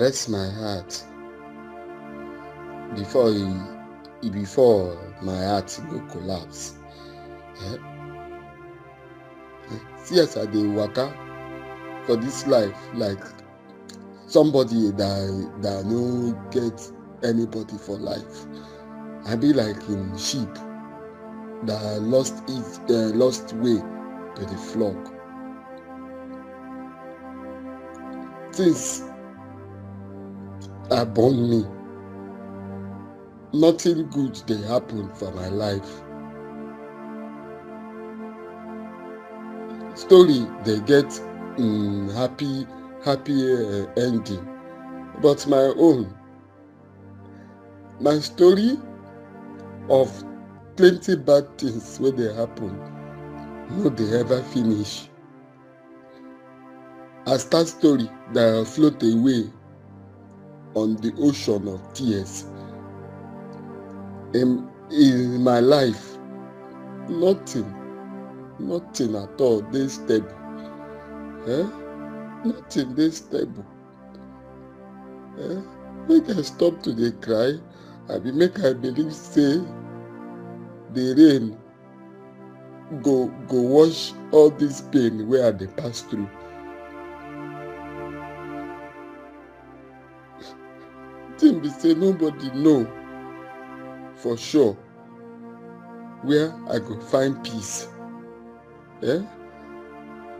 rest my heart before my heart go collapse. See as I dey waka for this life like somebody that no get anybody for life. I be like in sheep that lost way to the flock. Since I born me, nothing good dey happen for my life. Story they get happy ending, but my story of plenty bad things wey dey happen no dey ever finish. I start story that float away on the ocean of tears. In my life, nothing at all dey stable. Nothing dey stable. Make I stop to dey cry, abi make I believe say the rain go wash all this pain wey I dey pass through. Thing be say nobody know for sure where I go find peace.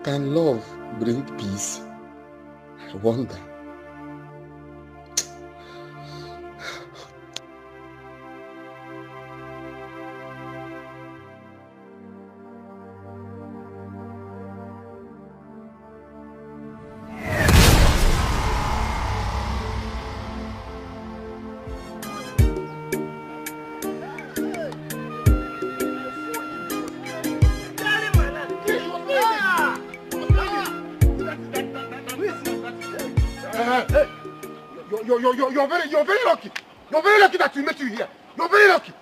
Can love bring peace? I wonder. You're very lucky. You're very lucky that we met you here. You're very lucky.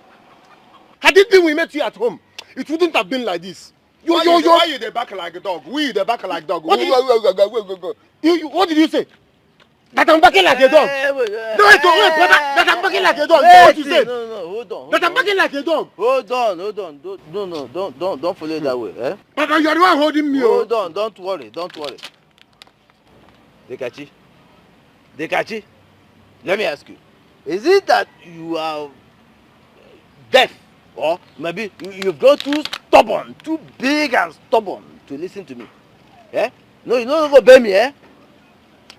Had it been we met you at home, it wouldn't have been like this. Why you the back like a dog? We the back like dog. What did you say? That I'm backing like a dog. Wait, that I'm backing like a dog. What you said? No, hold on. That I'm backing like a dog. Hold on. Don't follow it that way, Papa, you're the one holding me. Hold on, don't worry. Dikachi, let me ask you. Is it that you are deaf? Or maybe you've grown too stubborn, too big and stubborn to listen to me? No, you don't obey me,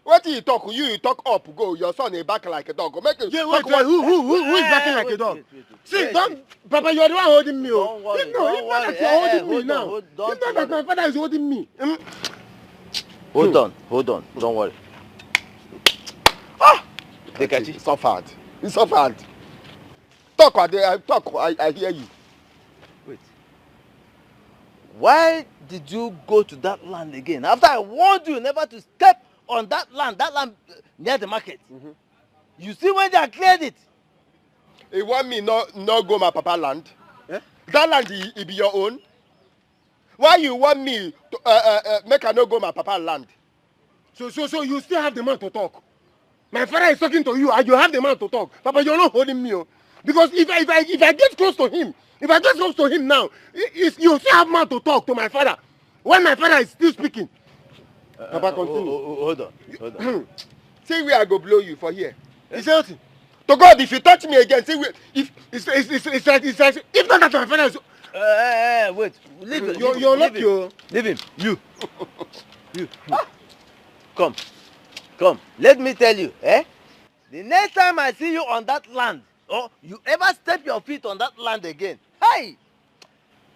What do you talk? You talk up, go. Your son is back like a dog. Go make it. Yeah, wait, who is backing like a dog? See, Papa, you're the one holding me. Don't worry. It's not that you're holding me now. It's not that my father is holding me. Hold on. Don't worry. Dikachi. It's suffered. Talk, I hear you. Wait. Why did you go to that land again? After I warned you never to step on that land near the market. You see when they cleared it? You want me not go my papa land? That land it be your own? Why you want me to make I not go my papa land? So you still have the man to talk. My father is talking to you and you have the man to talk. Papa, you're not holding me. Because if I get close to him now, you still have man to talk to my father. When my father is still speaking. Papa, continue. Hold on. See where I go blow you for here. You say what? To God, if you touch me again, see where it's like if not that my father is. Wait. Leave him. You're not you. Leave him. You. Come. Let me tell you, the next time I see you on that land, or you ever step your feet on that land again,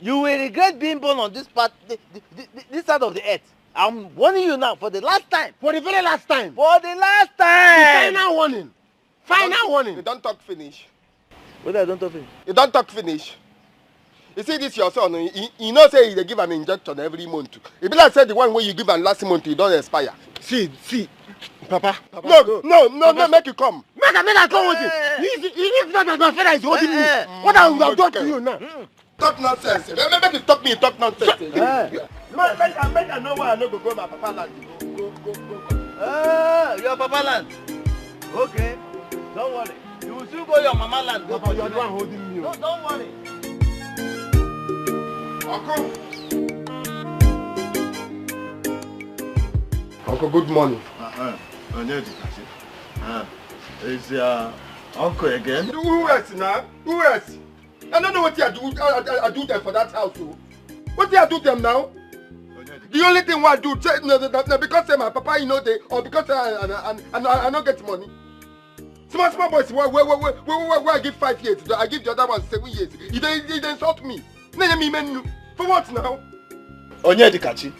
you will regret being born on this part, this side of the earth. I'm warning you now for the last time. For the very last time. For the last time. The final warning. Final warning. You don't talk finish. What I don't talk finish? You don't talk finish. You see this your son, you know say they give an injection every month. If like say the one where you give an last month, you don't expire. See. Papa. No, make you come. Make I come with you. If not that my father is holding me, what I will do to you now? Talk nonsense. Make you talk nonsense. Make I know why I no go my papa land. Go. Your papa land. Okay, don't worry. You will still go your mama land. Papa, you are the one holding me. No, don't worry. Uncle, good morning. Is your uncle again? Who else now? Who else? I don't know what you do. I do them for that house. Oh. What do you do them now? The only thing I do, no, because my papa, you know, or because I don't get money. Small boys, where I give 5 years, I give the other one 7 years. He insult me. For what now? Onyedikachi,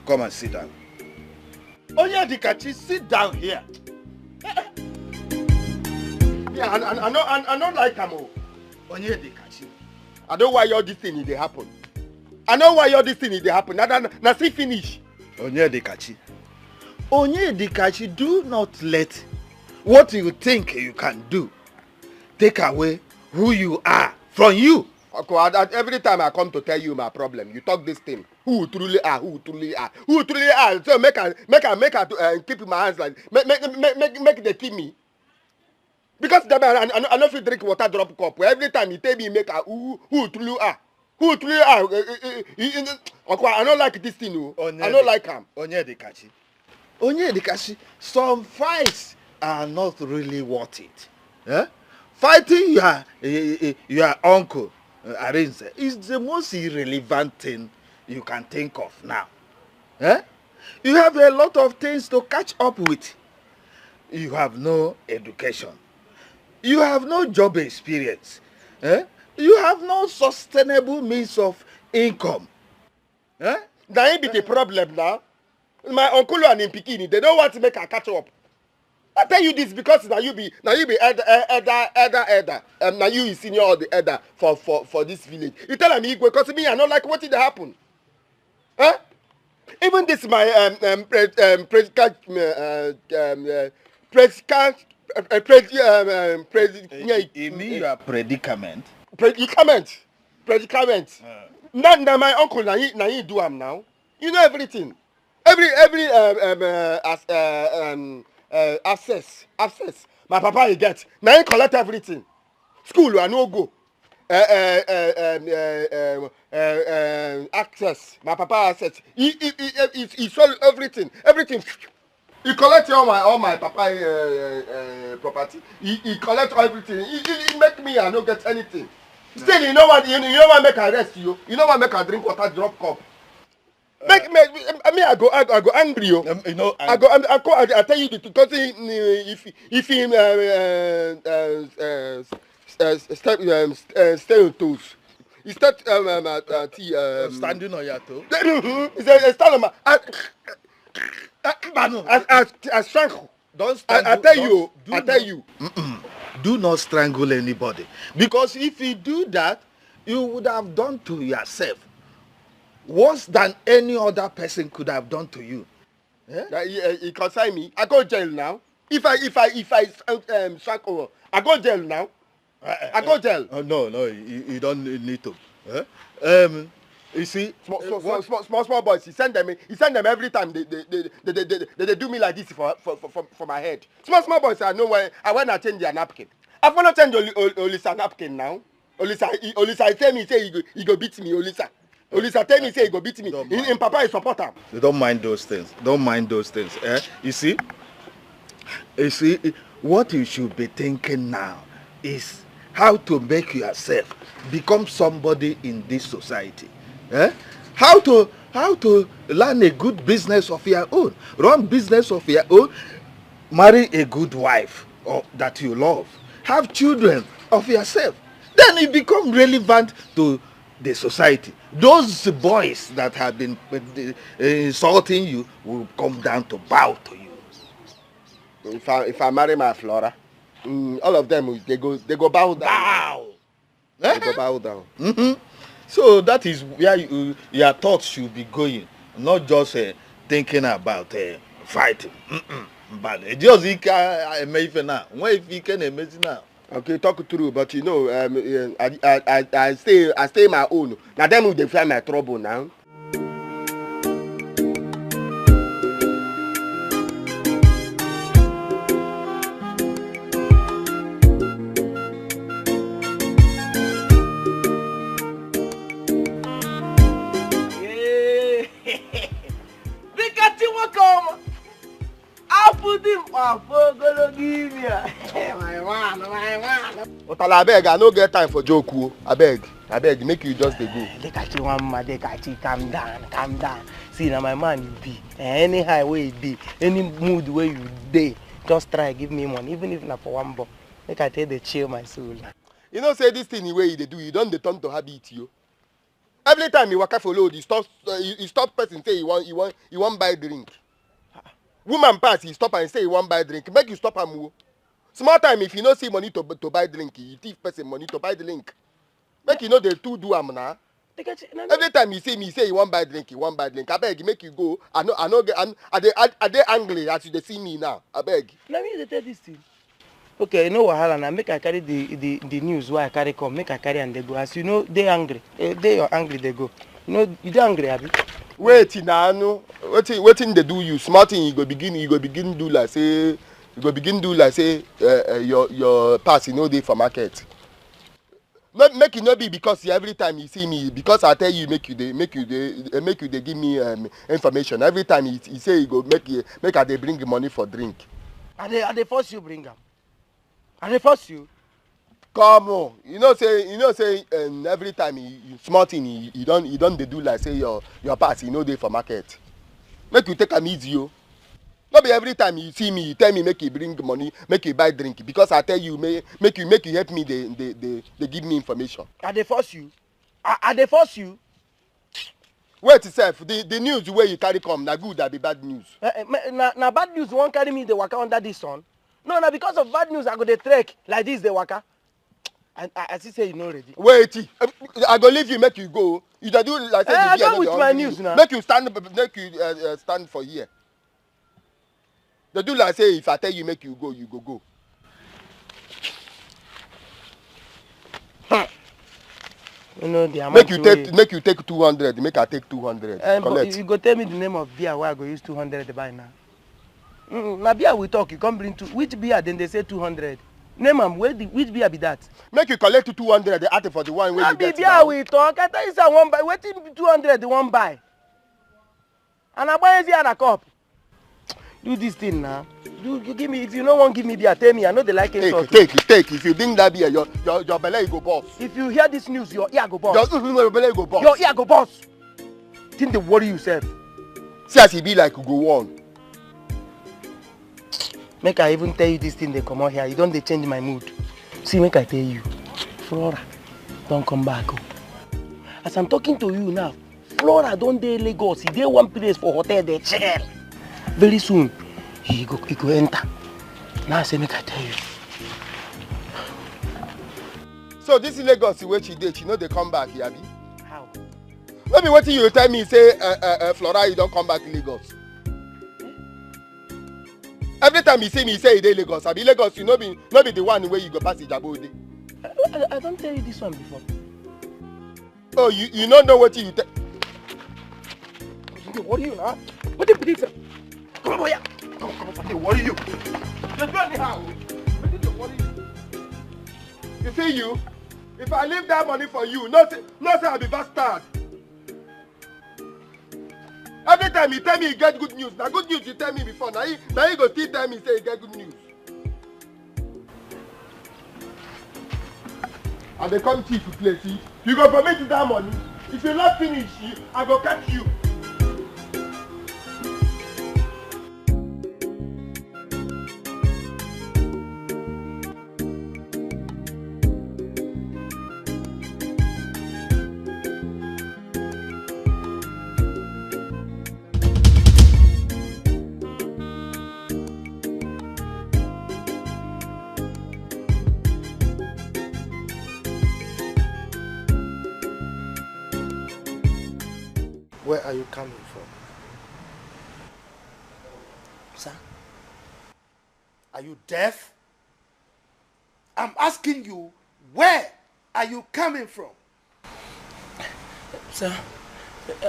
come and sit down. Onyedikachi, sit down here. Yeah, I don't like him. Onyedikachi. I know why all this thing they happen. I know why all this thing they happen. Now see finish. Onyedikachi. Onyedikachi, do not let what you think you can do take away who you are from you. Okay, every time I come to tell you my problem, you talk this thing. Who truly are? Who truly are? Who truly are? So make her keep my hands like make they keep me. Because I know if you drink water drop cup. Every time you tell me make her who truly are? Who truly are? Okay, I don't like this thing. I don't like him. Onyedikachi, some fights are not really worth it. Eh? Fighting your uncle Arinze is the most irrelevant thing you can think of now. Eh? You have a lot of things to catch up with. You have no education. You have no job experience. Eh? You have no sustainable means of income. Eh? That ain't be the problem now. My uncle and Pikini, they don't want to make a catch up. I tell you this because now you be elder. Now you is senior or the elder for this village. You tell me equal because me I don't like what did happen. Huh? Even this my your predicament. Predicament. Now my uncle now he do am now. You know everything. Every access. My papa he get. Now he collect everything. School I no go. Access. My papa access. He sold everything. Everything. He collect all my papa property. He collect everything. He make me I no get anything. Still you know what make I rest you. You know what make I drink water drop cup. I go angry. You know, I tell you the because if he stay on toes, he start standing on your toe. He said stand on my. I strangle. Don't strangle. I tell you. Do not strangle anybody because if you do that, you would have done to yourself worse than any other person could have done to you. He consign me. I go jail now. If I strangle, I go jail now. I go jail. No, you don't need to. You see, small boys. He send them every time. They do me like this for my head. Small boys. I know when I change their napkin. I wanna change Olisa napkin now. Olisa tell me say he go beat me. Olisa tell me say he go beat me. In Papa is support him. Don't mind those things. Don't mind those things. You see, what you should be thinking now is how to make yourself become somebody in this society. How to learn a good business of your own, run business of your own, marry a good wife or that you love, have children of yourself. Then you become relevant to the society. Those boys that have been insulting you will come down to bow to you. If I marry my Flora, all of them they go bow down. They go bow down. Mm-hmm. So that is where your thoughts should be going, not just thinking about fighting. But just now. If you can imagine now. Okay, talk through, but you know, I stay my own. Now them will find my trouble now. Otala, abeg, I no get time for joke. Abeg, make you just dey go. Dikeh one man, Dikeh, calm down. See, now my man you be. Any high way you be, any mood where you dey, just try give me money, even if not for one buck. Make I tell the chill my soul. You know, say this thing the way they do, you don't turn to habit, you. Every time you waka for load, you stop person say you want buy drink. Woman pass, he stop and say he want buy drink. Make you stop am. Small time if you no see money to buy drink, you give person money to buy drink. Make you know they two do am now. Every time you see me say you want buy drink, I beg make you go. I they angry as you they see me now. I beg. Let me tell this thing. Okay, you know wahala now. Make I carry the news where I carry come. Make I carry and they go. As you know, they angry. They are angry. They go. You know, you they angry, Abi. Wait now, no. Waiting they do you. Smart thing you go begin do like say. You go begin do like say your pass you know they for market. Make it not be because every time you see me because I tell you make you they give me information. Every time he say you go make they bring money for drink. And they force you bring them. And they force you. Come on, you know say every time you small thing you don't they do like say your pass you know they for market. Make you take am easy yo. Not be every time you see me, you tell me make you bring money, make you buy drink. Because I tell you, make you help me, they give me information. Are they force you? Are they force you? Wait itself, the news where you carry come, na good, that be bad news. Na bad news won't carry me the waka under this sun. No, because of bad news I go the trek like this the waka. And I still say you know already. Wait, I go leave you, make you go. You do like say I go with my news now. Make you stand for here. They do like say if I tell you make you go, you go. You know the amount make you take 200. Make I take 200. But you go tell me the name of beer where I go use 200 to buy now. Now beer we talk. You come bring two. Which beer? Then they say 200. Name am. Which beer be that? Make you collect 200. They ask for the one where you get. Beer we talk. I tell you say one buy. Waiting 200 the one buy. And I buy here a cup. Do this thing now. You give me. If you don't want give me beer, tell me. I know they like it. Take. If you bring that beer, your belly go bust. If you hear this news, your ear go bust. Your belly go bust. Your ear go bust. Think they worry yourself. See as he be like you go on. Make I even tell you this thing they come out here. You don't they change my mood. See, make I tell you. Flora, don't come back. As I'm talking to you now, Flora don't dey Lagos. He dey one place for hotel, they chill. Very soon, he go enter. Now I say make I tell you. So this is Lagos where she did, she know they come back, Yabi. How? Maybe what you tell me say Flora you don't come back to Lagos. Every time you see me say he dey Lagos, I be Lagos, you know be the one where you go pass Ijabo. I don't tell you this one before. Oh, you don't know what you tell. What are you now? What do you think? Come on, boy. Come on, what are you? Just do anyhow. What did you worry you? You see you? If I leave that money for you, no say I'll be bastard. Every time you tell me you get good news, now good news you tell me before. Now you go still tell me say you get good news. And they come cheap to play, see? You go permit that money. If you not finish, I go catch you. Where are you coming from? Sir? Are you deaf? I'm asking you, where are you coming from? Sir,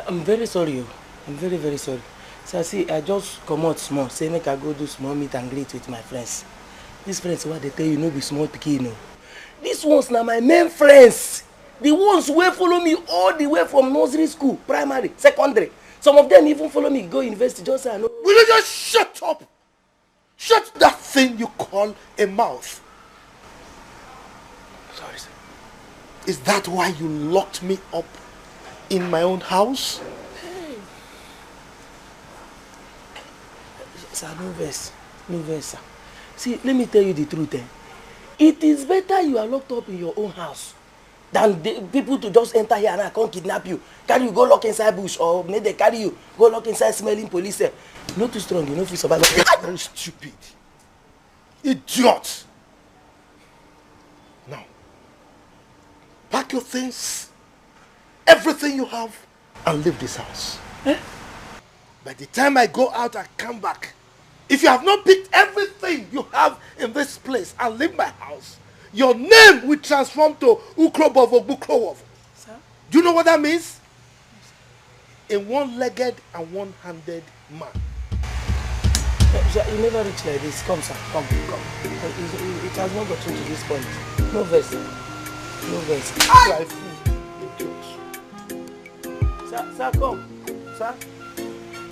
I'm very sorry. I'm very, very sorry. Sir, see, I just come out small. Say, make I go do small meet and greet with my friends. These friends, what they tell you, no be small pikin, no. These ones now my main friends. The ones who follow me all the way from nursery school, primary, secondary. Some of them even follow me go university. Just say I know. Will you just shut up? Shut that thing you call a mouth. Sorry, sir. Is that why you locked me up in my own house? Sir, no verse, sir. See, let me tell you the truth. It is better you are locked up in your own house than the people to just enter here and I come kidnap you, carry you go lock inside bush, or maybe they carry you go lock inside smelling police. No too strong, you know, for survival. Very stupid. Idiot. Now, pack your things, everything you have, and leave this house. By the time I go out and come back, if you have not picked everything you have in this place and leave my house, your name will transform to Ukrobovo Bukrowovo. Sir? Do you know what that means? A one-legged and one-handed man. Sir, you never reach like this. Come, sir. Come. It has not gotten to this point. No verse, sir. No verse. Like fool, idiot. Sir, come. Sir.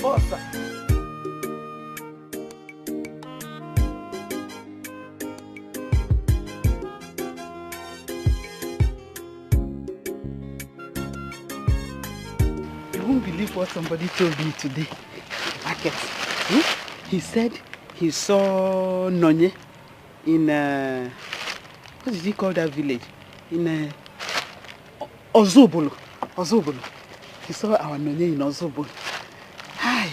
Oh, sir. You won't believe what somebody told me today. Market. He said he saw Nonye in what did he call that village? In Ozobolo. Ozobolo. He saw our Nonye in Ozobolo. Hi.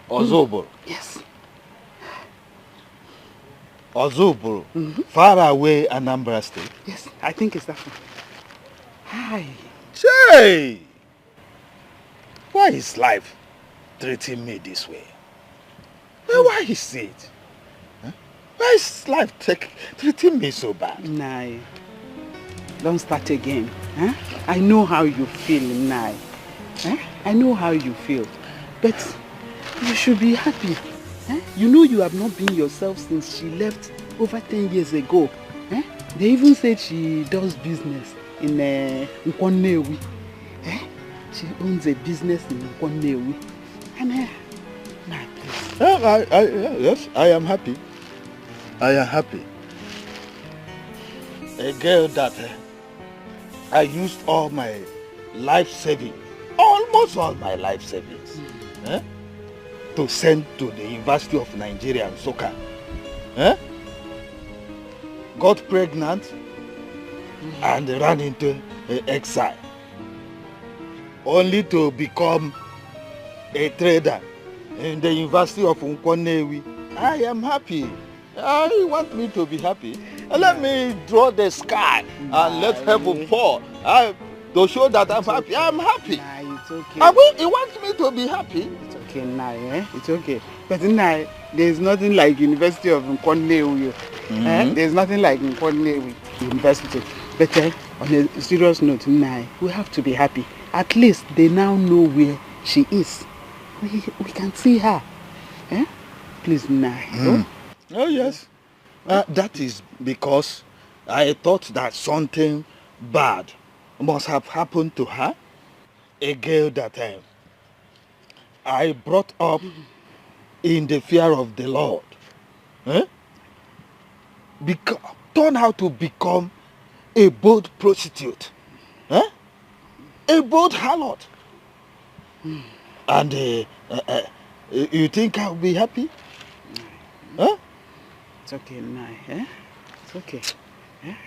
Ozobolo? Yes. Ozobolo? Far away Anambra State? Yes, I think it's that one. Hi. Jay! Why is life treating me this way? Why is it? Huh? Why is life treating me so bad? Nah. Don't start again. Huh? I know how you feel, Nah. Huh? I know how you feel. But you should be happy. Huh? You know you have not been yourself since she left over 10 years ago. Huh? They even said she does business in Nkwonewi. Huh? She owns a business in Nkwonewi. And nah, please. Yes, I am happy. I am happy. A girl that I used all my life savings, almost all my life savings, to send to the University of Nigeria in Soka. Got pregnant and ran into exile, only to become a trader in the University of Nkwonewi. I am happy. I want me to be happy. Let me draw the sky and let heaven pour to show that I'm happy. I'm happy. Nah, it's okay. He wants me to be happy. It's okay, Nah, It's okay. But Nah, there's nothing like University of Nkwonewi. There's nothing like Nkwonewi University. But on a serious note, Nah, we have to be happy. At least they now know where she is. We can see her. Please, Nah. Oh, yes. That is because I thought that something bad must have happened to her. A girl that I brought up in the fear of the Lord. Turn out to become a bold prostitute. A bold harlot. And you think I'll be happy? It's okay, Nah. It's okay.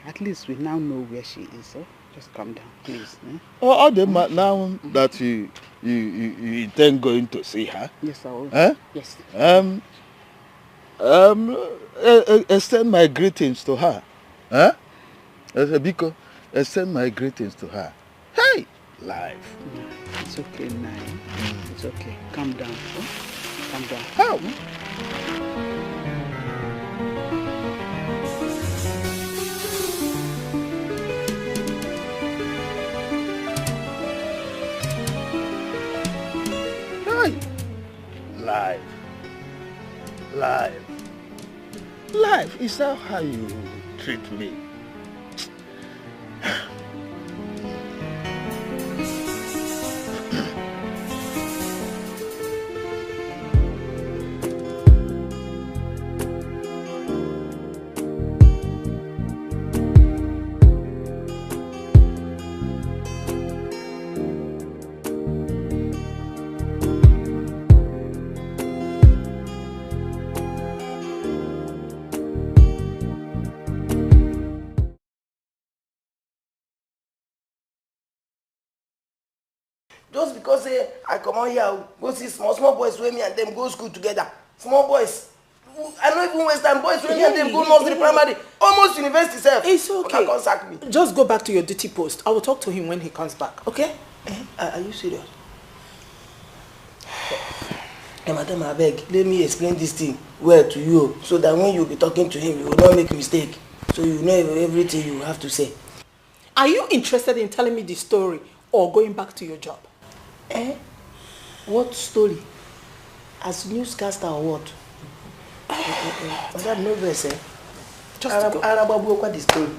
At least we now know where she is. Just calm down, please. Now that you intend going to see her? Yes, I will. Yes. Extend my greetings to her. Biko, extend my greetings to her. Hey, life. It's okay, Nah. It's okay. Calm down. Calm down. How? Life, is that how you treat me? just because I come out here, go see small boys with me and them go school together. Small boys. I don't even waste time. Boys with me and them go nursery, primary, almost university self. It's okay. Can't sack me. Just go back to your duty post. I will talk to him when he comes back. Okay? Are you serious? Madam, I beg, let me explain this thing well to you, so that when you be talking to him, you will not make a mistake. So you know everything you have to say. Are you interested in telling me the story or going back to your job? What story? As newscaster or what? Madam, no verse, Just go. the story.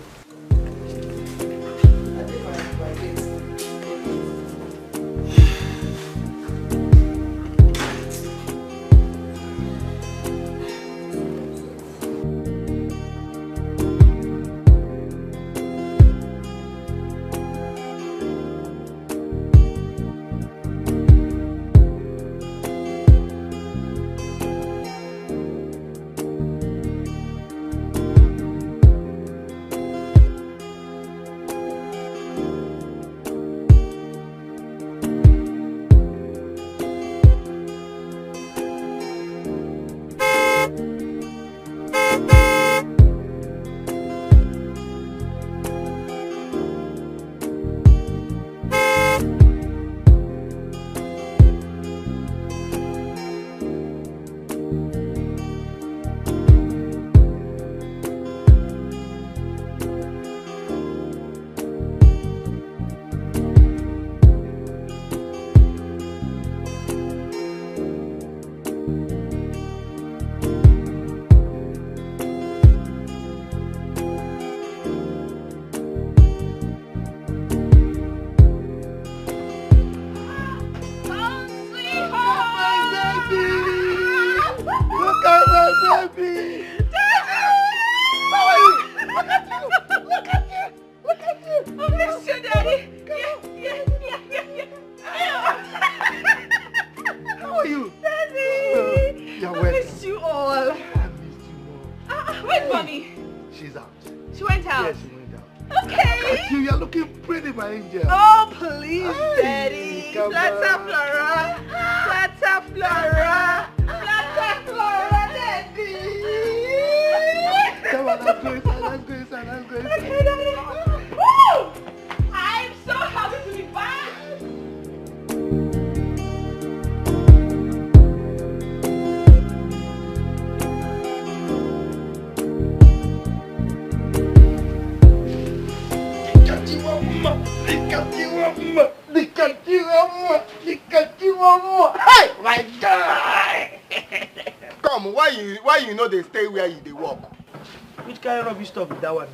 Stuff with that one.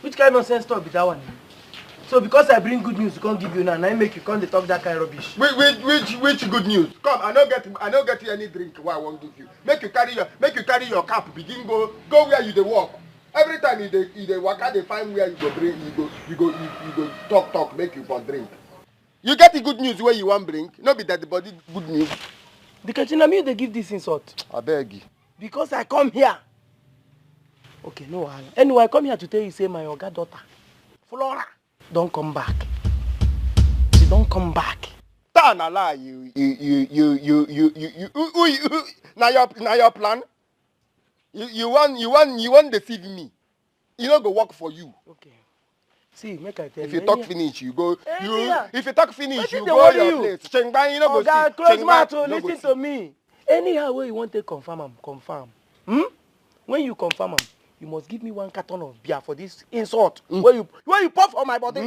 Which kind of nonsense stuff with that one? So because I bring good news, you can't give you now, and I make you come to talk that kind of rubbish. Which good news? Come, I don't get you any drink. What I won't give you. Make you carry your cap. Begin go where you dey walk. Every time you dey walk out, they find where you go bring. You go talk. Make you for drink. You get the good news where you want bring. No be that the body good news. The Kachinami they give this insult. I beg you. Because I come here. Okay, no. Anyway, I come here to tell you, say my Oga daughter, Flora, don't come back. She don't come back. Turn a lie, you. Now your plan. You want deceive me. You not go work for you. Okay. See, make I tell you. If you talk finish, you go. If you talk finish, you go your place. Chengban, you no go see. Close mouth, listen to me. Anyhow, where you want to confirm, confirm. When you confirm, you must give me 1 carton of beer for this insult. Where you puff on my body.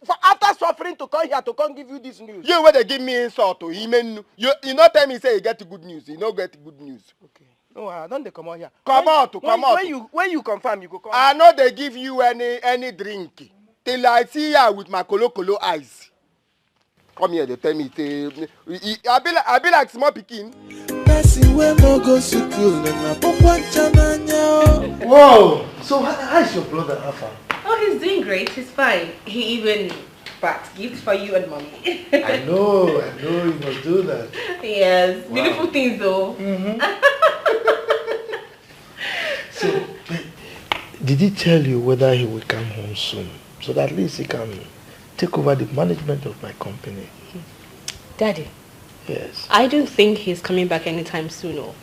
For after suffering to come here to come give you this news. You where they give me insult to him. You not tell me say you get good news. You not get good news. Okay. No, I don't they come out here. Come out. When you confirm, you go come. I know they give you any drink. Till I see you with my colo eyes. Come here, they tell me I be like small pikin. Whoa! So how's your brother, Alpha? Oh, he's doing great. He's fine. He even bought gifts for you and mommy. I know. You must do that. Yes, wow. Beautiful things though. So, did he tell you whether he will come home soon? So that at least he can take over the management of my company. Daddy. Yes. I don't think he's coming back anytime soon. No.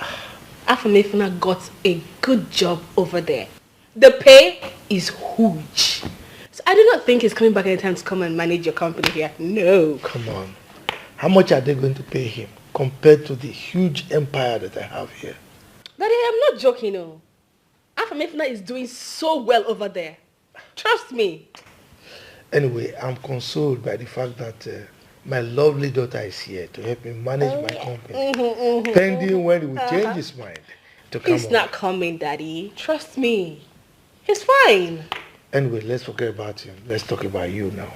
Afamefuna got a good job over there. The pay is huge. So I do not think he's coming back anytime to come and manage your company here. No. Come on. How much are they going to pay him compared to the huge empire that I have here? Daddy, I'm not joking, no. Afamefuna is doing so well over there. Trust me. Anyway, I'm consoled by the fact that my lovely daughter is here to help me manage my company. Pending when he will change his mind to come He's not coming, Daddy. Trust me. He's fine. Anyway, let's forget about him. Let's talk about you now.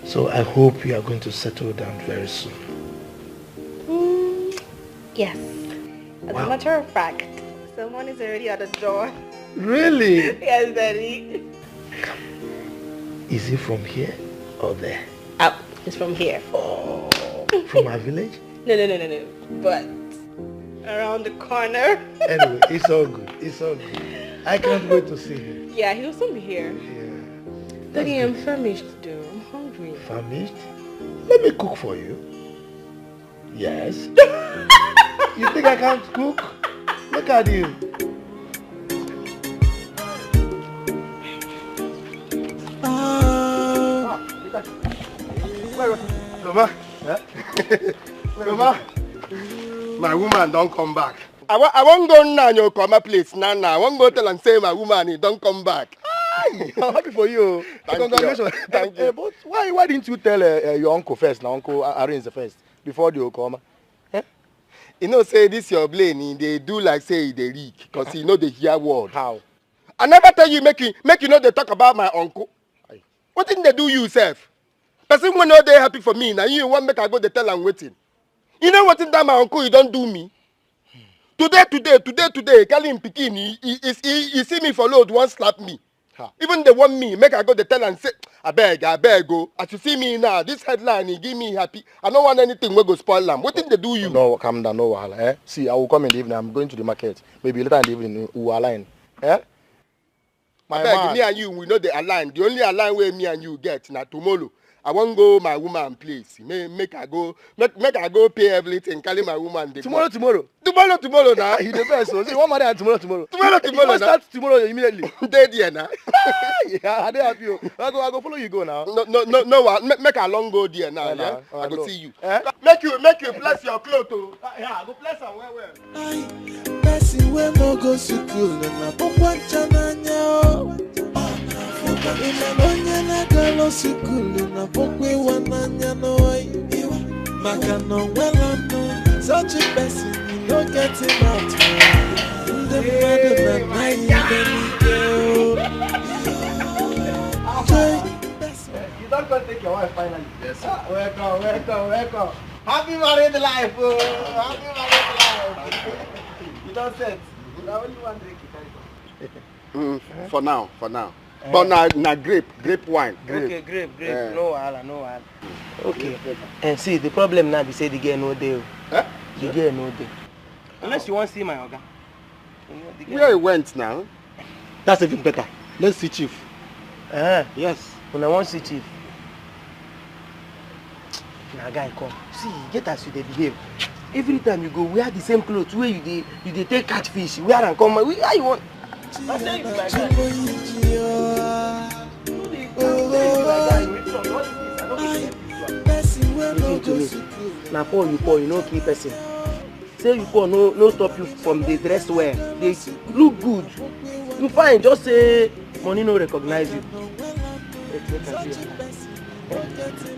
So I hope you are going to settle down very soon. Yes. As a matter of fact, someone is already at the door. Really? Yes, Daddy. Is he from here or there? Oh, it's from here. Oh, from our village? No. But around the corner. Anyway, it's all good. It's all good. I can't wait to see him. Yeah, he'll soon be here. Yeah. Daddy, I'm famished though. I'm hungry. Famished? Let me cook for you. Yes. You think I can't cook? Look at you. Mama. Mama. My woman don't come back. I won't go now in your comma place. Now. I won't go tell and say my woman he don't come back. I'm happy for you. Congratulations. Thank you. But why didn't you tell your uncle first? Now uncle arrange the first before the come. You know, say this your blame. They do like say they reek because you know they hear word. How? I never tell you make you know they talk about my uncle. Aye. What didn't they do you self? Person when they happy for me now you want make I go they tell I'm waiting. You know what in that my uncle you don't do me. Today, call him pikin. He see me for load, one slap me. Huh. Even they want me, make I go they tell and say, I beg go. As you see me now, this headline he give me happy. I don't want anything we go spoil them. What did they do you? No, calm down, no wahala. Eh? See, I will come in the evening. I'm going to the market. Maybe later in the evening we will align. Eh? My man. Me and you, we know they align. The only align way me and you get now tomorrow. I won't go my woman place. Make I go pay everything. Call my woman. Tomorrow. Tomorrow now. You the best. So see, one more day tomorrow. Tomorrow now. Start tomorrow immediately. Dead here now. Yeah, I dey happy you. I go follow you go now. No. Make a long go there now. Yeah. I go see you. Eh? Make you bless your clothes. Yeah, I go bless her well. Person we no go school na pokwa chananya. Onye na-agala school na pokwe wananya no maka no well no such a person you no get him out. The mother na You don't go take your wife finally. Yes. Welcome. Happy married life. Happy married life. You don't set. You only one drink. For now. But now grape wine. Okay, grape. No wahala. Okay. And see, the problem now be say the girl no dey. Huh? The girl no dey. Unless you want to see my oga. Where he went now? That's even better. Let's see chief. Yes. When I want to see chief. Now guy come. See, get as you dey behave. Every time you go, wear the same clothes. Where you dey take catfish. Wear and come. How you want? I say you like that. Now pour, you know keep person. Say you pour, no stop you from the dress wear. They look good. You fine, just say money no recognize you.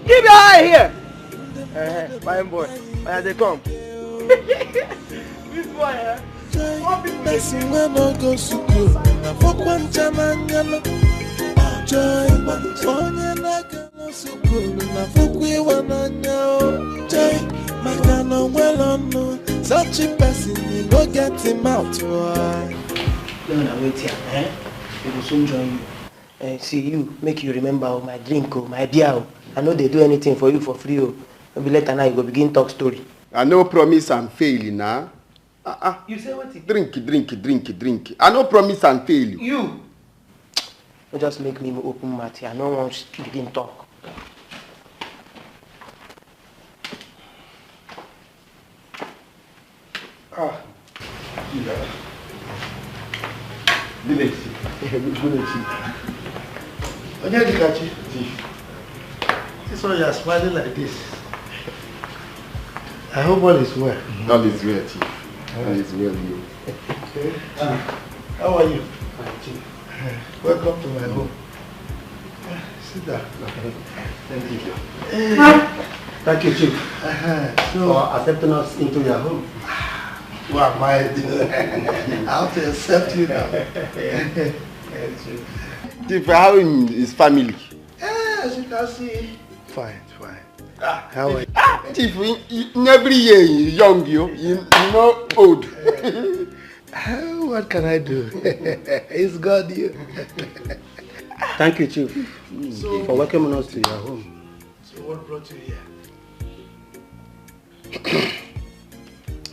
Keep your eye here. Fine boy. Where they come? This boy here. Person we no go school na pokwa chananya. Joy, onye na-agala school na pokwe wananya. Joy, maka no well no such a person you no get him out. No, wait here. We will soon join you. See you, make you remember my drink, my beer. I know they do anything for you for free. Maybe later now you go begin talk story. I no promise and fail now. You say what? Drink. I no promise and fail you. You. Just make me open mouth here. I don't want to begin talk. Village. Chief. This why you are smiling like this. I hope all is well. All is well, Chief. All is well, you. How are you? Fine, Chief. Welcome to my home. Sit down. Thank you. Thank you, Chief, for accepting us into your home. What am I doing? I have to accept you now. Chief, how is family? As you can see. Fine. How are you? Chief, in every year you're young, you're not old. What can I do? It's God, you. Thank you, Chief, for welcoming us to your home. So what brought you here?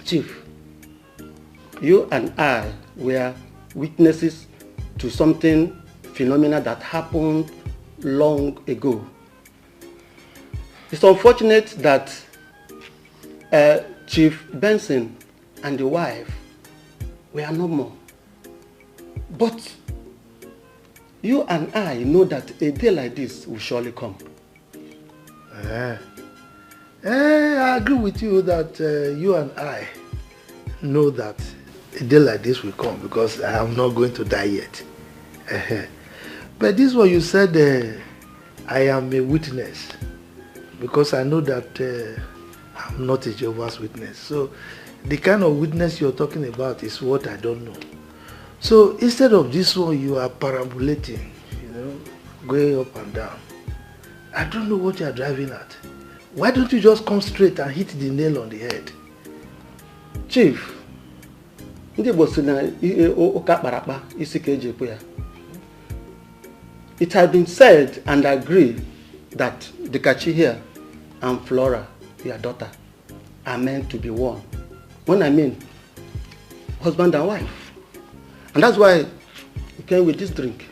Chief, you and I were witnesses to something phenomenal that happened long ago. It's unfortunate that Chief Benson and the wife were no more. But you and I know that a day like this will surely come. I agree with you that you and I know that a day like this will come because I am not going to die yet. But this one you said, I am a witness because I know that I'm not a Jehovah's Witness. So the kind of witness you're talking about is what I don't know. So instead of this one, you are perambulating, going up and down. I don't know what you are driving at. Why don't you just come straight and hit the nail on the head? Chief, it has been said and agreed that Dikeh here and Flora, your daughter, are meant to be one. When I mean husband and wife. And that's why we came with this drink.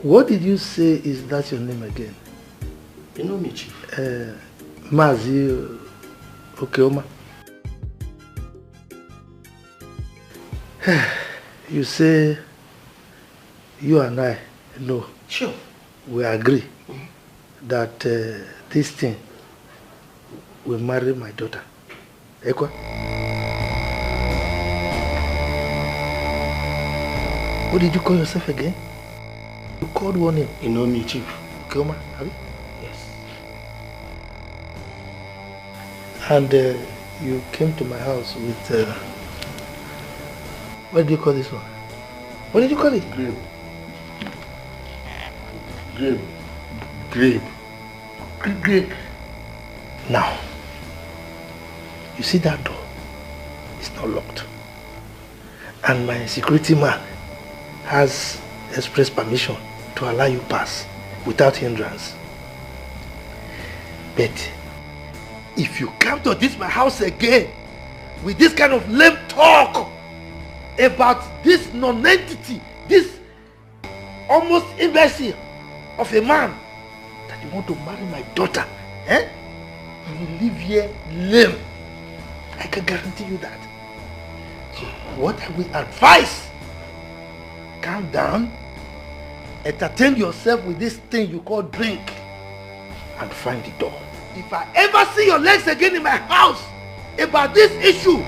What did you say is that your name again? You know me, Chief. Mazi Okeoma. You say you and I know. Sure. We agree that this thing will marry my daughter. Ekwa? What did you call yourself again? You called one name. You know me, Chief. Okeoma, have you? Yes. And you came to my house with what do you call this one? What did you call it? Grape. Now, you see that door? It's not locked. And my security man has express permission to allow you pass without hindrance. But if you come to my house again with this kind of lame talk about this non-entity, this almost imbecile of a man that you want to marry my daughter, you will live here lame. I can guarantee you that. So what I will advise, calm down, entertain yourself with this thing you call drink, and find the door. If I ever see your legs again in my house about this issue,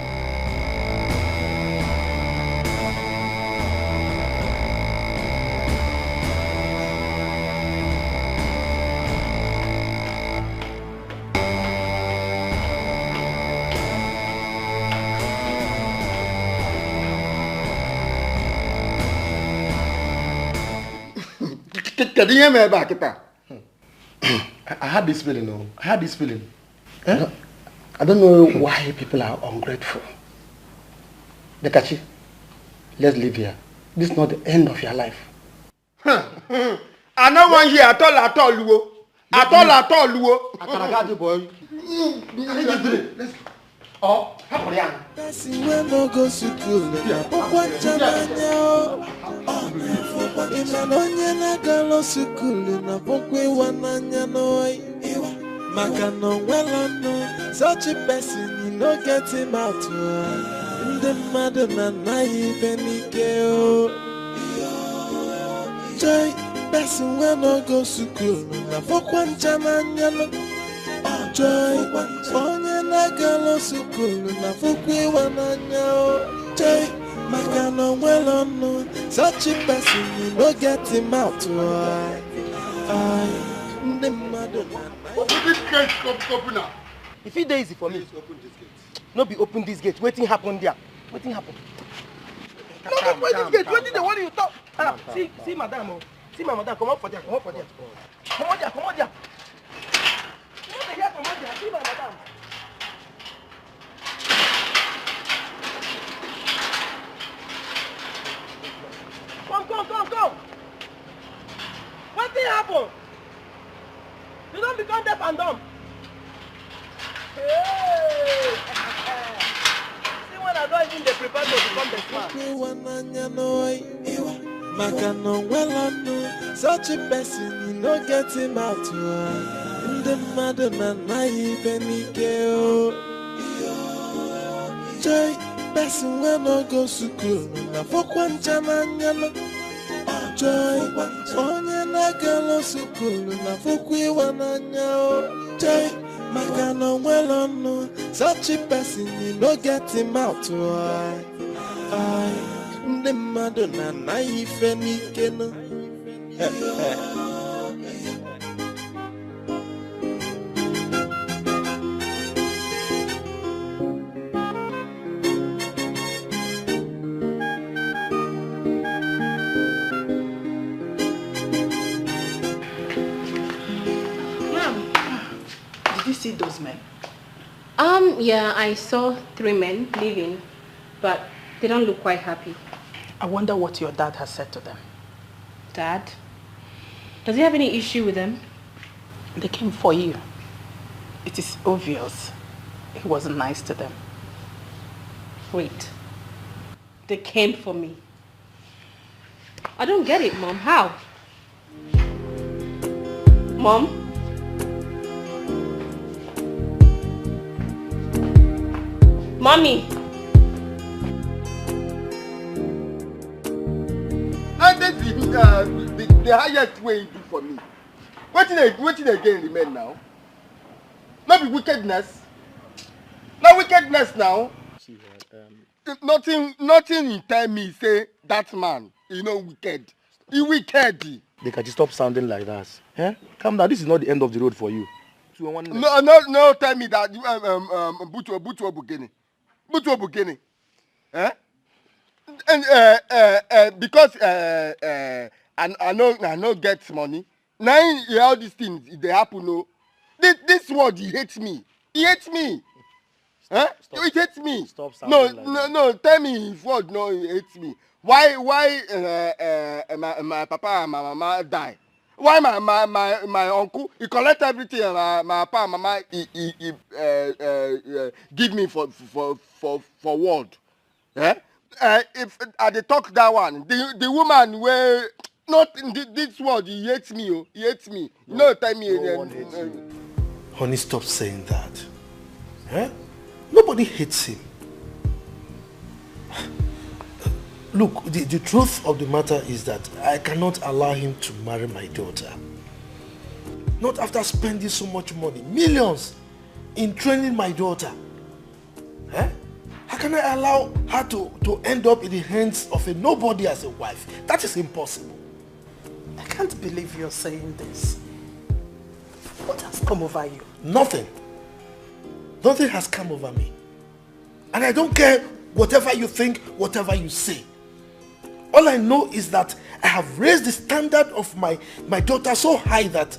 I had this feeling, I don't know why people are ungrateful. Dikeh, let's live here. This is not the end of your life. I don't want here at all, Luo. At all, Luo. Akaragadi boy. Let's go. Oh, hapụrụ Person wey no go school na pokwa chamanya o. Ina onye na-agalo school na pokwa iwananya no. Maka no nwelano, such a person you no get him out. Ndị mmadụ na-anaghị ibe n'ike o. Joy, person wey no go school na pokwa chamanya no. Joy, onye na-agalo school na pokwa iwananya o. Joy, maka no nwelano, such a person you no get him out. Ndị mmadụ na This gate open now. If it dey easy for me, Open this gate. no be open this gate. Wetin happen there? Wetin happen? No, Calm, open calm, this gate. calm, Wetin dey calm. worry you talk? Calm, See, madam. Oh. See my madam. Come out for there. Come out for there. Come on there. Come on there. You no dey hear come out there. See my madam. Come. Wetin happen? You don't become deaf and dumb. Hey! See when I don't even dey prepare to become the smart. Maka no nwelano, such a person you no get him out. Ndị mmadụ na-anaghị ibe n'ike o. Joy, person wey no go school na pokwa chamanya no. Joy, onye na-agalo school na pokwa iwananya o. Joy, maka no nwelano, such a person you no get him out. Ndị mmadụ na-anaghị ife n'ike no. Did you see those men? Yeah, I saw 3 men leaving, but they don't look quite happy. I wonder what your dad has said to them. Dad? Does he have any issue with them? They came for you. It is obvious he wasn't nice to them. Wait. They came for me. I don't get it, Mom. How? Mom? Mommy! And that's the highest way you do for me. What did again remain now? Not be wickedness. Not wickedness now. See, Nothing you tell me say that man, you know, wicked. He wicked. they can just stop sounding like that. Eh? Calm down. This is not the end of the road for you. No, tell me that Butu Bugini. Eh? And because I know get money. Now all these things they happen. No, this word he hates me. He hates me. Huh? He hates me. Stop sounding No. Tell me his word. No, he hates me. Why my papa and my mama die? Why my uncle he collect everything and my papa and mama he give me for word. Eh? If I dey talk that one, the woman where not in this word he hates me. Oh, he hates me. No, tell me. No one hates you. Honey, stop saying that. Eh? Nobody hates him. Look, the truth of the matter is that I cannot allow him to marry my daughter. Not after spending so much money, millions, in training my daughter. Eh? How can I allow her to end up in the hands of a nobody as a wife? That is impossible. I can't believe you're saying this. What has come over you? Nothing. Nothing has come over me. And I don't care whatever you think, whatever you say. All I know is that I have raised the standard of my daughter so high that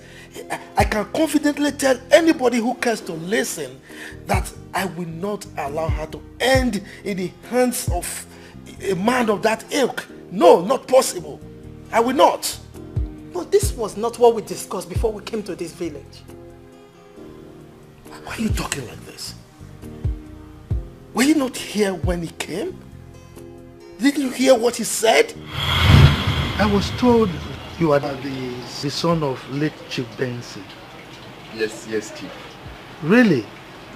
I can confidently tell anybody who cares to listen that I will not allow her to end in the hands of a man of that ilk. No, not possible. I will not. But this was not what we discussed before we came to this village. Why are you talking like this? Were you not here when he came? Didn't you hear what he said? I was told you are the son of late Chief Benson. Yes, Chief. Really?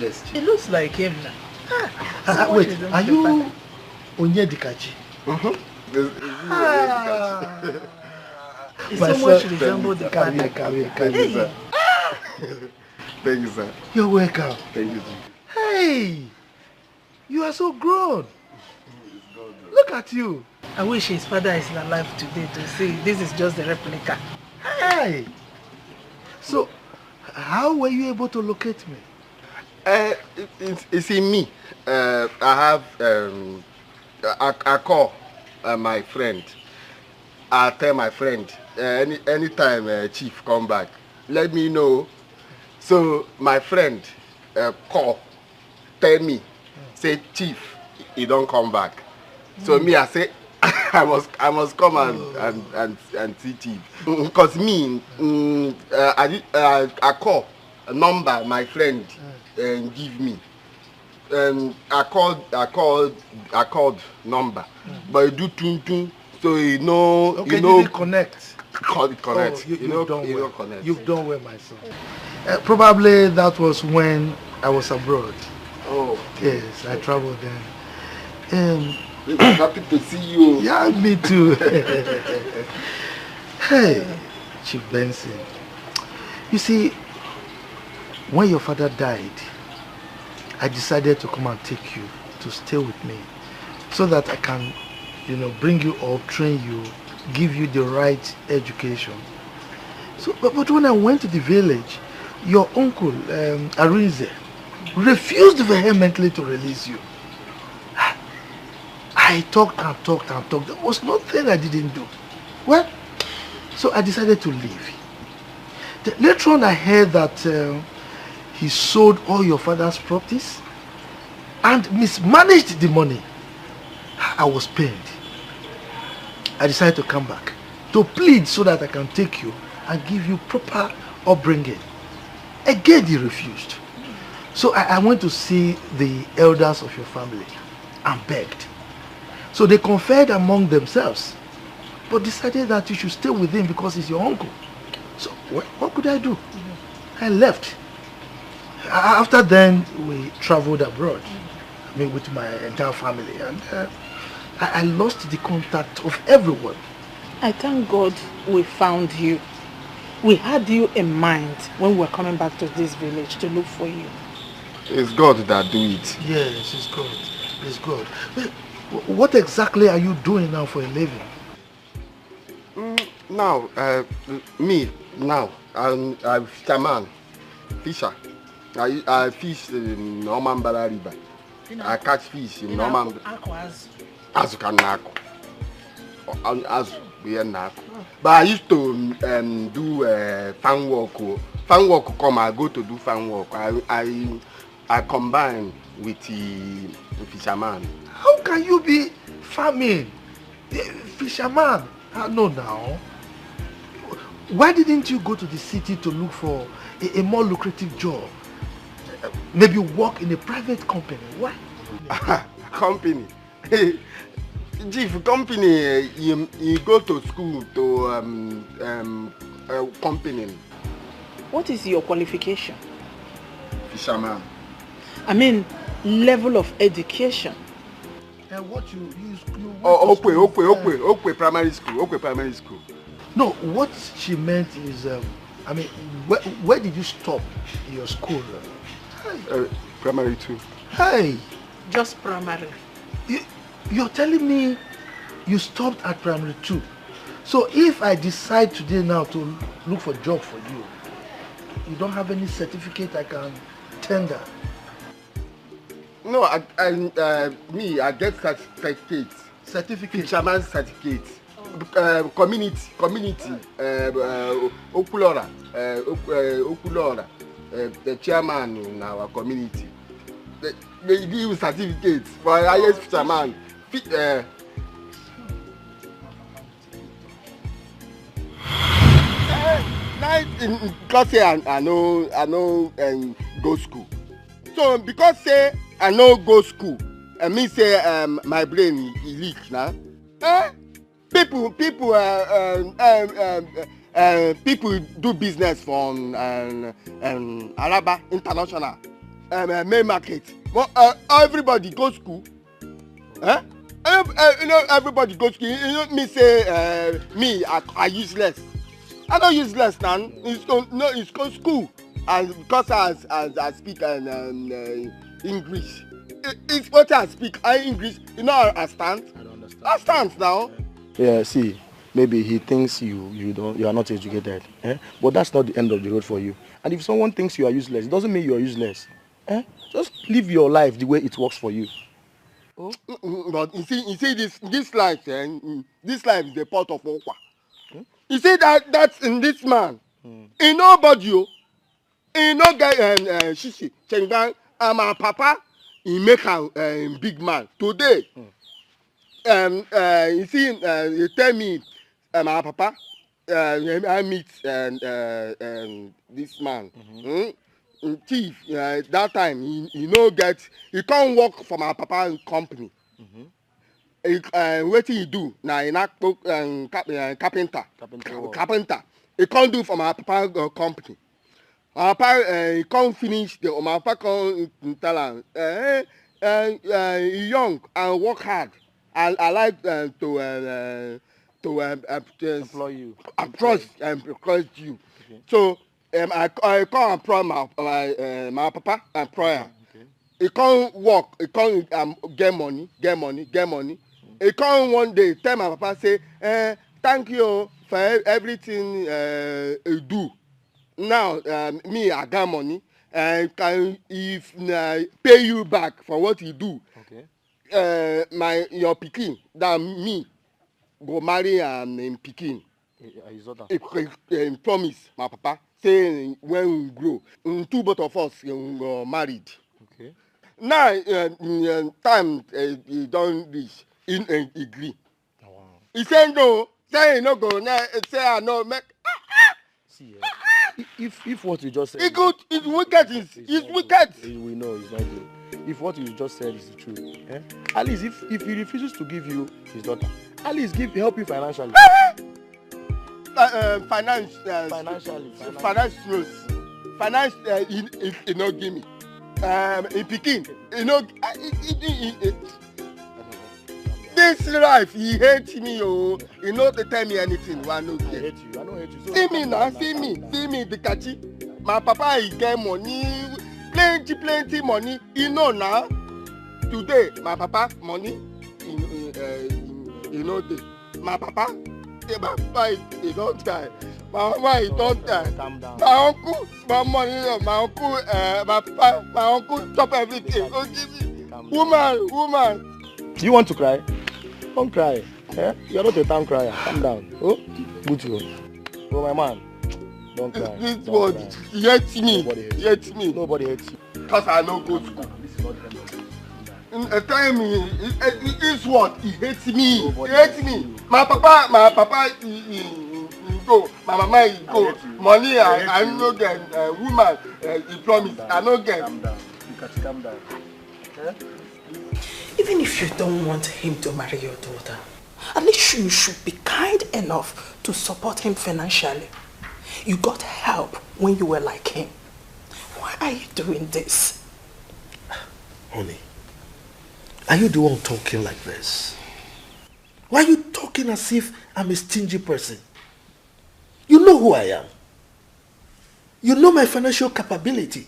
Yes, Chief. It looks like him now. Wait, are you Onyedikachi? He so much resembles the Thank you, sir. Thank you, sir. You're welcome. Thank you, sir. Hey, you are so grown. Look at you. I wish his father is alive today to see this is just the replica. Hey. So, how were you able to locate me? It's in me. I have I call my friend. I tell my friend anytime Chief come back, let me know. So my friend call, tell me, say Chief, he don't come back. So me I say I must come and see Chief. Because me I call a number my friend give me. I called number, but he do tun, so he know. Okay, you know, did it connect? Connect. Oh, you've done well. Connect. You've done well, my son. Probably that was when I was abroad. Oh. Yes, I traveled then. I'm happy to see you. Yeah, me too. Hey, Chief Benson. You see, when your father died, I decided to come and take you to stay with me so that I can, bring you up, train you, give you the right education. So, but when I went to the village, your uncle, Arinze, refused vehemently to release you. I talked and talked and talked. There was nothing I didn't do. Well, so I decided to leave. Later on, I heard that he sold all your father's properties and mismanaged the money. I was pained. I decided to come back to plead so that I can take you and give you proper upbringing. Again, he refused. So I went to see the elders of your family and begged. So they conferred among themselves, but decided that you should stay with him because he's your uncle. So what could I do? I left. After then, we traveled abroad. I mean, with my entire family, and I lost the contact of everyone. I thank God we found you. We had you in mind when we were coming back to this village to look for you. It's God that do it. Yes, it's God. It's God. What exactly are you doing now for a living? Now, I'm fisherman, fisher. I fish in Normanbara River. I catch fish in Norman. Azukanako. But I used to do fan walk. Fan walk come, I go to do fan walk. I combine with the fisherman. How can you be farming? Fisherman? No, now. Why didn't you go to the city to look for a more lucrative job? Maybe work in a private company. Why? Company? Chief, company, you go to school to company. What is your qualification? Fisherman. I mean, level of education. And what you Okwe primary school. No, what she meant is, I mean, where did you stop your school? Primary 2. Hey! Just primary. You're telling me you stopped at primary 2. So if I decide today now to look for a job for you, you don't have any certificate I can tender? No, I get certificate. Fisherman certificate. Community. Okulora. The chairman in our community. They give certificates for highest fisherman. In class here, I know go school. So because say I know go school, me say my brain leak now. People do business from Alaba International main market. Well, everybody go school. Everybody go school. Me say me I useless. I don't useless now. It's go school. And because I speak English. It's what I speak. English. You know I stand. I don't understand. I stand now. Yeah, see, maybe he thinks you are not educated, but that's not the end of the road for you. And if someone thinks you are useless, it doesn't mean you are useless. Just live your life the way it works for you. But you see this life, this life is a pot of okwa. You see that's in this man. He nobody, he no get shishi. Chengan, my papa, he make a big man today. You see, you tell me, my papa, I meet this man. Thief. That time he no get. He can't work for my papa company. What he do? Now he not carpenter. Carpenter. He can't do for my papa company. My papa he can't finish the. My papa can't tell him. He young and work hard. I like to employ you. Approach you. Okay. So I can't employ my papa employer. Okay. He can't work. He can't get money. He can't one day tell my papa say thank you for everything you do. Now me I got money and can if pay you back for what you do. Okay. Your pikin that me go marry in pikin. He promise my papa say when we grow, two both of us married. Okay. Now time he don't reach, he agree. Oh, wow. He say no, say he no go. Say I no make. See, if what you just said, it's good. It's wicked. It's wicked. We know it's not good. If what you just said is the truth, at least if he refuses to give you his daughter, at least help you financially. Financially, he no give me. In Pekin, he no. This life, he hates me, he no to tell me anything. I no care. I hate you. I don't hate you. So see me now, see me, the catchy. My papa, he get money. Plenty money. You know now. Today, my papa money. You know the my papa. My papa he don't die. My mama he don't die. Calm down. My uncle, my money, my uncle, my papa, my uncle chop everything. Oh, give me. Woman. Do you want to cry? Don't cry. You are not a town crier. Calm down. Oh, Butu. Oh, my man. Don't cry. This word, he hates me. He hates me. Nobody hates you. Because I don't go to school. This is not the end. Tell me, this word, he hates me. He hates me. My papa, he go. My mama, he go. Money, I no get. Woman, he promise. I no get. Calm down. You can calm down. Even if you don't want him to marry your daughter, at least you should be kind enough to support him financially. You got help when you were like him. Why are you doing this? Honey, are you the one talking like this? Why are you talking as if I'm a stingy person? You know who I am. You know my financial capability.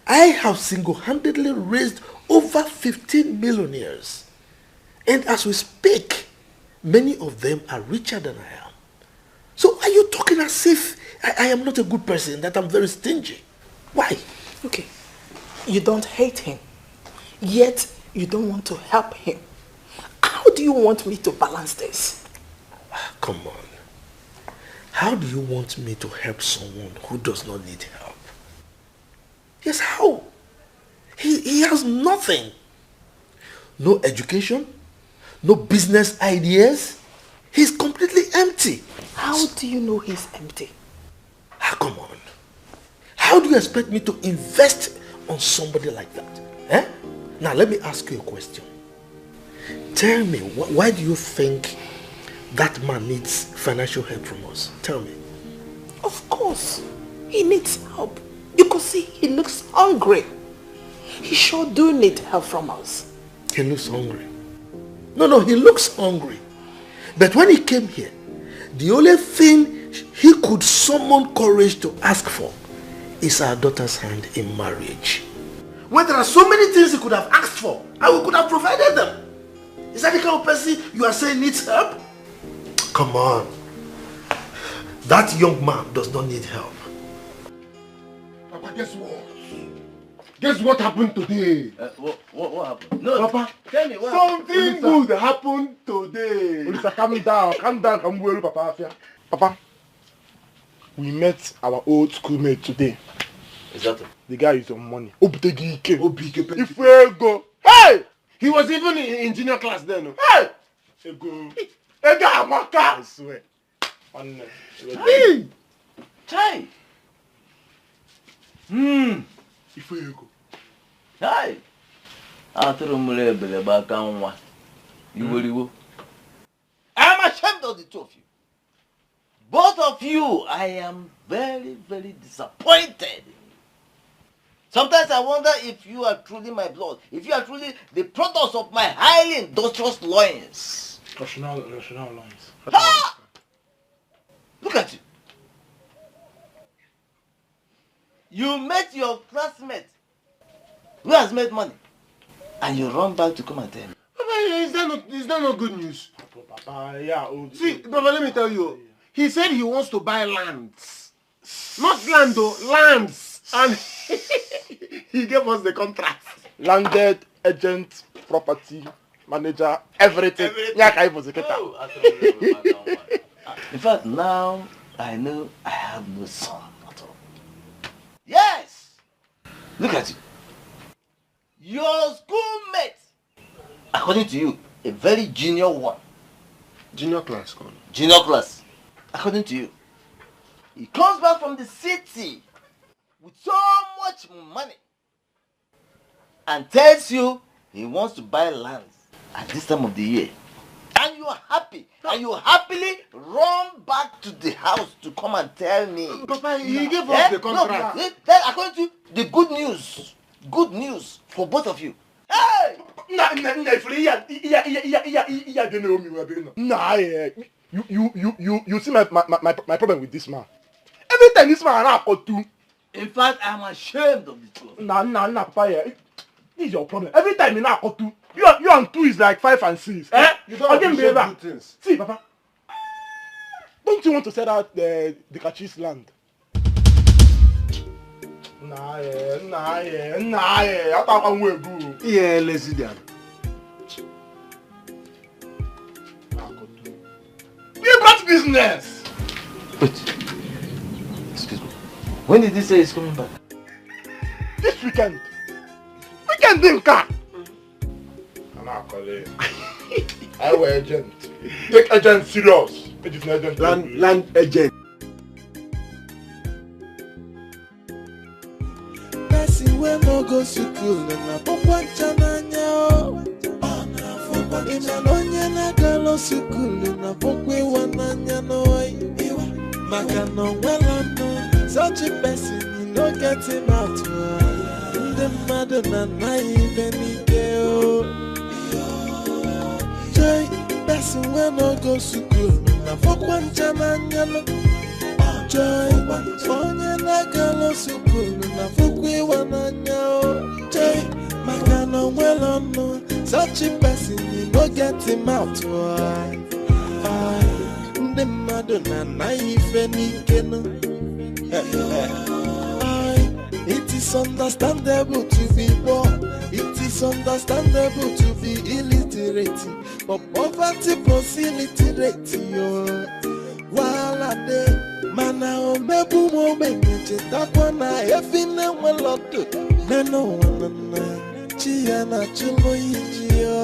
I have single-handedly raised over 15 millionaires. And as we speak, many of them are richer than I am. So are you talking as if I am not a good person, that I'm very stingy? Why? Okay, you don't hate him, yet you don't want to help him. How do you want me to balance this? Come on. How do you want me to help someone who does not need help? Yes, how? He has nothing. No education, no business ideas. He's completely empty. How do you know he's empty? Come on. How do you expect me to invest on somebody like that? Now let me ask you a question. Tell me, why do you think that man needs financial help from us? Tell me. Of course, he needs help. You could see he looks hungry. He sure do need help from us. He looks hungry. No, he looks hungry. But when he came here, the only thing he could summon courage to ask for is our daughter's hand in marriage. When there are so many things he could have asked for, and we could have provided them. Is that the kind of person you are saying needs help? Come on. That young man does not need help. Papa, guess what? Guess what happened today? What happened? No, Papa, tell me what something good happened today. Ulisa, calm down, come well, Papa. Papa, we met our old schoolmate today. Exactly. The guy is on money. Dikeh. If we go, hey! He was even in junior class then. Hey! Ego Amaka! I swear. Hey! Chai! If we go. Hey! After you will. I am ashamed of the two of you. Both of you, I am very, very disappointed. Sometimes I wonder if you are truly my blood, if you are truly the products of my highly industrious loins. National loins. Ha! Look at you. You met your classmate who has made money, and you run back to come and tell me. Papa, is that not good news? Papa, yeah. See, Papa, let me tell you. He said he wants to buy lands. Not land though, lands. And he gave us the contract. Landed, agent, property, manager, everything. Oh, in fact, now I know I have no son at all. Yes! Look at you. Your schoolmate, according to you, a very junior one. Junior class. Junior class. According to you. He comes back from the city with so much money and tells you he wants to buy lands at this time of the year. And you are happy. And you happily run back to the house to come and tell me. Papa, he gave us the contract. No, then according to you, the good news for both of you. Hey! You see my problem with this man. Every time this man I call to. In fact, I'm ashamed of the two of you. Nah, Papa, yeah. This is your problem. Every time you call to, you and 2 is like 5 and 6. You don't appreciate good things. See, Papa. Don't you want to sell out the Dikeh's land? Nah, I thought I'm way good. Yeah, lazy down. You brought business. Wait. Excuse me. When did he say he's coming back? This weekend. Weekend in car. I'm not calling. I wear agent. Take agent serious. Land agent. Person we no go school na pokwa chananya o. Ina onye na galo school na pokwe wananya no oi. Maka no wela no. Such a person you no get him out. The mother na even o. Joy, person we no go school na pokwa chananya no. Joy, onye na galo school na pokwe wananya o. Joy, maka no wela no. Such a person you no get him out. The mother na even it is understandable to be poor. It is understandable to be illiterate. But poverty plus illiterate, while I day, mana o mebu mo menye takwana efine weloto. Neno wana chia na chulo yiji oh.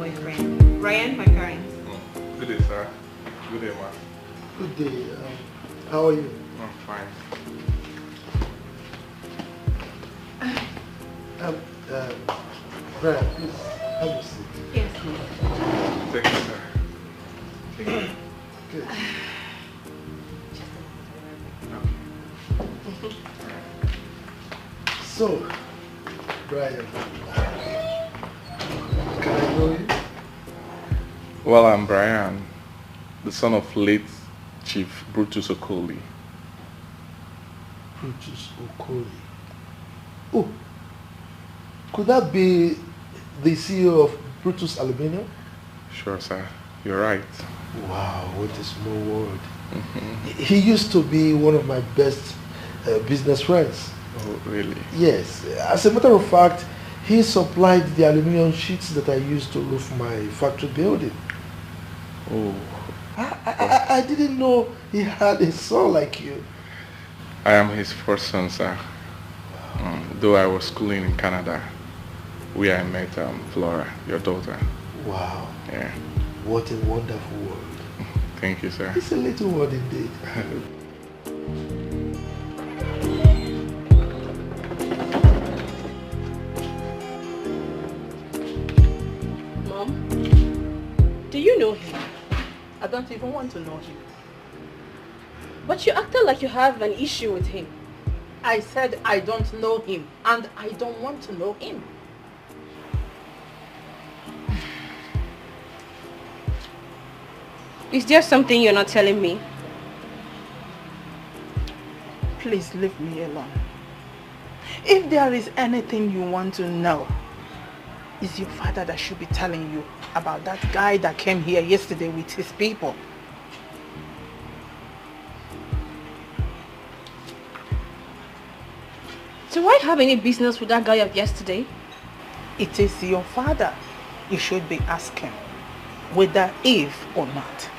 boyfriend. Ryan, my parents. Good day, sir. Good day, ma. Good day. How are you? I'm fine. Brian, please have a seat. Yes, please. Thank you, sir. Thank you. Good. So, Brian, can I know you? Well, I'm Brian, the son of late Chief Brutus Okoli. Brutus Okoli. Oh, could that be the CEO of Brutus Aluminium? Sure, sir. You're right. Wow, what a small world. He used to be one of my best business friends. Oh, really? Yes. As a matter of fact, he supplied the aluminium sheets that I used to roof my factory building. Oh. I didn't know he had a son like you. I am his first son, sir. Though I was schooling in Canada, where I met Flora, your daughter. Wow. Yeah. What a wonderful world. Thank you, sir. It's a little world indeed. Mom, do you know him? I don't even want to know him. But you acted like you have an issue with him. I said I don't know him, and I don't want to know him. Is there something you're not telling me? Please leave me alone. If there is anything you want to know, it's your father that should be telling you about that guy that came here yesterday with his people. Do I have any business with that guy of yesterday? It is your father you should be asking, whether if or not.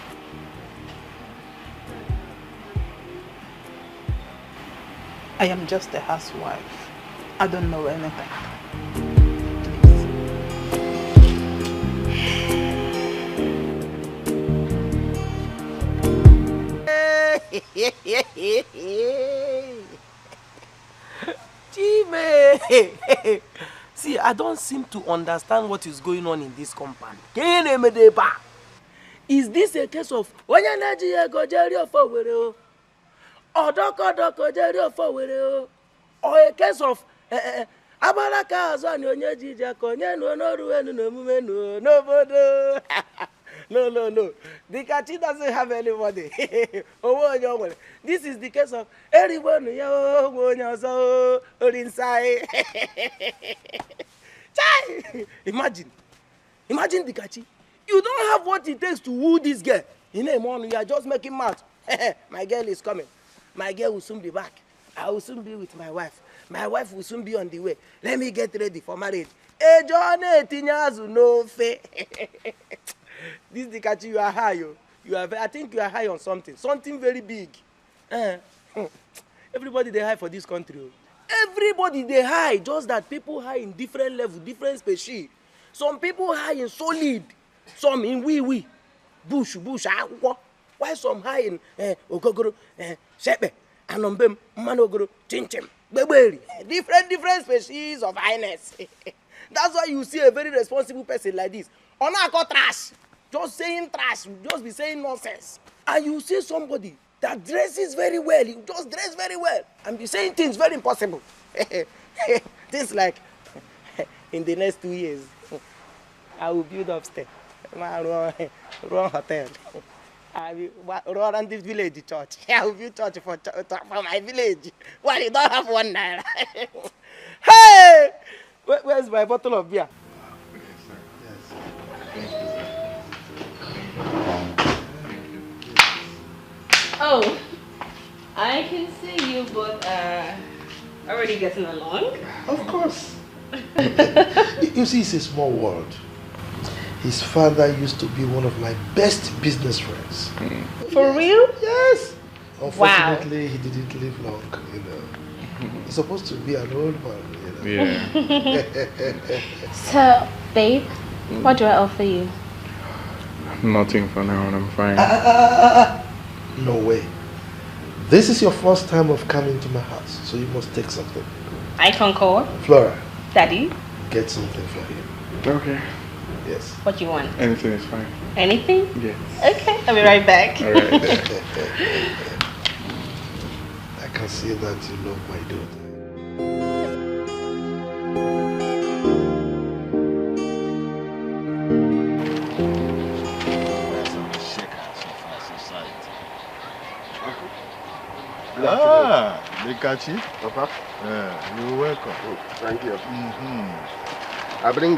I am just a housewife. I don't know anything. Jimmy! See, I don't seem to understand what is going on in this compound. Is this a case of or a case of no. Dikeh doesn't have anybody. This is the case of everyone inside. Imagine Dikeh. You don't have what it takes to woo this girl. In a morning, you are just making mad. My girl is coming. My girl will soon be back. I will soon be with my wife. My wife will soon be on the way. Let me get ready for marriage. No fe. This Dikeh, you are high. I think you are high on something very big. Everybody they high for this country. Everybody they high, just that people high in different level, different species. Some people high in solid, some in wee, bush, why some high in ogogoro, shepe, anombem, manogoro, chinchim, beberi. Different species of highness. That's why you see a very responsible person like this. Onako trash. Just saying trash, just be saying nonsense. And you see somebody that dresses very well, you just dress very well, and be saying things very impossible. Things like, in the next 2 years, I will build upstairs, run hotel, I will run the village church. I will build church for my village. Well, you don't have one naira. Hey! Where's my bottle of beer? Oh, I can see you both are already getting along. Of course. You see, it's a small world. His father used to be one of my best business friends. For real? Yes. Unfortunately, he didn't live long, He's supposed to be an old man, Yeah. So, babe, What do I offer you? Nothing for now, and I'm fine. No way. This is your first time of coming to my house, so you must take something. I concur. Flora. Daddy? Get something for him. Okay. Yes. What do you want? Anything is fine. Anything? Yes. Okay, I'll be right back. All right. I can see that you love my daughter. Ah, Dikachi. Papa? You're welcome. Oh, thank you. I bring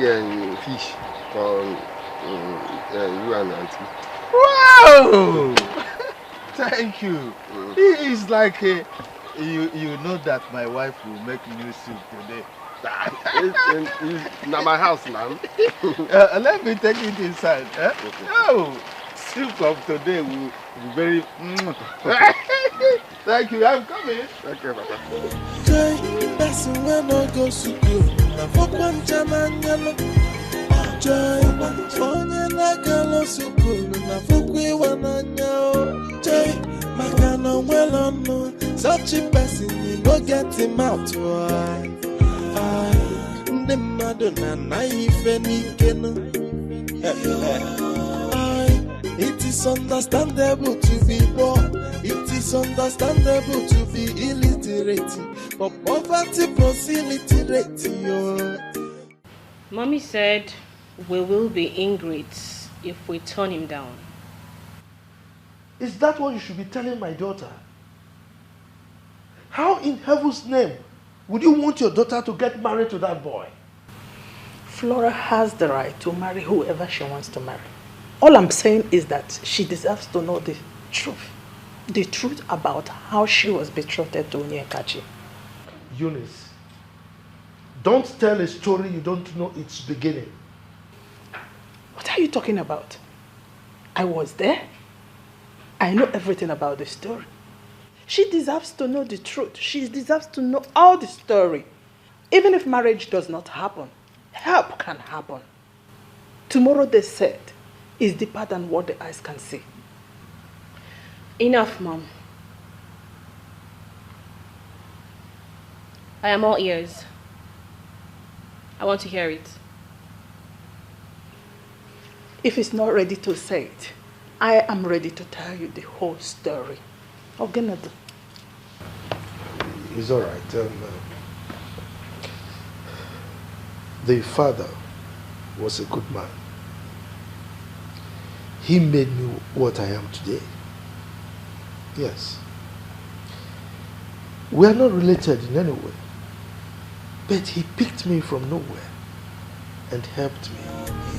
fish for you and Auntie. Wow! Thank you. It's like you know that my wife will make new soup today. It's not my house now. Let me take it inside. Eh? Okay. Oh, soup of today will be very. Thank you. I'm coming. Thank you, Papa. Joy, onye na-agala sukulu na fukwe wananya. Joy, makana nwelo no. Such a person you no get him out. Ndị mmadụ na ife n'ike no. It is understandable to be poor. It is understandable to be illiterate. But poverty plus illiterate. Mommy said we will be ingrates if we turn him down. Is that what you should be telling my daughter? How in heaven's name would you want your daughter to get married to that boy? Flora has the right to marry whoever she wants to marry. All I'm saying is that she deserves to know the truth. The truth about how she was betrothed to Onyekachi. Eunice, don't tell a story you don't know its beginning. What are you talking about? I was there. I know everything about the story. She deserves to know the truth. She deserves to know all the story. Even if marriage does not happen, help can happen. Tomorrow, they said, is deeper than what the eyes can see. Enough, Mom. I am all ears. I want to hear it. If it's not ready to say it, I am ready to tell you the whole story. Ogenadu. It's all right. The father was a good man. He made me what I am today. Yes. We are not related in any way. But he picked me from nowhere and helped me.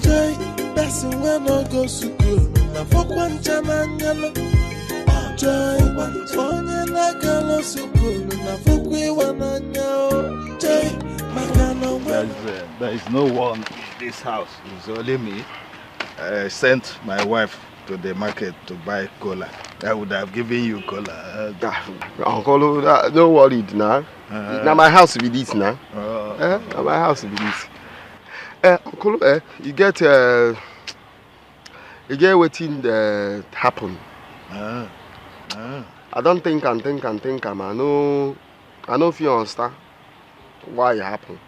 Joy, person when I go school, na fokwan chananyalo. Joy, onye na galo school, na fokwe wananya. Joy, makana. There is no one in this house. It's only me. I sent my wife to the market to buy cola. I would have given you cola. Uncle, don't worry now. Now my house will be this now. Now my house will be this. Uncle, you get waiting happen. I don't think I know if you understand why it happened.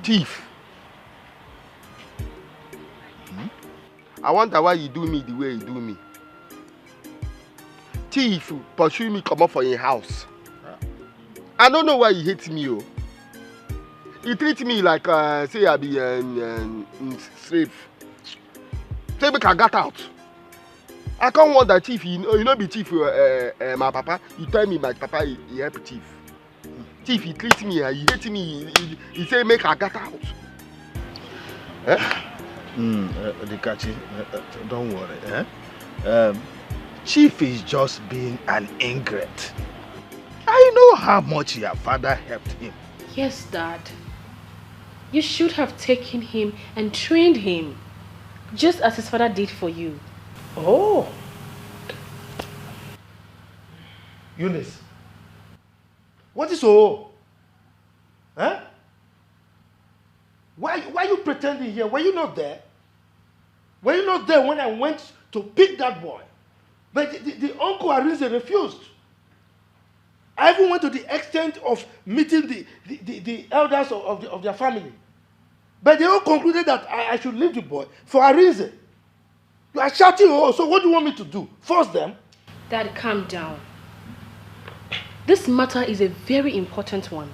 Thief. I wonder why you do me the way you do me. Thief pursue me, come up for your house. I don't know why you hate me. Oh. You treat me like say I be slave. Say me can get out. I can't want that thief. You know be thief. My papa. You tell me my papa he help thief. Thief he treat me. He hate me. He say make I get out. Dikachi, don't worry. Chief is just being an ingrate. I know how much your father helped him. Yes, Dad. You should have taken him and trained him, just as his father did for you. Oh. Eunice, what is so? Huh? Why Why are you pretending here? Were you not there? Were you not there when I went to pick that boy? But the uncle Arinze refused. I even went to the extent of meeting the elders of their family. But they all concluded that I should leave the boy for Arinze. You are shouting, oh, so what do you want me to do? Force them? Dad, calm down. This matter is a very important one.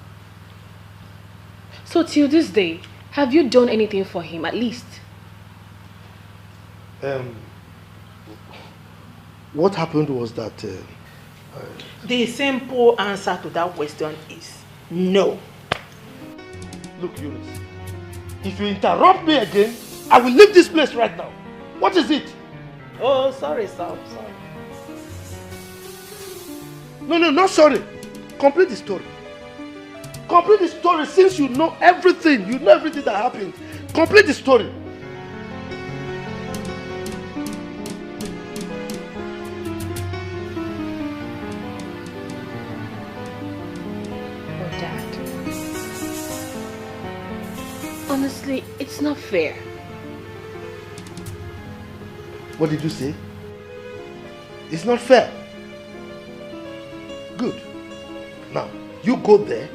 So till this day, have you done anything for him, at least? What happened was that... the simple answer to that question is no. Look, Eunice, if you interrupt me again, I will leave this place right now. What is it? Oh, sorry, sir. Sorry. No, not sorry. Complete the story. Complete the story since you know everything. You know everything that happened. Complete the story. Oh, Dad. Honestly, it's not fair. What did you say? It's not fair. Good. Now, you go there,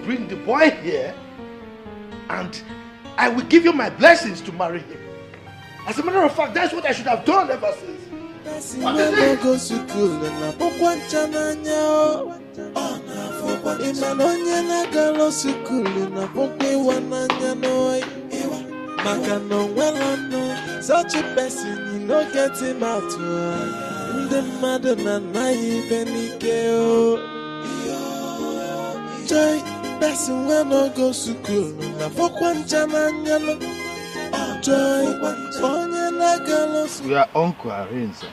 bring the boy here, and I will give you my blessings to marry him. As a matter of fact, that's what I should have done ever since. What is it? Such a person, you no get him out. The mother na penike. Joy, person will not go to school. Na fokwanchana nyano. Joy, onye na galos. Your uncle Arinze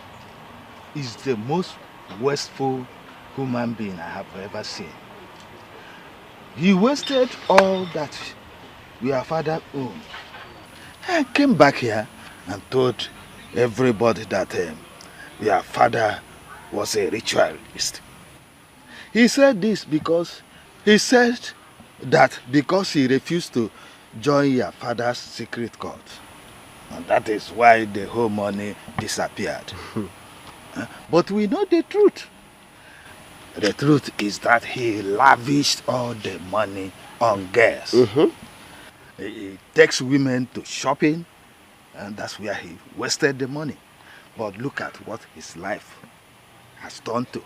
is the most wasteful human being I have ever seen. He wasted all that your father owned. I came back here and told everybody that your father was a ritualist. He said this because he said that because he refused to join your father's secret cult. And that is why the whole money disappeared. But we know the truth. The truth is that he lavished all the money on girls. He takes women to shopping, and that's where he wasted the money. But look at what his life has turned to.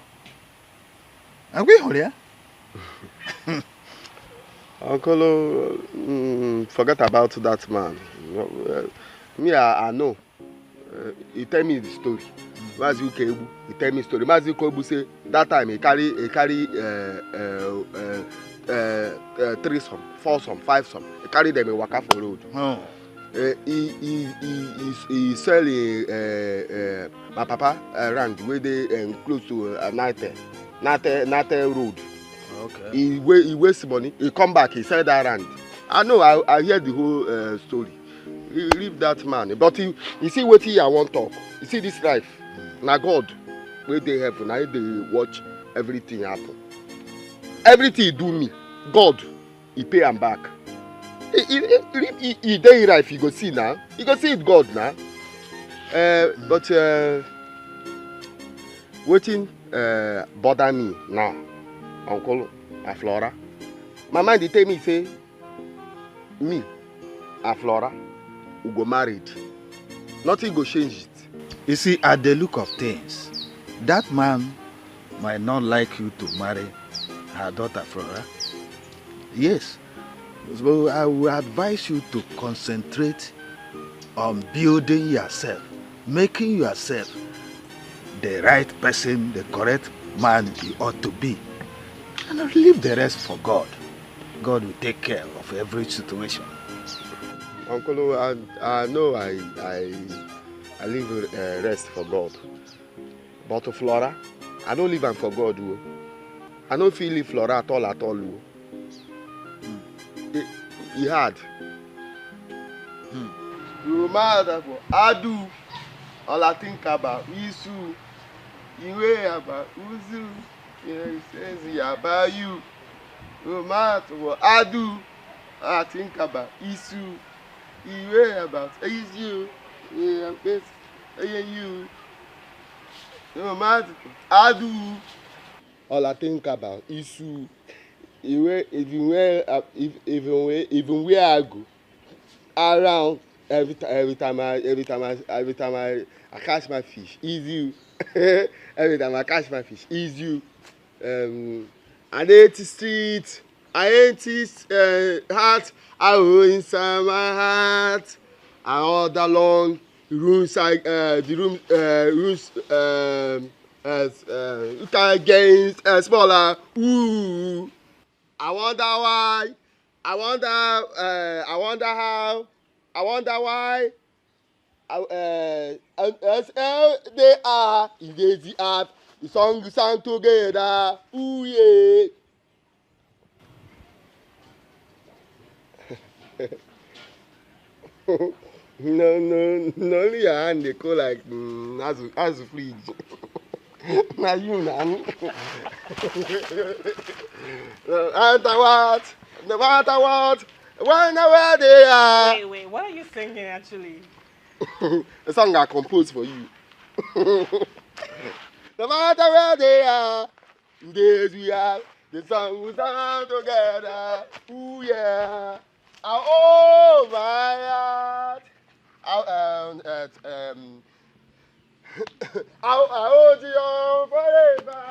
Are we here? Uncle, forget about that man. Me, I know. He tell me the story. Mazi Ukebu, he tell me the story. Mazi Ukebu say that time he carry threesome, foursome, fivesome. He carry them in waka for road. He sell my papa around where they close to Nate road. Okay. He waste money. He come back. He sell that land. I know. I hear the whole story. Leave that man. But you see what I want to talk. You see this life. Now God, where they have, now they watch everything happen. Everything he do me, God, he pay him back. He day life, you go see now. You go see it God now. But waiting bother me now, Uncle Flora. My mind they tell me say, me and Flora we go married. Nothing go change it. You see, at the look of things, that man might not like you to marry her daughter Flora. Yes. So I will advise you to concentrate on building yourself, making yourself the right person, the correct man you ought to be. And leave the rest for God. God will take care of every situation. Uncle, I know I leave rest for God. But to Flora, I don't leave am for God. I don't feel leave Flora at all. He had. You mad for Adu. All I think about Isu. Iwe about Uzu. He says he about you. You mad for Adu. I think about issue. You worry about issue. Yeah, you. No matter. I do. All I think about issue. Even where I go around every time I catch my fish, is you. Every time I catch my fish, is you. I hate the street. I hate his heart. I roll inside my heart. And all that long rooms, you can get smaller. Ooh. I wonder why. I wonder how. I wonder why. As they are, if they the art, the song you sound together. Ooh yeah. No, only your hand they go like as a fridge. Now you now. No matter what, whenever they are. Wait, what are you singing actually? The song I composed for you. No matter where they are, days we are, the song we sound together. Ooh yeah. Oh my heart. I'll hold you on forever.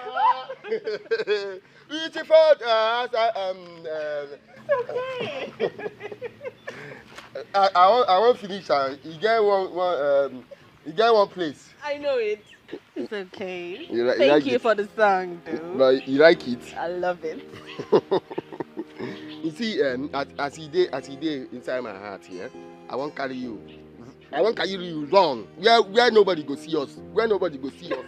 Reaching for us. Okay. I won't finish. You get one place. I know it. It's okay. Thank Thank you for the song, dude. But you like it? I love it. You see, as he did inside my heart here, I won't carry you. I won't carry you wrong. Where nobody go see us. Where nobody go see us.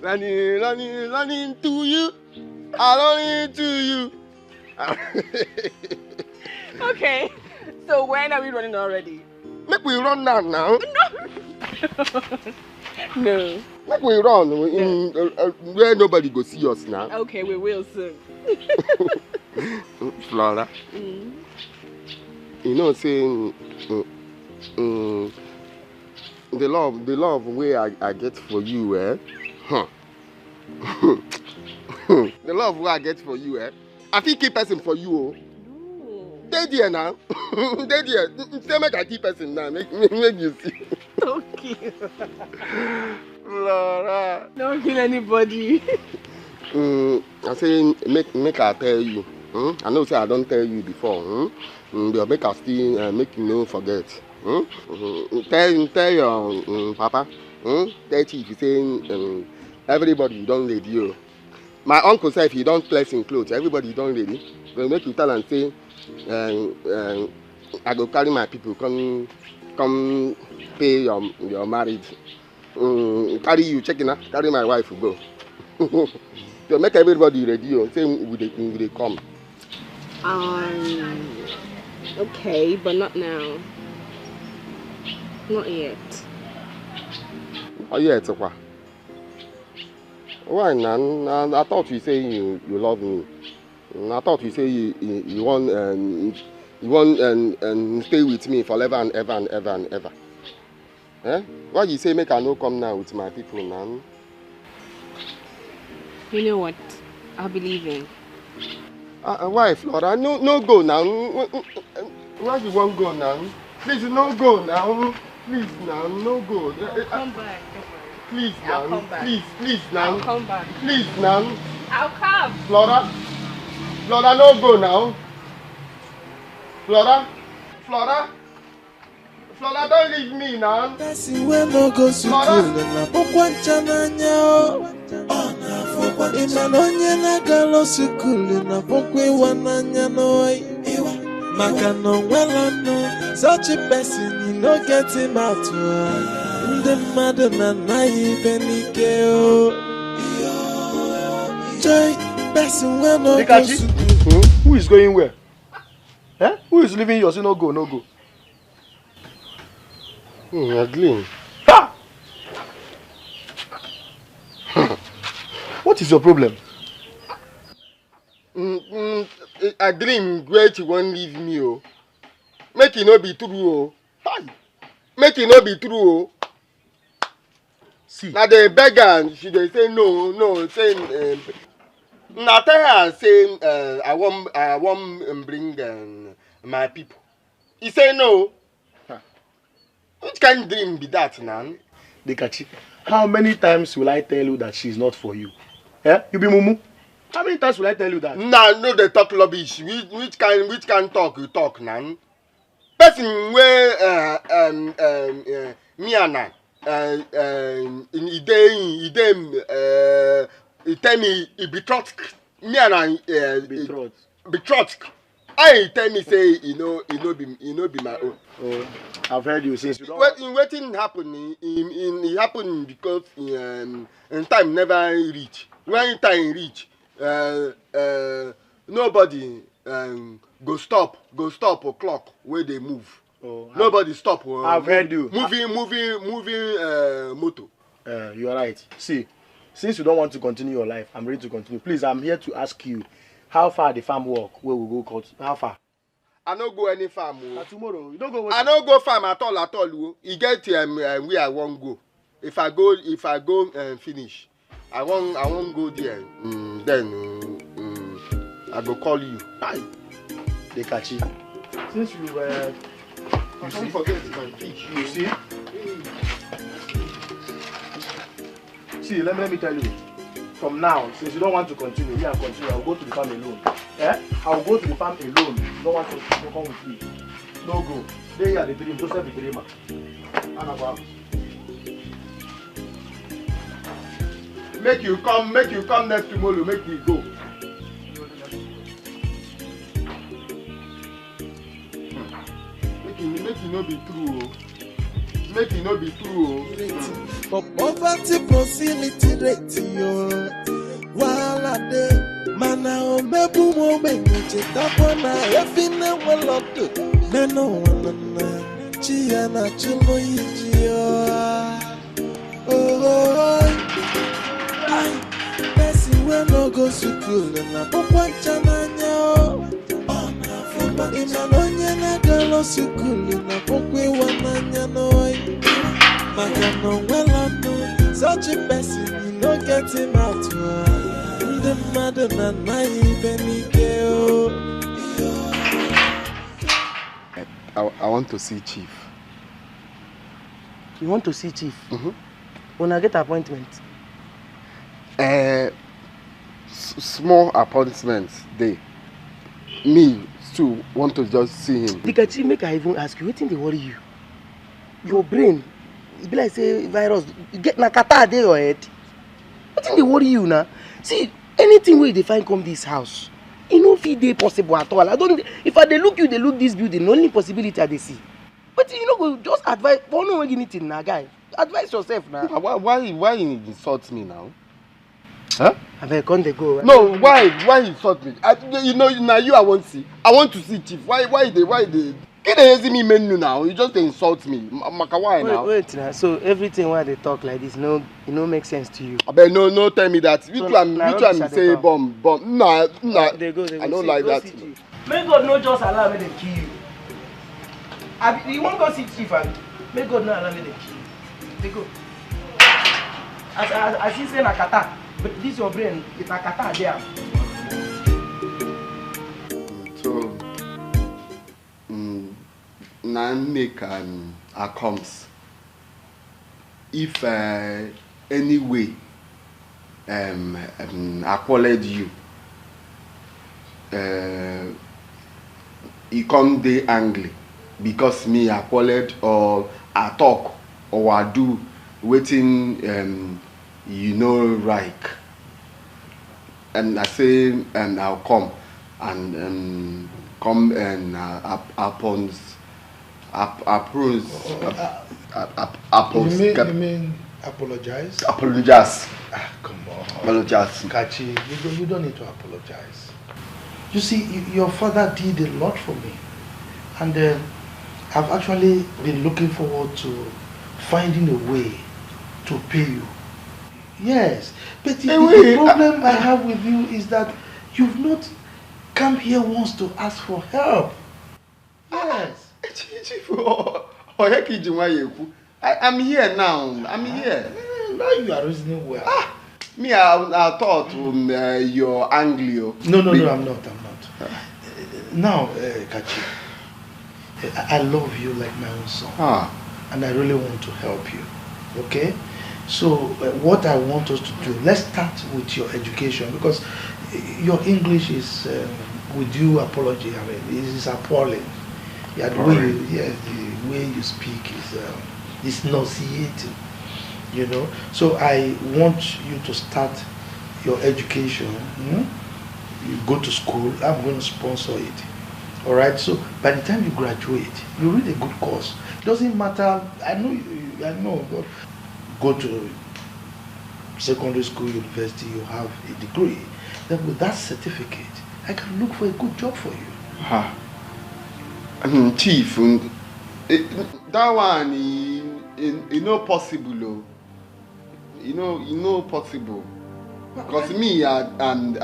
Running to you. I run into you. Okay. So when are we running already? Make we run now. No. No. Make we run where nobody go see us now. Okay, we will soon. Flora. You know, saying the love way I get for you, the love way I get for you, I feel keep person for you, oh. They there now. They there. Say make I keep person now. Make you see. Don't kill. Flora. Don't kill anybody. I say make I tell you. I know say I don't tell you before. But make I still make you no forget. Tell your papa. Tell chief you say everybody don't ready you. My uncle said if you don't place in clothes, everybody don't ready. They make you tell and say I go carry my people come pay your marriage. Carry you checking out, carry my wife go. So make everybody ready. Say we they come. Okay, but not now. Not yet. Oh yeah, it's okay. Why, Nan? I thought you say you love me. I thought you say you want and stay with me forever and ever and ever and ever. Eh? Why you say make I no come now with my people, Nan? You know what? I'll be leaving. Why, Flora? No go now. Why you won't go now? Please, no go now. Please, now, no go. I'll come back. Please, I'll now. come back. Please, now. I'll come back. Please, now. I'll come. Flora, no go now. Flora, don't leave me now. Such a person, you no get him out. The mother na ibenike. Joy, person when no go. Who is going where? Eh? Who is leaving yours? No go. Adeline. Ha! What is your problem? a dream great you won't leave me, oh. Make it not be true, oh. Hi. Make it not be true, oh. See. Now the beggar, she they say no, saying now tell her saying I won't bring my people. He say no. Huh. Which kind of dream be that, nan? Dikeh, how many times will I tell you that she's not for you? Eh? You be mumu? How many times will I tell you that? Nah, no, they talk rubbish. Which kind talk you talk, nan? Person where me and I he tell me he betrothed me and I betrothed. I tell me say he no be my own. Oh, I've heard you since you don't. Waiting happen it happen because in time never reach. When time reach, nobody go stop o'clock where they move. Oh, nobody stop. I've heard you. Moving motor. You are right. See, since you don't want to continue your life, I'm ready to continue. Please, I'm here to ask you, how far the farm walk? Where we go cut? How far? I don't go any farm. Tomorrow, you don't go. I don't go farm at all. You get where I won't go. If I go finish, I won't go there. Then I go call you. Bye. Dikeh. Since you don't forget my fish. You see? See, let me tell you. From now, since you don't want to continue, me and continue, I'll go to the farm alone. Eh? I'll go to the farm alone. You don't want to come with me. No go. They are the dream. Joseph the dreamer. And about. Make you come next tomorrow. Make me go. Make it not be true. Make it not be true. For poverty proximity ratio, while I day, mana o mebu mo menye tapona efina weloto, neno wana chia na chulo yijio. Oh, ay, besi we no go school na pokwa chananya. Imanonye na galo school na pokwe wananya noi. Magano welano, such a person you no get him out. The mother na I want to see Chief. You want to see Chief? When I get appointment? Small appointments day. Me too want to just see him. Dikeh, make I even ask you, what thing they worry you? Your brain, it be like say virus, you get nakata dey your head. What thing they worry you now? See, anything where they find come this house, it no fit dey possible at all. I don't. If I they look you, they look this building. The only possibility I they see. But you know, go just advise. For no anything now, guy. Advise yourself now. Why you insult me now? Huh? I better come they go. No, why insult me? You know, now you I want to see. I want to see Chief. Why they? Get the me menu now. You just insult me. Why now? Wait now. So everything why they talk like this, no, it no make sense to you. But no, tell me that. Which one say bomb? No. They go. I don't like that. May God not just allow me to kill you. You won't go see Chief, may God not allow me to kill you. They go. As you say nakata, but this your brain, it's nakata there. So, now make comes. If anyway, acknowledge you, he come dey angry because me acknowledge or I talk or I do waiting you know right, and I say I'll come and come and You mean apologize? Apologize. Come on. Apologize. Kachi, you don't need to apologize. You see, your father did a lot for me. And I've actually been looking forward to finding a way to pay you. Yes. But the problem I have with you is that you've not come here once to ask for help. Yes. Chief, I'm here now. I'm here. Now you are reasoning well. Me, I thought you're Anglo. No, I'm not. Now, Kachi, I love you like my own son. And I really want to help you. Okay? So, what I want us to do, let's start with your education, because your English is, with due apology, I mean, it is appalling. Yeah, the way you speak is nauseating, you know. So I want you to start your education. You go to school. I'm going to sponsor it. All right. So by the time you graduate, you read a good course. It doesn't matter. I know. But go to secondary school, university. You have a degree. Then with that certificate, I can look for a good job for you. Chief, that one is not possible. You know possible. Because me and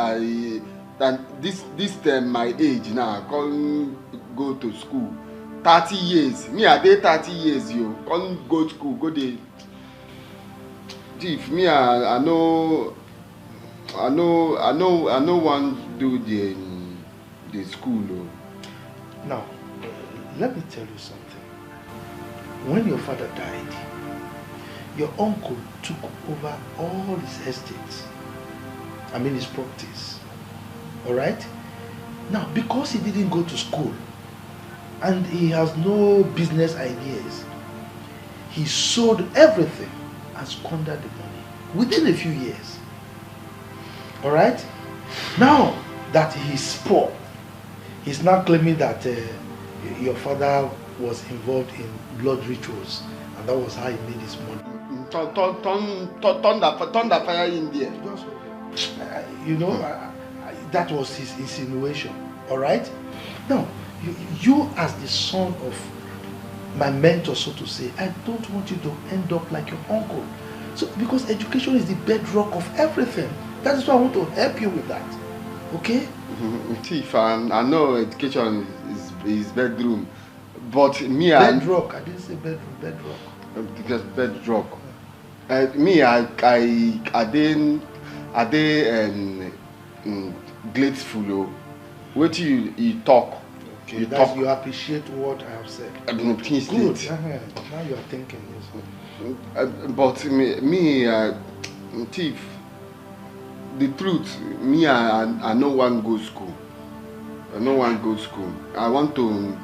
this time my age now, can't go to school. 30 years. Me I did 30 years you can't go to school. Go there. Chief, me I know one do the school. Now, let me tell you something. When your father died, your uncle took over all his estates. I mean his properties. Alright? Now, because he didn't go to school and he has no business ideas, he sold everything and squandered the money within a few years. Alright? Now that he's poor, he's now claiming that your father was involved in blood rituals, and that was how he made his money. Thunder fire in there. You know, that was his insinuation. All right. Now, you as the son of my mentor, so to say, I don't want you to end up like your uncle. So, because education is the bedrock of everything. That is why I want to help you with that. Okay? Chief, I know education is bedroom, but me bedrock. I didn't say bedroom. Bedrock. Because bedrock. Me, I didn't grateful. What you talk. Okay, you appreciate what I have said. Good. Now you are thinking this. But me, Chief, the truth, me, I no one go school. I no one go school. I want to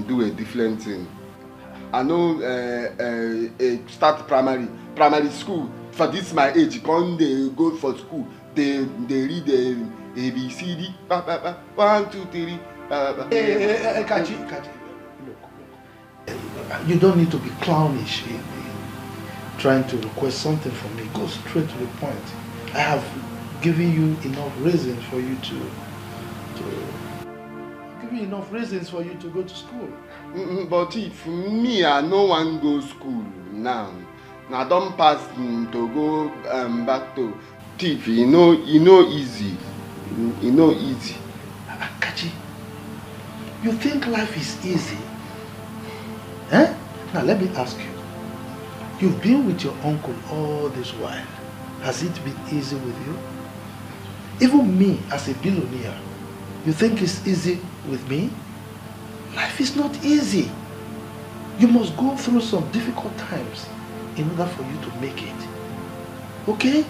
do a different thing. I know start primary school. For this my age, when they go for school, they read the ABCD. 1, 2, 3. Kachi, look. You don't need to be clownish in trying to request something from me. Go straight to the point. I have given you enough reasons for you to go to school. But if me, I no one go school now. Now don't pass to go back to thief. You know easy. Easy. Kachi, you think life is easy? Eh? Now let me ask you. You've been with your uncle all this while. Has it been easy with you? Even me as a billionaire, you think it's easy with me? Life is not easy. You must go through some difficult times in order for you to make it. Okay?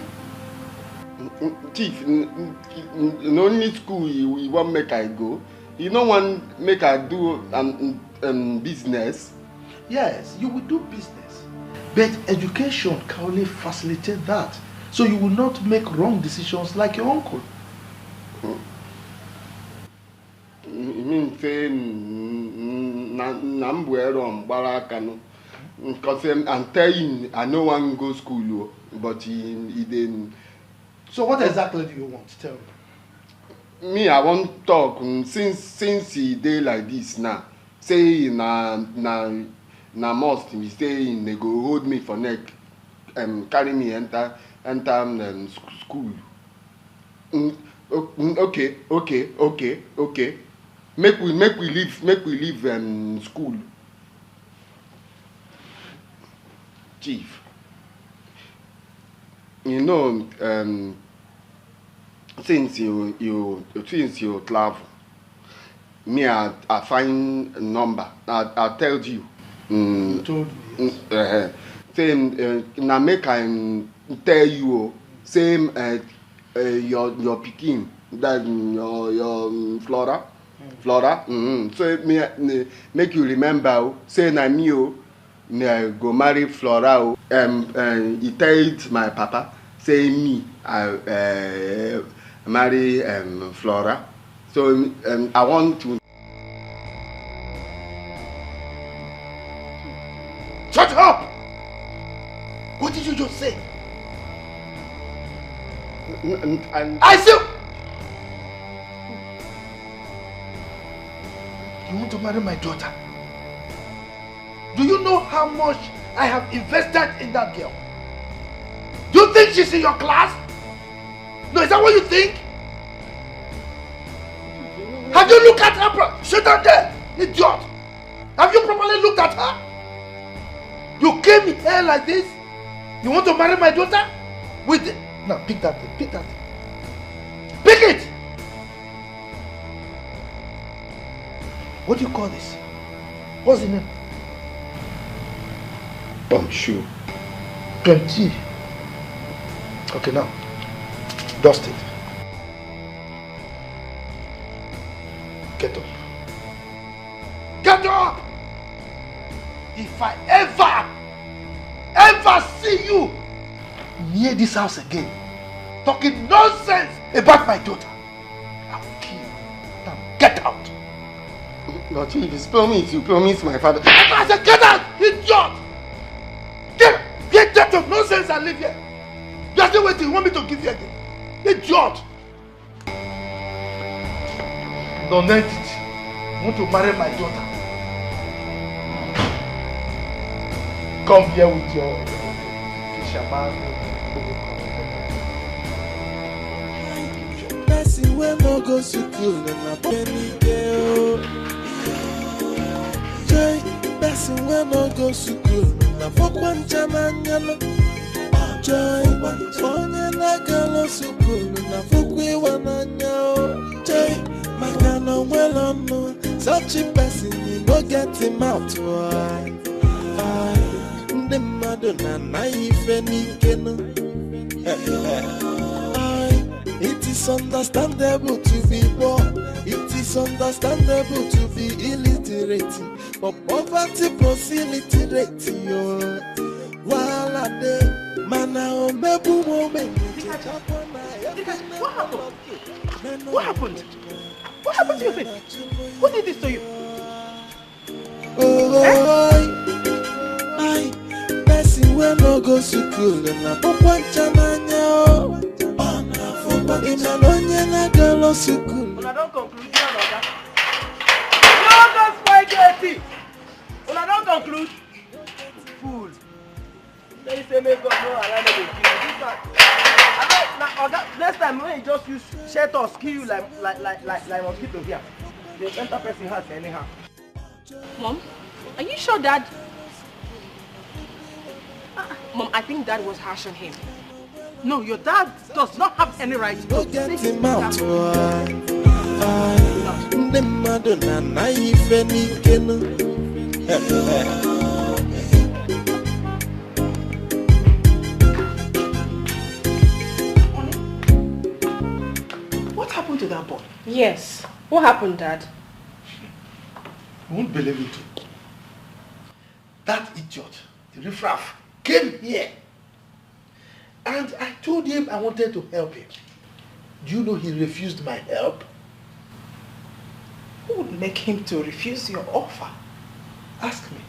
Chief, only school you want make I go. You don't want make I do business. Yes, you will do business. But education can only facilitate that. So you will not make wrong decisions like your uncle. You mean say because I'm telling I no one go school, but he didn't. So what exactly do you want? Tell me. Me, I want talk since he day like this now. Say na must he say they go hold me for neck, carry me enter school. Okay. Make we leave school. Chief. You know, since you travel, me I find a number. I tell you. You told me. Yes. Same. Now make I tell you. Same. Your Pekin. That your Flora. Flora. So me make you remember. Say na me go marry Flora. He told my papa. Say me I marry Flora. So I want to. Shut up! What did you just say? I said. You want to marry my daughter? Do you know how much I have invested in that girl? Do you think she's in your class? No, is that what you think? Have you looked at her? Sit down there, idiot! Have you properly looked at her? You came here like this? You want to marry my daughter? With the... Now, pick that thing, pick that thing. Pick it! What do you call this? What's the name? Shoe. 20. Okay, now. Dust it. Get up. Get up! If I ever see you near this house again, talking nonsense about my daughter, I will kill you. Now, get out! But Chief, promise my father. I said, get out, idiot! Get out of nonsense and leave here. You are still waiting. You want me to give you again? Idiot! Non-entity. You want to marry my daughter? Come here with your fisherman. Person wey no go school na penny girl. Joy, person wey no go school na fokwan chamanyalo. Joy, onye na galo school na fokwe wananyao. Joy, makano well no, such a person you no get him out. The Madonna naive nikeno. It is understandable to be poor. It is understandable to be illiterate. But poverty facility rate yo. While I day, mana o mebu moment. What happened? What happened? What happened to your face? Who did this to you? I person wey no go school na pokwan chamanya. Una don't conclude. You don't spaghetti. Una don't conclude. Fool. They say make God know around the kill. Next time when you just use shirt or kill you like mosquito here. The enter person has anyhow. Mom, are you sure Dad? Mom, I think Dad was harsh on him. No, your dad does not have any right to get him out. The Madonna naive nikeno. What happened to that boy? Yes. What happened, Dad? You won't believe it. That idiot, the riffraff, came here. And I told him I wanted to help him. Do you know he refused my help? Who would make him to refuse your offer? Ask me.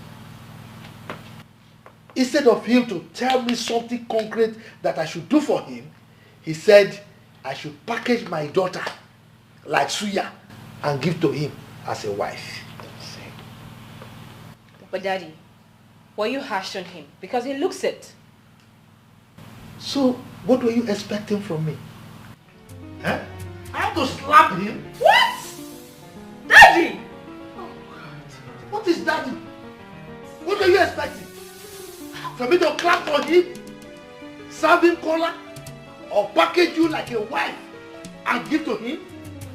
Instead of him to tell me something concrete that I should do for him, he said I should package my daughter like suya and give to him as a wife. But Daddy, were you harsh on him? Because he looks it. So, what were you expecting from me? Huh? I have to slap him? What? Daddy! What is daddy? What are you expecting? For me to clap for him? Serve him cola? Or package you like a wife and give to him?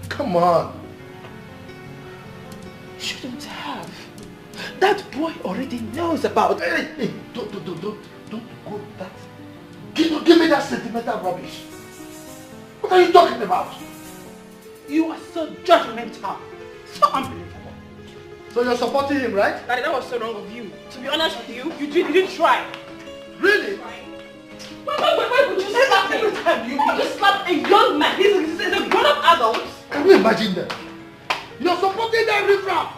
Come on. Shouldn't have. That boy already knows about... Hey, don't go that. Give me that sentimental rubbish. What are you talking about? You are so judgmental. So unbelievable. So you're supporting him, right? Daddy, that was so wrong of you. To be honest with you, you didn't try. Really? Why would you slap every time? You just slap a young man. He's a grown-up adult. Can you imagine that? You're supporting that riffraff.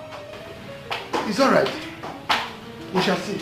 It's alright. We shall see.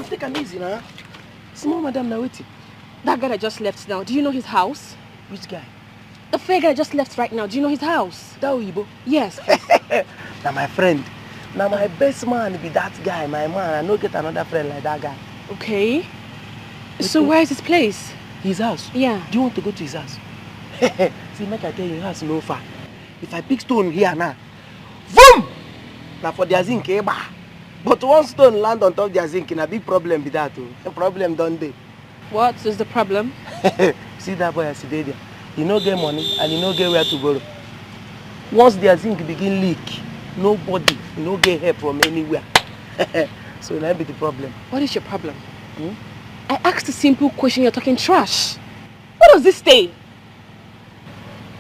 Take am easy now. Small madam now waiting. That guy that just left now, do you know his house? Which guy? The fair guy that just left right now, do you know his house? That Oyibo? Yes. Now my friend. Now my best man be that guy, my man. I no get another friend like that guy. Okay. So where is his place? His house? Yeah. Do you want to go to his house? See, make I tell you, his house no far. If I pick stone here now, boom! Now for their zinc, but one stone land on top of their zinc, a big problem be that. A problem done there. What is the problem? See that boy I see there. He no get money and he no get where to borrow. Once their zinc begin leak, nobody no get help from anywhere. So that be the problem. What is your problem? I asked a simple question, you're talking trash. What does this say?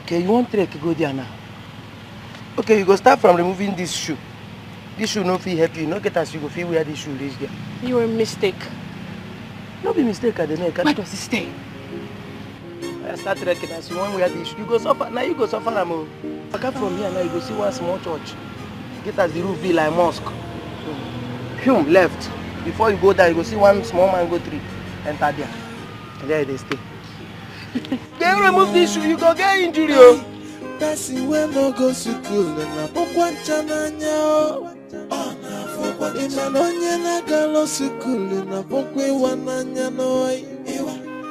Okay, you want to go there now? Okay, you go start from removing this shoe. This shoe no fit help you. No get as you go feel where this shoe reach there. You were a mistake. No be mistake at the neck. Where does it stay? I start trekking as you want where this shoe. You go suffer. Now you go suffer am. I come from here now. You go see one small church. Get as the roof be like mosque. Left. Before you go there, you go see one small mango tree. Enter there. And there they stay. Then remove this shoe. You go get injury. Person when no go school na pokwancha nanya Imanonye na galo school na pokwe wananya no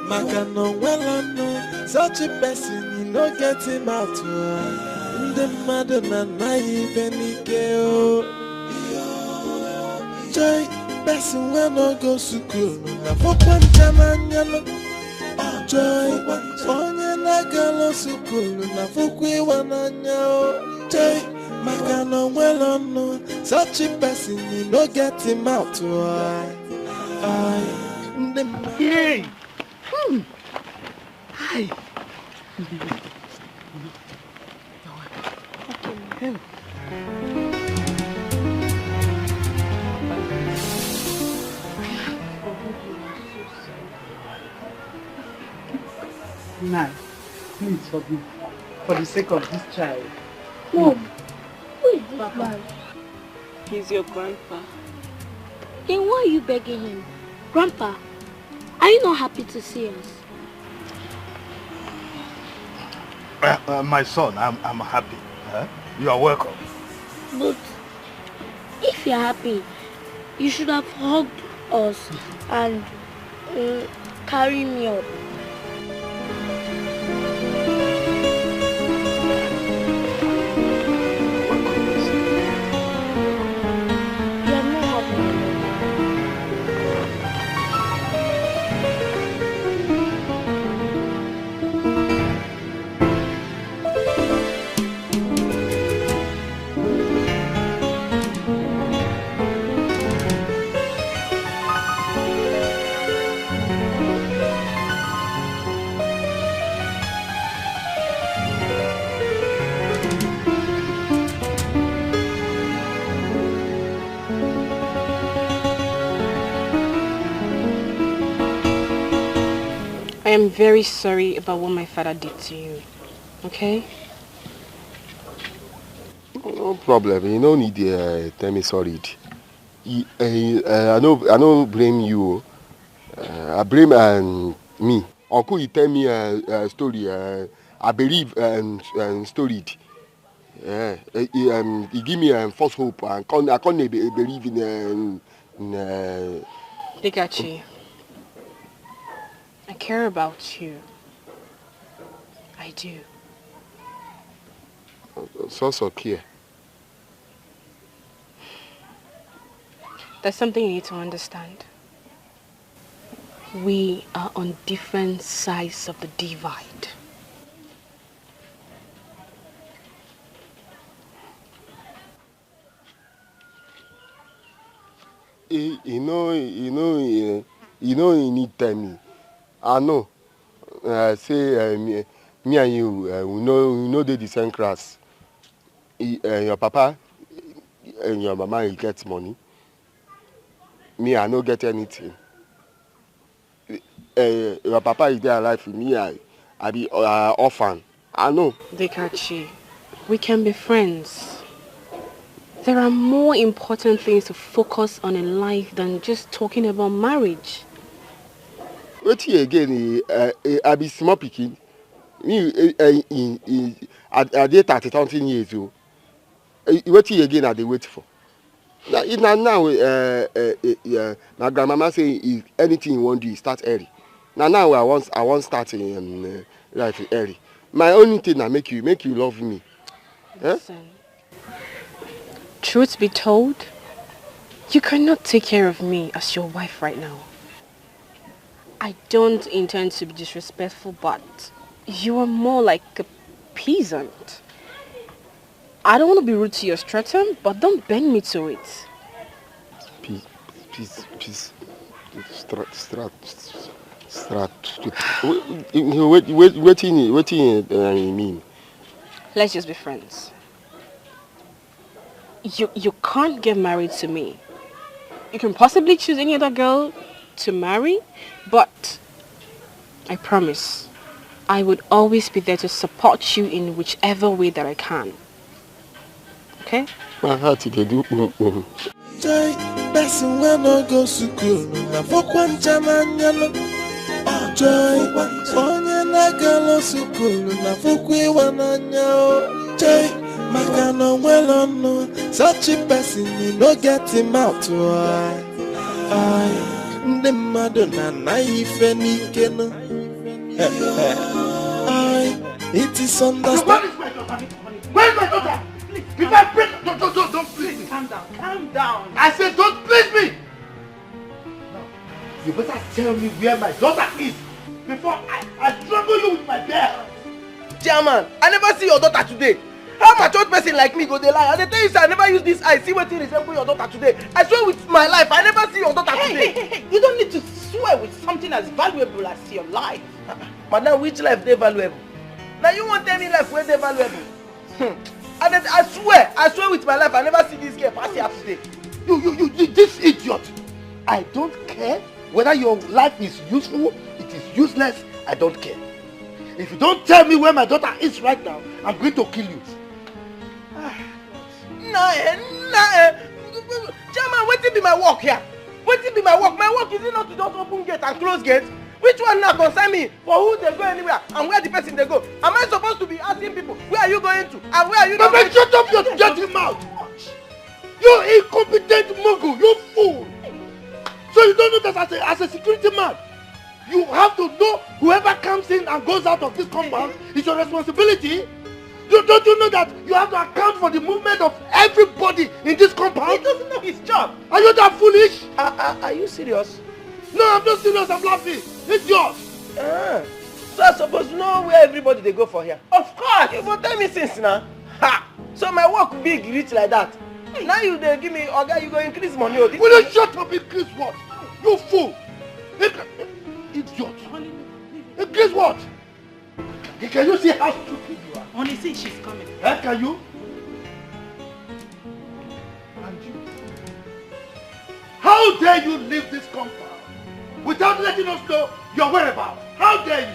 Maka no wela no such a person you no get him out Nde mmadụ na naghị benike o Joy person when no go school na pokwancha nanya no Joy, onye na-agalo sukulu na fukwe wananya o. Joy, maka no nwelo no, such a person you no get him out. Hey! Hi! Now, please forgive for the sake of this child. Mom, who is this man? He's your grandpa. Then why are you begging him? Grandpa, are you not happy to see us? My son, I'm happy. You are welcome. But if you're happy, you should have hugged us and carry me up. I am very sorry about what my father did to you. Okay? No problem. You don't need to tell me sorry. I don't blame you. I blame me. Uncle, you tell me a story. I believe story. He give me false hope. I can't believe in. Dikeh, I care about you. I do. So care. There's something you need to understand. We are on different sides of the divide. You need time. I know. Say me and you, we know the same class. Your papa and your mama, you get money. Me, I no get anything. Your papa is there alive. Me, I be orphan. I know. Dikeh, we can be friends. There are more important things to focus on in life than just talking about marriage. Wait here again. I be small pikin. Me, I did 30,000 years old. Wait here again. I dey wait for. Now, my grandmama say if anything you want to do, start early. Now I want start life early. My only thing na make you love me. Listen, truth be told, you cannot take care of me as your wife right now. I don't intend to be disrespectful, but you are more like a peasant. I don't want to be rude to your stratum, but don't bend me to it. Peace. What do you mean? Let's just be friends. You can't get married to me. You can possibly choose any other girl to marry, but I promise I would always be there to support you in whichever way that I can. Okay? My heart they do. Joy, person when no go school, na fokwan chamanyalo. Joy, onye na galo school, na fokwe wananyao. Joy, makano well no, such a person you no get him out. I, the Madonna naive ni keno. It is understand. Where's my daughter? If I break, don't please me. Calm down. I said don't please me. Now, you better tell me where my daughter is before I trouble you with my bare. Chairman, I never see your daughter today. How much old person like me go dey lie? I tell you, sir, I never use this eye. See what resemble your daughter today. I swear with my life, I never see your daughter today. Hey, you don't need to swear with something as valuable as your life. Madam, which life dey valuable? Now you want tell me life where dey valuable? And then I swear with my life, I never see this girl pass here today. You, this idiot. I don't care whether your life is useful, it is useless, I don't care. If you don't tell me where my daughter is right now, I'm going to kill you. Nah. Chairman, wetin be my work here? Wetin be my work? My work is not to just open gate and close gate. Which one now concern me for who they go anywhere and where the person they go? Am I supposed to be asking people where are you going to and where are you not going to? Shut up your dirty mouth! You incompetent mogul, you fool! So you don't know that as a security man, you have to know whoever comes in and goes out of this compound is your responsibility. Don't you know that you have to account for the movement of everybody in this compound? He doesn't know his job. Are you that foolish? Are you serious? No, I'm not serious, I'm laughing. It's yours. So I suppose to know where everybody they go for here. Of course. You go tell me since now. Ha! So my work big rich like that. Now you they give me, okay, you go increase money. Will you shut up, increase what? You fool! Idiot! Increase what? Can you see how stupid you are? Honey, see she's coming. Can you? And you? How dare you leave this compound without letting us know your whereabouts? How dare you?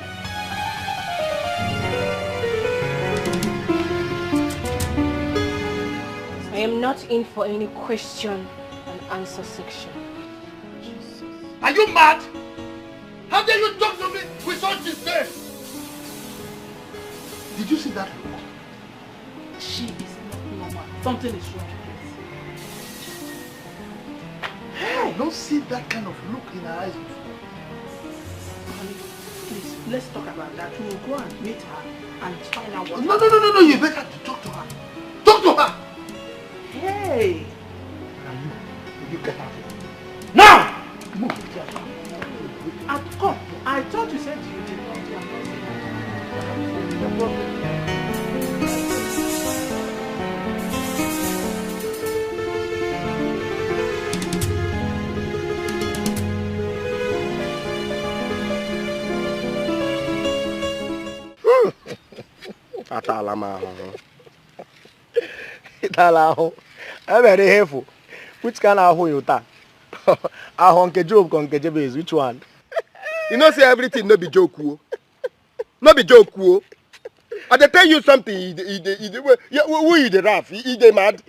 am not in for any question and answer section. Jesus. Are you mad? How dare you talk to me with such disdain? Did you see that look? She is not normal. Something is wrong. I don't see that kind of look in her eyes before. Honey, please, let's talk about that. We will go and meet her and find out what. No, you better talk to her. Talk to her! Hey! Now you get out of here. Now! Move. Come, I thought you said you did not want I'm very helpful. Which kind of who you ta? Ahonke joke, Honke Jebes, which one? You know, say everything no be joke. No be joke. I dey tell you something. Who you the Raf? He dey mad.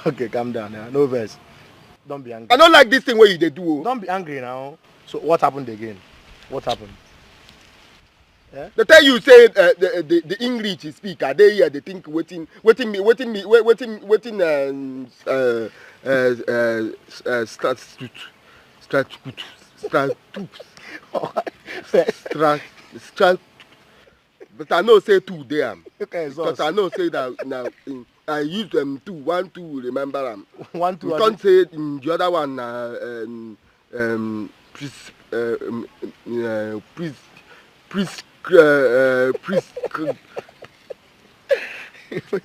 Okay, calm down now. No verse. Don't be angry. I don't like this thing where you dey do. Don't be angry now. So what happened again? What happened? Yeah? They tell you say the English you speak. Are they here? They think waiting but I know say two there. Okay, because I know say that now I use them two, 1, 2. Remember them. 1, 2. You can't say the other one.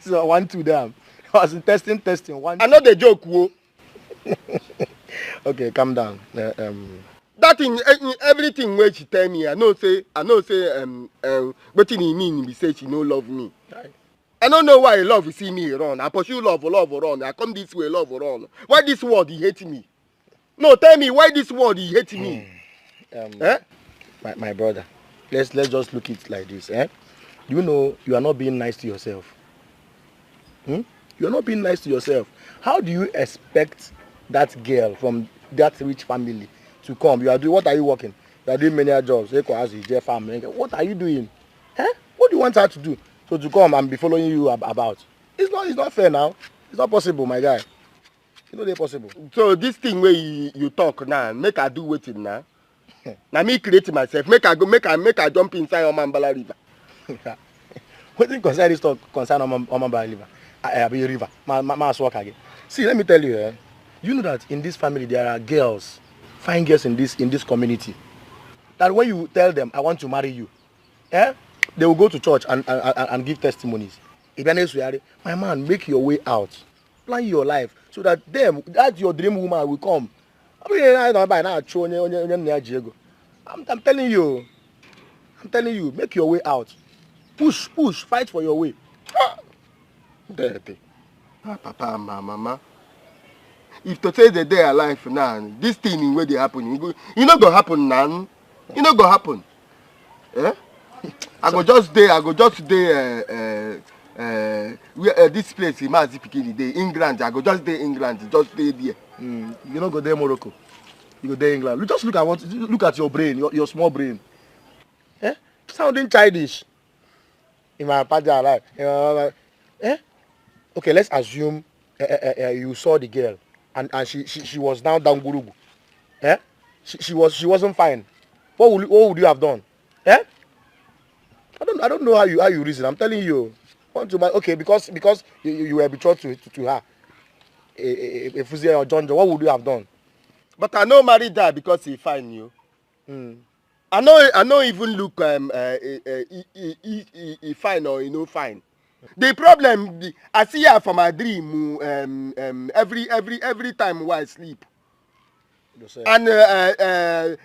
So 1, 2 them. I was testing 1. I know the joke. Okay, calm down. That in everything where she tell me, I know say what you mean be say she no love me. Right. I don't know why love you see me run. I pursue love run. I come this way, love run. Why this word he hate me? No, tell me why this word he hate me. My brother, let's just look it like this. You know you are not being nice to yourself. You are not being nice to yourself. How do you expect that girl from that rich family to come? You are doing, what are you working? You are doing many jobs. What are you doing? What do you want her to do? So to come and be following you about? It's not fair now. It's not possible, my guy. It's not possible. So this thing where you talk now, make her do waiting now. Now me create myself. Make her jump inside Omambala River. What thing concern this talk concern Omambala River? I be river. Ma work again. See, let me tell you, you know that in this family there are girls, fine girls in this community. That when you tell them I want to marry you, they will go to church and give testimonies. My man, make your way out, plan your life so that your dream woman will come. I'm telling you, make your way out. Push, fight for your way. Dirty. Papa and mama. If to say that they are alive now, this thing in where they happen, you not gonna happen now. You not gonna happen. I go just there. This place in Mazipikini, the England. I go just there England, just stay there. You not go there Morocco. You go there England. Just look at your brain, your small brain. Sounding childish. In my party alive. Okay, let's assume you saw the girl and she was now down Gurugu. She wasn't fine. What would you have done? I don't know how you reason. I'm telling you. Okay, because you were betrothed to her. If you say or John, what would you have done? But I know married her because he fine you. I know even look he fine or he no fine. The problem I see her for my dream every time while I sleep. And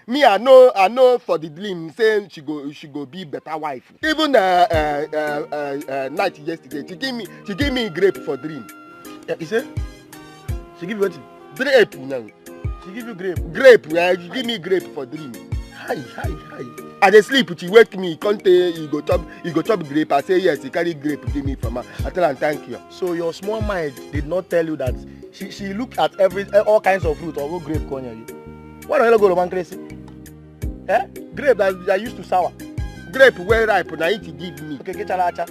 me I know for the dream saying she go be better wife. Even night yesterday she gave me grape for dream. You say? She give you what? Grape now. She give you grape. Grape, she give me grape for dream. Hi. I dey sleep, she wake me, come tell you go chop grape. I say yes, he carry grape, give me from her. I tell her thank you. So your small mind did not tell you that she looked at all kinds of fruit or go grape corner you. Why don't you go to one crazy? Eh? Grape that used to sour. Grape well ripe, now it give me. Okay, get chalacha.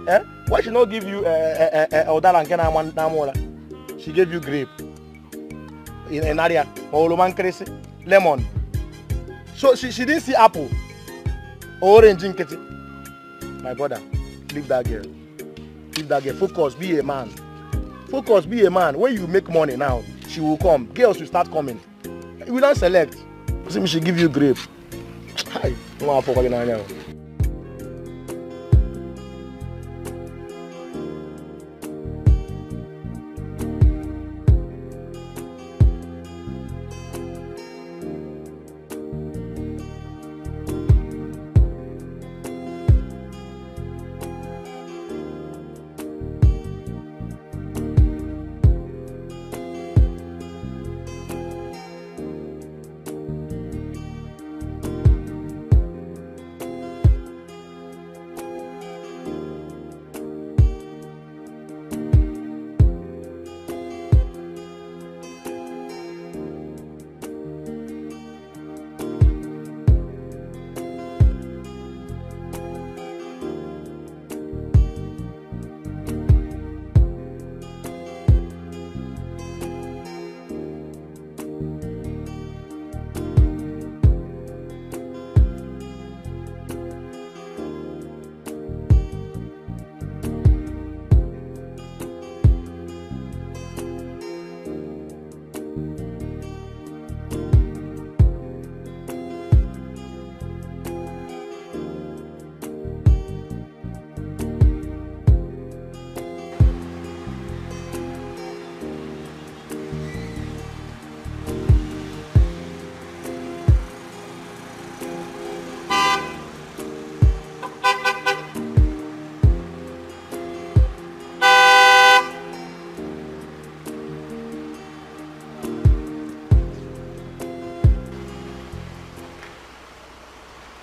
Eh? Why she not give you Odala and Namola? She gave you grape. In area or lemon. So she didn't see apple, orange in kitty. My brother, leave that girl. Leave that girl. Focus, be a man. Focus, be a man. When you make money now, she will come. Girls will start coming. You will not select. See, she give you grape. Hi, no one for now.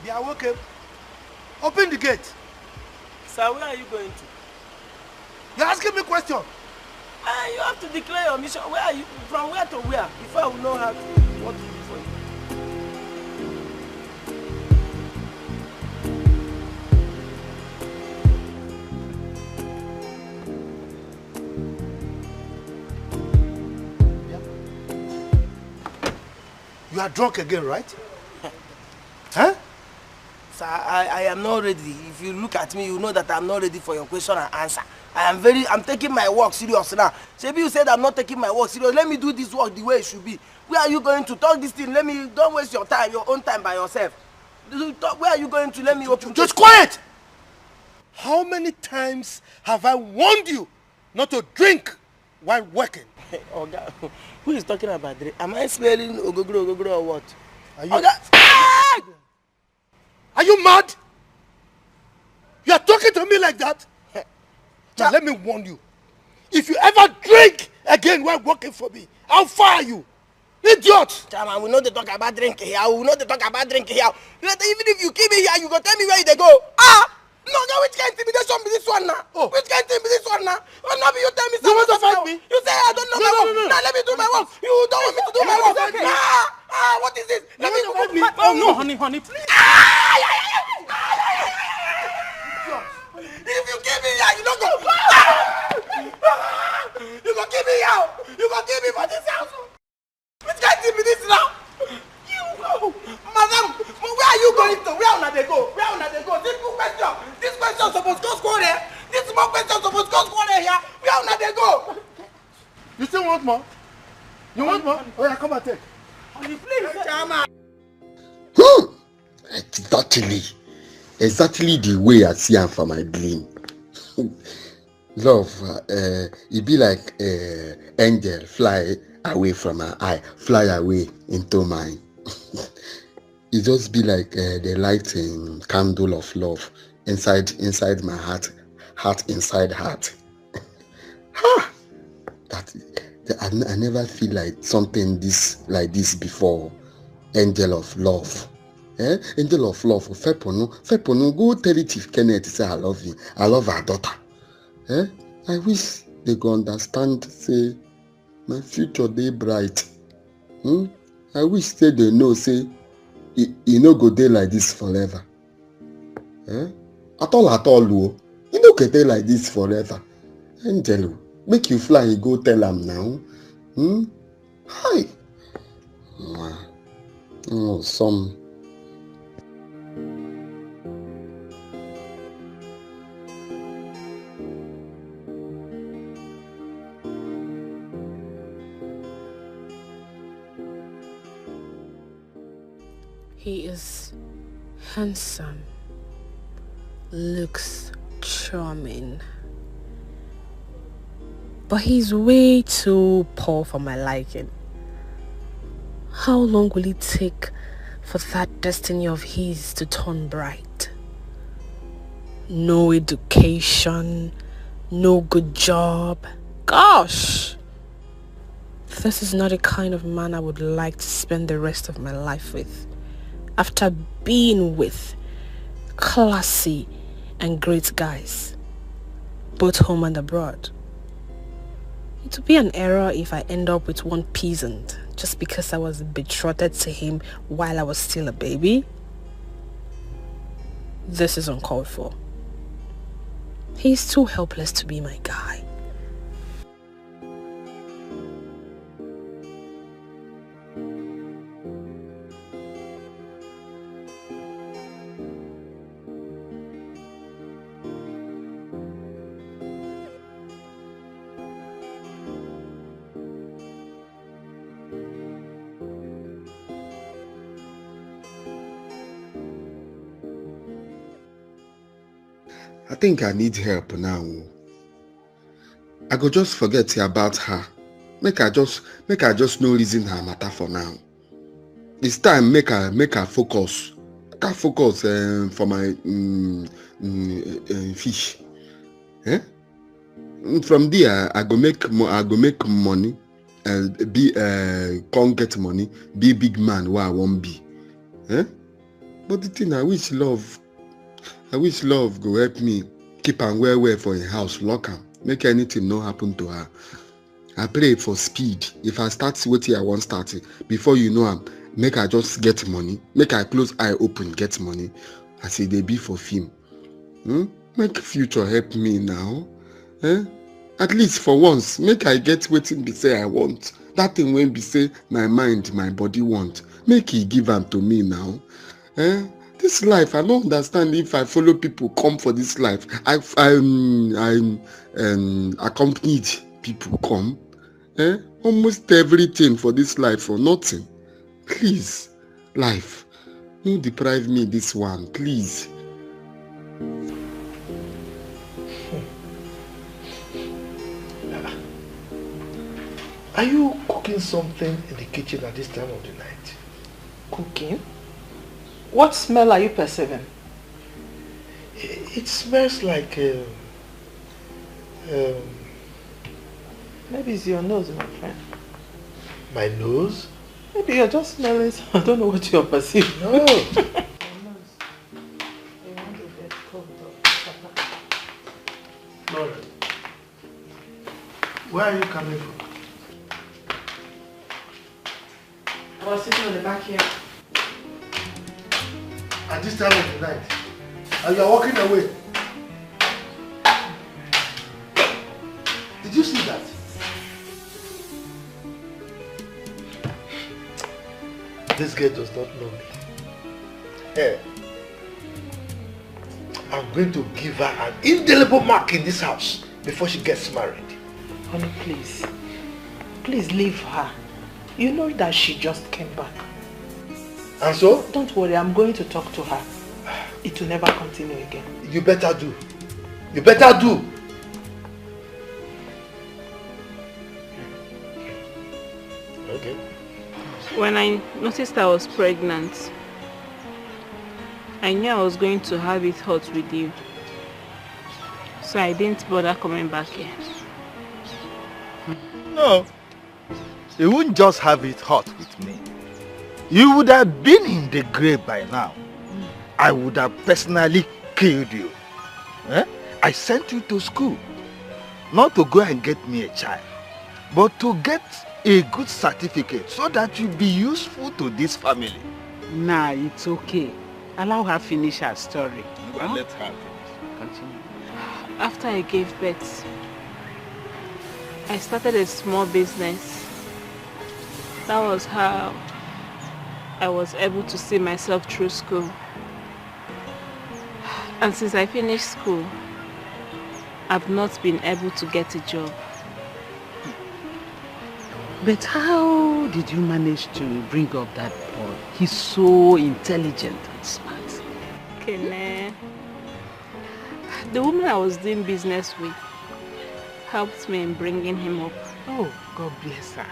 They are okay. Open the gate. Sir, where are you going to? You're asking me a question. You have to declare your mission. Where are you? From where to where? Before I will know how to what to do for you. You are drunk again, right? Huh? Sir, I am not ready. If you look at me, you know that I'm not ready for your question and answer. I'm taking my work serious now. Shebi, you said I'm not taking my work serious. Let me do this work the way it should be. Where are you going to talk this thing? Don't waste your time, your own time by yourself. Where are you going to? Let me open. Just quiet! How many times have I warned you not to drink while working? Oga, who is talking about drink? Am I smelling ogogoro or what? Are you? Are you mad? You are talking to me like that? Now let me warn you. If you ever drink again while working for me, I'll fire you. Idiot! Chairman, we know they talk about drinking here. We know they talk about drinking here. Even if you keep me here, you go tell me where they go. No, which kind of intimidation be this one now? Oh. Which kind of intimidation this one now? Oh, no, you tell me something. You want to fight me? You say I don't know my work. Now let me do my work. You don't want me to do my work. Okay. What is this? Let me fight me. Oh no, honey, please. If you give me here, you don't go. You go give me here. You go give me for this house. Which kind of this now? You go, madam. Where are you going to? Where are they go? Where are they go? Simple question. This question supposed to go score there. This small question supposed to go score there. Here. Where are they go? You still want more? You want more? Oh yeah, come and take. Honey, please, Chama. Exactly the way I see am for my dream. Love, it be like angel fly away from my eye, fly away into mine. It just be like the lighting candle of love inside my heart inside heart. I never feel like something like this before. Angel of love. Angel of love, Feponu, go tell it if Kenneth say I love you. I love her daughter. I wish they could understand, say, my future day bright. I wish say they know, say, you no go day like this forever. At all, you no go day like this forever. Angel, make you fly, go tell them now. Hi. Oh, some. He is handsome, looks charming, but he's way too poor for my liking. How long will it take for that destiny of his to turn bright? No education, no good job. Gosh! This is not the kind of man I would like to spend the rest of my life with. After being with classy and great guys, both home and abroad. It would be an error if I end up with one peasant just because I was betrothed to him while I was still a baby. This is uncalled for. He's too helpless to be my guy. I think I need help now. I go just forget about her. Make I just no reason her matter for now. It's time make her focus. Make her focus for my fish. From there I go make money and be can't get money. Be big man where I won't be. But the thing I wish love go help me keep am well for a house, lock am, make anything no happen to her. I pray for speed. If I start wetin I want start, before you know am, make I just get money, make I close eye open get money, as e dey be for film. Make future help me now. At least for once, make I get wetin be say I want. That thing when be say my mind, my body want, make e give am to me now. This life, I don't understand if I follow people come for this life. I accompanied people come. Almost everything for this life for nothing. Please, life, don't deprive me this one, please. Are you cooking something in the kitchen at this time of the night? Cooking? What smell are you perceiving? It smells like maybe it's your nose, my friend. My nose? Maybe you're just smelling. I don't know what you're perceiving. No. Flora, where are you coming from? I was sitting on the back here. At this time of the night, and you are walking away. Did you see that? This girl does not know me. Hey, I'm going to give her an indelible mark in this house before she gets married. Honey, please. Please leave her. You know that she just came back. And so? Don't worry, I'm going to talk to her. It will never continue again. You better do. You better do. Okay. When I noticed I was pregnant, I knew I was going to have it hot with you. So I didn't bother coming back here. No. You wouldn't just have it hot with me. you would have been in the grave by now. I would have personally killed you. Eh? I sent you to school, not to go and get me a child, but to get a good certificate so that you'll be useful to this family. Nah, it's okay. Allow her finish her story. Well, let her finish. Continue. After I gave birth, I started a small business. That was how I was able to see myself through school. And since I finished school, I've not been able to get a job. But how did you manage to bring up that boy? He's so intelligent and smart. Kene, the woman I was doing business with helped me in bringing him up. Oh, God bless her.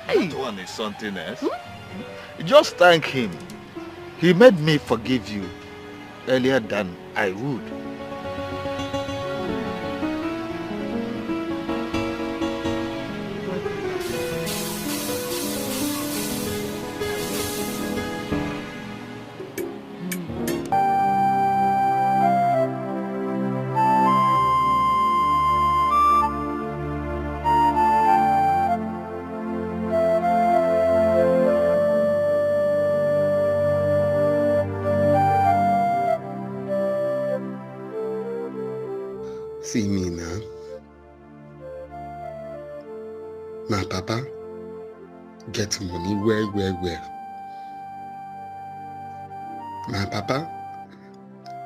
That one is something else. Just thank him. He made me forgive you earlier than I would. See me now. My papa get money well. My papa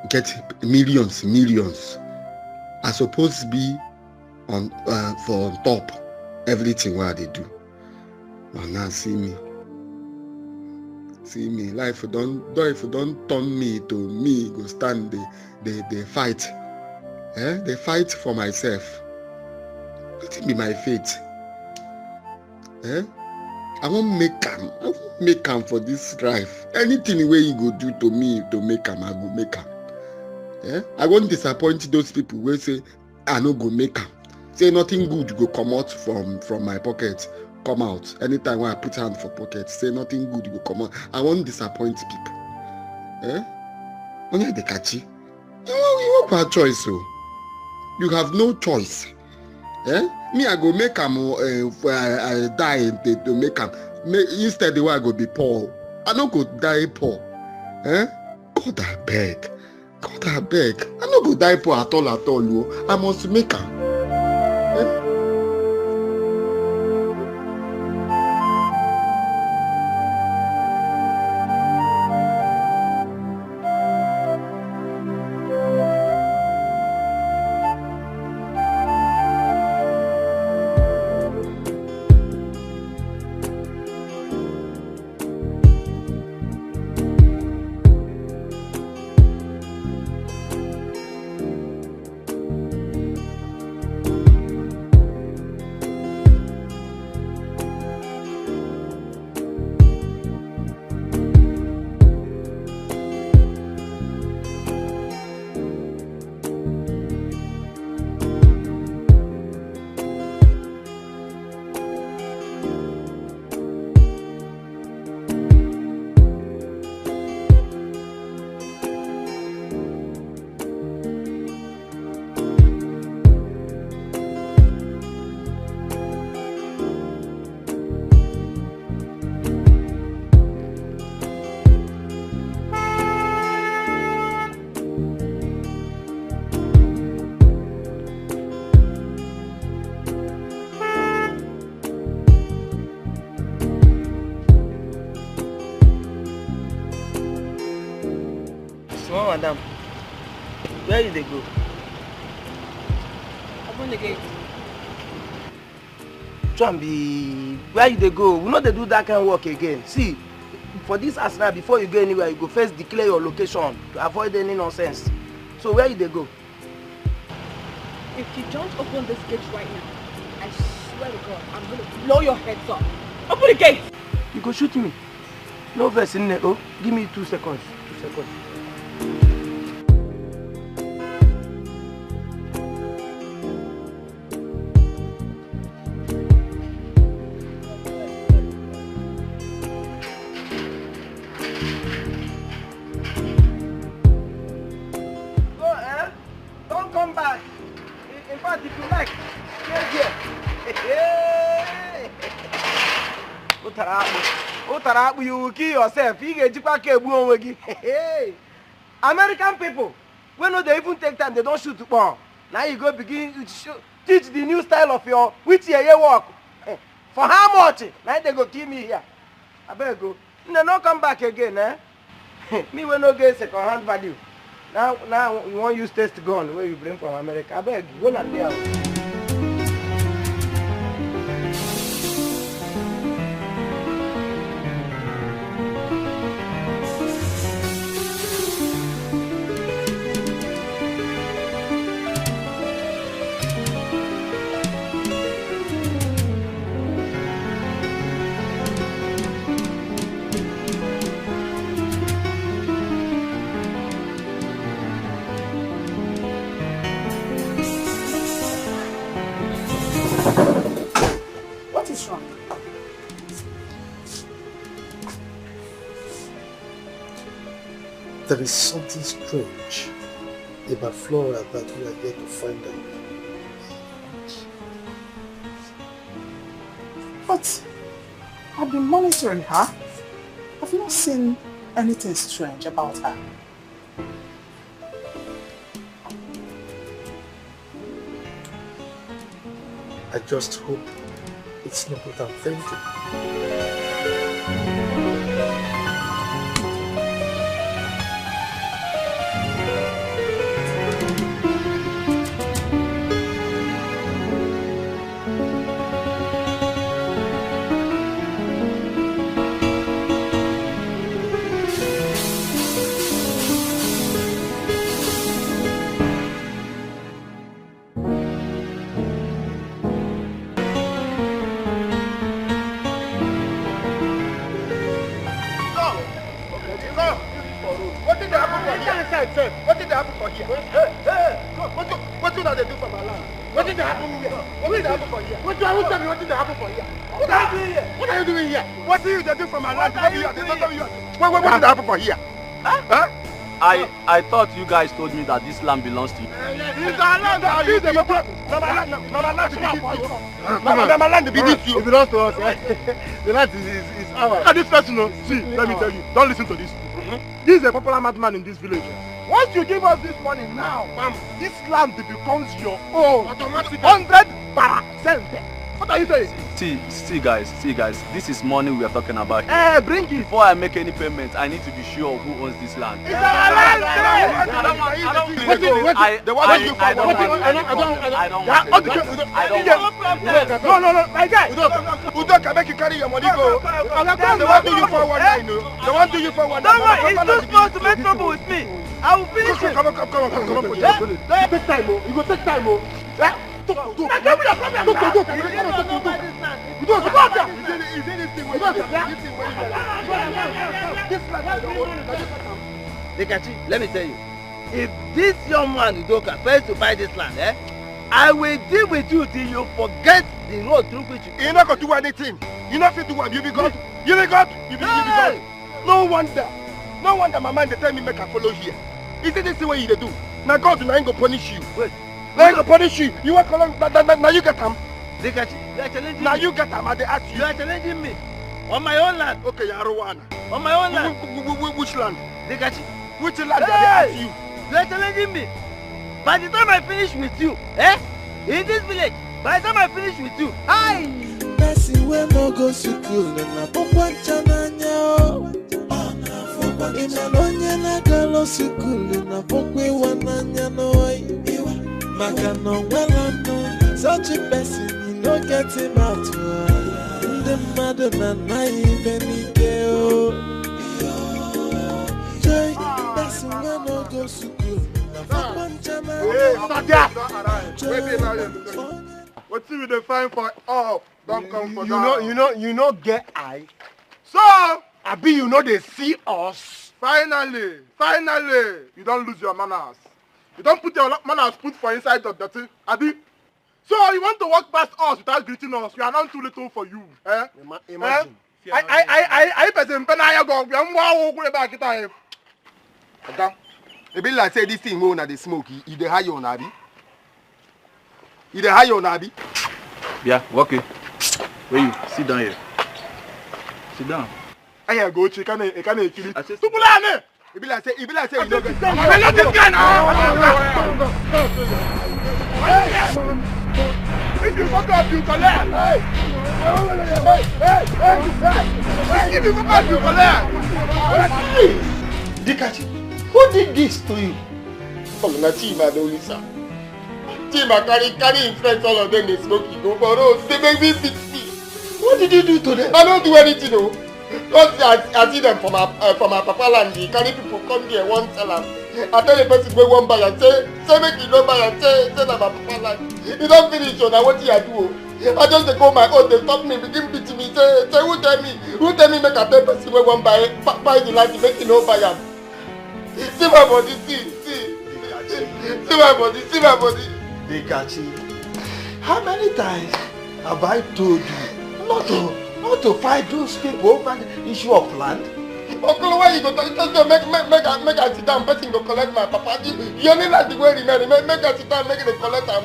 get millions. I supposed to be on for on top everything what they do. But now see me. Life don't turn me to me go stand the fight. They fight for myself. Let it be my fate. I won't make am for this life. Anything way you go do to me to make am, I go make am. I won't disappoint those people who say I no go make am. Say nothing good go come out from my pocket, come out. Anytime when I put hand for pocket, say nothing good go come out. I won't disappoint people. Only the catchy. You have a choice, so. You have no choice. Me, I go make am. I die to make am. Instead, the way I go be poor. I no go die poor. God I beg. I no go die poor at all. I must make am. Madam, where did they go? Open the gate. Trambi, where did they go? We know they do that kind of work again. See, for this house now, before you go anywhere, you go first declare your location to avoid any nonsense. So where did they go? If you don't open this gate right now, I swear to God, I'm going to blow your heads off. Open the gate! You go shoot me. No verse in there. Oh, give me 2 seconds. 2 seconds. come back. In fact, if you like, here. Utarapu, you will kill yourself. American people, when they even take time, they don't shoot to bomb. Now you go begin to teach the new style of your which year you walk. For how much? Now they go kill me here. I better go. No, not come back again, eh? Me will not get second-hand value. Now you want use test gun where you bring from America. I beg go and there. There is something strange about Flora that we are yet to find out. But I've been monitoring her. I've not seen anything strange about her. I just hope it's not what I'm thinking. What did happen for here? What did they do for my land? What did happen here? What did happen for here? What did happen for here? What are you doing here? What are you doing here? What did they do for my land? What did happen for here? Huh? I thought you guys told me that this land belongs to you. It's our land. It belongs to us. The land is ours. And this person, see, let me tell you, don't listen to this. This is a popular madman in this village. Once you give us this money now, this land becomes your own. 100%. What are you saying? See guys, this is money we are talking about here. Hey, bring it. Before I make any payment, I need to be sure of who owns this land. It's our land! No, my guy. Udoka, make you carry your money go. They want to do you for 1 night. They want to do you for 1 night. Don't worry, it's too small to make trouble with me. I will finish it. Come on. You take time, you go take time, Dikeh, let me tell you, if this young man Udoka fails to buy this land, I will deal with you till you forget the road through which you're not going to do anything. You're not fit to what you be God. You be God. No wonder my mind they tell me make I follow here. Is it this the way you do? Now God will not go punish you. Wait. They go punish you. You want now you get them. Dikeh, you are challenging now me. you get them and they ask you. You are challenging me. On my own land. Okay, Yarowana. On my own land. Which land? Dikeh. Which land they ask you? You are challenging me. By the time I finish with you, in this village, by the time I finish with you, Nasi we no go school na pokwa chananya. Imanonye na galo school na pokwe wananya no. Maka no welano. Such a person you no get him out. The mother na even ideo. Joy, nasi we no go school na pokwa chananya. What see we dey find for all? Don't come for You know, get eye. So, Abi, you know they see us. Finally, you don't lose your manners. You don't put your manners for inside the dirty. Abi, so you want to walk past us without greeting us? We are not too little for you. Imagine. I person penaya go. We am wow go back it. It be like say this thing when they smoke, you dey high on Abi. You dey hire on Abi? Yeah, walk it. Where you? Sit down here. Sit down. I go check and kill it. Tupulane! It be like say you know get. Let this guy now. If you fuck up, you collect. If you fuck up, you collect. Dikeh, who did this to you? Come na Chima the only sir. Chima carry influence all of them. They smoke you go for road. They make me beat me. What did you do to them? I don't do anything, no. Just I see them from my papa land. They carry people come here one tell them. I tell the person go one buy and say make you no buy and say that my papa land. You don't finish on what you do. I just dey go my own. They stop me, begin beat me. Say who tell me make I tell person go one buy the land make you no buy am. See my body, see my body. Dikeh, how many times have I told you not to fight those people over the issue of land? Uncle, why you go to make I sit down, person go collect my papa? You only like the way remain, make I sit down, make it collect him.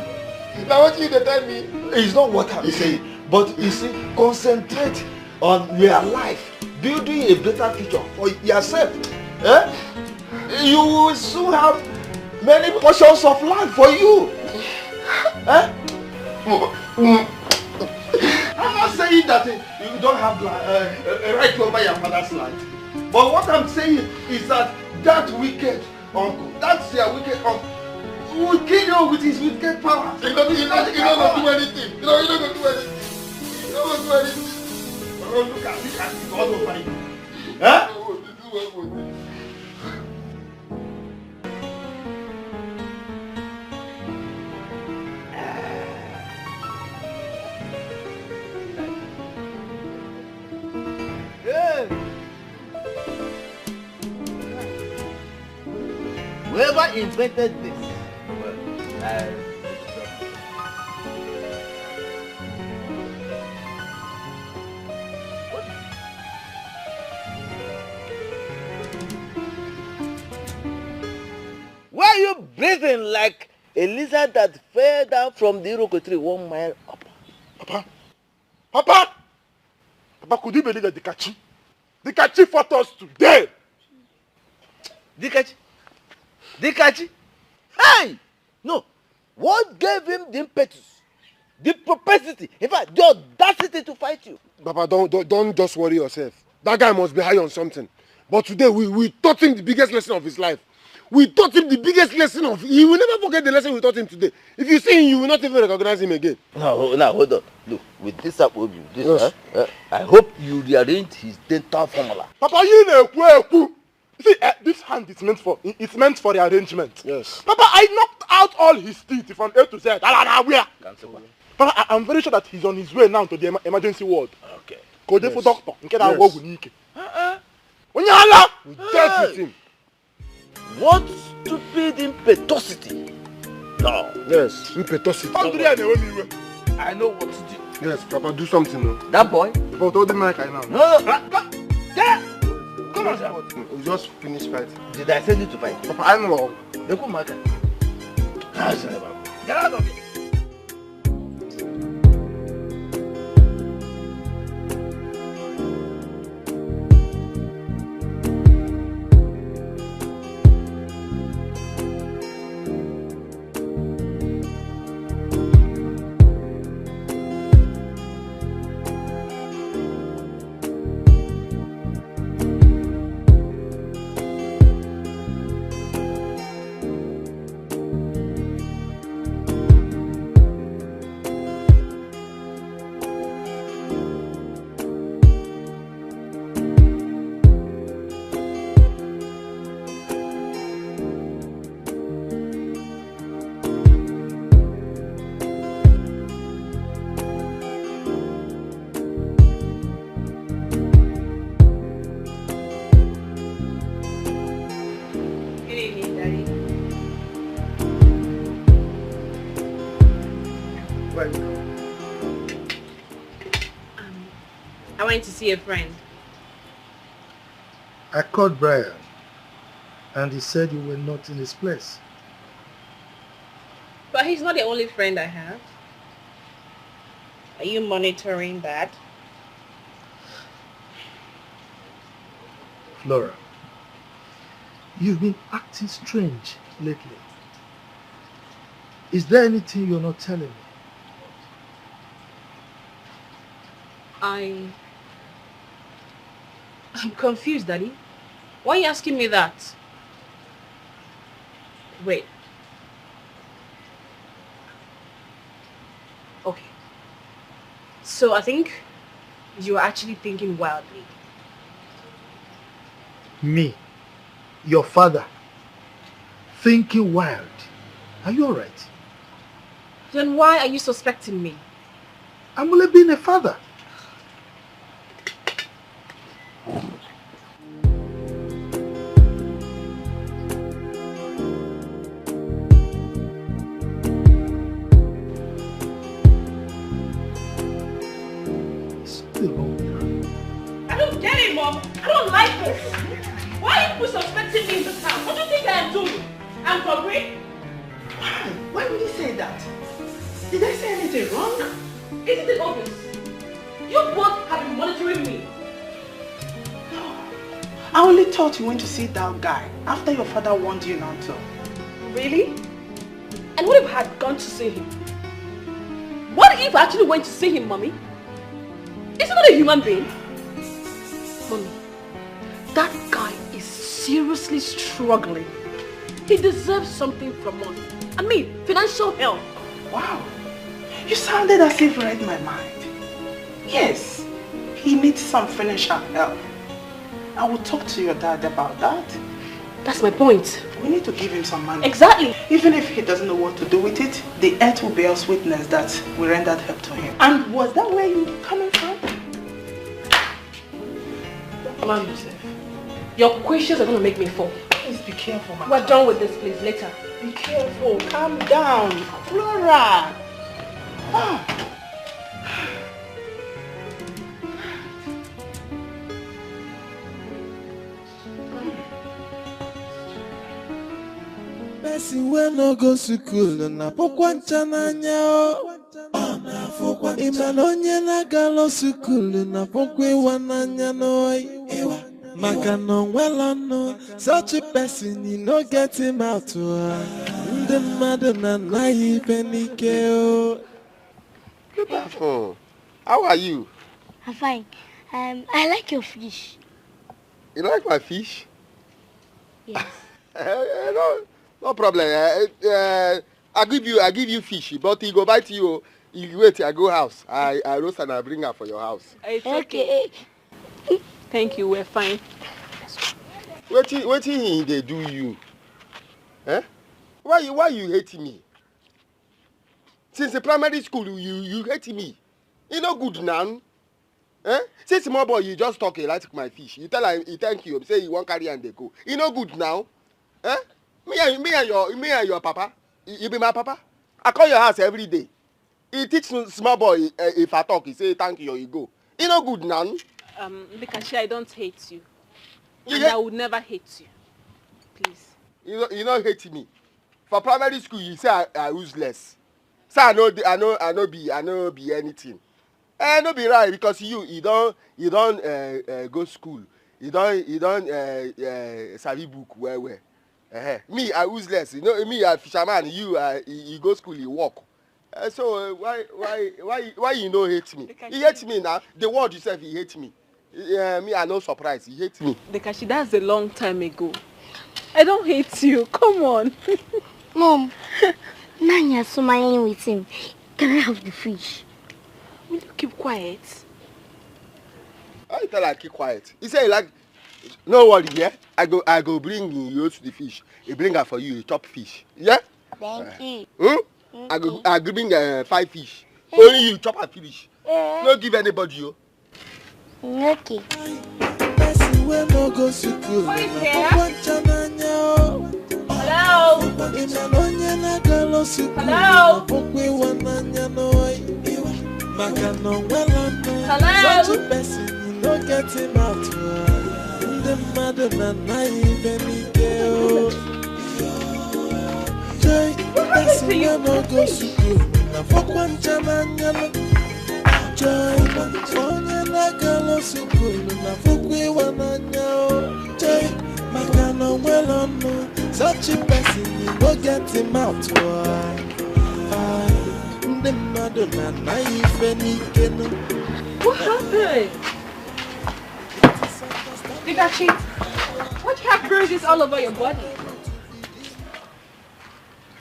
Now what you tell me? It's not what I'm saying, but you see, concentrate on your life, building a better future for yourself. Eh? You will soon have many portions of land for you. Eh? I'm not saying that you don't have a right over your father's land. But what I'm saying is that wicked uncle, that's your wicked uncle, will kill you with his wicked power. You don't do anything. You don't do anything. You don't do anything. Oh, look at it all over you. Huh? Whoever invented this, why are you breathing like a lizard that fell down from the Iroko tree 1 mile up? Papa, could you believe that Dikeh fought us today? Dikeh? Hey! No. What gave him the impetus, the propensity, in fact, the audacity to fight you? Papa, don't just worry yourself. That guy must be high on something. But today, we taught him the biggest lesson of his life. We taught him the biggest lesson of... He will never forget the lesson we taught him today. If you see him, you will not even recognize him again. Now, hold on. Look, with this up of you, yes. I hope you rearrange his dental formula. Papa, you know, see, this hand is meant for the arrangement. Yes. Papa, I knocked out all his teeth from A to Z. Where? Papa, I'm very sure that he's on his way now to the emergency ward. Okay. Go there for doctor. In case I Yes. go with Nike. When you we dealt with him. What stupid impetuosity? No. Yes, impetuosity. I know what to do. Yes, Papa, do something now. That boy? Papa, hold the mic right now. No. Come on, sir. We just finished fighting. Did I send you to fight? Papa, I know. They come back. Get out of here. I went to see a friend. I called Brian and he said you were not in his place. But he's not the only friend I have. Are you monitoring that? Flora, you've been acting strange lately. Is there anything you're not telling me? I'm confused, Daddy. Why are you asking me that? Wait. Okay. So I think you're actually thinking wildly. Me, your father, thinking wild. Are you alright? Then why are you suspecting me? I'm only being a father. I don't get it, Mom. I don't like this. Why are you suspecting me in this house? What do you think I am doing? I'm hungry? Why would you say that? Did I say anything wrong? Isn't it obvious? You both have been monitoring me. I only thought you went to see that guy after your father warned you not to. Really? And what if I had gone to see him? What if I actually went to see him, Mommy? Is he not a human being? Mommy, that guy is seriously struggling. He deserves something from us. I mean, financial help. Wow. You sounded as if you read my mind. Yes, he needs some financial help. I will talk to your dad about that. That's my point. We need to give him some money. Exactly. Even if he doesn't know what to do with it, the earth will bear us witness that we rendered help to him. And was that where you were coming from? Mom, Joseph, your questions are going to make me fall. Please be careful, my We're done with this, please. Later. Be careful. Calm down. Flora. Ah. Person wey no go school na pokwa ncha n'anya o. Ịma na onye na-agala school na pokwa ịwa n'anya no. Maka na onwela no, such a person you no get him out. Ndị mmadụ na-anaghị ibe n'ike o. Beautiful. How are you? I'm fine. I like your fish. You like my fish? Yes. No problem. I give you fish, but he go bite you. You wait, I go house. I roast and I bring her for your house. It's okay. Thank you, we're fine. What they do you? Eh? Why you hate me? Since the primary school, you hate me. You no good now. Eh? Since small boy, you just talk like my fish. You tell him, he thank you. Say you won't carry and they go. You no good now. Eh? Me and your papa. You be my papa. I call your house every day. He teach small boy if I talk, he say thank you or you go. You no good now. Because I don't hate you. And I would never hate you. Please. You don't hate me. For primary school, you say I useless. So I know be anything. No be right because you don't go school. You don't study book well. Me I useless. You know me I fisherman. You go school, you work. So why you no hate me? He hate me now. The word yourself he hate me. Me I no surprise. He hate me. Dekashi, that's a long time ago. I don't hate you. Come on. Mom, now you're smiling with him. Can I have the fish? Will you keep quiet? I tell her keep quiet. He say like, no worry, yeah. I go bring you to the fish. He bring her for you. You chop fish, yeah. Thank you. I go bring 5 fish. Only you chop and finish. No give anybody you. Okay. Hello. Such a person you no get him out. The mother na naive me girl. Joy, that's to you. Such a person, you go get him out. What happened? Dikeh, why do you have bruises all over your body?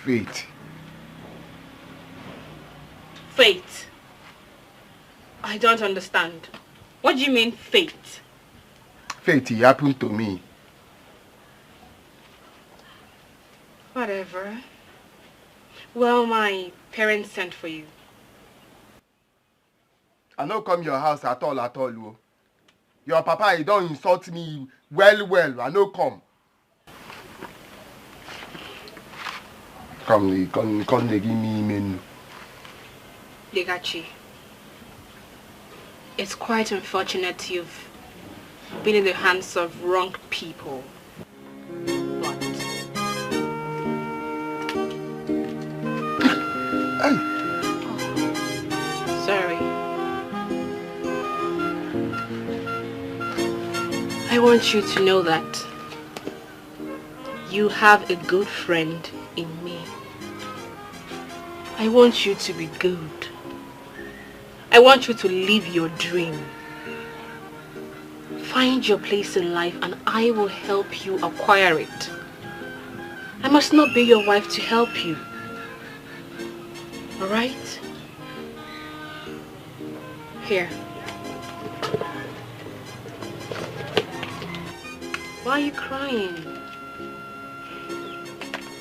Fate. Fate? I don't understand. What do you mean, fate? Fate, it happened to me. Whatever. Well, my parents sent for you. I don't come your house at all. Oh. Your papa, he don't insult me well. I don't come. Come, they give me menu. Dikeh, it's quite unfortunate you've been in the hands of wrong people. Sorry. I want you to know that you have a good friend in me. I want you to be good. I want you to live your dream. Find your place in life and I will help you acquire it. I must not be your wife to help you. Alright? Here. Why are you crying?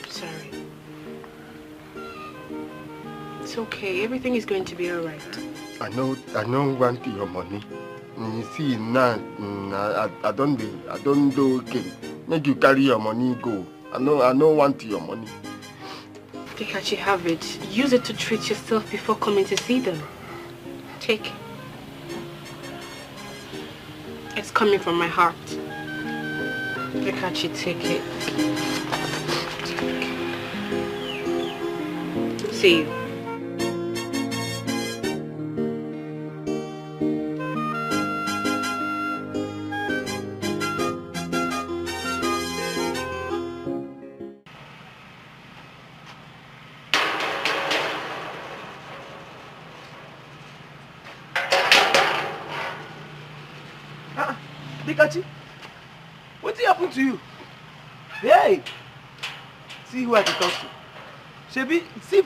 Sorry. It's okay. Everything is going to be alright. I don't want your money. You see now, I don't do okay. Make you carry your money go. I don't want your money. Dikeh, have it. Use it to treat yourself before coming to see them. Take it. It's coming from my heart. Dikeh, take it. See you. Dikeh, what happened to you? Hey, see who I can talk to. Shebi, see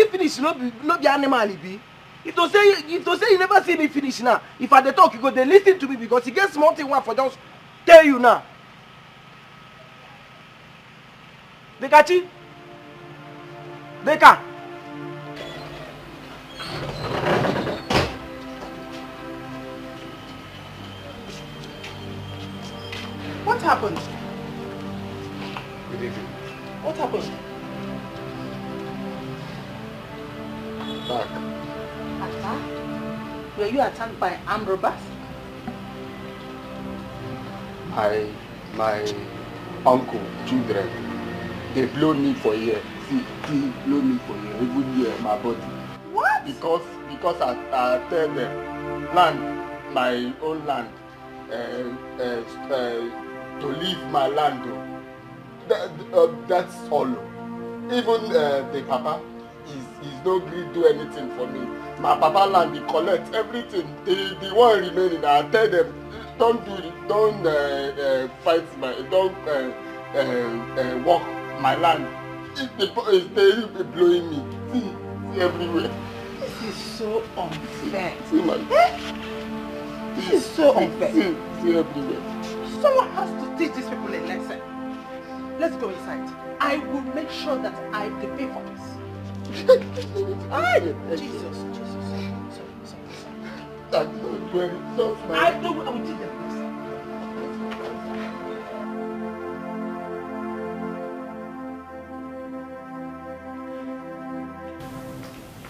finish, not be animal, be. If to say you never see me finish now, if I dey talk, you go dey listen to me because he gets small thing one for just tell you now. Dikeh, Dikeh. What happened? Good evening. What happened? Back. Attack? Were you attacked by armed robbers? My uncle, children, they blow me for here. See, blow me for here. Even here, my body. What? Because I tell them, land, my own land, to leave my land. That's all. Even the papa is no gree do anything for me. My papa land, he collect everything. The one remaining, I tell them, don't do it, don't fight my, don't walk my land. They blowing me. See everywhere. This is so unfair. See my. This is so unfair. See everywhere. Someone has to teach these people a lesson. Let's go inside. I will make sure that I pay for this. Jesus. Sorry. I will teach them this.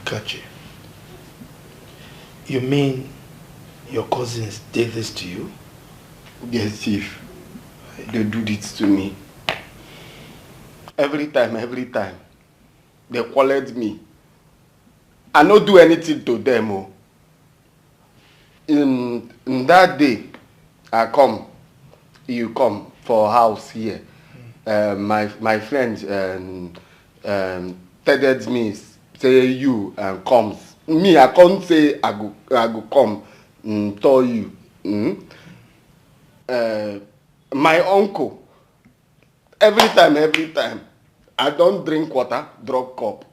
Kachi, you mean your cousins did this to you? Yes, Chief. They do this to me. Every time. they called me. I no do anything to them. Oh. In that day, I come. You come for house here. My friends tedded me, say you comes. Me, I can't say I go come tell you. My uncle, every time, I don't drink water, drop cup.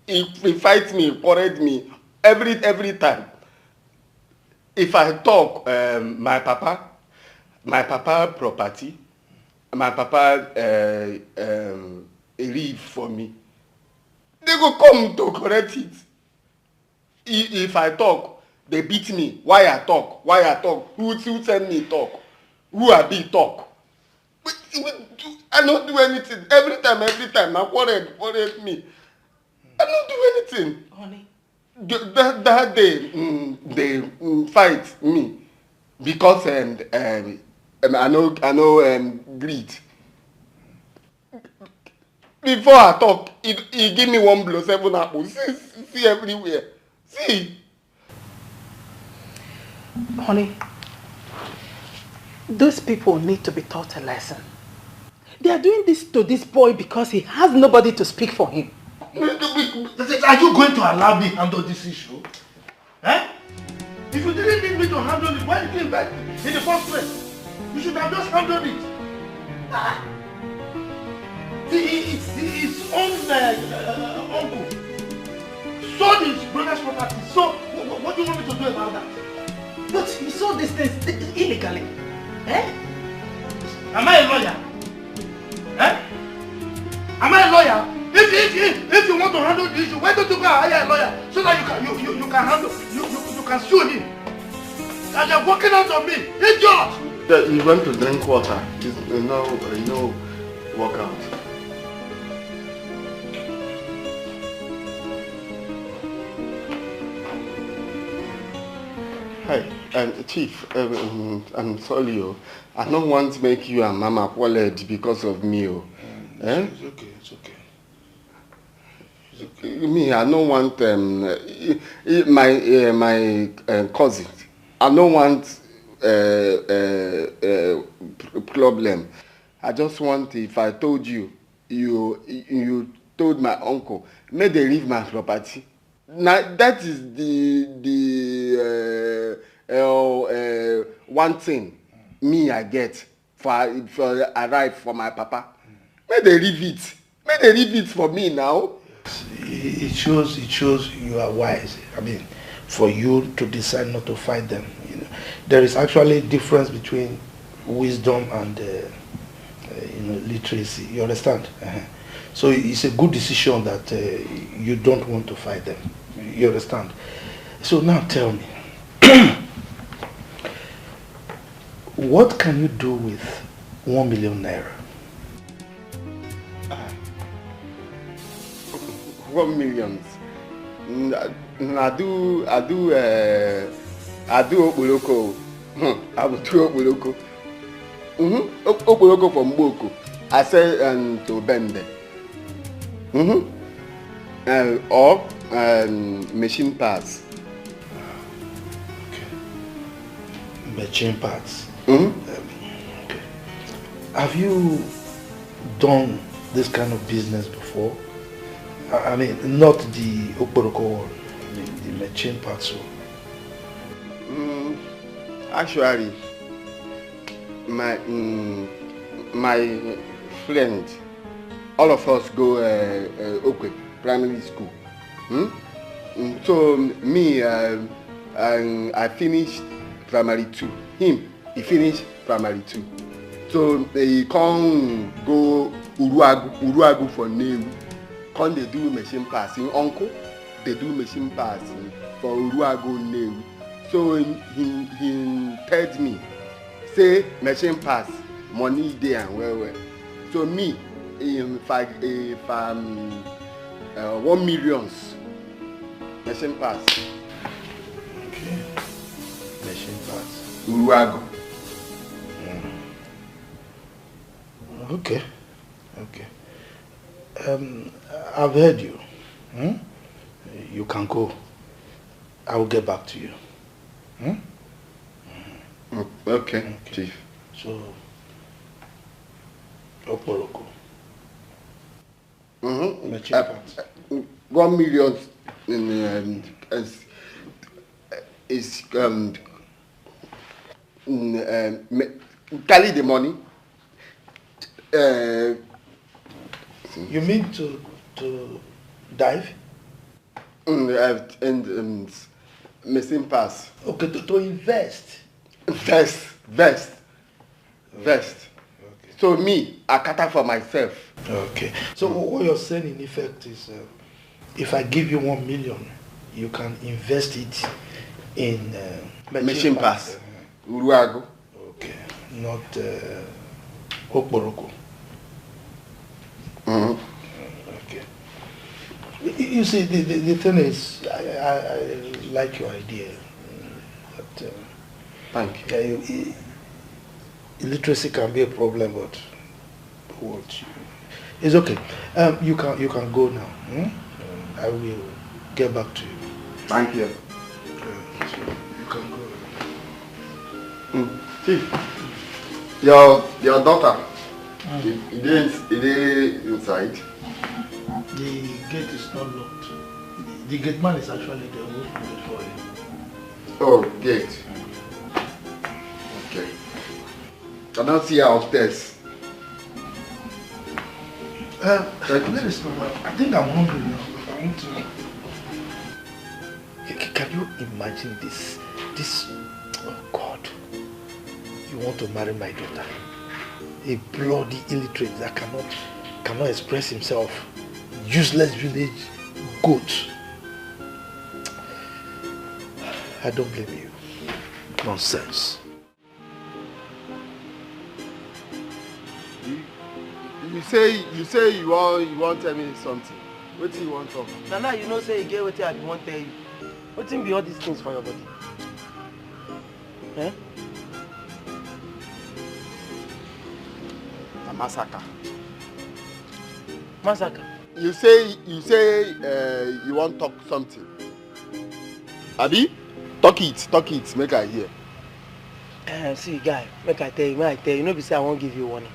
He fight me, quarrel me, every time. If I talk, my papa property, my papa leave for me. They go come to correct it. If I talk, they beat me. Why I talk? Who send me talk? Who I be talk? I don't do anything. Every time, I quarrel me. I don't do anything. Honey. That day, they fight me because I know greed. Before I talk, he give me one blow, 7 apples. See everywhere. See. Honey, those people need to be taught a lesson. They are doing this to this boy because he has nobody to speak for him. Are you going to allow me to handle this issue? Eh? If you didn't need me to handle it, why did you invite me in the first place? You should have just handled it. It's his own uncle sold his brother's property. So, what do you want me to do about that? But he sold these things illegally. Eh? Am I a lawyer? Eh? Am I a lawyer? If you want to handle the issue, why don't you go and hire a lawyer so that you can handle, you can sue him? And you're working out on me, idiot! You went to drink water. You know, walk out. Hi, Chief. I'm sorry. I don't want to make you and Mama quarrel because of me. It's okay. Me, I don't want my cousin. I don't want problem. I just want, if I told you, you told my uncle, may they leave my property. Now that is the one thing me I get for arrive for my papa. May they leave it. May they leave it for me now. It shows you are wise. I mean, for you to decide not to fight them. You know, there is actually a difference between wisdom and literacy. You understand? So it's a good decision that you don't want to fight them. You understand? So now tell me, what can you do with 1 million naira? 1 million. I do Oboloko. I will do Oboloko. Oboloko from Boko. I say to Bende. Or machine parts. Okay. Machine parts. Okay. Have you done this kind of business before? I mean, not the Oporoko one, the machine parts one. Actually, my friend, all of us go primary school. So me, I finished primary 2. Him, he finished primary 2. So they can't go Uruagu for Navy. Can't they do machine passing? Uncle, they do machine passing for Uruagu Navy. So he told me, say machine pass, money there and well. So me, if I'm 1 million machine pass. Okay. Machine pass. Uruagu. Okay. I've heard you. You can go. I will get back to you. Okay, Chief. So, Opoloko. 1 million is carry the money. You mean to dive? And missing pass. Okay, to invest. Vest. Okay. So me, I cater for myself. Okay. So what you're saying in effect is, if I give you 1 million, you can invest it in machine pass. Uruago. Okay. Not Okporoko. Okay. You see, the thing is, I like your idea. But, thank you. Illiteracy can be a problem, but it's okay. You can go now. I will get back to you. Thank you. So you can go. Chief, your daughter, it is inside. The gate is not locked. The gate man is actually there. We'll open it for you. Oh, gate. Okay. Can I see her upstairs? I think I'm hungry now. I want to. Can you imagine this? Oh God! You want to marry my daughter? A bloody illiterate that cannot express himself. Useless village goat. I don't blame you. Nonsense. You say you want tell me something. What do you want talk? Nana, you know say you get what I want tell you. What thing be all these things for your body? Eh? A massacre. Massacre. You say you want talk something. Abi? Talk it, make I hear. See guy, make I tell you, no be say I won't give you warning.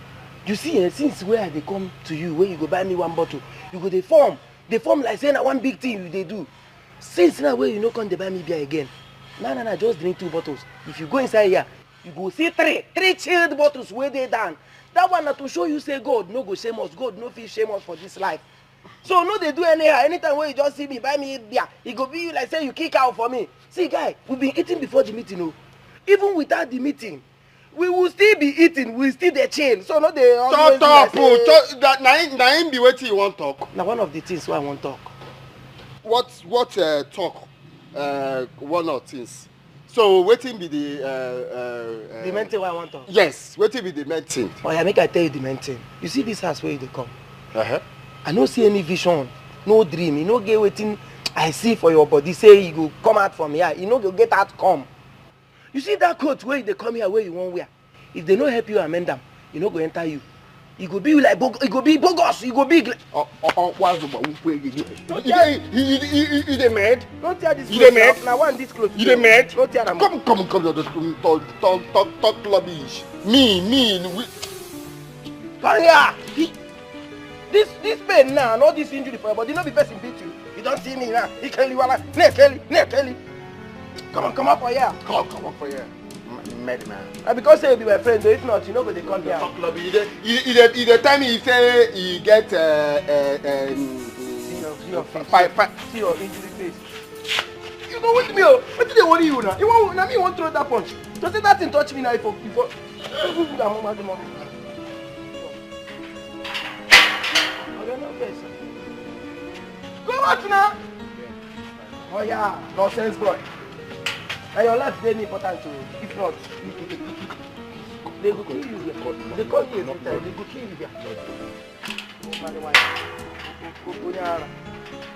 You see, since where they come to you, where you go buy me 1 bottle, you go they form like saying one big thing they do. Since now where you no come they buy me beer again. Nah, just drink 2 bottles. If you go inside here, you go see three chilled bottles where they down. That one to show you say God no go shame us, God no feel shame us for this life. So no they do anyhow. Anytime when you just see me buy me beer, it go be you like say you kick out for me. See guy, we've been eating before the meeting, no. Even without the meeting, we will still be eating, we still the chain. So no they always talk na him be wetin you want talk. Now one of the things why I want talk. What talk? One of things. So wetin be the main thing why I want talk? Yes, wetin be the main thing? Oh yeah, make I tell you the main thing. You see this house where they come. I no see any vision, no dream. You no get wetin I see for your body. Say you go come out from here. You no go get out come. You see that coat where they come here where you won't wear. If they no help you amend them, you no go enter you. You go be like it go be bogus. You go be. What's the you the mad? Don't tear this. You the mad? Now one this clothes. You the mad? Don't tear them. Come. Talk rubbish. Me. Come here. This pain now, not this injury for your body. No be person beat you. You don't see me now. He Kelly wala. Ne Kelly. Come up for here. Come up for here. Mad man. And because say you be my friend, though, if not, you know go they come here. Talk rubbish. The time he say he get see your injury face. You know what me? What did they worry you now? You want now me want throw that punch. So say that thing touch me now before. Go out now. Oh yeah, nonsense boy. Now your life is very important too. If not, they will kill you here. They call you every time. They will kill you here.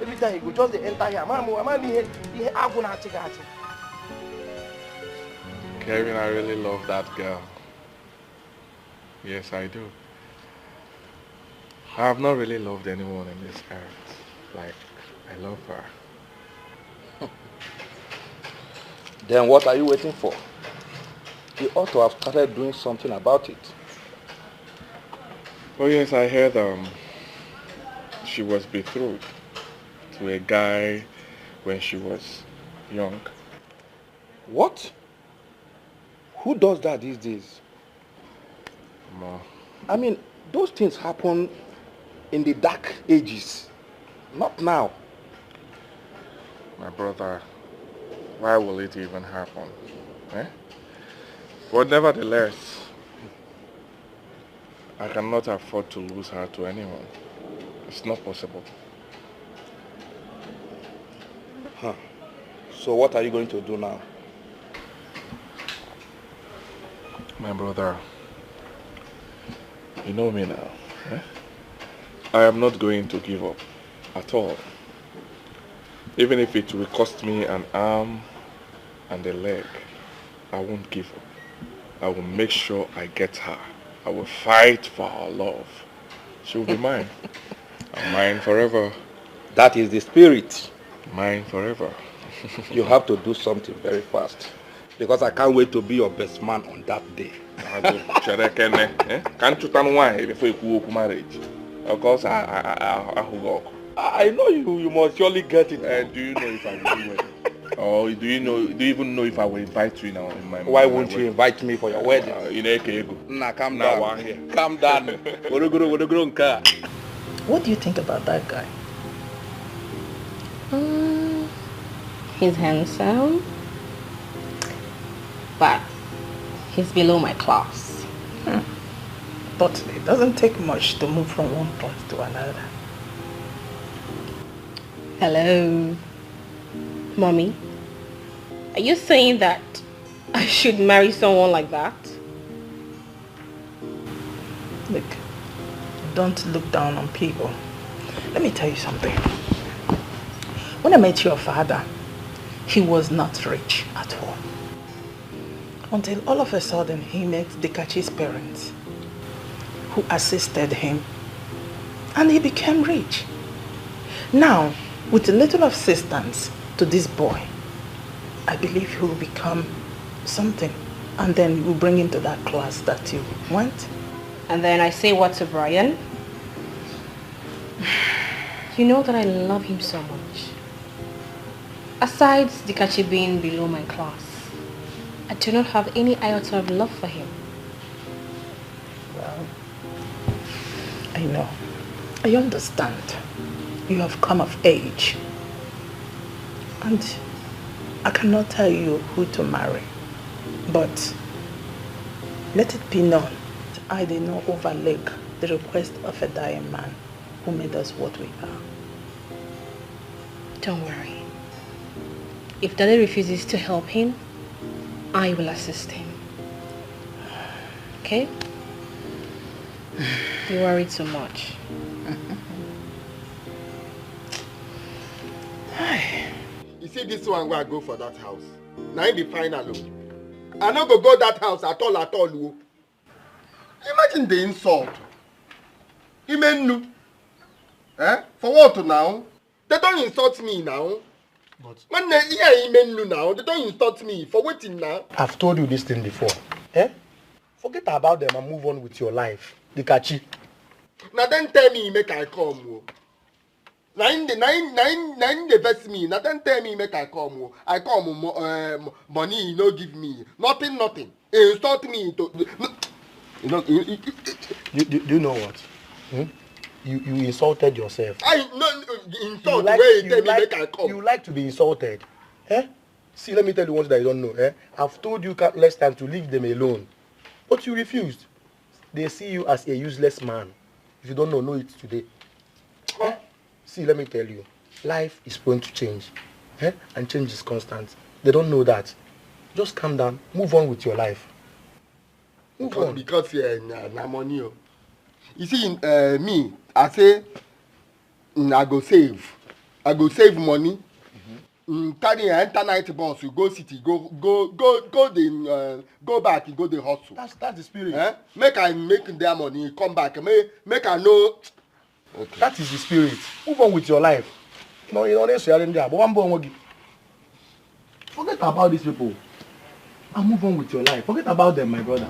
Every time you go, just the enter here. Kevin, I really love that girl. Yes, I do. I have not really loved anyone in this earth. Like, I love her. Then what are you waiting for? You ought to have started doing something about it. Oh yes, I heard she was betrothed to a guy when she was young. What? Who does that these days? No. I mean, those things happen in the dark ages, not now. My brother, why will it even happen? Eh? But nevertheless, I cannot afford to lose her to anyone. It's not possible. Huh. So what are you going to do now? My brother, you know me now. Eh? I am not going to give up at all. Even if it will cost me an arm and a leg, I won't give up. I will make sure I get her. I will fight for her love. She will be mine. And mine forever. That is the spirit. Mine forever. You have to do something very fast. Because I can't wait to be your best man on that day. Can't you tell why before you go to marriage? Of course, I know you must surely get it. Do you know if I will do it? Or do you even know if I will invite you now in my Why won't you invite me for your wedding? Nah, calm down. Calm down. What do you think about that guy? He's handsome, but he's below my class. But it doesn't take much to move from one point to another. Hello, Mommy. Are you saying that I should marry someone like that? Look, don't look down on people. Let me tell you something. When I met your father, he was not rich at all. Until all of a sudden he met Dikeh's parents, who assisted him, and he became rich. Now, with a little assistance to this boy, I believe he will become something, and then we'll bring him to that class that you want. And then I say what to Brian? You know that I love him so much. Aside Dikeh being below my class, I do not have any iota of love for him. Well, I know. I understand. You have come of age. And I cannot tell you who to marry. But let it be known that I did not overlook the request of a dying man who made us what we are. Don't worry. If Daddy refuses to help him, I will assist him. Okay? You worry too much. You see this one where I go for that house. Now in the final. I no go that house at all. Imagine the insult. Imenu. Eh? For what now? They don't insult me now. But when they hear Imenu now, they don't insult me. For waiting now. I've told you this thing before. Eh? Forget about them and move on with your life. Dikeh. Now then tell me make I come. Nine the vex me. Now then tell me make I come. I come money you no give me. Nothing. Insult me to Do you know what? You insulted yourself. I no insult where you tell me make I come. You like to be insulted. Eh? See, let me tell you one thing that you don't know. Eh? I've told you countless times to leave them alone. But you refused. They see you as a useless man. If you don't know it today. Eh? See, let me tell you. Life is going to change. Eh? And change is constant. They don't know that. Just calm down. Move on with your life. Move on. Because na money. You see, me, I say, I go save money. Carry enter night bus, you go city, go back, you go the hustle. That's the spirit. Eh? Make I make their money, come back. Make I know. Okay. That is the spirit. Move on with your life. No, you know, they're sharing there. But one boy, forget about these people and move on with your life. Forget about them, my brother.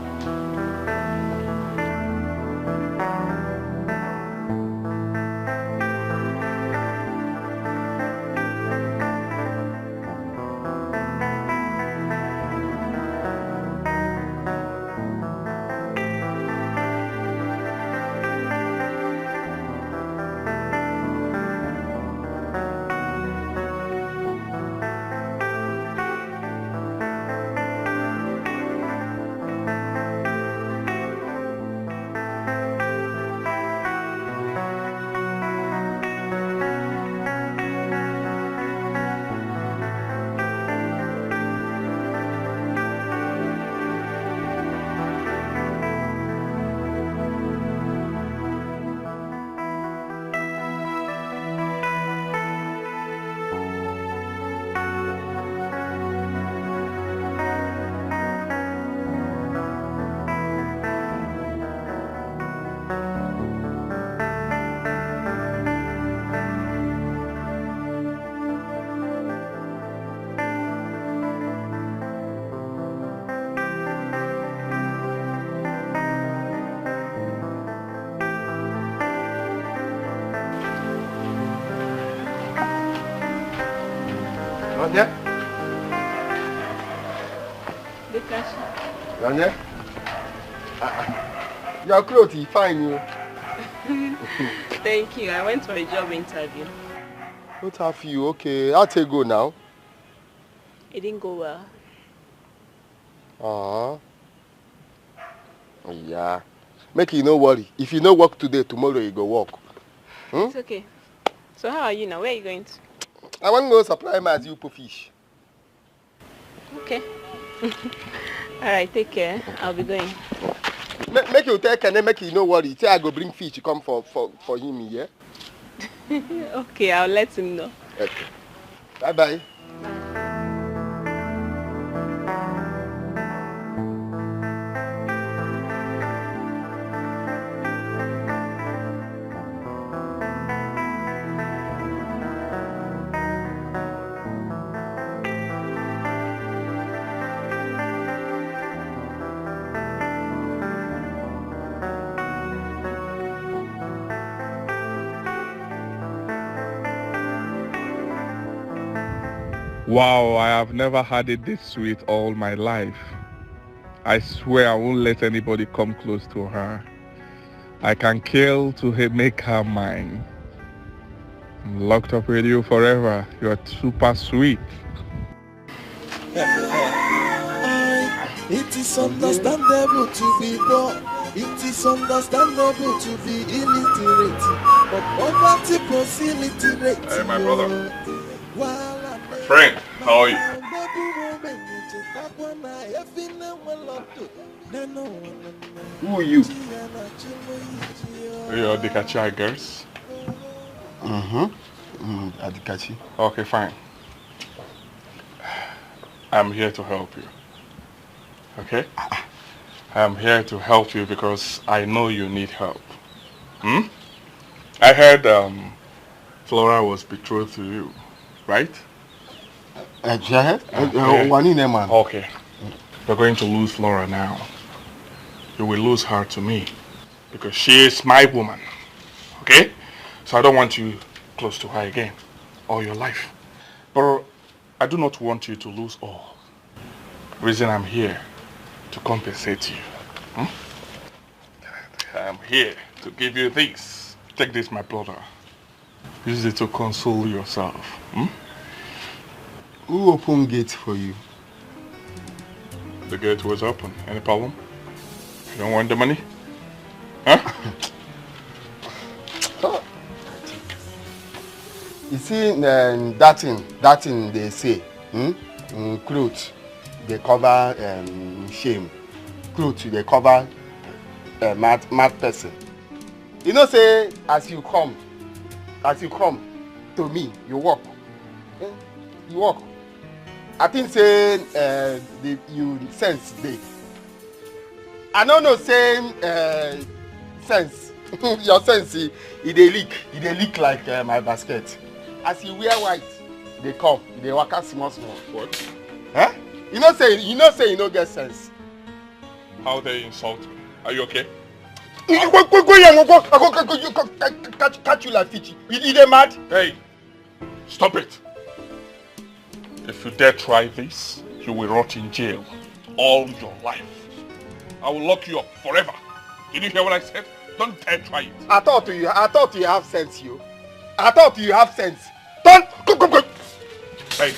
Rania? Rania? Your clothes is fine, you. Thank you. I went for a job interview. What have you? Okay, I'll take go now. It didn't go well. Yeah. Make you no worry. If you no work today, tomorrow you go work. It's okay. So how are you now? Where are you going to? I want to go supply my Zupo fish. Okay. Alright, take care. I'll be going. Make you take and then make you no worry. Say I go bring fish to come for him, yeah? Okay, I'll let him know. Okay. Bye-bye. Wow, I have never had it this sweet all my life. I swear I won't let anybody come close to her. I can kill to make her mine. I'm locked up with you forever. You're super sweet. It is understandable to be poor. It is understandable to be illiterate. But poverty plus illiterate. Hey, my brother. My friend, how are you? Who are you? You're Dikeh girls? Adikachi. Okay, fine. I'm here to help you. Okay? I'm here to help you because I know you need help. I heard Flora was betrothed to you, right? Okay. You're going to lose Flora now. You will lose her to me because she is my woman. Okay? So I don't want you close to her again all your life. But I do not want you to lose all. The reason I'm here to compensate you. I'm here to give you this. Take this, my brother. Use it to console yourself. Who opened gate for you? The gate was open. Any problem? You don't want the money? Huh? You see, that thing they say, clothes, they cover shame. Clothes, they cover mad person. You know, say, as you come to me, you walk. You walk. I think say you sense day. I don't know saying sense. Your sense, it they leak like my basket. as you wear white, they come, they walk out small. What? Huh? You know say you no get sense. How they insult me? Are you okay? Go catch you like fish. You dey mad? Hey, stop it. If you dare try this, you will rot in jail all your life. I will lock you up forever. Did you hear what I said? Don't dare try it. I thought you have sense, you. I thought you have sense. Don't go. Hey,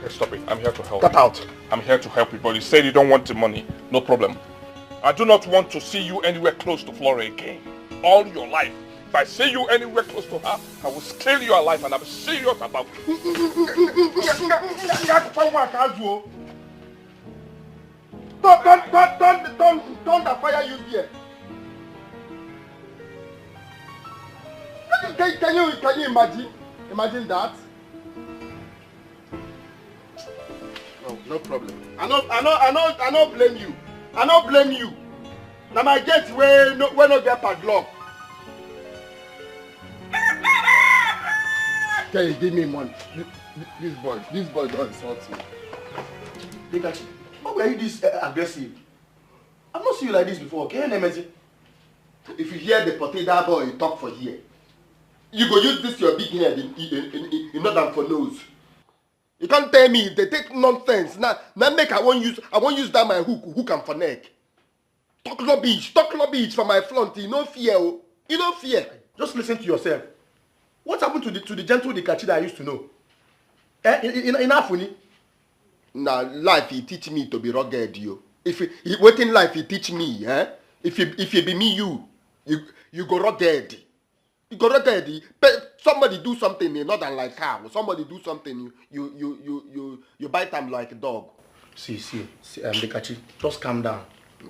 stop it. I'm here to help. Cut out. I'm here to help you, but you said you don't want the money. No problem. I do not want to see you anywhere close to Flora again. All your life. If I see you anywhere close to her, I will scale you alive and I will serious about it. Don't fire you here. Can you imagine? Imagine that? No problem. I no blame you. I no blame you. Now my gate where no get padlock. Can you give me money? This boy don't insult me. Dikeh, why were you this aggressive? I've not seen you like this before. Can you imagine? If you hear the potato boy talk for here, you go use this your big head in order for nose. You can't tell me they take nonsense. Now make I won't use that my hook and for neck. Talk rubbish for my front. You no fear, oh. You no fear. Just listen to yourself. What happened to the gentle Dikeh that I used to know? In Afuni? Now life he teach me to be rugged, you. If waiting life he teach me, eh? If you be me, you go rugged. You go rugged. Somebody do something not than like cow. Somebody do something you bite them like a dog. See, Dikeh, just calm down.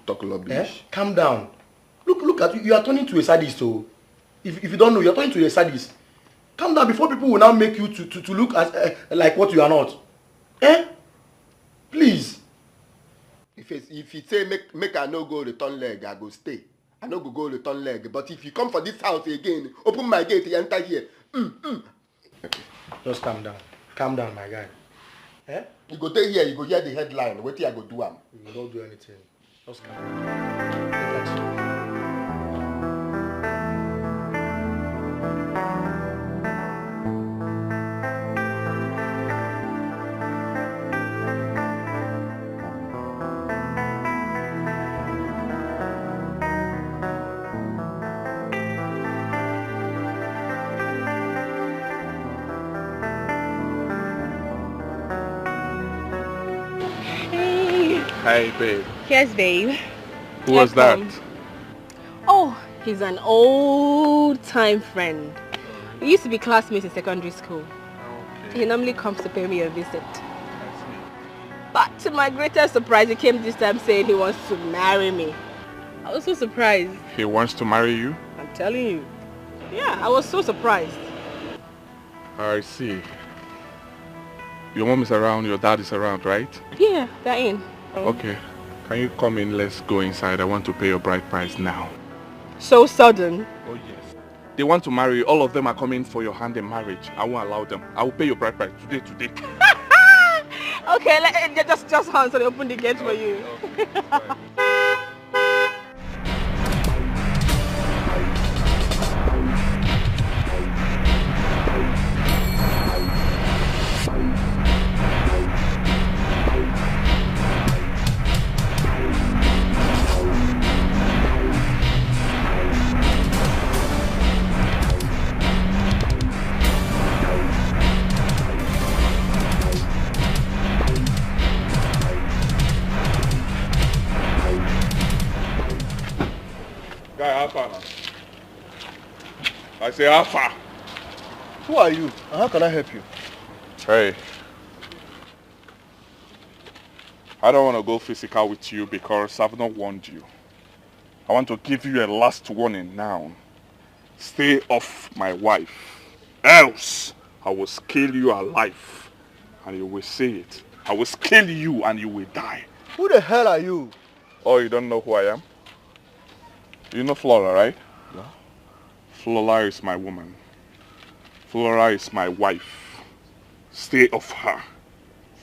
Talk rubbish. Calm down. Look at you. You are turning to a sadist. So, if you don't know, you are turning to a sadist. Calm down before people will now make you to look as like what you are not. Please. If you say make I no go return leg, I go stay. I no go return leg. But if you come for this house again, open my gate, you enter here. Okay. Just calm down. Calm down, my guy. You go there here, you go hear the headline. What I go do am? You will not do anything. Just calm down. Hey, babe. Yes, babe. Who was that? Oh, he's an old-time friend. We used to be classmates in secondary school. Okay. He normally comes to pay me a visit. But to my greatest surprise, he came this time saying he wants to marry me. I was so surprised. He wants to marry you? I'm telling you. Yeah, I was so surprised. I see. Your mom is around, your dad is around, right? Yeah, they're in. Okay. Can you come in? Let's go inside. I want to pay your bride price now. So sudden? Oh, yes. They want to marry you. All of them are coming for your hand in marriage. I won't allow them. I will pay your bride price today. Okay, just hold so they open the gate for you. I say Alpha. Who are you? And how can I help you? Hey. I don't want to go physical with you because I've not warned you. I want to give you a last warning now. Stay off my wife. Else, I will scale you alive. And you will see it. I will scale you and you will die. Who the hell are you? Oh, you don't know who I am? You know Flora, right? Yeah. Flora is my woman. Flora is my wife. Stay off her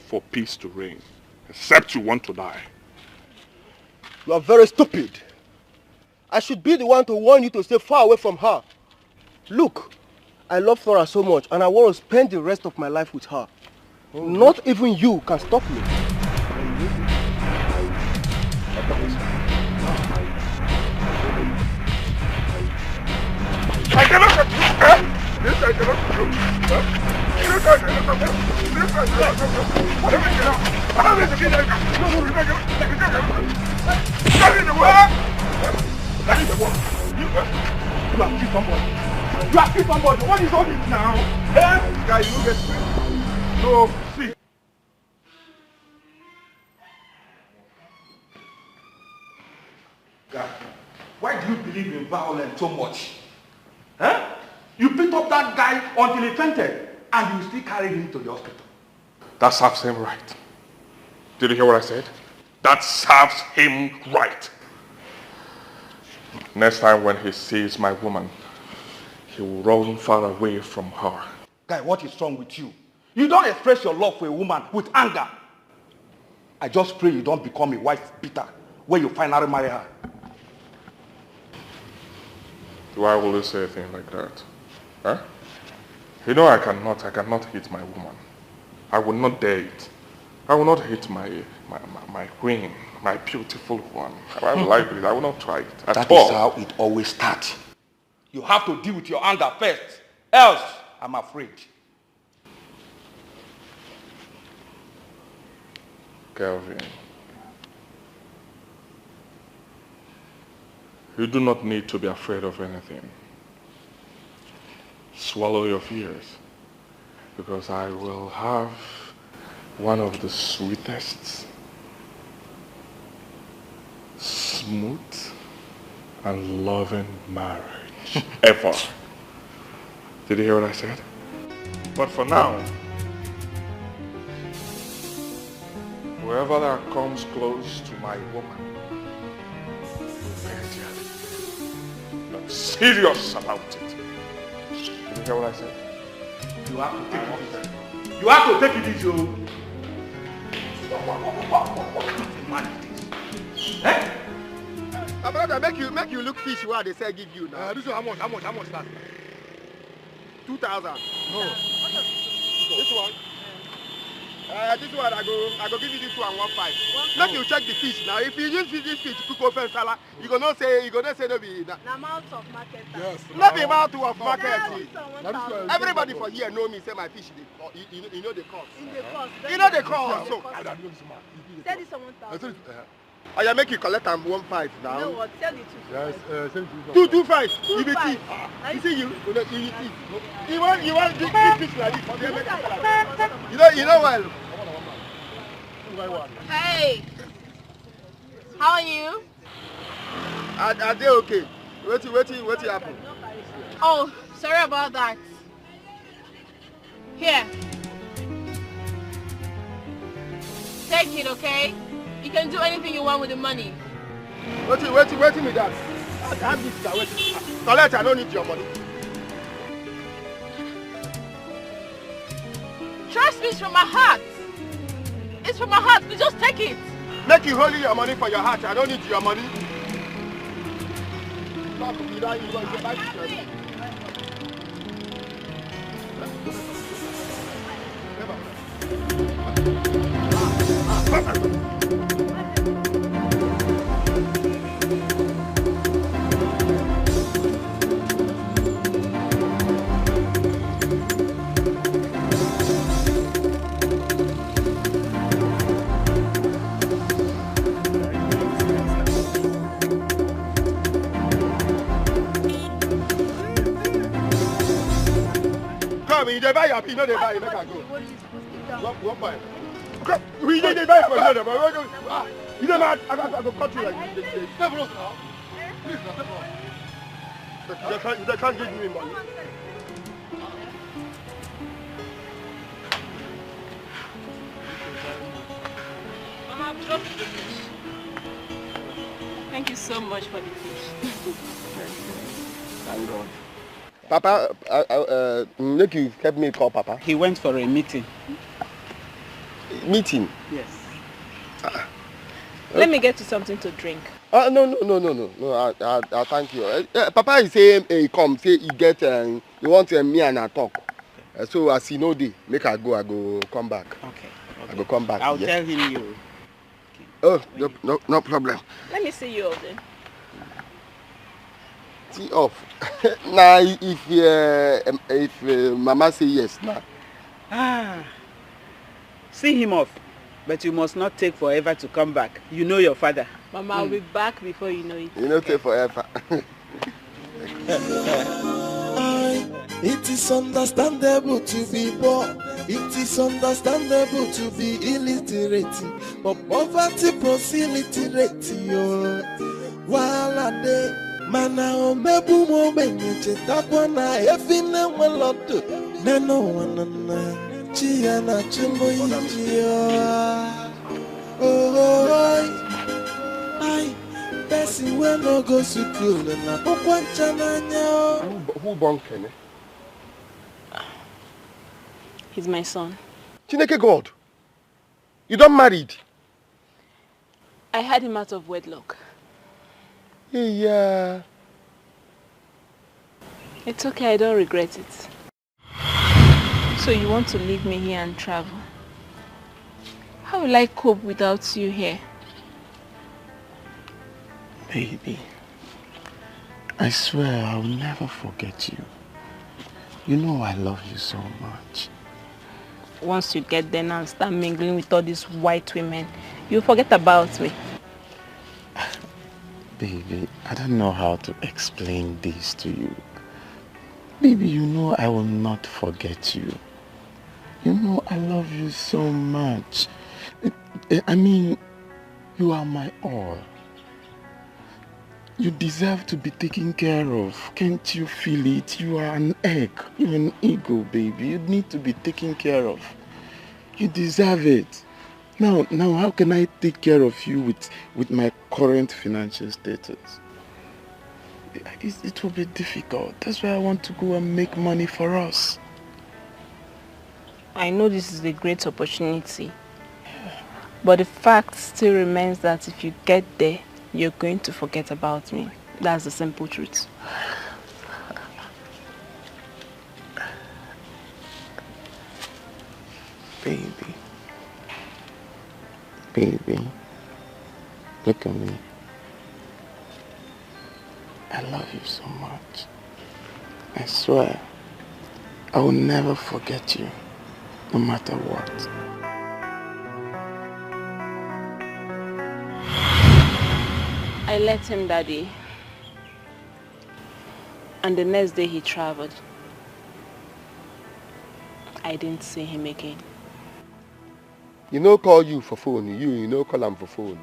for peace to reign. Except you want to die. You are very stupid. I should be the one to warn you to stay far away from her. Look, I love Flora so much and I want to spend the rest of my life with her. Not even you can stop me. I cannot do this. I cannot do. You have killed somebody. You have killed somebody. What is all this now? Eh? Guy, you get free. No, see. God, why do you believe in violence so much? Huh? You picked up that guy until he fainted and you still carried him to the hospital. That serves him right. Did you hear what I said? That serves him right. Next time when he sees my woman, he will run far away from her. Guy, what is wrong with you? You don't express your love for a woman with anger. I just pray you don't become a wife beater when you finally marry her. Why will you say a thing like that? Huh? You know I cannot hit my woman. I will not dare it. I will not hit my queen, my beautiful one. I will like it. I will not try it at all. That is how it always starts. You have to deal with your anger first. Else, I'm afraid. Kelvin, you do not need to be afraid of anything. Swallow your fears, because I will have one of the sweetest, smooth, and loving marriage ever. Did you hear what I said? But for now, whoever that comes close to my woman, I'm serious about it. Did you hear what I said? You have to take it easy. You have to take it easy. What kind of man is this? Eh? My brother, make you look fish what they say give you now. This one, how much that? 2,000. No. This one. This one I go give you this one 1.5. Make you check the fish now. If you use this fish to cook open salad, you gonna say no be that. Na mouth of market. Yes. Not the mouth of market. Everybody for here know me say my fish you know the cost. In the cost. You know the cost. So Say this on 1,000. I make you collect them 1.5 now. You know what? Tell the Yes, 2.5. 2.5. You be thief. You see you thief. You want this fish like this. You know well. Hey, how are you? Are they okay? What happened? Oh, sorry about that. Here. Take it, okay? You can do anything you want with the money. Wait me that. I have this guy. Wait. Collect, I don't need your money. Trust me, it's from my heart. It's from my heart. You just take it. Make you hold your money for your heart. I don't need your money. You dey buy your, you know they buy, you make her go. One point. We dey buy for you, but you know mad. I go cut you like this. Step close now. Please, step close. They can't give me money. Mama, drop the fish. Thank you so much for the fish. Thank God. Papa, make you help me call Papa. He went for a meeting. Meeting? Yes. Let me get you something to drink. No. I thank you. Papa is saying he come, say he get, he want me and I talk. So as he know day, make I go come back. Okay. I go come back. I'll tell him you. Oh, no problem. Let me see you all then. See off. Now, if Mama say yes, now. See him off. But you must not take forever to come back. You know your father. Mama, I'll be back before you know it. You know, take forever. It is understandable to be poor. It is understandable to be illiterate. But poverty prosiliterate you. While a day, mana o mebu mo benye takwana efine walodo. Neno wanana chia na chumbo yinjio. Oh, I person we no go school na pokwancha na nya. Who born Kenny? He's my son. Chineke God, you don't married? I had him out of wedlock. Yeah. It's okay, I don't regret it. So you want to leave me here and travel? How will I cope without you here? Baby, I swear I will never forget you. You know I love you so much. Once you get there and start mingling with all these white women, you'll forget about me. Baby, I don't know how to explain this to you. Baby, you know I will not forget you. You know I love you so much. I mean, you are my all. You deserve to be taken care of. Can't you feel it? You are an egg. You're an ego, baby. You need to be taken care of. You deserve it. Now, how can I take care of you with my current financial status? It will be difficult. That's why I want to go and make money for us. I know this is a great opportunity. But the fact still remains that if you get there, you're going to forget about me. That's the simple truth. Baby, look at me. I love you so much. I swear, I will never forget you, no matter what. I left him that day. And the next day he traveled. I didn't see him again. You know call you for phone. You know call him for phone.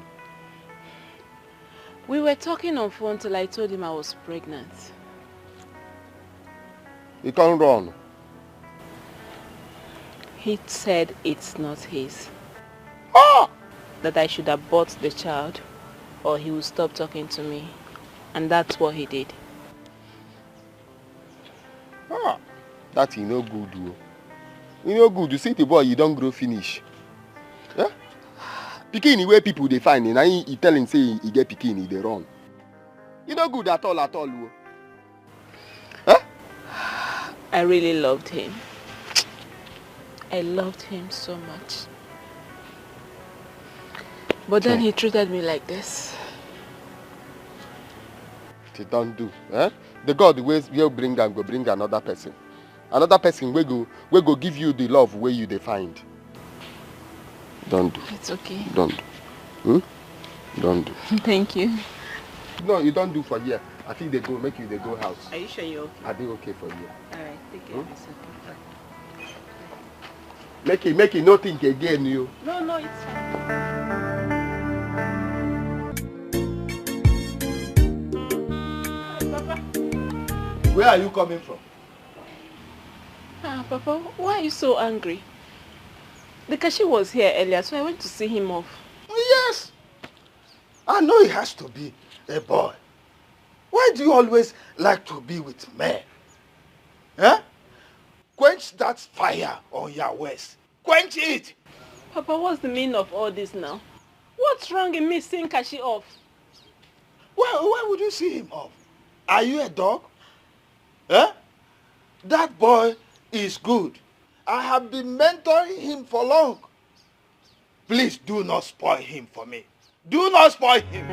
We were talking on phone till I told him I was pregnant. You can't run. He said it's not his. Ah! That I should abort the child or he would stop talking to me. And that's what he did. Ah, that you no good. You know good. You see the boy, you don't grow finish. Yeah? Pikin where people they find and he tell him say he get pikin, they run. You no good at all. Huh? I really loved him. I loved him so much. But then he treated me like this. They don't do. Eh? The God will bring them, go bring another person. Another person will go give you the love where you find. Don't do. It's okay. Don't do. Don't do. Thank you. No, you don't do for here. I think they go house. Are you sure you're okay? I think okay for you. Alright, take care of yourself. Make it not think again, you. No, it's fine. Where are you coming from? Papa, why are you so angry? Because she was here earlier, so I went to see him off. Oh, yes. I know it has to be a boy. Why do you always like to be with men? Eh? Quench that fire on your waist. Quench it. Papa, what's the meaning of all this now? What's wrong in me seeing Kashi off? Why would you see him off? Are you a dog? Eh? That boy is good. I have been mentoring him for long. Please do not spoil him for me. Do not spoil him.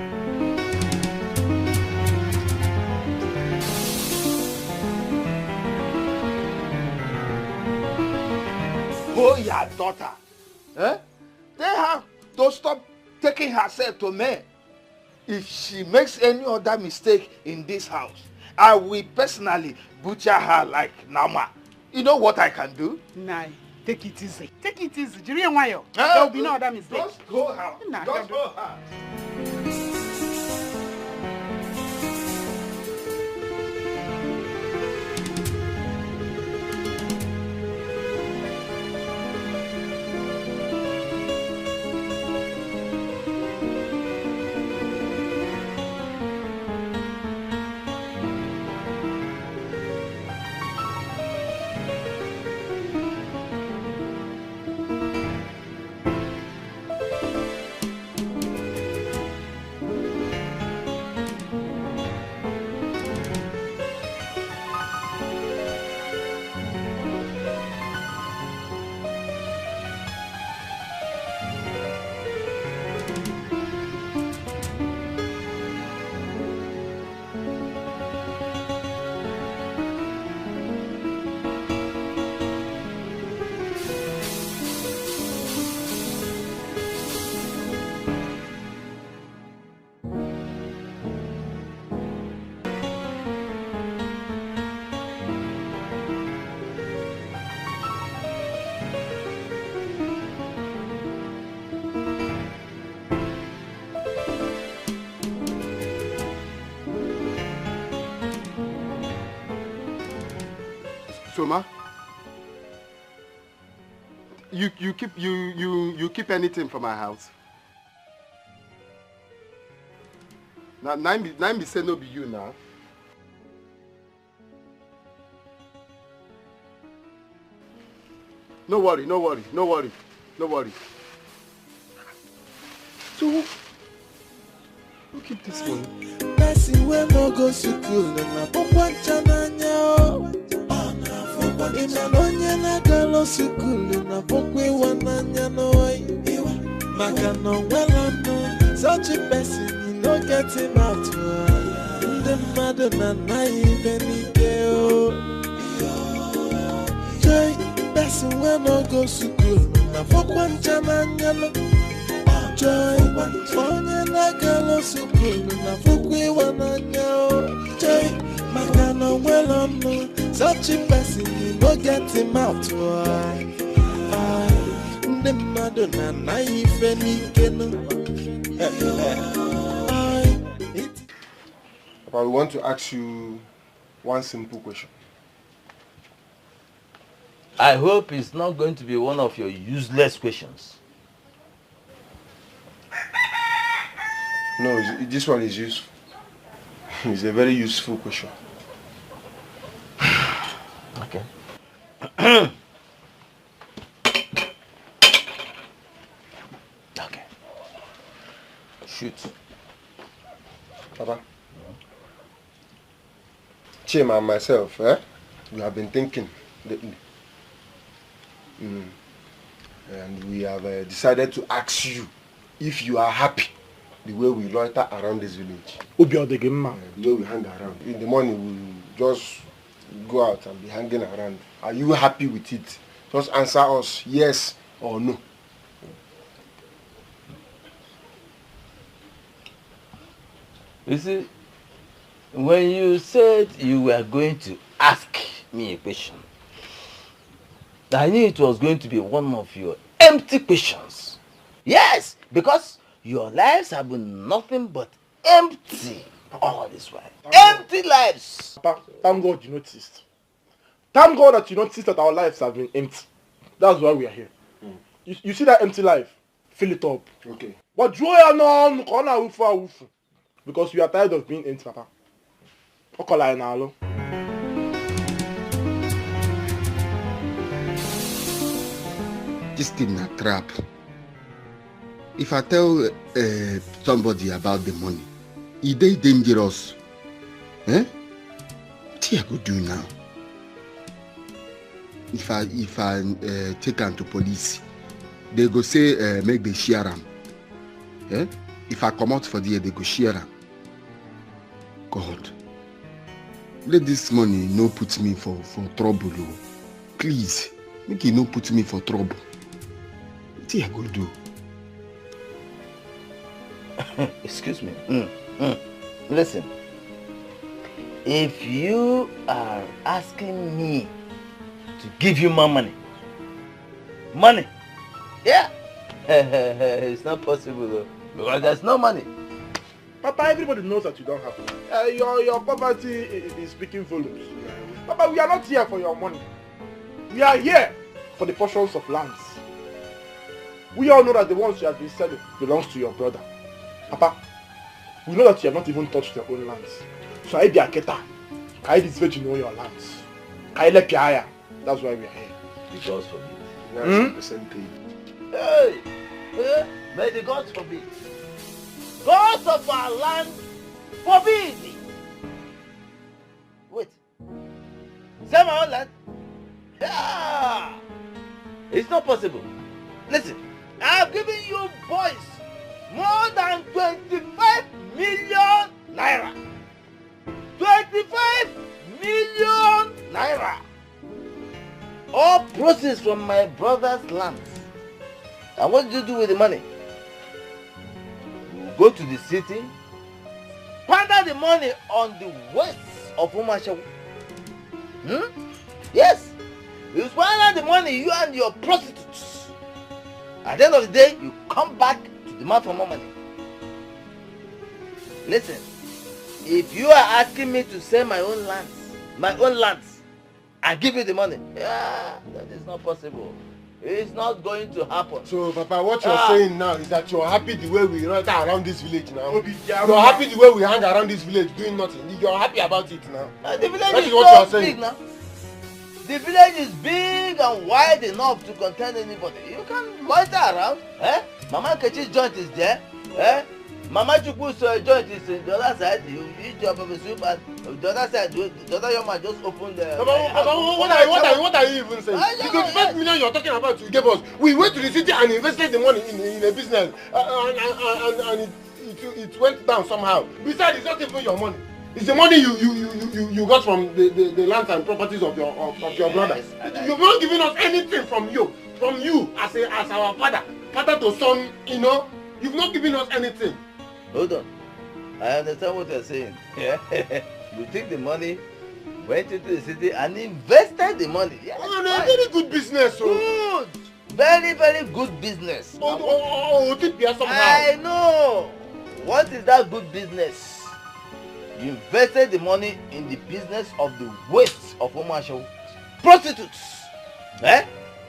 Oh, your daughter. Eh? They have to stop taking herself to men. If she makes any other mistake in this house, I will personally butcher her like Nama. You know what I can do? Nah, take it easy. Take it easy. There will be no other mistake. Just go out. Nah, Just go out. Soma, you keep anything from my house. Now, nine be say no be you now. No worry. So, who keep this one? Person we no go school na pokwa chananya. Imanonye na galo school na pokwe wananya no. Maka no welano. Such a person you no get him out. The mother na naive o. Joy, person we no go school na pokwa chananya. Joy, onye na galo school na pokwe wananya. Joy, maka no welano. Such a person you no get him out. The mother na naive Papa, we want to ask you one simple question. I hope it's not going to be one of your useless questions. No, this one is useful. It's a very useful question. Okay. Okay. Shoot. Papa. Chima and myself, we have been thinking lately. And we have decided to ask you if you are happy the way we loiter around this village. The way we hang around. In the morning, we just go out and be hanging around. Are you happy with it? Just answer us yes or no. You see, when you said you were going to ask me a question, I knew it was going to be one of your empty questions. Yes, because your lives have been nothing but empty all this while. Empty lives. Papa, thank God you noticed. Thank God that you noticed that our lives have been empty. That's why we are here. You see that empty life? Fill it up. Okay. But because we are tired of being empty, Papa. this thing a trap. If I tell somebody about the money, is they dangerous? Eh? What I go do now? If I take them to police, they go say make they share them. Eh? If I come out for the year, they go share them. God, let this money no put me for trouble. Oh. Please, make it no put me for trouble. What I go do? Excuse me. Listen, if you are asking me to give you more money, yeah, it's not possible though, because there's no money. Papa, everybody knows that you don't have money. Your poverty is speaking volumes. Papa, we are not here for your money. We are here for the portions of lands. We all know that the ones you have been selling belongs to your brother. Papa, we know that you have not even touched your own lands. So I be a keta. I this virgin on your lands. I let you hire. That's why we are here. The gods forbid. We are the same thing. Hey! May the gods forbid. Gods of our land forbid! Wait. Sell my own land? Yeah! It's not possible. Listen, I've given you boys more than 25 million naira. 25 million naira. All proceeds from my brother's lands. And what do you do with the money? You go to the city, squander the money on the waste of Umashawu. Yes. You squander the money, you and your prostitutes. At the end of the day, you come back to demand for more money. Listen, if you are asking me to sell my own lands, and give you the money, yeah, that is not possible. It's not going to happen. So, Papa, what you're saying now is that you're happy the way we run around this village now. You're happy the way we hang around this village doing nothing. You're happy about it now. The village that is what so you're saying. big now. The village is big and wide enough to contain anybody. You can loiter around. Mama Kechi's joint is there. Mama Chukwu's joint is in the other side. You eat your baby soup and the other side, the other young man just opened the... What are you even saying? The 25 million you're talking about you gave us, we went to the city and invested the money in a business and it went down somehow. Besides, it's not even your money. It's the money you got from the lands and properties of your brother. You've not given us anything from you as our father to son, you know. You've not given us anything. Hold on. I understand what you're saying. You take the money, went into the city and invested the money. Yeah, a very good business. Good. Very, very good business. Somehow. I know. What is that good business? You invested the money in the business of the waste of Umashawu. Prostitutes.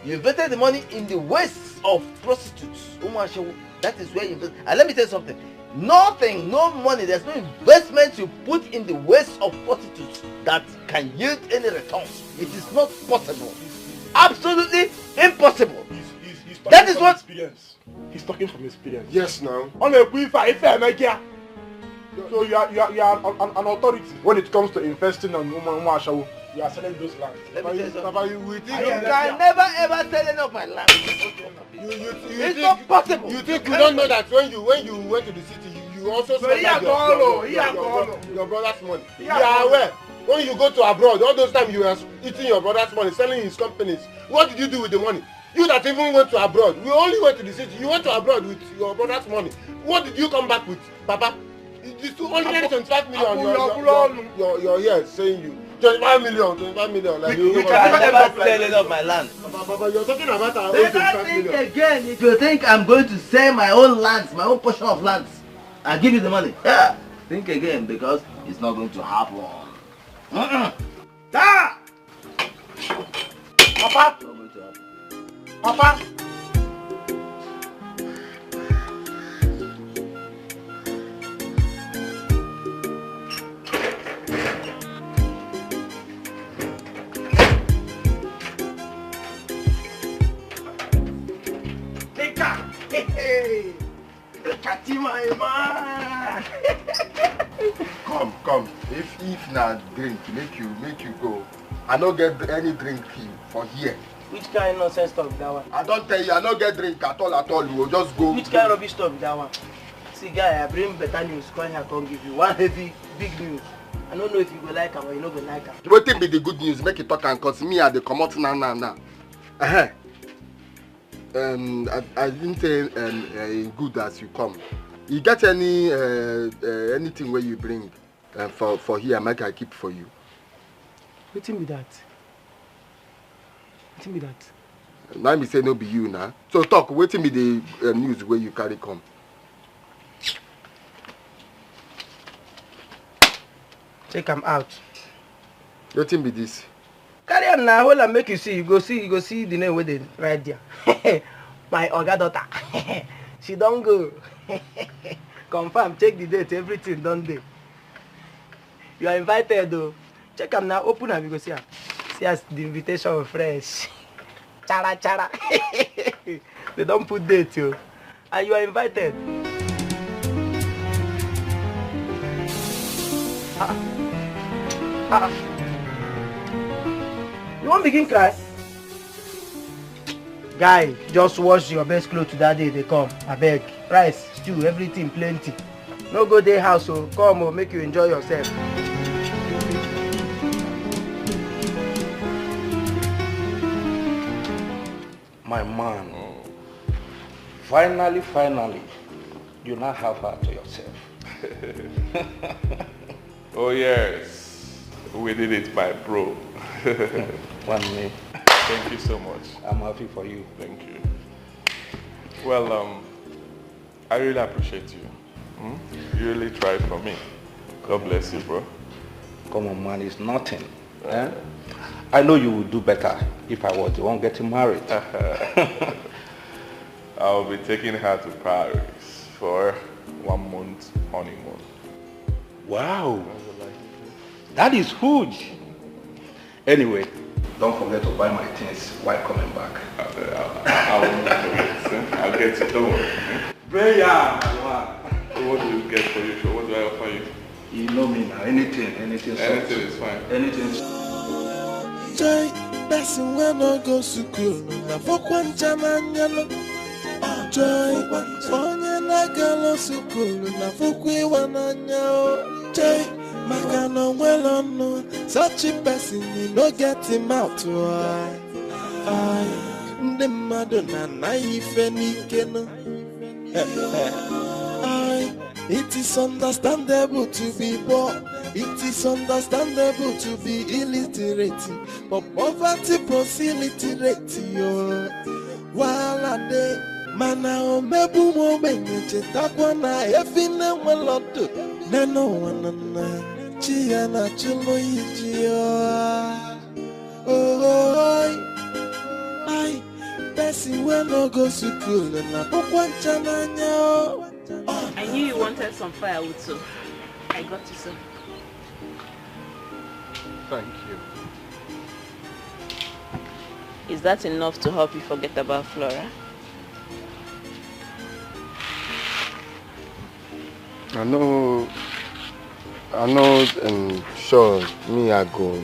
You invested the money in the waste of prostitutes. Umashawu. That is where you invest. And let me tell you something. Nothing, no money, there's no investment you put in the waste of prostitutes that can yield any returns. It is not possible. Absolutely impossible. That is what... Experience. He's talking from experience. Yes, now. So you are an authority when it comes to investing on Umashawu. You are selling those lands. Let me tell you something. You can never ever sell any of my land. It's not possible. You think you don't know that when you went to the city, you also spent your brother's money. You are aware. When you go to abroad, all those times you were eating your brother's money, selling his companies. What did you do with the money? You that even went to abroad. We only went to the city. You went to abroad with your brother's money. What did you come back with, Papa? It's only 25 million. You're here saying you. 25 million. Like you can never sell any of my land. But you're talking about our own 25 million. Think again. If you think I'm going to sell my own lands, my own portion of lands, and give you the money, think again, because it's not going to happen. Papa! Papa! Africa. Hey, look at him, my man. Come. If na drink, make you go. I no get any drink for here. Which kind of nonsense talk that one? I don't tell you, I no get drink at all. You will just go. Which kind of rubbish talk that one? See, guy, I bring better news. Come here, come give you one heavy, big news. I don't know if you go like am or you no go like am. Wetin be the good news? Make it talk and cause me I dey comot now. I didn't say good as you come. You get any anything where you bring for here? Make I keep for you. Wetin be that? Wetin be that? Now me say no be you now. So talk. Wetin be the news where you carry come? Check am out. Wetin be this? Carry am now, hold am make you see. You go see the name where they right there. My Oga daughter. She don't go. Confirm, check the date, everything done there. You are invited though. Check am now, open am, you go see am. See as the invitation fresh. Chara. They don't put date yo. And you are invited. You won't begin cry? Guy, just wash your best clothes to that day they come. I beg. Rice, stew, everything plenty. No go day house, so come or make you enjoy yourself. My man, finally, you now have her to yourself. Oh yes, we did it, my bro. One me. Thank you so much. I'm happy for you. Thank you. Well, I really appreciate you. You really tried for me. God bless you, bro. Come on, man, it's nothing. I know you would do better if I was the one getting married. I'll be taking her to Paris for 1 month honeymoon. Wow, that is huge. Anyway, don't forget to buy my things while coming back. I won't forget. I'll get it, don't worry. Prayer. What do you get for you? What do I offer you? You know me now. Anything. Anything is fine. Anything. Joy, person when no go school, na fokwan chamanyalo. Joy, onye na galo school, na fokwe wananyao. Joy, makano well no, such a person you no get him out. Why? The Madonna naive nikeno. It is understandable to be poor. It is understandable to be illiterate. But poverty prosiliterate yo. While a day, mana o mebu mo benye takwana efine welodo. Neno wanana chia na chulo yijio. Oh, I person we no go school na pokwancha na nyao. I knew you wanted some firewood, so I got you some. Thank you. Is that enough to help you forget about Flora? I know, and sure, me I go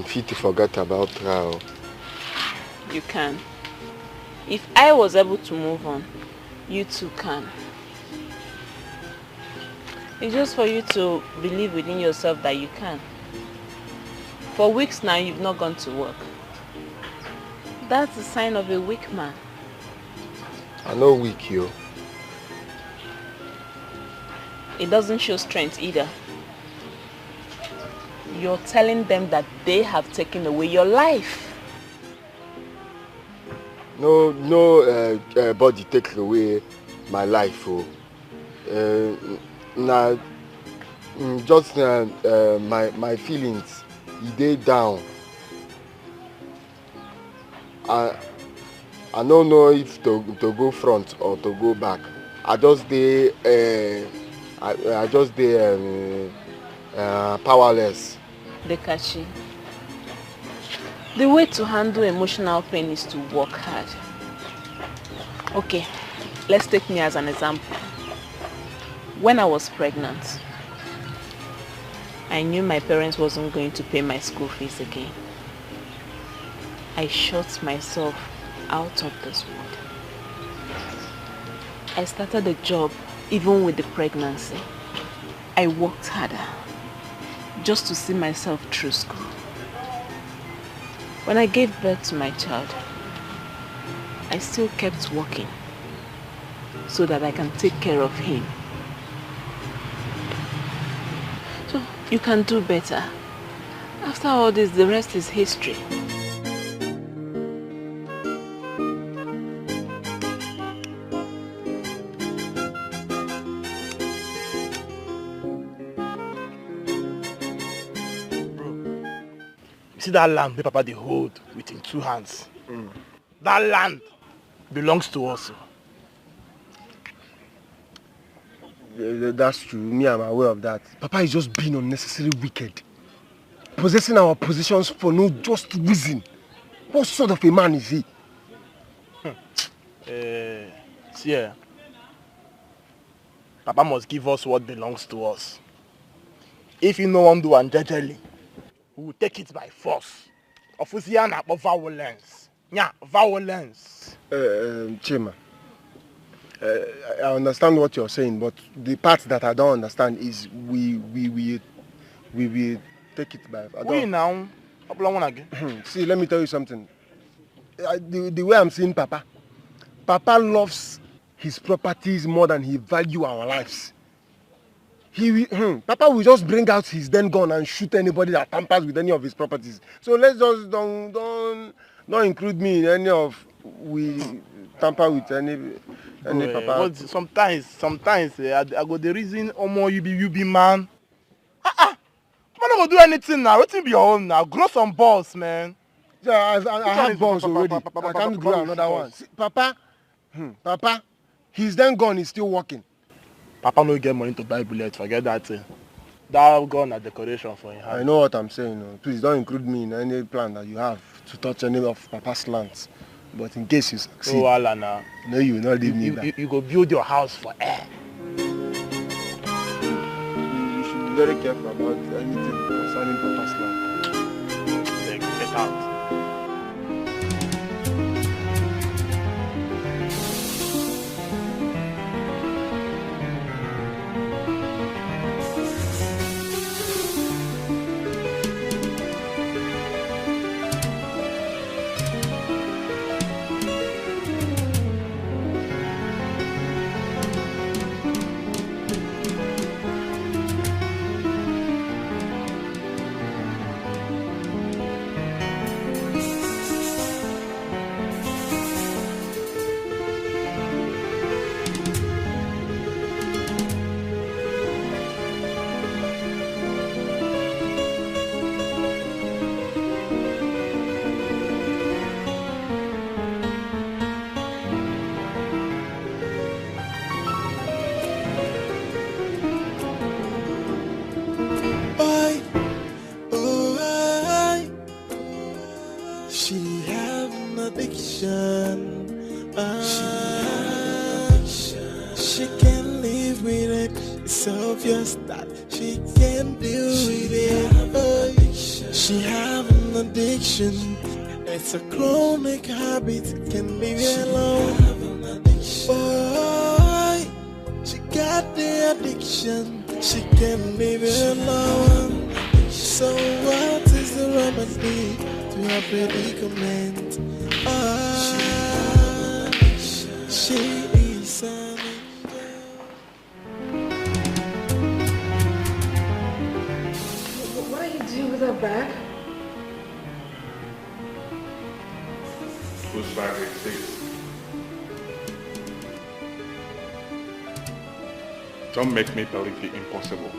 fit to forget about her. You can. If I was able to move on, you too can. It's just for you to believe within yourself that you can. For weeks now, you've not gone to work. That's a sign of a weak man. I know weak, yo. It doesn't show strength either. You're telling them that they have taken away your life. No, body take away my life, oh. Nah, just my feelings, they down. I don't know if to go front or to go back. I just powerless. Dikeh, the way to handle emotional pain is to work hard. Okay, let's take me as an example. When I was pregnant, I knew my parents wasn't going to pay my school fees again. I shut myself out of this world. I started a job even with the pregnancy. I worked harder just to see myself through school. When I gave birth to my child, I still kept working so that I can take care of him. So you can do better. After all this, the rest is history. See that land wey Papa dey hold with him 2 hands? That land belongs to us. That's true. Me, I'm aware of that. Papa is just being unnecessarily wicked. Possessing our positions for no just reason. What sort of a man is he? See, Papa must give us what belongs to us. If you no want to do jejely, we will take it by force. Official violence. Yeah, violence. Chima, I understand what you're saying, but the part that I don't understand is we will take it by. We now. See, let me tell you something. The way I'm seeing Papa loves his properties more than he values our lives. Papa will just bring out his then gun and shoot anybody that tampers with any of his properties. So let's just don't include me in any of we tamper with any Papa. Sometimes I go the reason you be man. Man not go do anything now. What be your own now? Grow some balls, man. Yeah, I have balls already. I can't grow another one. See, Papa, his then gun is still working. Papa no get money to buy bullets, forget that thing. That gun a decoration for him. I know what I'm saying. Please don't include me in any plan that you have to touch any of Papa's lands. But in case you succeed, now. No, you will not leave me back. You go build your house for air. You should be very careful about anything concerning Papa's land. Get out. She can't live with it. It's obvious that she can't deal with it. She have an addiction. It's a chronic habit. Can leave it alone. Boy, she got the addiction. She can't leave it alone. So what is the remedy to her predicament? She is an What are you doing with that bag? Whose bag is this? Don't make me believe the impossible.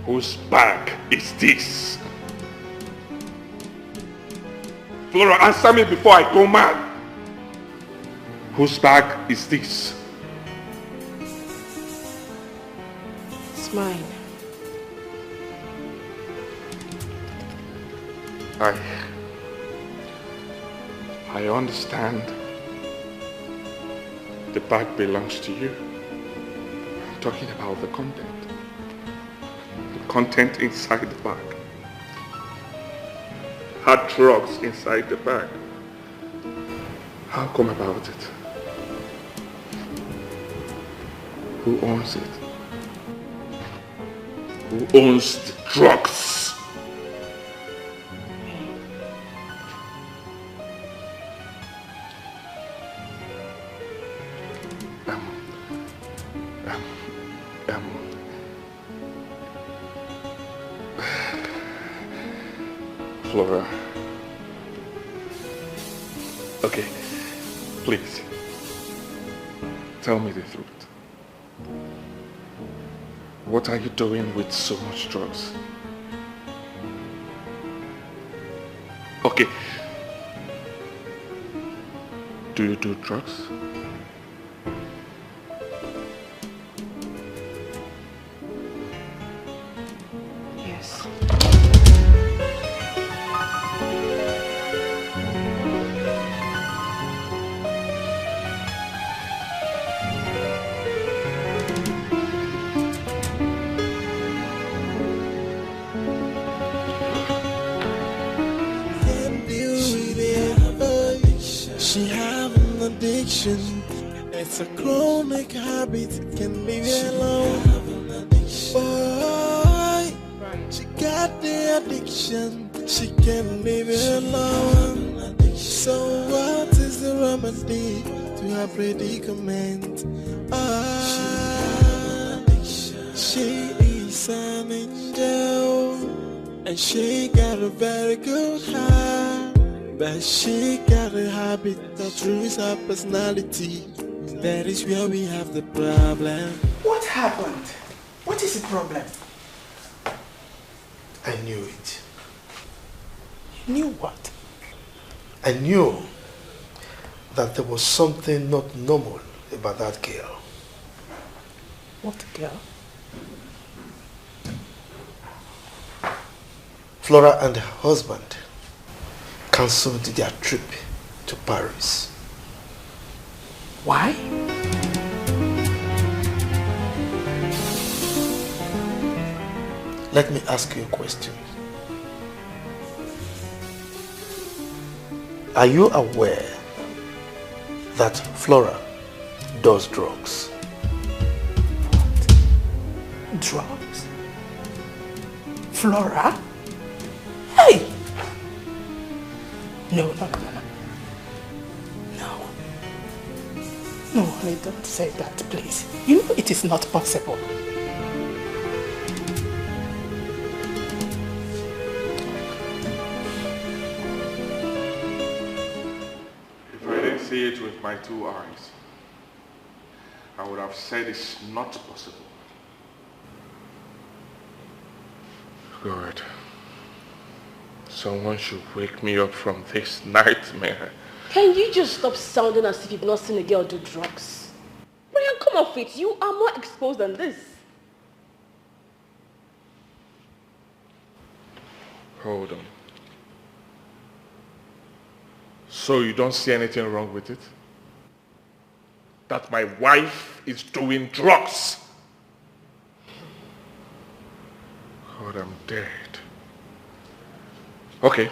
Whose bag is this? Flora, answer me before I go mad. Whose bag is this? It's mine. I understand. The bag belongs to you. I'm talking about the content. The content inside the bag. Hard drugs inside the bag. How come about it? Who owns it? Who owns the drugs? Flora. Okay, please. Tell me the truth. What are you doing with so much drugs? Okay. Do you do drugs? Yes. She have an addiction. It's a chronic habit. Can leave her alone. Boy, she got the addiction. She can't leave her alone. So what is the remedy to her predicament? She is an angel, and she got a very good heart. But she got a habit that ruins her personality. That is where we have the problem. What happened? What is the problem? I knew it. You knew what? I knew that there was something not normal about that girl. What girl? Flora and her husband cancelled their trip to Paris. Why? Let me ask you a question. Are you aware that Flora does drugs? Drugs? Flora? Hey! No. No, honey, don't say that, please. You know it is not possible. If I didn't see it with my 2 eyes, I would have said it's not possible. God, someone should wake me up from this nightmare. Can you just stop sounding as if you've not seen a girl do drugs? Brian, come off it. You are more exposed than this. Hold on. So you don't see anything wrong with it? That my wife is doing drugs? God, I'm dead. Okay.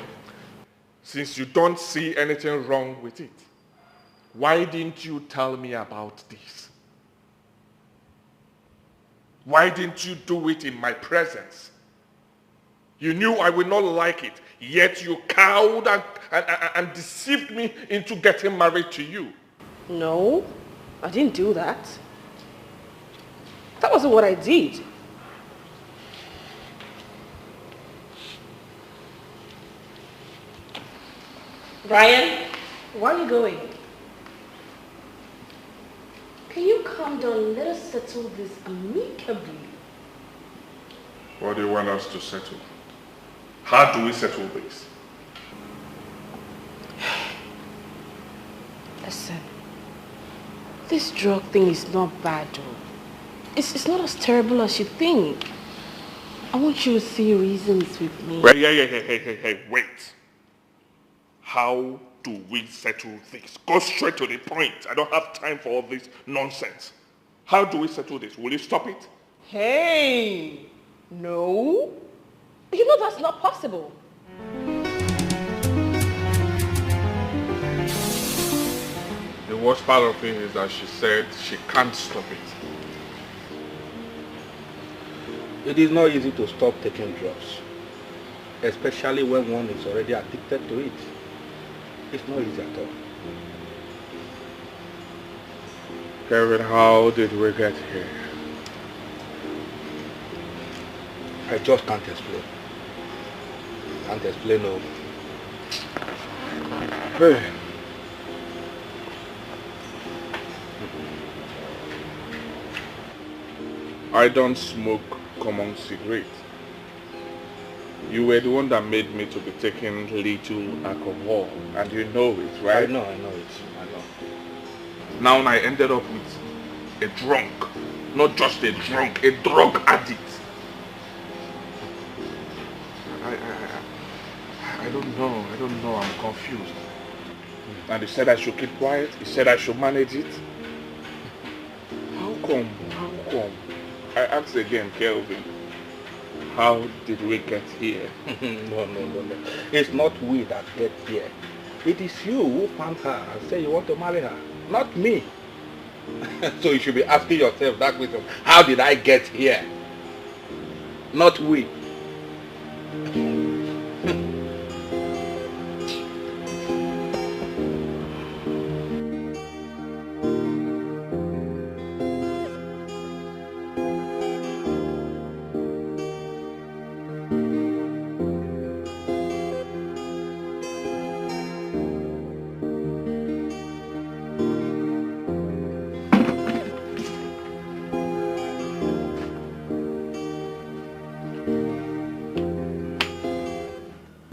Since you don't see anything wrong with it, why didn't you tell me about this? Why didn't you do it in my presence? You knew I would not like it, yet you cowed and deceived me into getting married to you. No, I didn't do that. That wasn't what I did. Brian, where are you going? Can you calm down? Let us settle this amicably. What do you want us to settle? How do we settle this? Listen, this drug thing is not bad though. It's not as terrible as you think. I want you to see reasons with me. Wait, hey, wait. How do we settle this? Go straight to the point. I don't have time for all this nonsense. How do we settle this? Will you stop it? Hey, no. You know that's not possible. The worst part of it is that she said she can't stop it. It is not easy to stop taking drugs, especially when one is already addicted to it. It's not easy at all. Kevin, how did we get here? I just can't explain. Can't explain, no. Hey. I don't smoke common cigarette. You were the one that made me to be taking little alcohol, and you know it, right? I know it. I know. Now I ended up with a drunk, not just a drunk, a drug addict. I don't know, I'm confused. And he said I should keep quiet, he said I should manage it. How come? I asked again, Kelvin, how did we get here? No. It's not we that get here. It is you who found her and say you want to marry her, not me. So you should be asking yourself that question. How did I get here? Not we.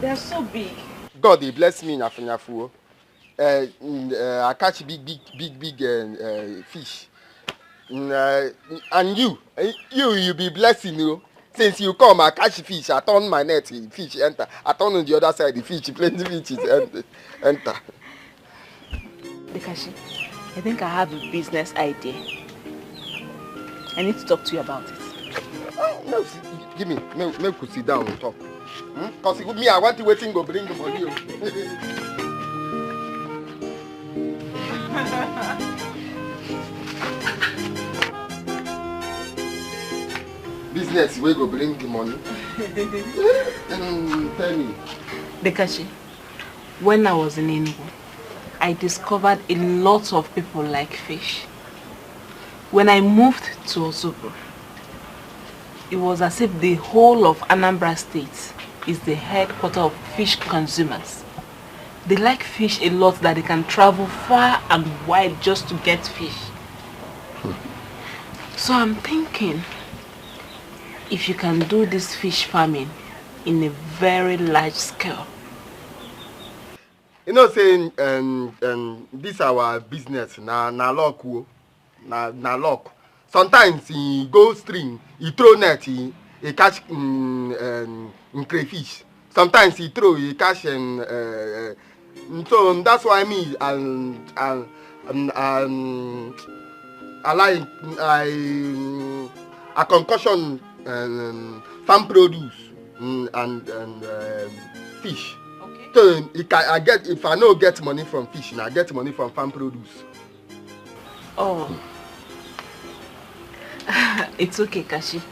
They're so big. God, he bless me in Afanyafu. I catch big fish. And you be blessing you. Since you come, I catch fish. I turn my net, fish enter. I turn on the other side, the fish, plenty fishes enter. Dikashi, I think I have a business idea. I need to talk to you about it. Oh, no, give me. Make you sit down and talk. Because me, I want to wait and go bring the money. Business, we go bring the money. Tell me. Dikashi, when I was in Enugu, I discovered a lot of people like fish. When I moved to Osogbo, it was as if the whole of Anambra State is the headquarters of fish consumers. They like fish a lot that they can travel far and wide just to get fish. So I'm thinking, if you can do this fish farming in a very large scale. You know, saying this our business na luck, na luck. Sometimes he go stream, he throw net, he catch crayfish. Sometimes he throw, he catch so that's why me I like a concussion farm produce and fish. Okay. So I get, if I no get money from fish, I get money from farm produce. Oh. It's okay, Kashi.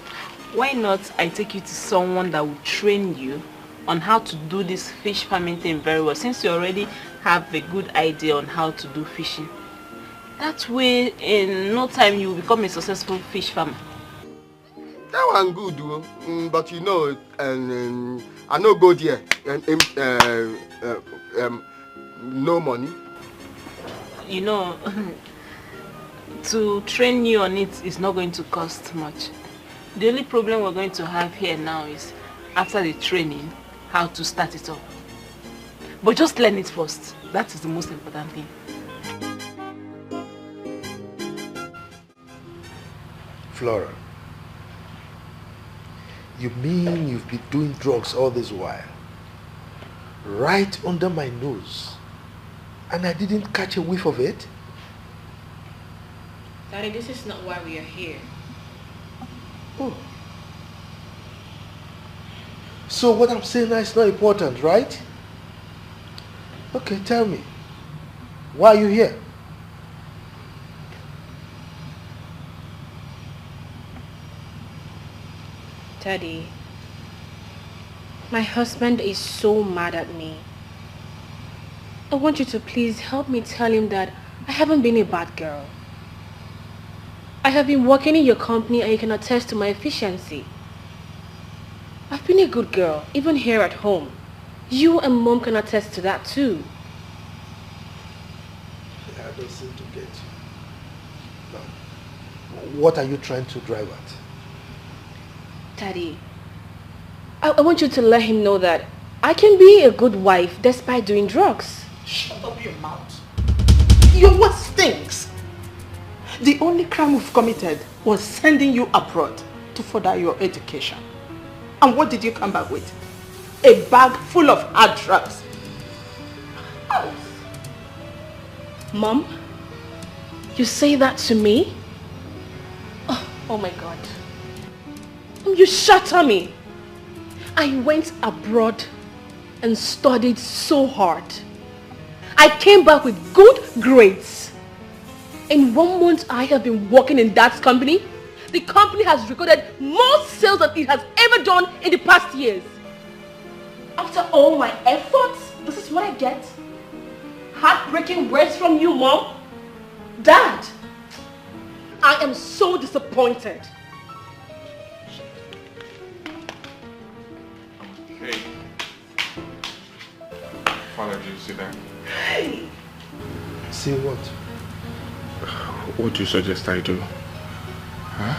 Why not I take you to someone that will train you on how to do this fish farming thing very well, since you already have a good idea on how to do fishing. That way, in no time, you will become a successful fish farmer. That one good, but you know, I no go there, no money. You know, to train you on it is not going to cost much. The only problem we're going to have here now is, after the training, how to start it up. But just learn it first. That is the most important thing. Flora, you mean you've been doing drugs all this while? Right under my nose. and I didn't catch a whiff of it? Daddy, this is not why we are here. Oh. So what I'm saying now is not important, right? Okay, tell me. Why are you here? Daddy, my husband is so mad at me. I want you to please help me tell him that I haven't been a bad girl. I have been working in your company and you can attest to my efficiency. I've been a good girl, even here at home. You and Mom can attest to that too. I don't seem to get you. Now, what are you trying to drive at? Daddy, I want you to let him know that I can be a good wife despite doing drugs. Shut up your mouth. Your word stinks. The only crime we've committed was sending you abroad to further your education. And what did you come back with? A bag full of hard drugs. Mom, you say that to me? Oh my God. You shatter me. I went abroad and studied so hard. I came back with good grades. In 1 month I have been working in that company. The company has recorded more sales than it has ever done in the past years. After all my efforts, this is what I get? Heartbreaking words from you, Mom? Dad, I am so disappointed. Hey. Father, do you see that? Hey. See what? What do you suggest I do? Huh?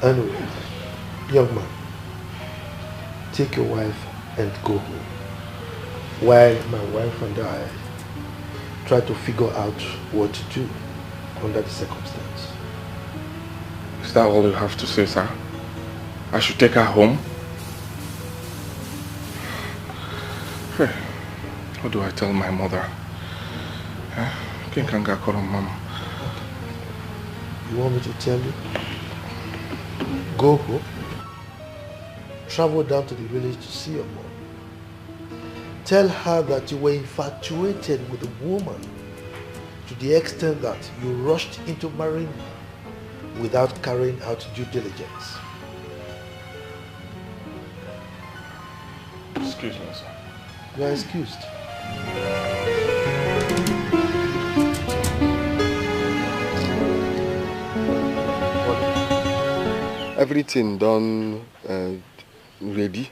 Anyway, young man, take your wife and go home. While my wife and I try to figure out what to do under the circumstance. Is that all you have to say, sir? I should take her home? Hey, what do I tell my mother? Mama. You want me to tell you? Go home. Travel down to the village to see your mom. Tell her that you were infatuated with a woman to the extent that you rushed into marrying her without carrying out due diligence. Excuse me, sir. You are excused. Everything done ready.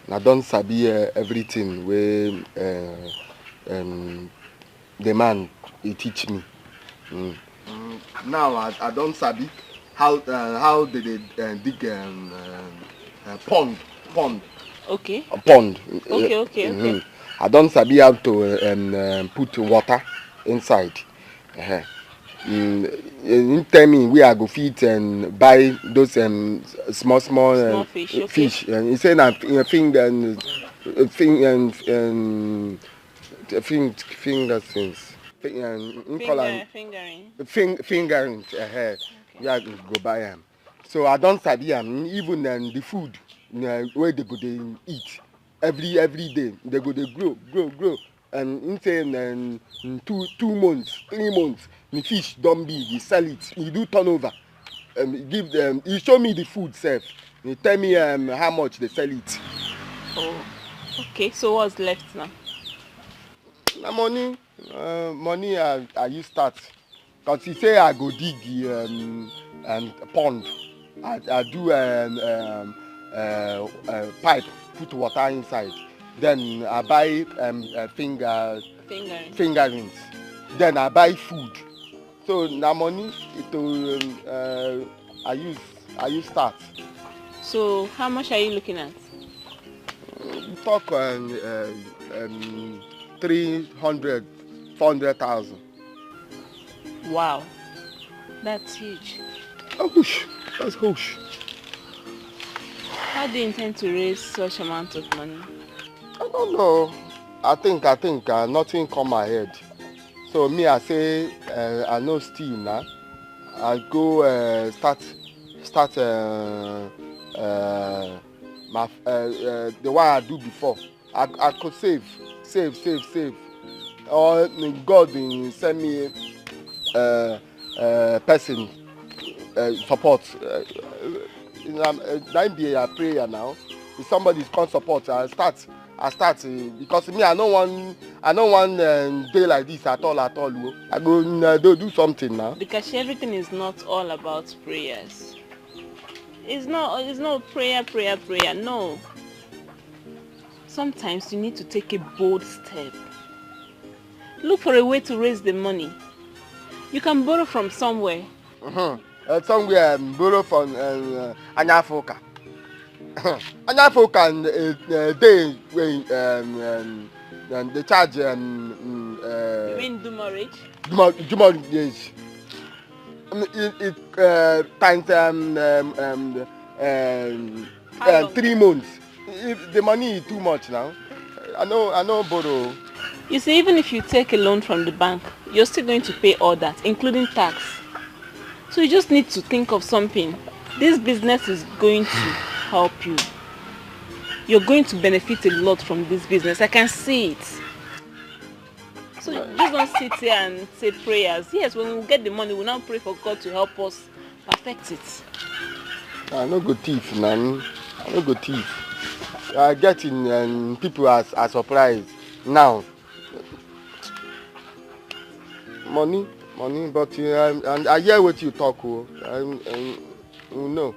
I don't sabi everything where the man he teach me. Now I don't sabi how they dig pond. Okay. A pond. Okay. I don't sabi how to put water inside. In tell me we are go feed and buy those small fish. Okay. Fish. And he said that finger things. Fingering. We are go buy them. So I don't study them. Even the food where they go they eat every day. They go they grow. And in saying 2 months, 3 months, the fish don't be. You sell it. You do turnover. Give them. You show me the food, self. You tell me how much they sell it. Oh, okay. So what's left now? The money I use start. Cause he say I go dig and pond. I do pipe, put water inside. Then I buy fingerings. Then I buy food. So the money I use start. So how much are you looking at? Talk 300, 400,000. Wow, that's huge. That's huge. How do you intend to raise such amount of money? I don't know. I think nothing come my head. So me, I say I know steal now. I go start the one I do before. I could save. Or God will send me person support. That be a prayer now. If somebody can't support, I start because me I don't want day like this at all. I go do something now. Because everything is not all about prayers. It's not prayer. No. Sometimes you need to take a bold step. Look for a way to raise the money. You can borrow from somewhere. Somewhere borrow from Anyafoka. Anyafoka and they they charge you mean do marriage? Do marriage. It times 3 months. If the money is too much now. I know borrow. You see, even if you take a loan from the bank, you're still going to pay all that, including tax. So you just need to think of something. This business is going to help you. You're going to benefit a lot from this business. I can see it. So just don't sit here and say prayers. Yes, when we get the money, we'll now pray for God to help us perfect it. I no go thief, man. I no go thief. I get in people are surprised now. Money, but and I hear what you talk. No.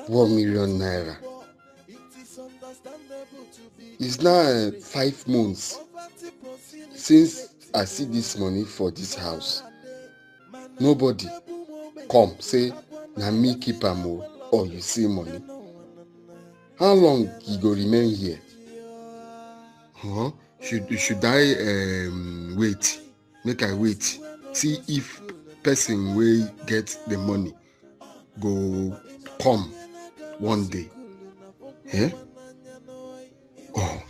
1 million naira. It's now 5 months since I see this money for this house. Nobody come say na me keep am or you see money. How long you go remain here? Should I wait? Make I wait. See if person will get the money go come one day. Eh? Oh,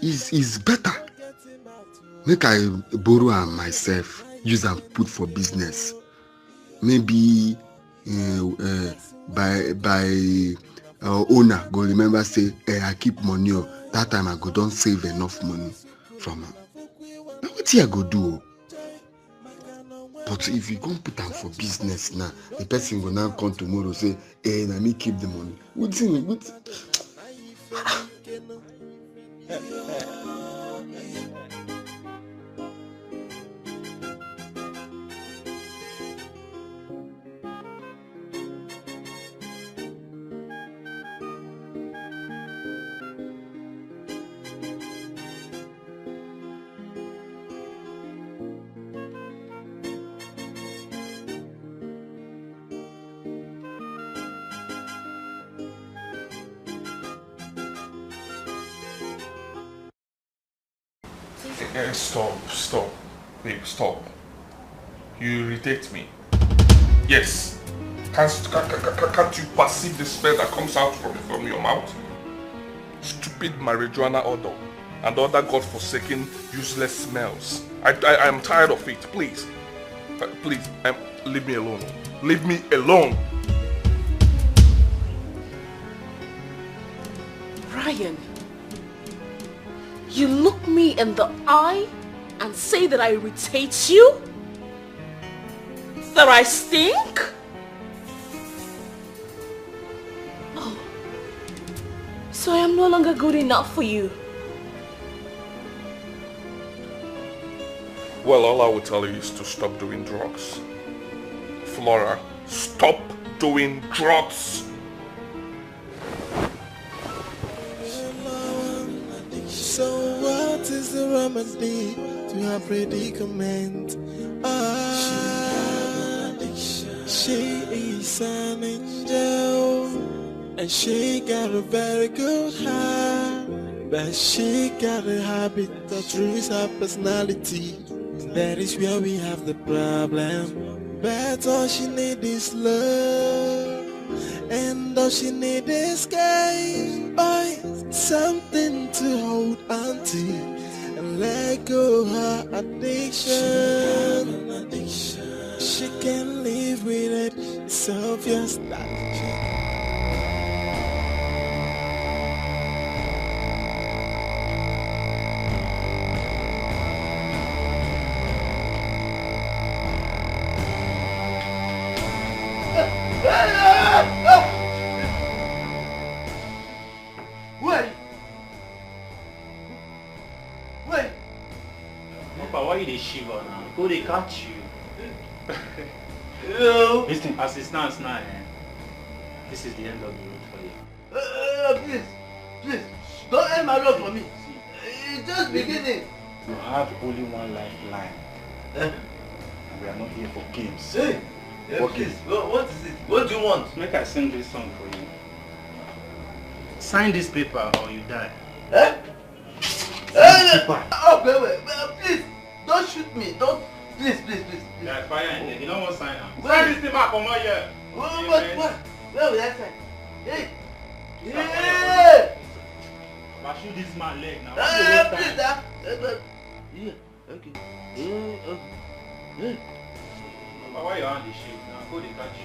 it's better. Make I borrow am myself, use and put for business. Maybe by owner go remember say I keep money. That time I go don't save enough money from am. Now what I go do? But if you go put them for business now, the person will now come tomorrow say, hey, let me keep the money. What's in it? Stop. Babe, stop. You irritate me. Yes. Can't you perceive the smell that comes out from your mouth? Stupid marijuana odor and other godforsaken useless smells. I am tired of it. Please. Please, leave me alone. Leave me alone. Ryan, you look me in the eye and say that I irritate you? That I stink? Oh, so I am no longer good enough for you. Well, all I will tell you is to stop doing drugs. Flora, stop doing drugs. So what is the remedy to her predicament? She is an angel and she got a very good heart, but she got a habit that ruins her personality. That is where we have the problem. But all she needs is love. And all she need is escape, buy something to hold on to and let go her addiction. She can't live with it, it's obvious that Wait! Papa, why you dey shiver now? Who they catch you? Listen, as it stands now, this is the end of the road for you. Please, don't end my road for me. It's just beginning. You have only one lifeline. And we are not here for games. Hey! Please, what is it? What do you want? Make I sing this song for you. Sign this paper or you die. Wait, please, don't shoot me. Don't, please. Yeah, fire in there. You don't want to sign now. Sign this paper for my year. What? Where will I sign? Hey! I shoot this man leg now. Please, okay. Why you on the shit now? Go they catch you.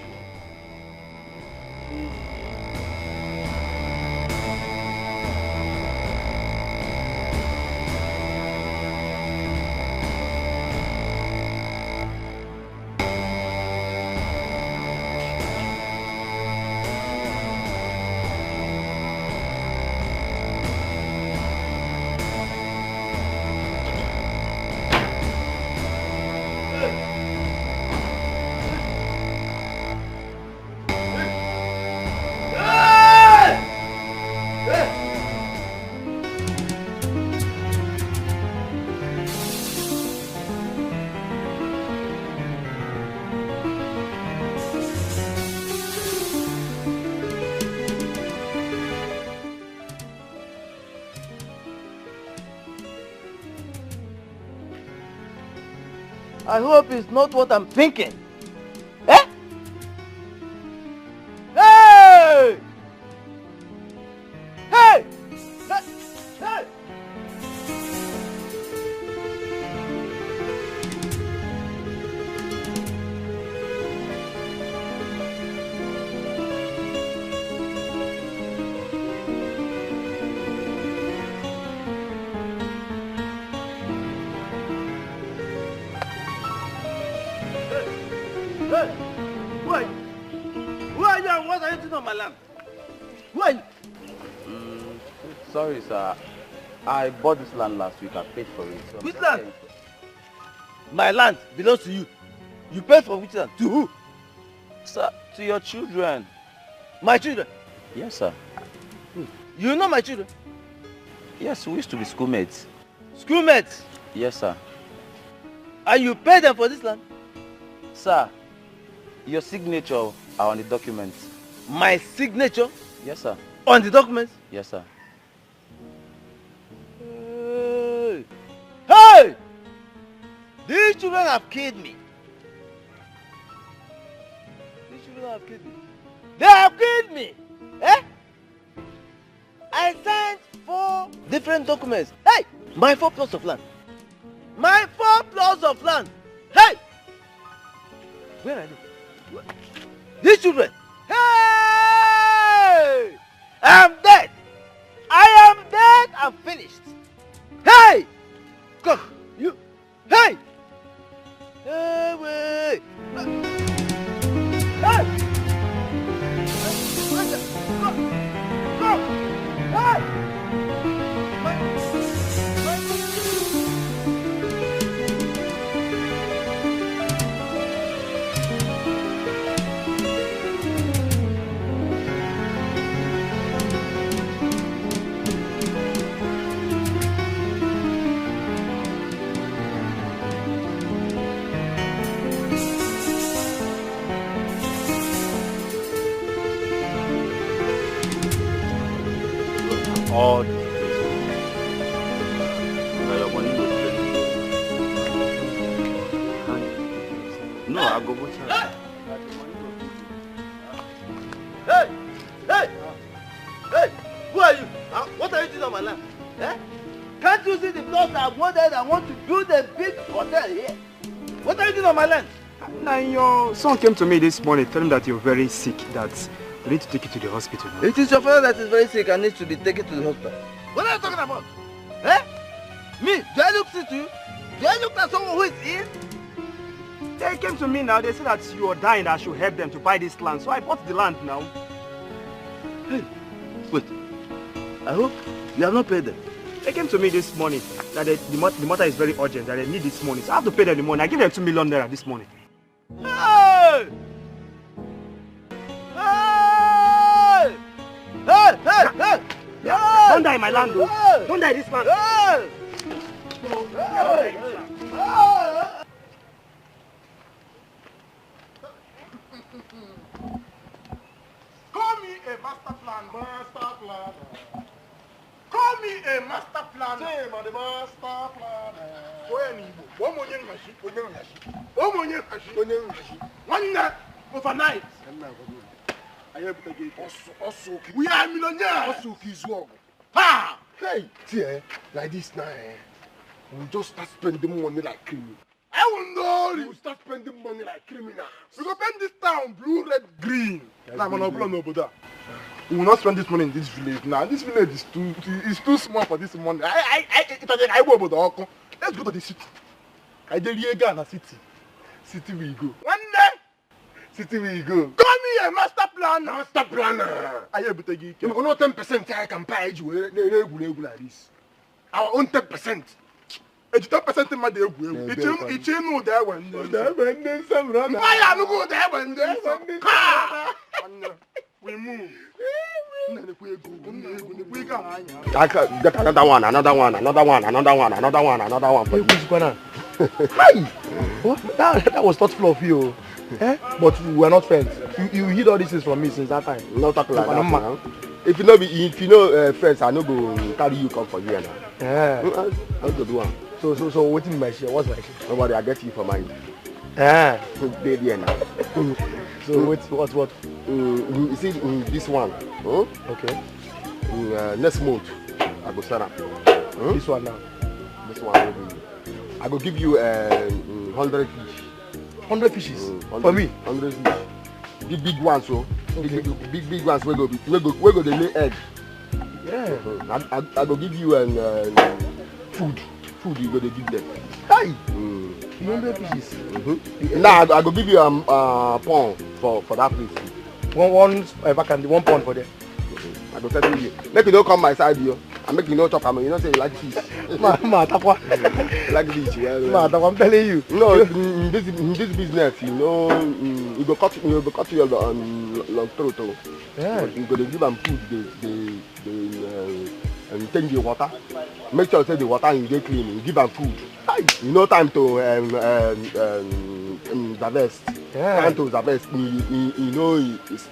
I hope it's not what I'm thinking. Eh? Hey! Hey! Hey! Hey! Who are you? Who are you and what are you doing on my land? Who are you? Sorry, sir. I bought this land last week. I paid for it. So Which land? My land belongs to you. You paid for which land? To who? Sir, to your children. My children? Yes, sir. You know my children? Yes, we used to be schoolmates. Schoolmates? Yes, sir. And you pay them for this land? Sir, your signature are on the documents. My signature? Yes, sir. On the documents? Yes, sir. Hey! Hey! These children have killed me. These children have killed me. They have killed me! Eh? I signed 4 different documents. Hey! My 4 plots of land. My 4 plots of land. Hey! Where are they? These children. Hey! I am dead. I am dead and finished. Hey! Come, you. Hey! Hey, wait. Hey! Go! Hey! All this place. Your money no plenty. No, I go check. Hey! on my land? Eh? Can't you see the plots I've wanted? I want to build a big hotel here. What are you doing on my land? Now your son came to me this morning telling that you're very sick, that we need to take you to the hospital. No? It is your father that is very sick and needs to be taken to the hospital. What are you talking about? Eh? Me? Do I look sick to you? Do I look like someone who is ill? They came to me now, they said that you are dying, that I should help them to buy this land. So I bought the land now. Hey, wait. I hope you have not paid them. They came to me this morning that the matter is very urgent, that they need this money. So I have to pay them the money. I give them 2 million naira this morning. Hey! Hey! Hey! Hey! Hey! Yeah, don't die in my land, though. Hey! Don't die this land. Hey! Hey! Call me a master plan. Master plan. Call me a master plan. Say, man, the master plan. One night, overnight. We are millionaires. Ha! Hey, see, like this now, we just start spending money like criminals. I will know you start spending money like criminals. We go spend this town blue, red, green. Nah, man, we will not spend this money in this village now. This village is too small for this money. I go about the Oko. Let's go to the city. I did here in the city. City we go. One day, city we go. Call me a master planner. Master planner. I have to give you. You know 10% I can buy you like this. Our own 10%. It's 10% in my day. It's no there when there's some run. Why are you go there when there's some? We move. Another one. Hi! What? That was thoughtful of you. Eh? But we were not friends. You heard all these things from me since that time. Not talking like that now. If you know friends, I no go carry you come for you now. Yeah. I'll go do one. So what in my share? What's my share? Nobody, I get you for mine. Yeah. Baby now. So what? You see this one. Okay. Next month, I go sell up. This one now. This one. I go give you 100 fish. 100 fishes? For me? 100 fish. Big ones, so. Okay. Big ones where go they lay egg. Yeah. I go give you food. Food you go to give them. Hi! 100 fishes. Now I go give you pound for that place. One pound for them. I go tell you. Make you don't come my side here. I make you no chop. You know say you like fish. Like fish. Yeah. I'm telling you. No, in this business, you know, you go cut your long throat. Yeah. You go to give them food. And change the water. Make sure say the water you get clean. You give them food. You know time to harvest. Yeah. Time to harvest. You know it's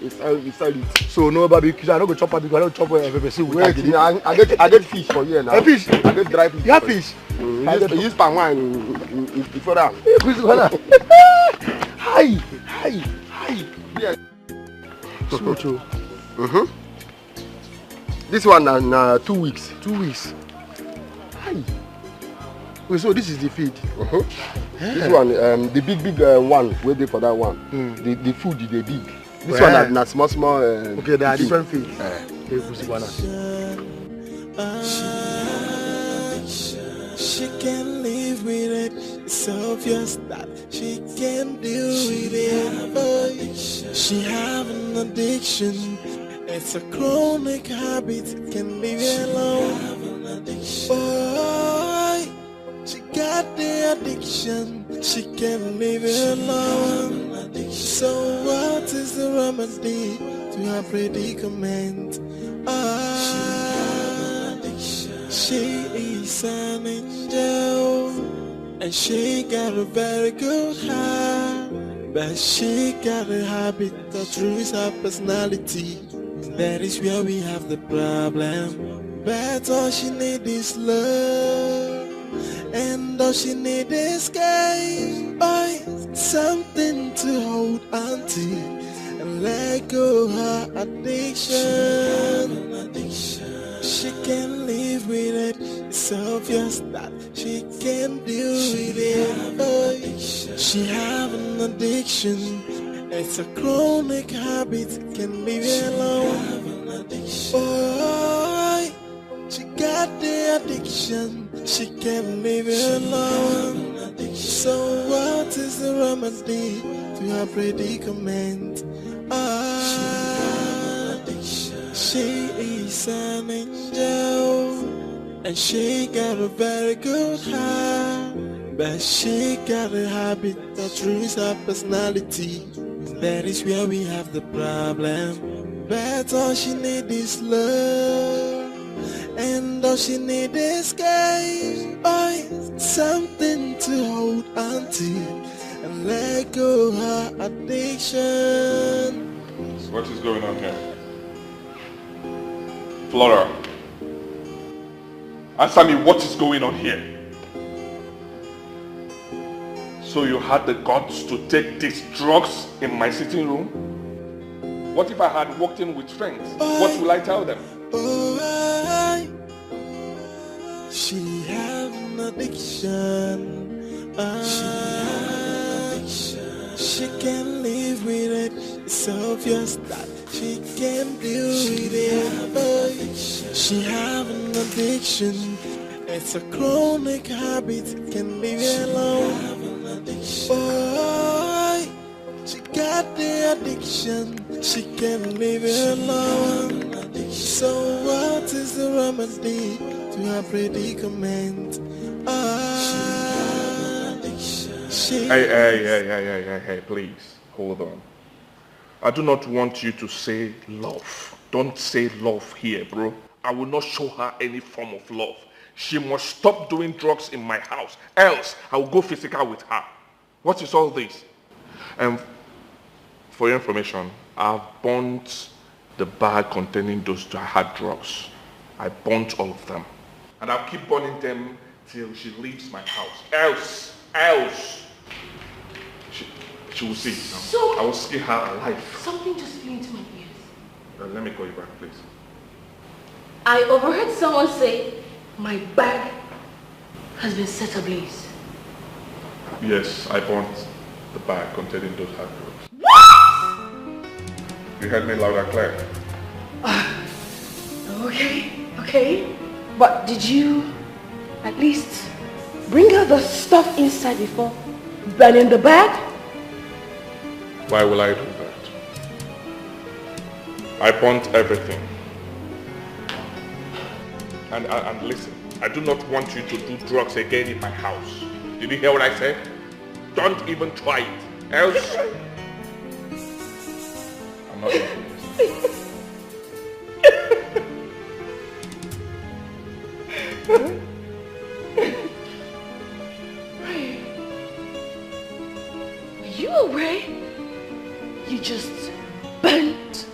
sell it. So no barbecue. I don't go chop barbecue. I don't chop everything. Wait, I get fish for you now. A fish? I get dry fish. You have fish? You use palm wine before that. Hi. Yeah. So. This one na 2 weeks. 2 weeks. Hi. Wait, so this is the feed. Yeah. This one, the big one, wait there for that one. The food they big. This one na small. Okay, there are different feeds. She can live with it. It's obvious that she can deal with it. She have an addiction. It's a chronic habit. Can leave it alone. Boy, she got the addiction. She can't leave it alone. So what is the remedy to her predicament? She is an angel, and she got a very good heart, but she got a habit that ruins her personality. That is where we have the problem. But all she need is love, and all she need is escape. Something to hold on to and let go her addiction. She can live live with it. It's obvious that she can't deal with it. She have an addiction. It's a chronic habit. Can leave it alone. Boy, she got the addiction. She can't leave it alone. So what is the remedy to her predicament? She is an angel, and she got a very good heart, but she got a habit that ruins her personality. That is where we have the problem. But all she need is love, and all she need is guys, something to hold on to and let go her addiction. What is going on here? Flora, answer me, what is going on here? So you had the guts to take these drugs in my sitting room? What if I had walked in with friends? What will I tell them? She have an addiction. She can't live with it. It's obvious that she can't deal with it. She have an addiction. It's a chronic habit. Can leave it alone. Boy, she got the addiction. She can't leave it alone. So what is the remedy to her predicament? Hey, please, hold on. I do not want you to say love. Don't say love here, bro. I will not show her any form of love. She must stop doing drugs in my house, else I will go physical with her. What is all this? And for your information, I've burnt the bag containing those hard drugs. I burnt all of them. And I'll keep burning them till she leaves my house. Else, she will see. So, I will see her alive. Something just flew into my ears. Let me call you back, please. I overheard someone say, my bag has been set ablaze. Yes, I burnt the bag containing those hard drugs. What? You heard me loud and clear. Okay. But did you at least bring out the stuff inside before burning the bag? Why will I do that? I burnt everything. And listen, I do not want you to do drugs again in my house. Did you hear what I said? Don't even try it. Else, I'm not doing this. Were you aware you just burnt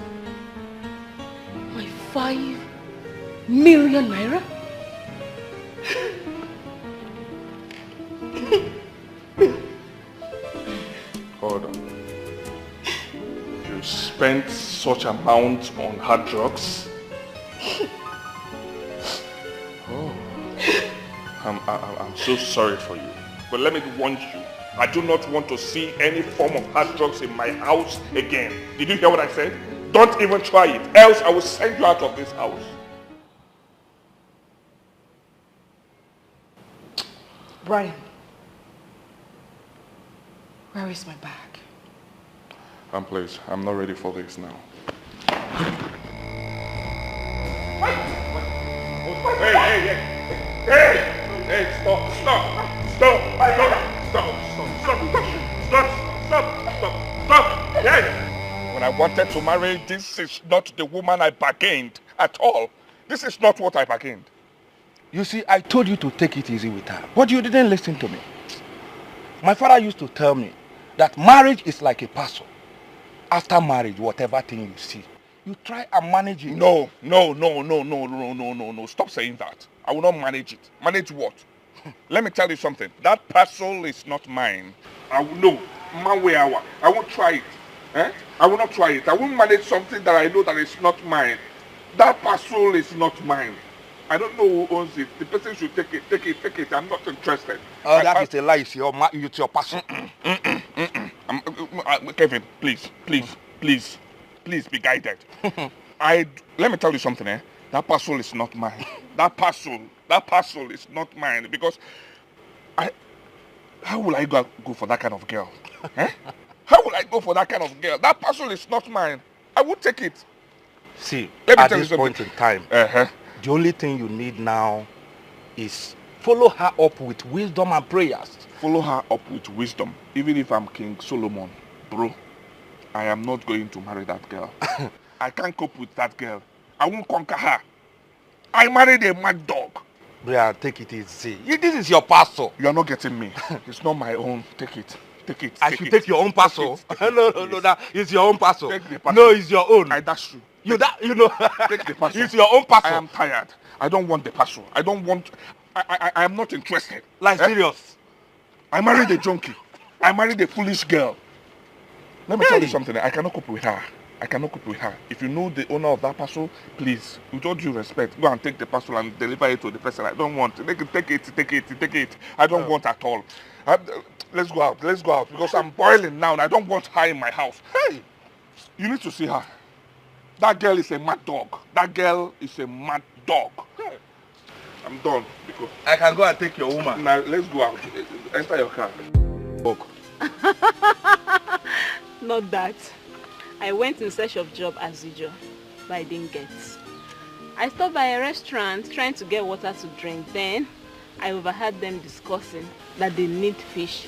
my 5 million naira? Hold on. You spent such amount on hard drugs? Oh. I'm so sorry for you. But let me warn you. I do not want to see any form of hard drugs in my house again. Did you hear what I said? Don't even try it, else I will send you out of this house. Brian, where is my bag? Please, I'm not ready for this now. Hey, stop. Hey! When I wanted to marry, this is not the woman I bargained at all. This is not what I bargained. You see, I told you to take it easy with her, but you didn't listen to me. My father used to tell me that marriage is like a puzzle. After marriage, whatever thing you see, you try and manage it. No. Stop saying that. I will not manage it. Manage what? Let me tell you something. That puzzle is not mine. I will know. I won't try it. I will not try it. I won't manage something that I know that is not mine. That puzzle is not mine. I don't know who owns it. The person should take it, take it, take it. I'm not interested. Oh, that is a lie. It's your passion. Kevin, please be guided. Let me tell you something, eh? That parcel is not mine. That parcel is not mine because how will I go for that kind of girl? Eh? How will I go for that kind of girl? That parcel is not mine. I won't take it. See, Let me at tell you this something. point in time, the only thing you need now is follow her up with wisdom and prayers. Follow her up with wisdom. Even if I'm King Solomon, bro, I am not going to marry that girl. I can't cope with that girl. I won't conquer her. I married a mad dog. Bria, take it easy. This is your parcel. You are not getting me. It's not my own. Take it. Take it. I should take your own parcel. No, it's your own parcel. Take the parcel. No, it's your own. I dash you. You know. Take the parcel. It's your own parcel. I am tired. I don't want the parcel. I don't want. I am not interested. Like serious. I married a junkie. I married a foolish girl. Let me tell you something. I cannot cope with her. If you know the owner of that parcel, please, with all due respect, go and take the parcel and deliver it to the person. I don't want. Take it. I don't want at all. Let's go out because I'm boiling now and I don't want her in my house. Hey, you need to see her. That girl is a mad dog. Hey. I'm done. Because I can go and take your woman. Now, let's go out. Enter your car. Walk. Not that. I went in search of job as usual, but I didn't get. I stopped by a restaurant trying to get water to drink. Then I overheard them discussing that they need fish.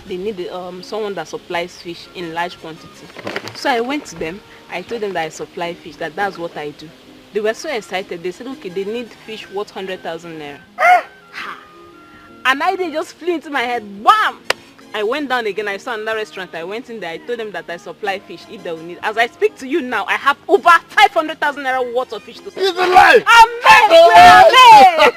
They need someone that supplies fish in large quantity. So I went to them. I told them that I supply fish, that's what I do. They were so excited. They said, okay, they need fish worth 100,000 naira. And I just flew into my head. Wham! I went down again. I saw another restaurant. I went in there. I told them that I supply fish if they will need. As I speak to you now, I have over 500,000 naira worth of fish to supply. It's a lie! Amen!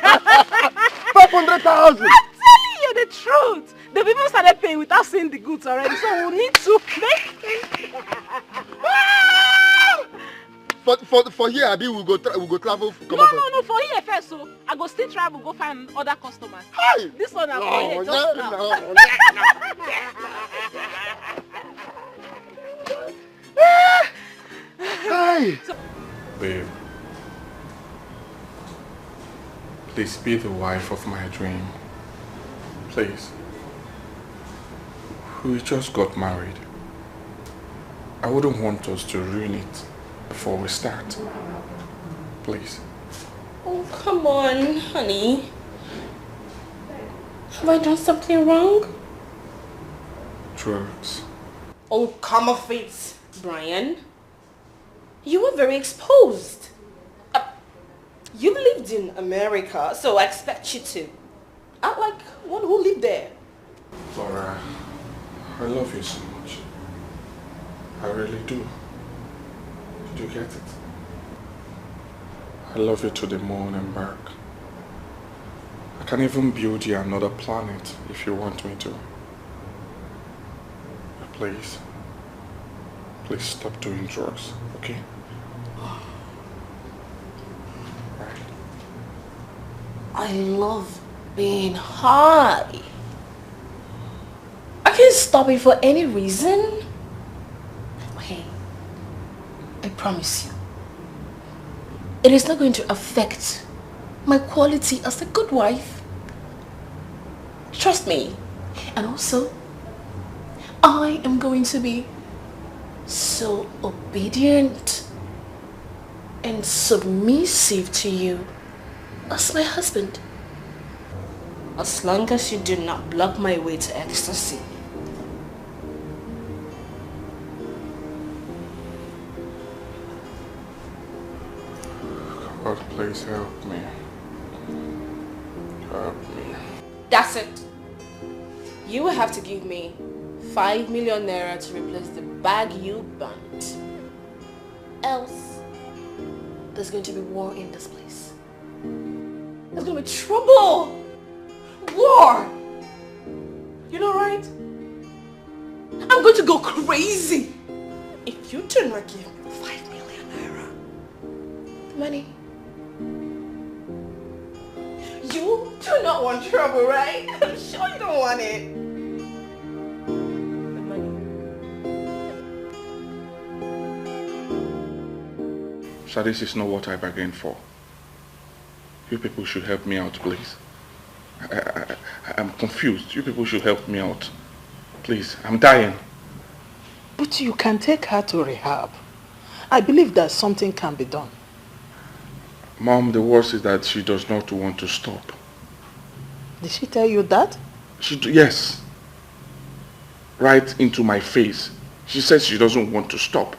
500,000! I'm telling you the truth. The people started paying without seeing the goods already. So we need to make... For here, Abi, we go travel. No, for here first. So I go still travel, go find other customers. Hi. This one for here, just now. Hi. Babe, please be the wife of my dream. Please. We just got married. I wouldn't want us to ruin it before we start. Please. Oh, come on, honey. Have I done something wrong? Drugs. Oh, come off it, Brian. You were very exposed. You lived in America, so I expect you to act like one who lived there. Flora, I love you so much. I really do. Did you get it? I love you to the moon and back. I can even build you another planet if you want me to. But please stop doing drugs, okay? Right. I love being high. I can't stop it for any reason. Okay, I promise you, it is not going to affect my quality as a good wife. Trust me. And also, I am going to be so obedient and submissive to you as my husband. As long as you do not block my way to ecstasy. God, please help me. Help me. That's it. You will have to give me 5 million naira to replace the bag you burnt. Else, there's going to be war in this place. There's going to be trouble. War. You know, right? I'm going to go crazy if you do not give me 5 million naira. The money do not want trouble, right? I'm sure you don't want it. So this is not what I bargained for. You people should help me out, please. I'm confused. You people should help me out. Please, I'm dying. But you can take her to rehab. I believe that something can be done. Mom, the worst is that she does not want to stop. Did she tell you that? Yes. Right into my face. She says she doesn't want to stop.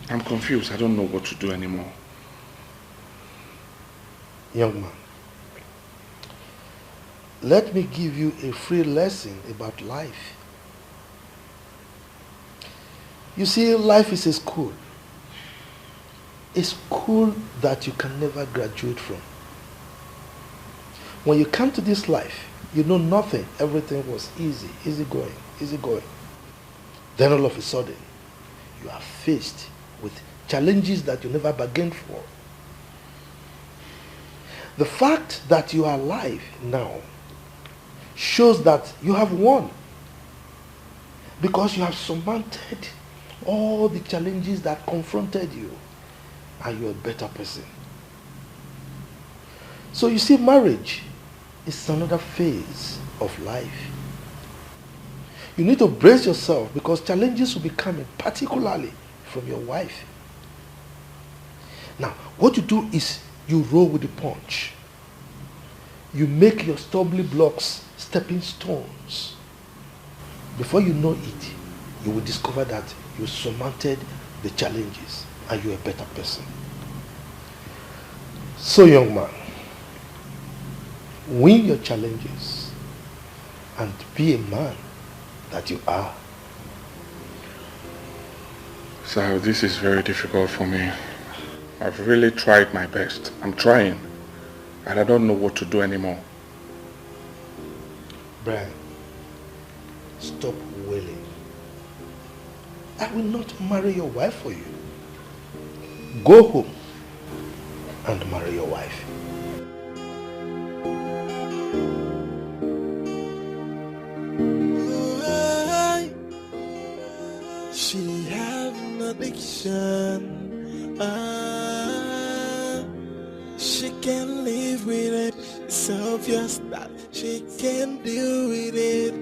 I'm confused. I don't know what to do anymore. Young man, let me give you a free lesson about life. You see, life is a school that you can never graduate from. When you come to this life, you know nothing. Everything was easy going. Then all of a sudden, you are faced with challenges that you never bargained for. The fact that you are alive now shows that you have won, because you have surmounted all the challenges that confronted you, and you're a better person. So you see, marriage is another phase of life. You need to brace yourself, because challenges will be coming, particularly from your wife. Now, what you do is you roll with the punch. You make your stumbling blocks stepping stones. Before you know it, you will discover that you surmounted the challenges and you're a better person. So, young man, win your challenges and be a man that you are. So this is very difficult for me. I've really tried my best. I'm trying. And I don't know what to do anymore. Brian, stop wailing. I will not marry your wife for you. Go home and marry your wife. She have an addiction. She can't live with it. It's obvious that she can't deal with it.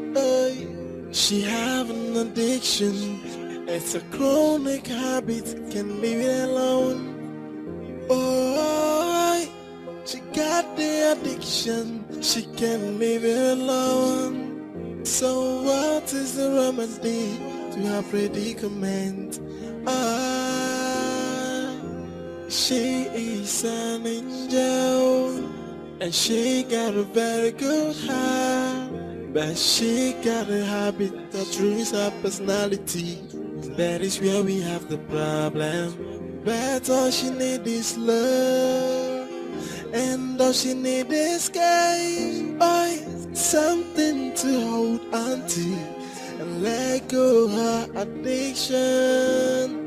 She have an addiction. It's a chronic habit. Can't leave it alone. She got the addiction. She can't leave it alone. So what is the remedy to her predicament? She is an angel, and she got a very good heart, but she got a habit that ruins her personality. That is where we have the problem. But all she needs is love, and all she needs is care. Something to hold on to and let go her addiction.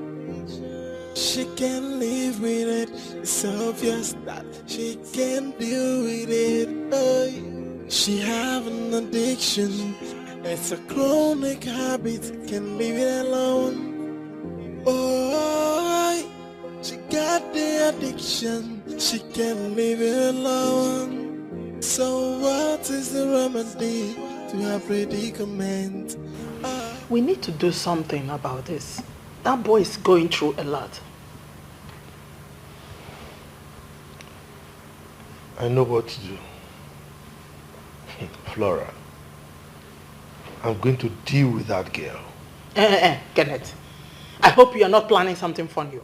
She can't live with it. It's obvious that she can't deal with it. She have an addiction. It's a chronic habit. Can't leave it alone. She got the addiction. She can't leave it alone. So what is the remedy to her predicament? We need to do something about this. That boy is going through a lot. I know what to do. Flora, I'm going to deal with that girl. Kenneth, I hope you are not planning something funny.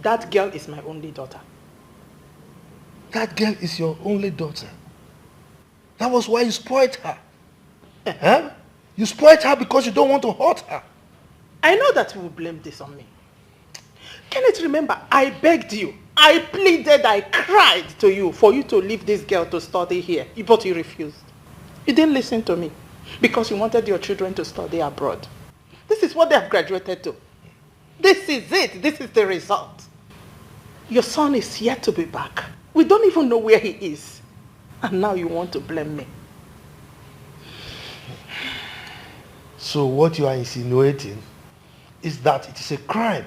That girl is my only daughter. That girl is your only daughter? That was why you spoiled her. Huh? You spoiled her because you don't want to hurt her. I know that you will blame this on me. Kenneth, remember, I begged you. I pleaded, I cried to you for you to leave this girl to study here, but you refused. You didn't listen to me because you wanted your children to study abroad. This is what they have graduated to. This is it. This is the result. Your son is yet to be back. We don't even know where he is. And now you want to blame me. So what you are insinuating is that it is a crime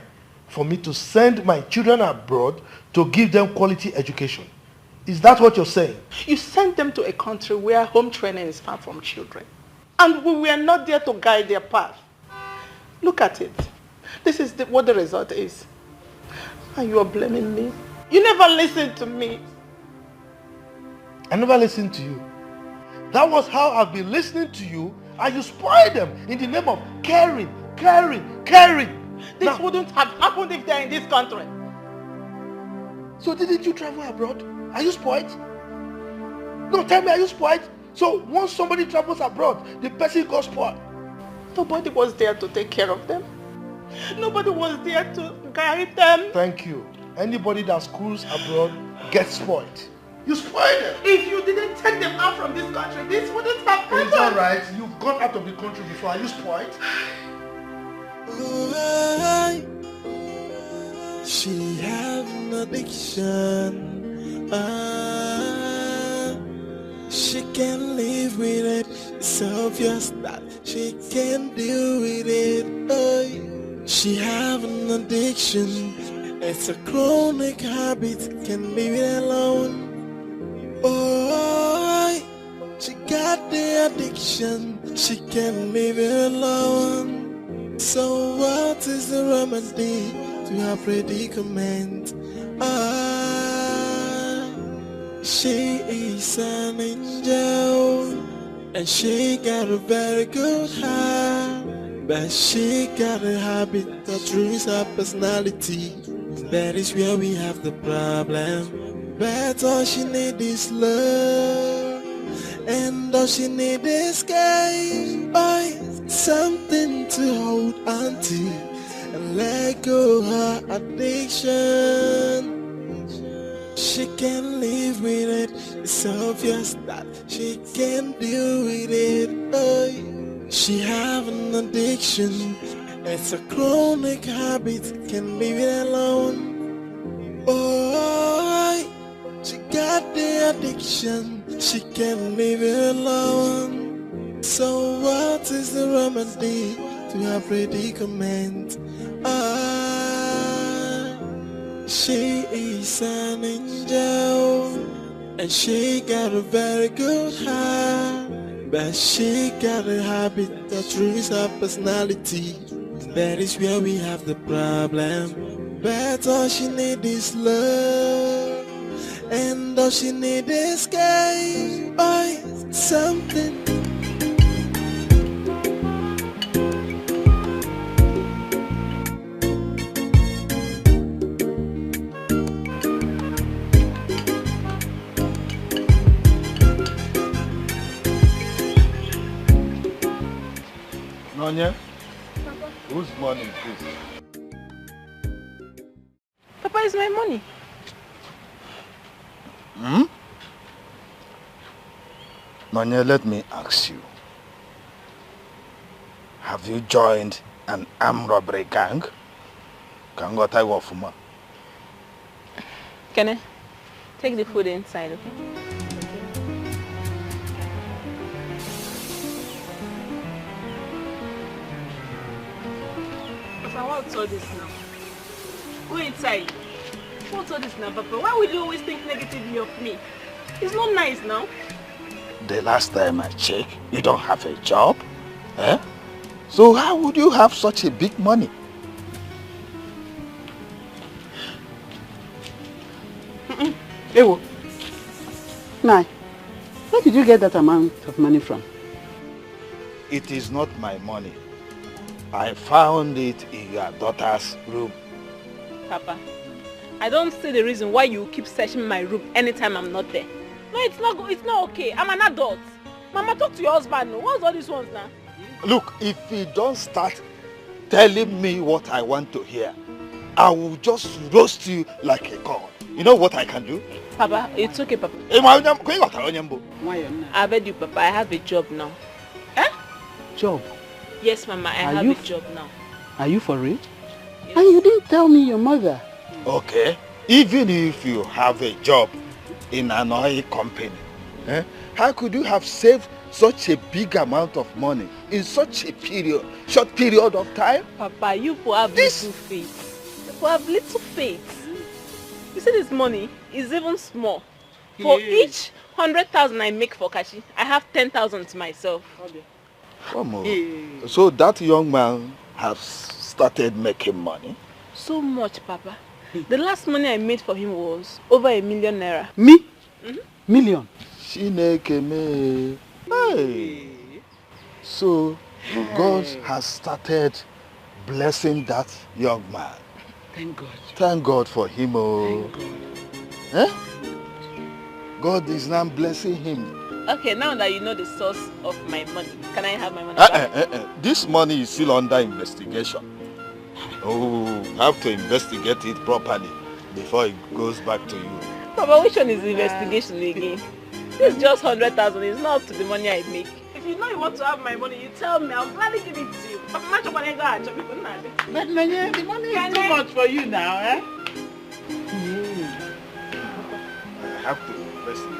for me to send my children abroad to give them quality education. Is that what you're saying? You sent them to a country where home training is far from children. And we were not there to guide their path. Look at it. This is what the result is. And you are blaming me. You never listened to me. I never listened to you. That was how I've been listening to you, and you spoiled them in the name of caring. This wouldn't have happened if they're in this country. So didn't you travel abroad? Are you spoiled? No, tell me, are you spoiled? So once somebody travels abroad, the person got spoiled. Nobody was there to take care of them. Nobody was there to guide them. Thank you. Anybody that schools abroad gets spoiled. You spoiled them. If you didn't take them out from this country, this wouldn't have happened. It's alright. You've gone out of the country before. Are you spoiled? She have an addiction. She can't live with it. It's obvious that she can't deal with it. She have an addiction. It's a chronic habit. Can't leave it alone. She got the addiction. She can't leave it alone. So what is the remedy to her predicament? She is an angel, and she got a very good heart, but she got a habit that ruins her personality. That is where we have the problem. But all she needs is love, and all she needs is something to hold on to and let go her addiction. She can't live with it. It's obvious that she can't deal with it. She have an addiction. It's a chronic habit. Can't leave it alone. She got the addiction. She can't leave it alone. So what is the remedy to her predicament? She is an angel, and she got a very good heart, but she got a habit that ruins her personality. That is where we have the problem. But all she needs is love, and all she needs is something. Nonya, whose money is this? Papa, it's my money. Nonya, let me ask you. Have you joined an armed robbery gang? Kene, take the food inside, okay? What's all this now? Go inside. What's all this now, Papa? Why would you always think negatively of me? It's not nice now. The last time I checked, you don't have a job. Eh? So how would you have such a big money? Ewo. Nai, where did you get that amount of money from? It is not my money. I found it in your daughter's room. Papa, I don't see the reason why you keep searching my room anytime I'm not there. No, it's not okay. I'm an adult. Mama, talk to your husband. What's all these ones now? Look, if you don't start telling me what I want to hear, I will just roast you like a god. You know what I can do? Papa, it's okay, Papa. I beg you, Papa, I have a job now. Eh? Job? Yes, Mama, I have a job now. Are you for real? Yes. And you didn't tell me your mother. Okay. Even if you have a job, in an oil company? Eh? How could you have saved such a big amount of money in such a short period of time? Papa, you have little faith. You have little faith. You see this money is even small. For each 100,000 I make for Kashi, I have 10,000 to myself. Come on. So that young man has started making money? So much, Papa. The last money I made for him was over 1 million naira. Me? Million? Chineke me. Hey. So God has started blessing that young man. Thank God. Thank God for him. Oh. Thank God. Eh? God is now blessing him. Okay, now that you know the source of my money, can I have my money back? This money is still under investigation. Oh, have to investigate it properly before it goes back to you. Papa, which one is the investigation again? It's just 100,000. It's not up to the money I make. If you know you want to have my money, you tell me. I'll gladly give it to you. But the money is too much for you now, eh? I have to investigate.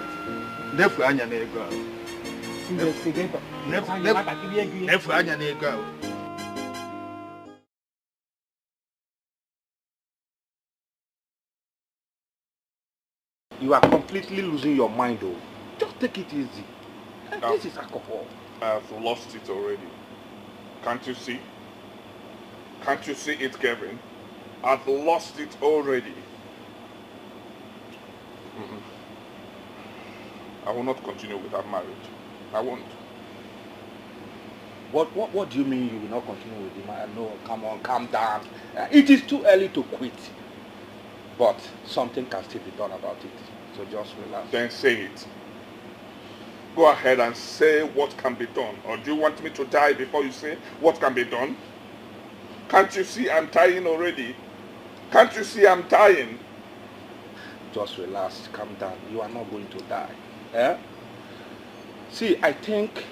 Nefu anya na ego. Investigator. Nefu anya na ego. You are completely losing your mind, though. Just take it easy. This is alcohol. I've lost it already. Can't you see? Can't you see it, Kevin? I've lost it already. I will not continue with that marriage. I won't. What do you mean you will not continue with him? No, come on, calm down. It is too early to quit. But something can still be done about it. So just relax. Then say it. Go ahead and say what can be done. Or do you want me to die before you say what can be done? Can't you see I'm dying already? Can't you see I'm dying? Just relax, calm down. You are not going to die. Eh? See, I think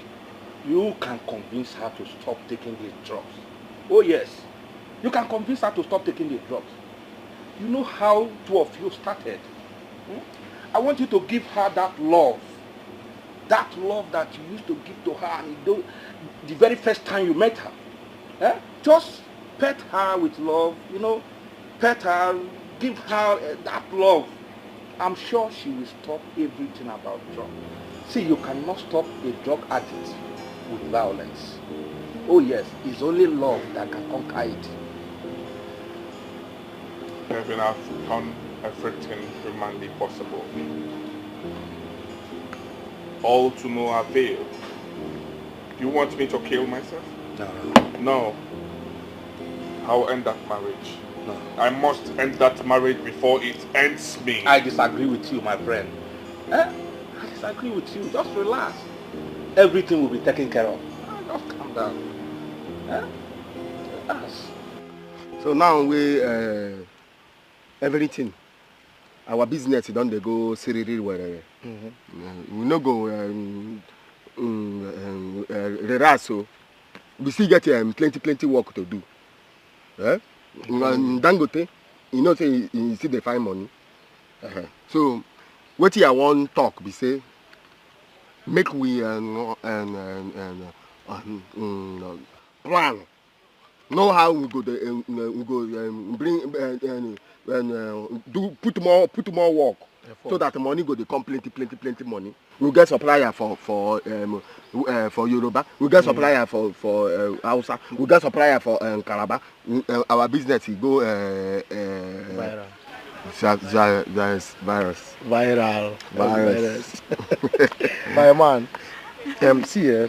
you can convince her to stop taking these drugs. Oh yes, you can convince her to stop taking these drugs. You know how two of you started. I want you to give her that love that you used to give to her the very first time you met her. Eh? Just pet her with love, pet her, give her that love. I'm sure she will stop everything about drugs. See, you cannot stop a drug addict with violence. Oh yes, it's only love that can conquer it. Kevin, I've done everything humanly possible. All to no avail. You want me to kill myself? No. I'll end that marriage. No. I must end that marriage before it ends me. I disagree with you, my friend. I disagree with you. Just relax. Everything will be taken care of. Just calm down. Relax. So now we everything. Our business don't they go seriously where we no go relax, so we still get plenty work to do. Dangote, say you see they find money. So what I want talk be say make we plan. Know how we go bring put more work so that the money go come plenty money. We'll get supplier for Yoruba. We'll get supplier for Hausa. We'll get supplier for Calabar. Our business will go viral. Virus. My man, see,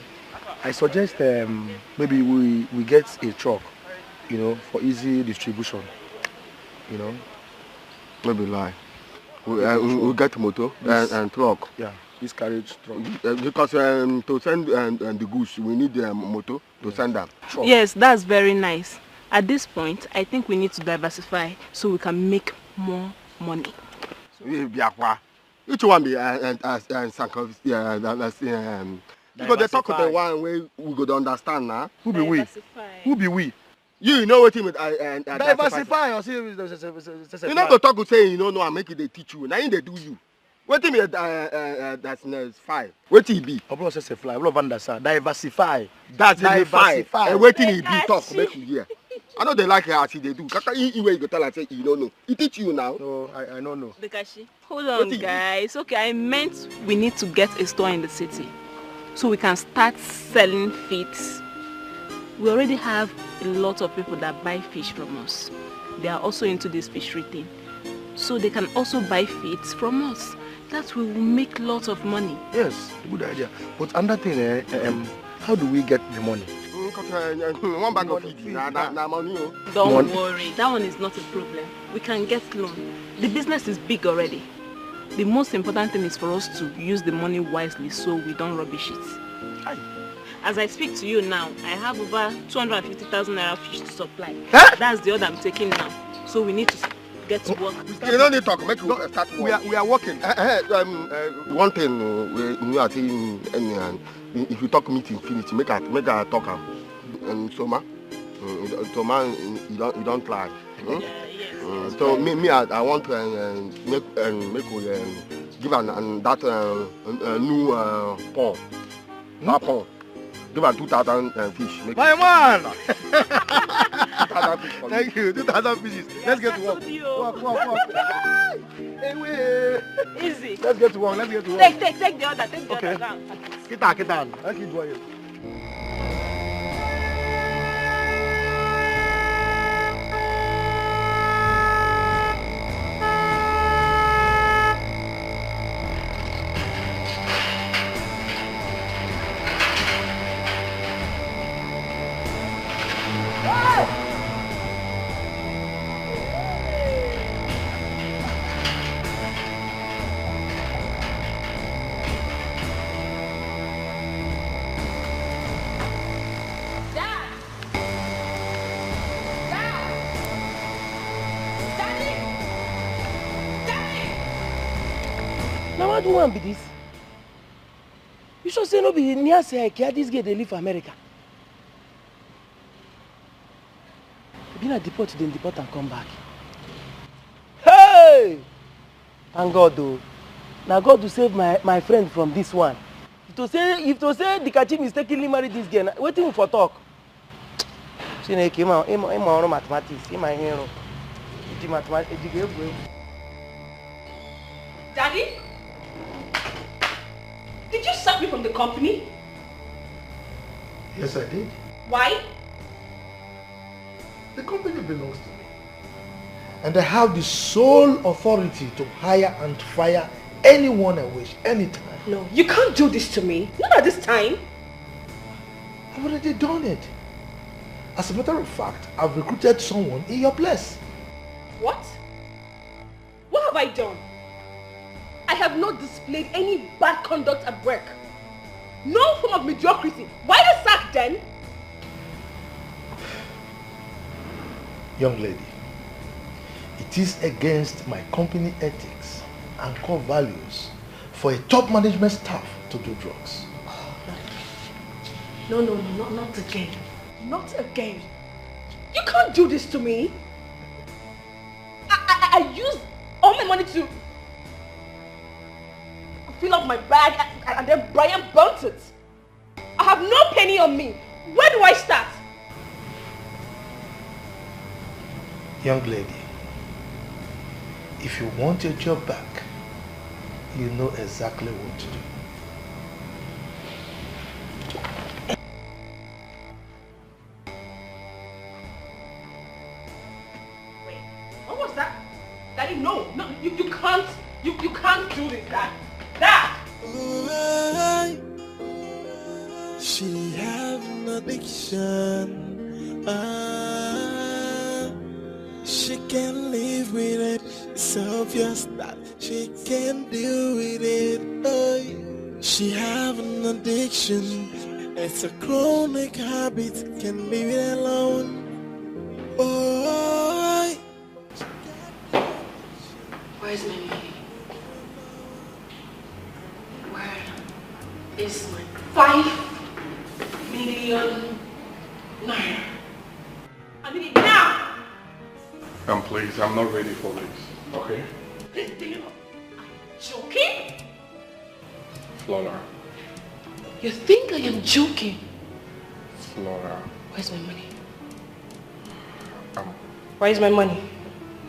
I suggest maybe we get a truck, for easy distribution. Maybe lie. We'll get motor and truck. Yeah, this carriage truck. Because to send the goods, we need the motor to send them. Sure. Yes, that's very nice. At this point, I think we need to diversify so we can make more money. Each one be because they talk to the one way we go to understand now. Who be we? Who be we? You know what him diversify. You know go talk to say you don't know and make it they teach you. Now they do you. Wetin be that's fine. Wetin e be? Obro say fly. Obro understand. Diversify. That's fine. Wetin e be talk Dikachi. make you hear. I know they like her as they do. Kaka you wey you go tell her say you don't know. He teach you now. No, I don't know. Dikachi, hold on, guys. Okay, I meant we need to get a store in the city so we can start selling feet. We already have a lot of people that buy fish from us. They are also into this fishery thing. So they can also buy feet from us. That will make lots of money. Yes, good idea. But another thing, how do we get the money? One bag of feed. Na money. Don't worry, that one is not a problem. We can get loan. The business is big already. The most important thing is for us to use the money wisely so we don't rubbish it. Aye. As I speak to you now, I have over 250,000 naira fish to supply. Huh? That's the order I'm taking now. So we need to get to work. You don't need to talk. Make you start work. We are working. One thing we are saying, if you talk meeting finish, make I talk and Soma, you don't lie. So me I want to make we give an that new pond. That pond. Give her 2,000 fish. My man! 2,000 fish for Thank you. 2,000 fishes. Let's get to work. Walk. Easy. Let's get to work. Take the order. Take the order down. Get down. I keep going. Now what do you want be this? You should say no be near say this girl they live for America. Been at deport, then deport and come back. Hey! Thank God though. Now God to save my friend from this one. If to say Dikeh mistakenly married this girl, waiting for talk. See, he came out, mathematics, he my hero. Daddy? Did you sack me from the company? Yes, I did. Why? The company belongs to me. And I have the sole authority to hire and fire anyone I wish, anytime. No, you can't do this to me. Not at this time. I've already done it. As a matter of fact, I've recruited someone in your place. What? What have I done? I have not displayed any bad conduct at work. No form of mediocrity. Why the sack then? Young lady, it is against my company ethics and core values for a top management staff to do drugs. No, not again. Not again. You can't do this to me. I used all my money to fill up my bag and then Brian burnt it. I have no penny on me. Where do I start? Young lady, if you want your job back, you know exactly what to do. Wait, what was that? Daddy, no, you can't do this, Dad. Dad! She have an addiction. She can't live with it. It's obvious that she can't deal with it. She have an addiction. It's a chronic habit. Can't leave it alone. Where's my money? Where is my 5 million naira? I need it now! And please, I'm not ready for this, okay? Please, joking? Flora. You think I am joking? Flora. Where's my money? Where's my money?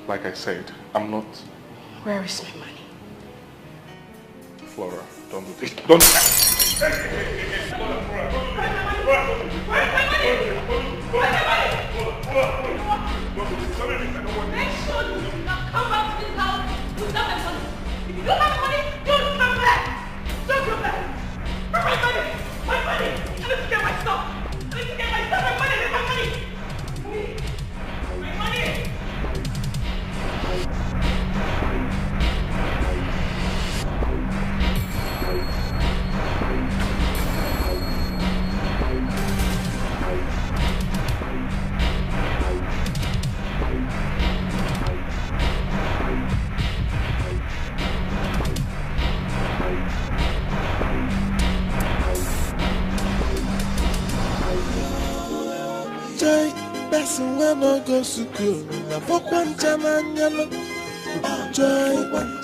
Like I said, I'm not... Where is my money? Flora, don't do this. Don't... Make sure you do not come back to this house without my money. If you don't have money, don't come back. Don't come back. Where's my money? My money. I need to get my stuff. I need to get my stuff. My money. My money. My money. Joy, person when no go school. Na fokwan chamanyalo. Joy,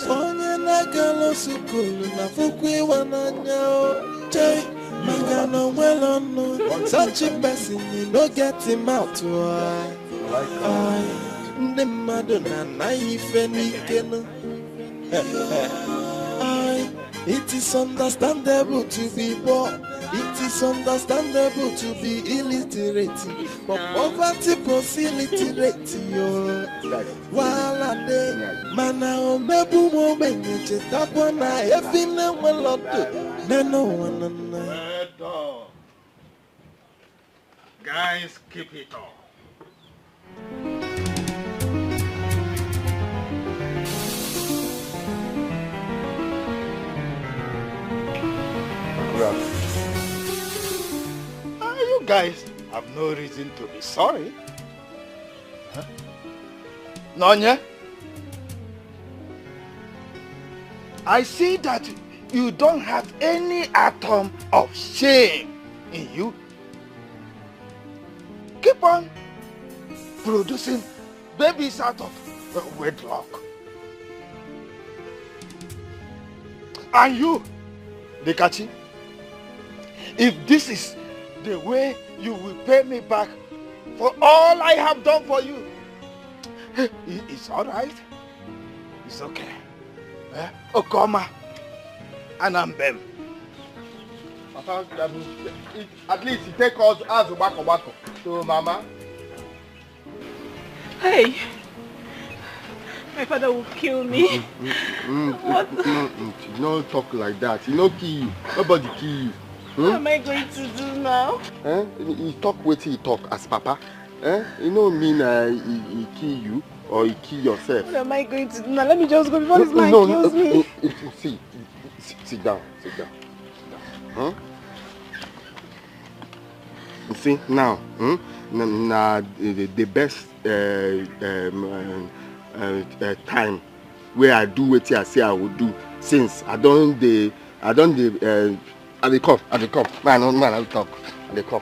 onye na galo school. Na fokwe wananyao. Joy, magano well no. Such a person you no get him out. Why? The madonna na ife nikeno. It is understandable to be poor. It is understandable to be illiterate. But poverty facilitate you. While I day, mana o mebu mo benye takwa na efine weloto. Neno wanana. Guys, keep it up. You guys have no reason to be sorry. Huh? Nonya? I see that you don't have any atom of shame in you. Keep on producing babies out of wedlock. And you, Dikachi, if this is the way you will pay me back for all I have done for you, it's all right. It's okay. Okoma and Ambem. At least he take us as a wako. So, Mama. Hey, my father will kill me. What? No talk like that. He no kill you. Nobody kill you. What am I going to do now? He talk what he talk as Papa. You know mean he kill you or he kill yourself. What am I going to do now? Let me just go before this man kills me. See, sit down. Huh? You see now, the best time where I do what I say I will do since I don't I dey come. Man, I'll talk. I dey come.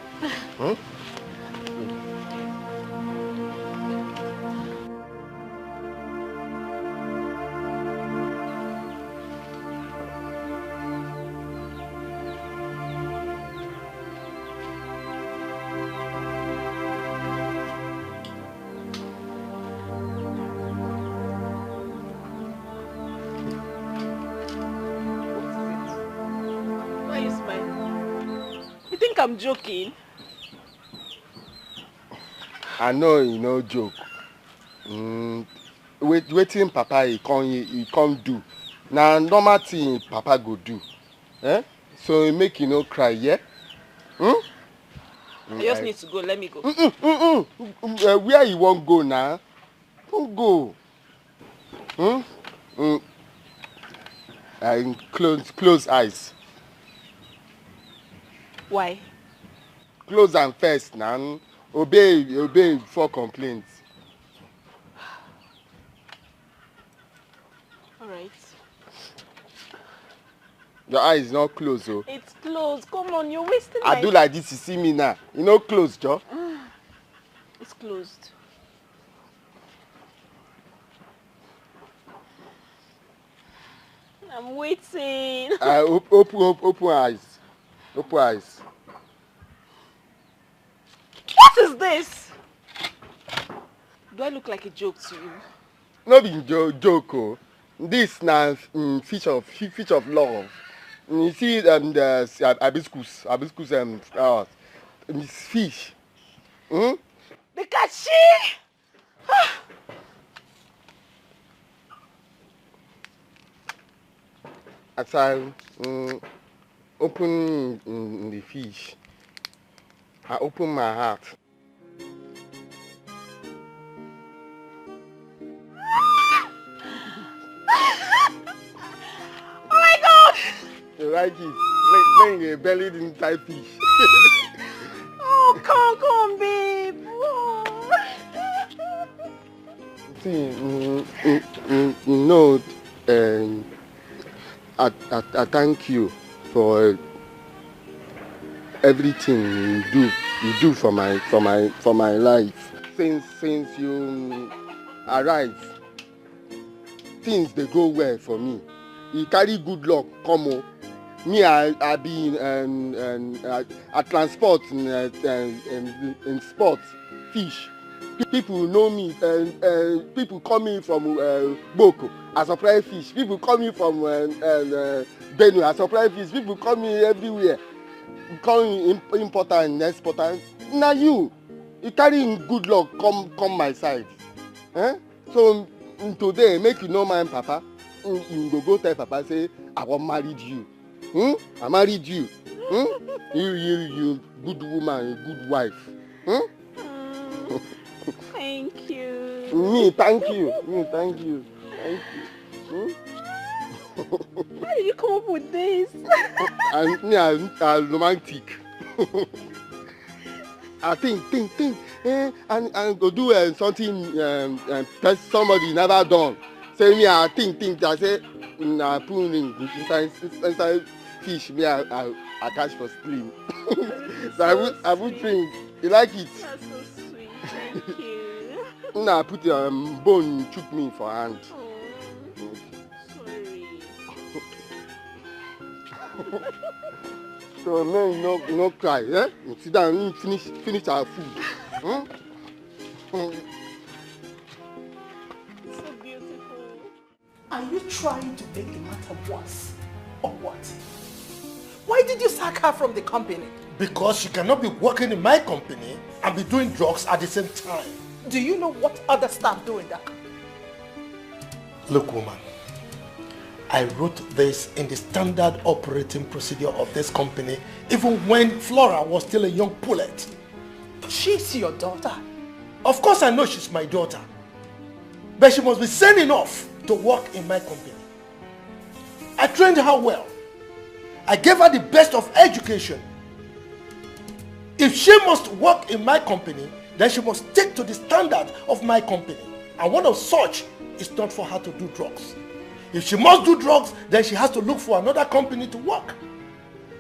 I'm joking. I know you no joke. Waiting Papa he can't do. Now normal thing Papa go do. So make you no cry, yeah? I just need to go, let me go. Where you won't go now? Don't go. Close eyes. Why? Close them first now. Obey before complaints. Alright. Your eye is not closed, oh. It's closed. Come on, you're wasting my... I do like this, you see me now. You know closed, Joe. It's closed. I'm waiting. Open eyes. Open eyes. What is this? Do I look like a joke to you? No be joke. Oh. This na fish of love. You see the hibiscus flowers. It's fish. The catchy. As I open the fish, I open my heart. Oh my God! You like it? Laying a bellied inside fish. Oh, come, babe. See, no, I thank you for everything you do for my life. Since you arrived, things they go well for me. You carry good luck, come on. Me, I be I transport in sports, fish. People know me, people call me from Boko. I supply fish. People call me from Benue. I supply fish. People call me everywhere. Call me importer and exporter. Now you carry good luck, come my side. Eh? So today, make you know my papa. You go tell papa say I want married you. I married you. You good woman, good wife. Thank you. Me, thank you. Thank you. Why did you come up with this? I'm romantic. I think. And go do something that somebody never done. Say me, I think. I say, I put inside fish. Me, I catch for stream. So I would drink. You like it? That's so sweet. Thank you. I put bone chook me for hand. Sorry. So man, no cry, eh? Sit down, finish our food. So beautiful. Are you trying to make the matter worse, or what? Why did you sack her from the company? Because she cannot be working in my company and be doing drugs at the same time. Do you know what other staff do in that company? Look, woman, I wrote this in the standard operating procedure of this company even when Flora was still a young pullet. She's your daughter. Of course I know she's my daughter. But she must be sane enough to work in my company. I trained her well. I gave her the best of education. If she must work in my company, then she must stick to the standard of my company. And one of such is not for her to do drugs. If she must do drugs, then she has to look for another company to work.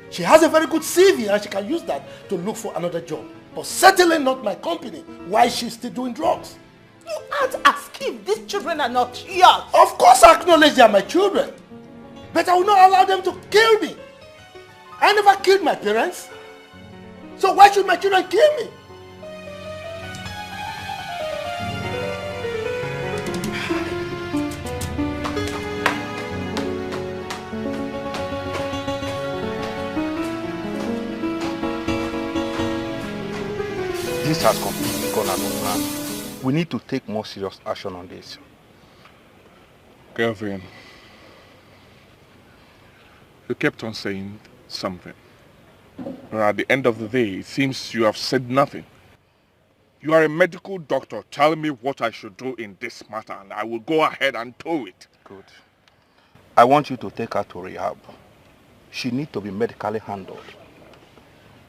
She has a very good CV and she can use that to look for another job. But certainly not my company. Why she's still doing drugs? You act as if these children are not yours. Of course I acknowledge they are my children. But I will not allow them to kill me. I never killed my parents. So why should my children kill me? This has completely gone out of hand. We need to take more serious action on this. Kelvin, you kept on saying something. But at the end of the day, it seems you have said nothing. You are a medical doctor. Tell me what I should do in this matter and I will go ahead and do it. Good. I want you to take her to rehab. She needs to be medically handled.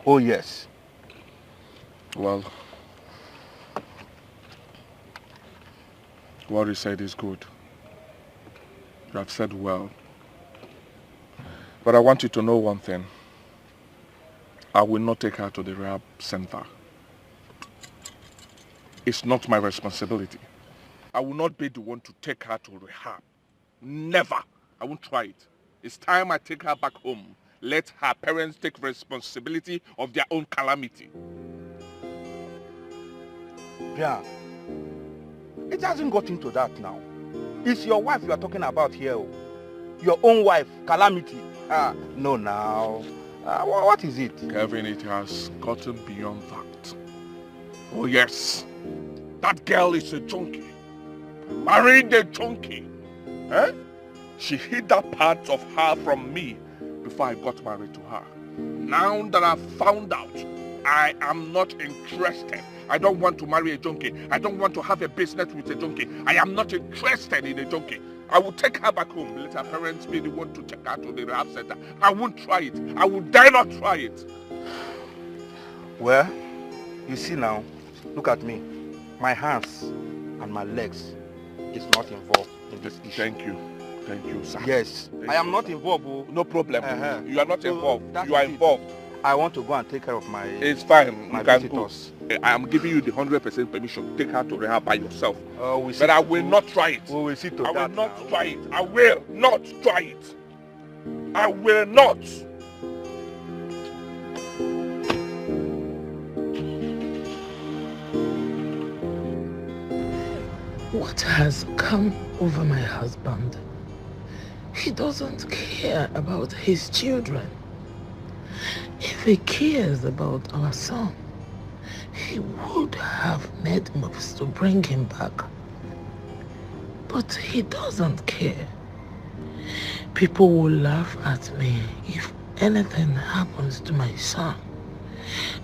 Oh yes. Well, what you said is good. You have said well. But I want you to know one thing. I will not take her to the rehab center. It's not my responsibility. I will not be the one to take her to rehab. Never. I won't try it. It's time I take her back home. Let her parents take responsibility of their own calamity. Yeah. It hasn't got into that now. It's your wife you are talking about here. Your own wife, calamity. No now. What is it? Kevin, it has gotten beyond that. Oh yes. That girl is a junkie. Married a junkie. Eh? She hid that part of her from me before I got married to her. Now that I've found out, I am not interested. I don't want to marry a junkie. I don't want to have a business with a junkie. I am not interested in a junkie. I will take her back home. Let her parents be the one to take her to the rehab center. I won't try it. I will dare not try it. Well, you see now, look at me. My hands and my legs is not involved in this issue. Thank you. Thank you, sir. Yes, I am not involved. No problem. You are not involved. You are involved. I want to go and take care of my It's fine. my You can visitors. go. I am giving you the 100% permission. Take her to rehab by yourself. But But I will not try it. We will see to I will that not now. try it. I will not try it. I will not. What has come over my husband? He doesn't care about his children. If he cares about our son, he would have made moves to bring him back. But he doesn't care. People will laugh at me if anything happens to my son.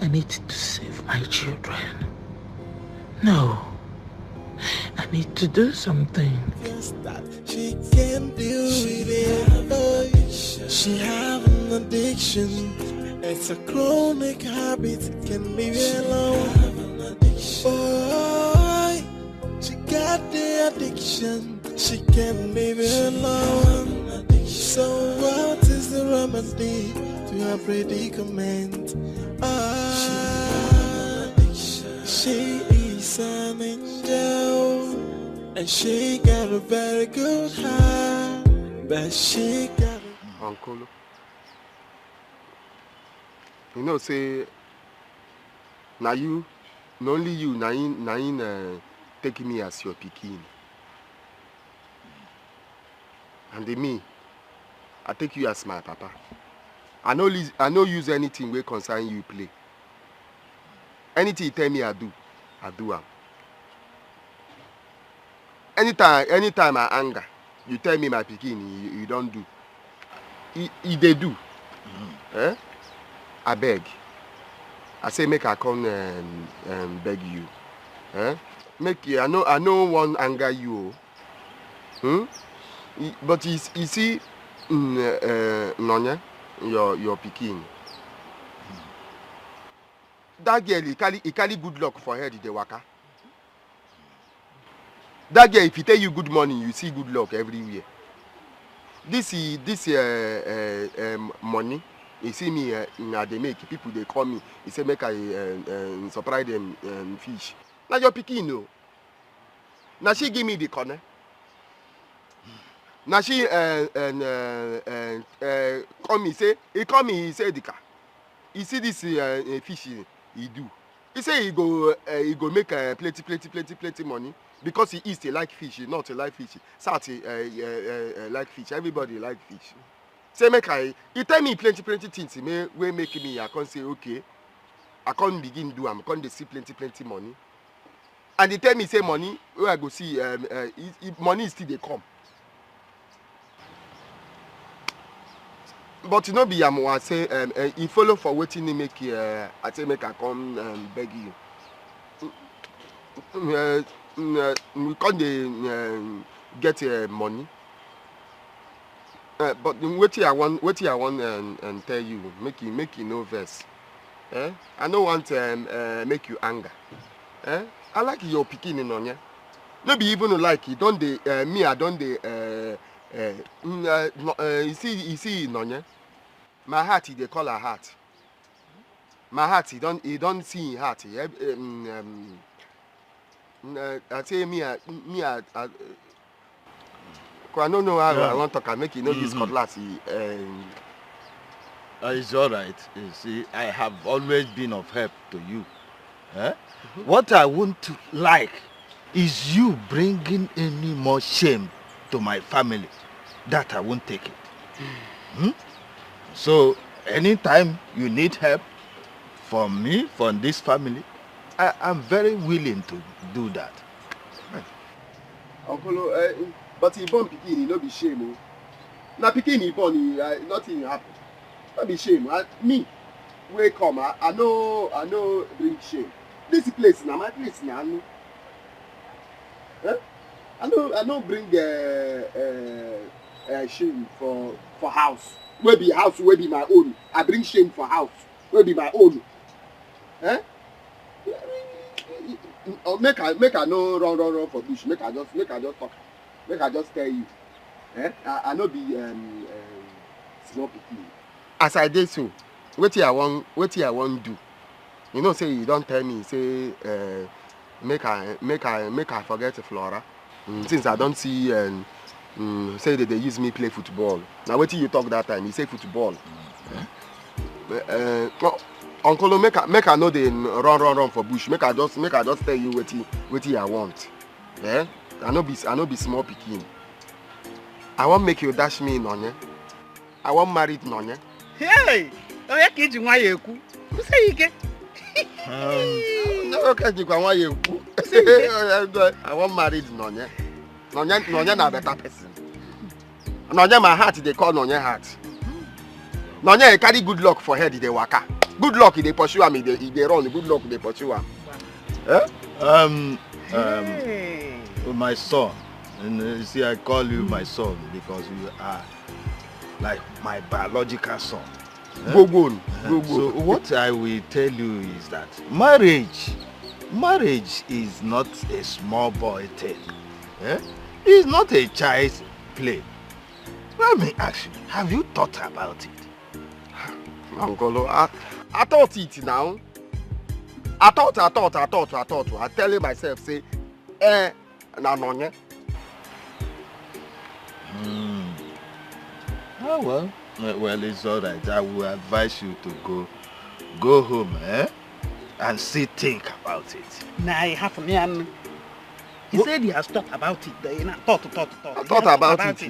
I need to save my children. No. I need to do something. Yes, that she can deal with it. Oh, she have an addiction. It's a chronic habit. Can be alone. Oh, she got the addiction. She can be alone. So what is the remedy to her predicament? She is an angel, and she got a very good heart, but she got a... Uncle, you know, say, now you, not only you, now take me as your pikin. And me, I take you as my papa. I no use anything wey concern you play. Anything you tell me I do am. Anytime I anger, you tell me my pikin, you don't do. They do. Eh? I beg. I say make I come beg you. Eh? Make you, I know one anger you. But you see, Nonya, your pikin. That girl, he carry good luck for her, the waka. That girl, if he tell you good morning, you see good luck everywhere. This money, you see me, they make people, they call me. He say make I surprise them fish. Now your pikin, no. Now she give me the corner. Now she call me, he say Dikeh. He see this fish he do. He say he go make plenty money because he eats like fish, he not like fish. Sat like fish. Everybody like fish. Say make he tell me plenty things. He make me. I can't say okay. I can't begin do. I can't see plenty money. And he tell me say money. Where I go see money still they come. But you know, be I say he follow for waiting to make I say make I come beg you. We can't get money. But what I want and tell you, make you no verse. I don't want make you anger. I like your pikin in on ya. Maybe even like you don't me I don't you see Nonya. My heart they call her heart. My heart he don't see heart. I say me I don't know how I want to make you know this cutlass. It's all right. You see, I have always been of help to you. What I won't like is you bringing any more shame to my family. That I won't take it. So, anytime you need help from me, from this family, I'm very willing to do that. Uncle, but he born pikin, he no be shame. Now pikin he born, nothing happen. No be shame. Me, where come, I know bring shame. This place now, my place now. I know bring shame for house. Where be house, where be my own. I bring shame for house, where be my own. Make I no run for bush. Make I just talk. Make I just tell you. I no be small pikin. As I did so, what I want do. You know, say you don't tell me. Say make I forget Flora. Since I don't see say that they use me play football. Now what you talk that time? You say football. Uncle, make I know they run for bush. Make I just tell you what I want. Yeah? I no be small pikin. I want make you dash me Nonye. I want married Nonye. Hey! Oh yeah, kid you want you. Who say you get? No, okay, you want you. I want married Nonye. Nonye na better person. Nonye my heart they call Nonye heart. Nonye carry good luck for head they waka. Good luck they pursue am, they run. Good luck they pursue am. My son, and you see, I call you my son because you are like my biological son. So what I will tell you is that marriage is not a small boy thing. It's not a child's play. Let me ask you, have you thought about it? Uncle, I thought it now. I thought. I telling myself, say, na Nonye. Oh well, it's all right. I will advise you to go home, and think about it. Nah, you have me. He said he has thought about it. Thought. I thought about it.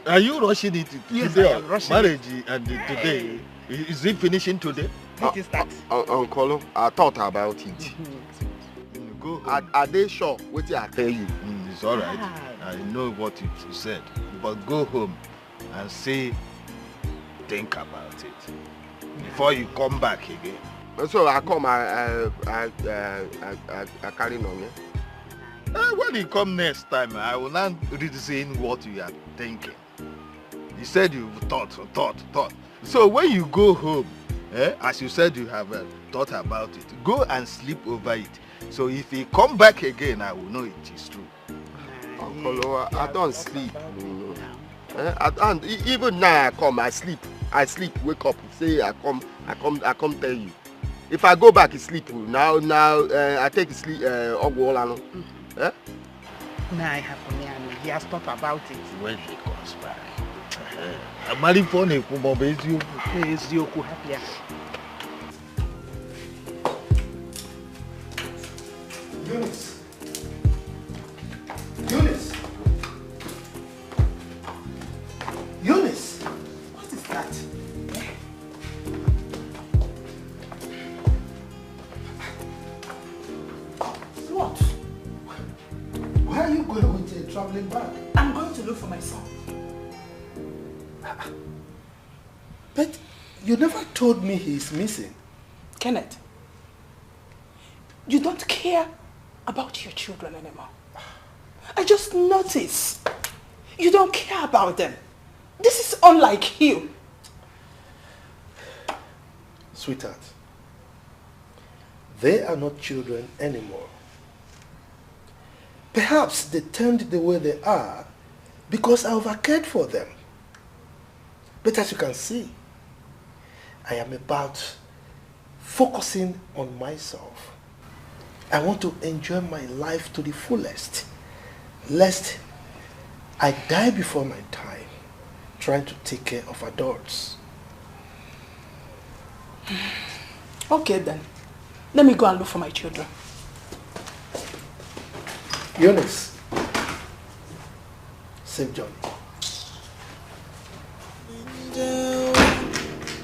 Are you rushing it yes, today? I am rushing marriage and today? Is it finishing today? Uncle, I thought about it. Go home. Are they sure what I tell you? It's all right. I know what you said, but go home and think about it before you come back again. So I come, I carry Nonye. When you come next time, I will not read saying what you are thinking. You said you thought. So when you go home, as you said you have thought about it, go and sleep over it. So if you come back again, I will know it is true. Uncle, I don't sleep. And even now I come, I sleep, wake up, say I come tell you. If I go back to sleep now I take sleep Ogwolano. Nah, he has thought about it. When he comes back. I'm married for you, happier. Eunice! What is that? What? Where are you going with a traveling bag? I'm going to look for my son. But you never told me he's missing. Kenneth, you don't care about your children anymore. I just noticed you don't care about them. This is unlike you. Sweetheart, they are not children anymore. Perhaps they turned the way they are because I overcared for them. But as you can see, I am about focusing on myself. I want to enjoy my life to the fullest, lest I die before my time trying to take care of adults. Okay then. Let me go and look for my children. Eunice, safe journey.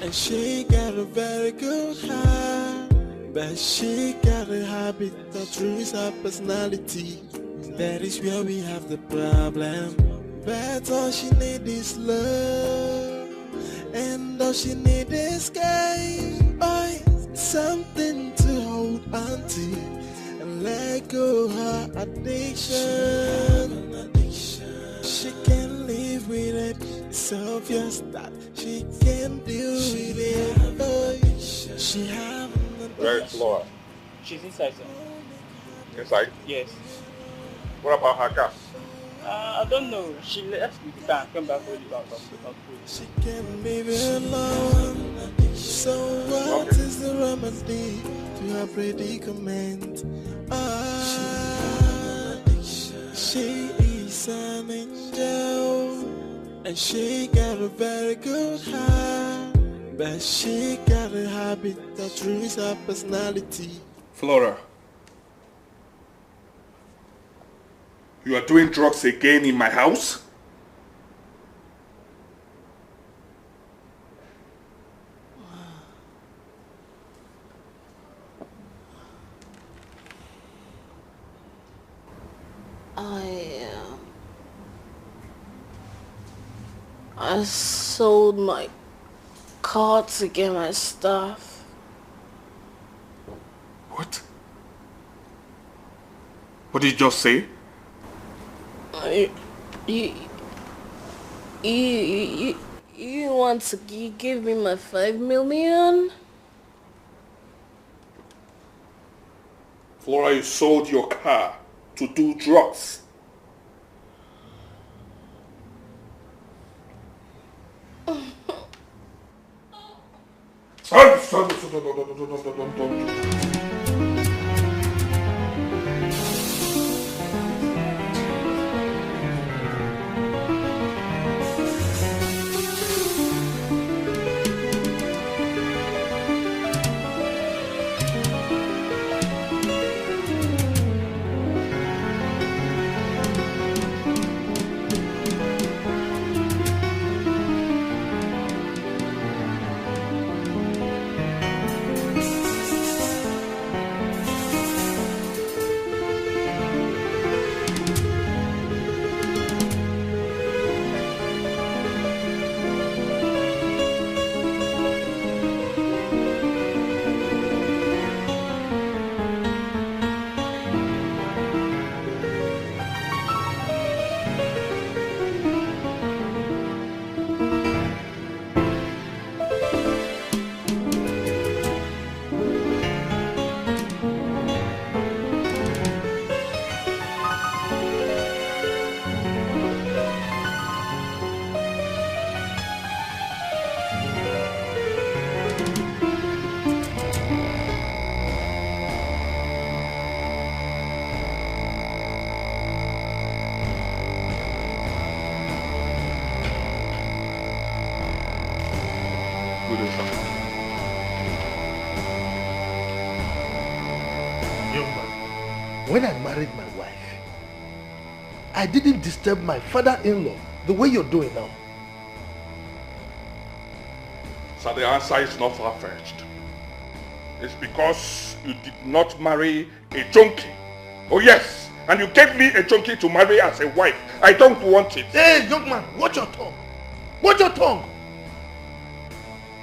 And she got a very good heart, but she got a habit that ruins her personality. That is where we have the problem. But all she need is love, and all she need is game. Something to hold on to and let go her addiction. She can't live with it. It's obvious that she can't deal with it. She have Where is Flora? She's inside, sir. Inside? Yes. What about her car? I don't know. She left with the car and came back with it out of food. She can't leave it alone. So what is the remedy to her predicament? She is an angel, and she got a very good heart, but she got a habit that ruins her personality. Flora, you are doing drugs again in my house? I sold my car to get my stuff. What? What did you just say? You want to give me my 5 million? Flora, you sold your car to do drugs. Son. When I married my wife, I didn't disturb my father-in-law the way you're doing now. So the answer is not far-fetched. It's because you did not marry a junkie. Oh yes, and you gave me a junkie to marry as a wife. I don't want it. Hey, young man, watch your tongue. Watch your tongue.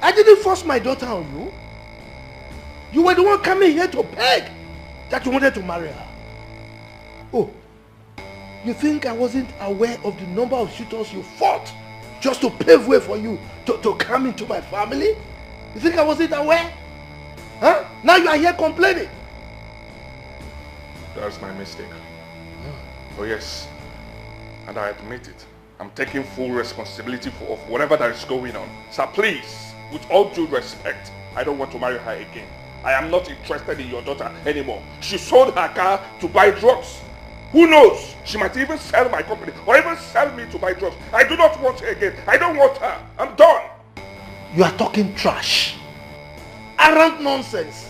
I didn't force my daughter on you. You were the one coming here to beg that you wanted to marry her. Oh, you think I wasn't aware of the number of suitors you fought just to pave way for you to come into my family? You think I wasn't aware? Huh? Now you are here complaining. That's my mistake. Oh yes, and I admit it. I'm taking full responsibility of whatever that is going on. Sir, please, with all due respect, I don't want to marry her again. I am not interested in your daughter anymore. She sold her car to buy drugs. Who knows? She might even sell my company or even sell me to buy drugs. I do not want her again. I don't want her. I'm done. You are talking trash. Arrant nonsense.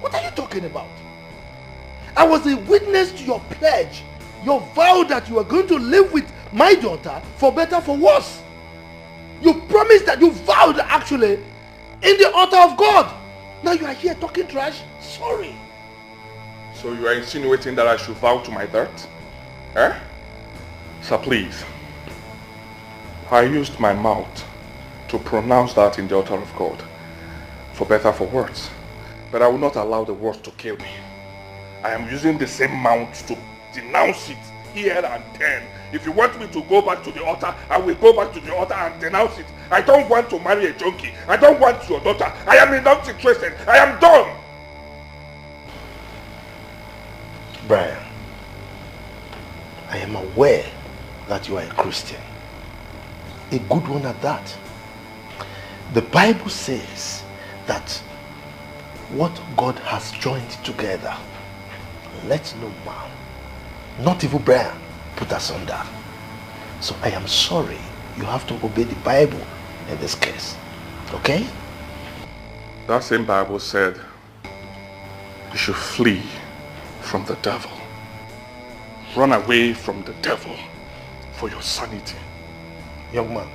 What are you talking about? I was a witness to your pledge. Your vow that you were going to live with my daughter for better, for worse. You promised that, you vowed actually in the altar of God. Now you are here talking trash? Sorry. So you are insinuating that I should vow to my death? Eh? Sir, please. I used my mouth to pronounce that in the altar of God. For better, for worse. But I will not allow the words to kill me. I am using the same mouth to denounce it here and then. If you want me to go back to the altar, I will go back to the altar and denounce it. I don't want to marry a junkie. I don't want your daughter. I am not interested. I am done. Brian, I am aware that you are a Christian. A good one at that. The Bible says that what God has joined together, let no man, not even Brian, put asunder. So I am sorry, you have to obey the Bible in this case. Okay? That same Bible said you should flee from the devil. Run away from the devil for your sanity. Young man,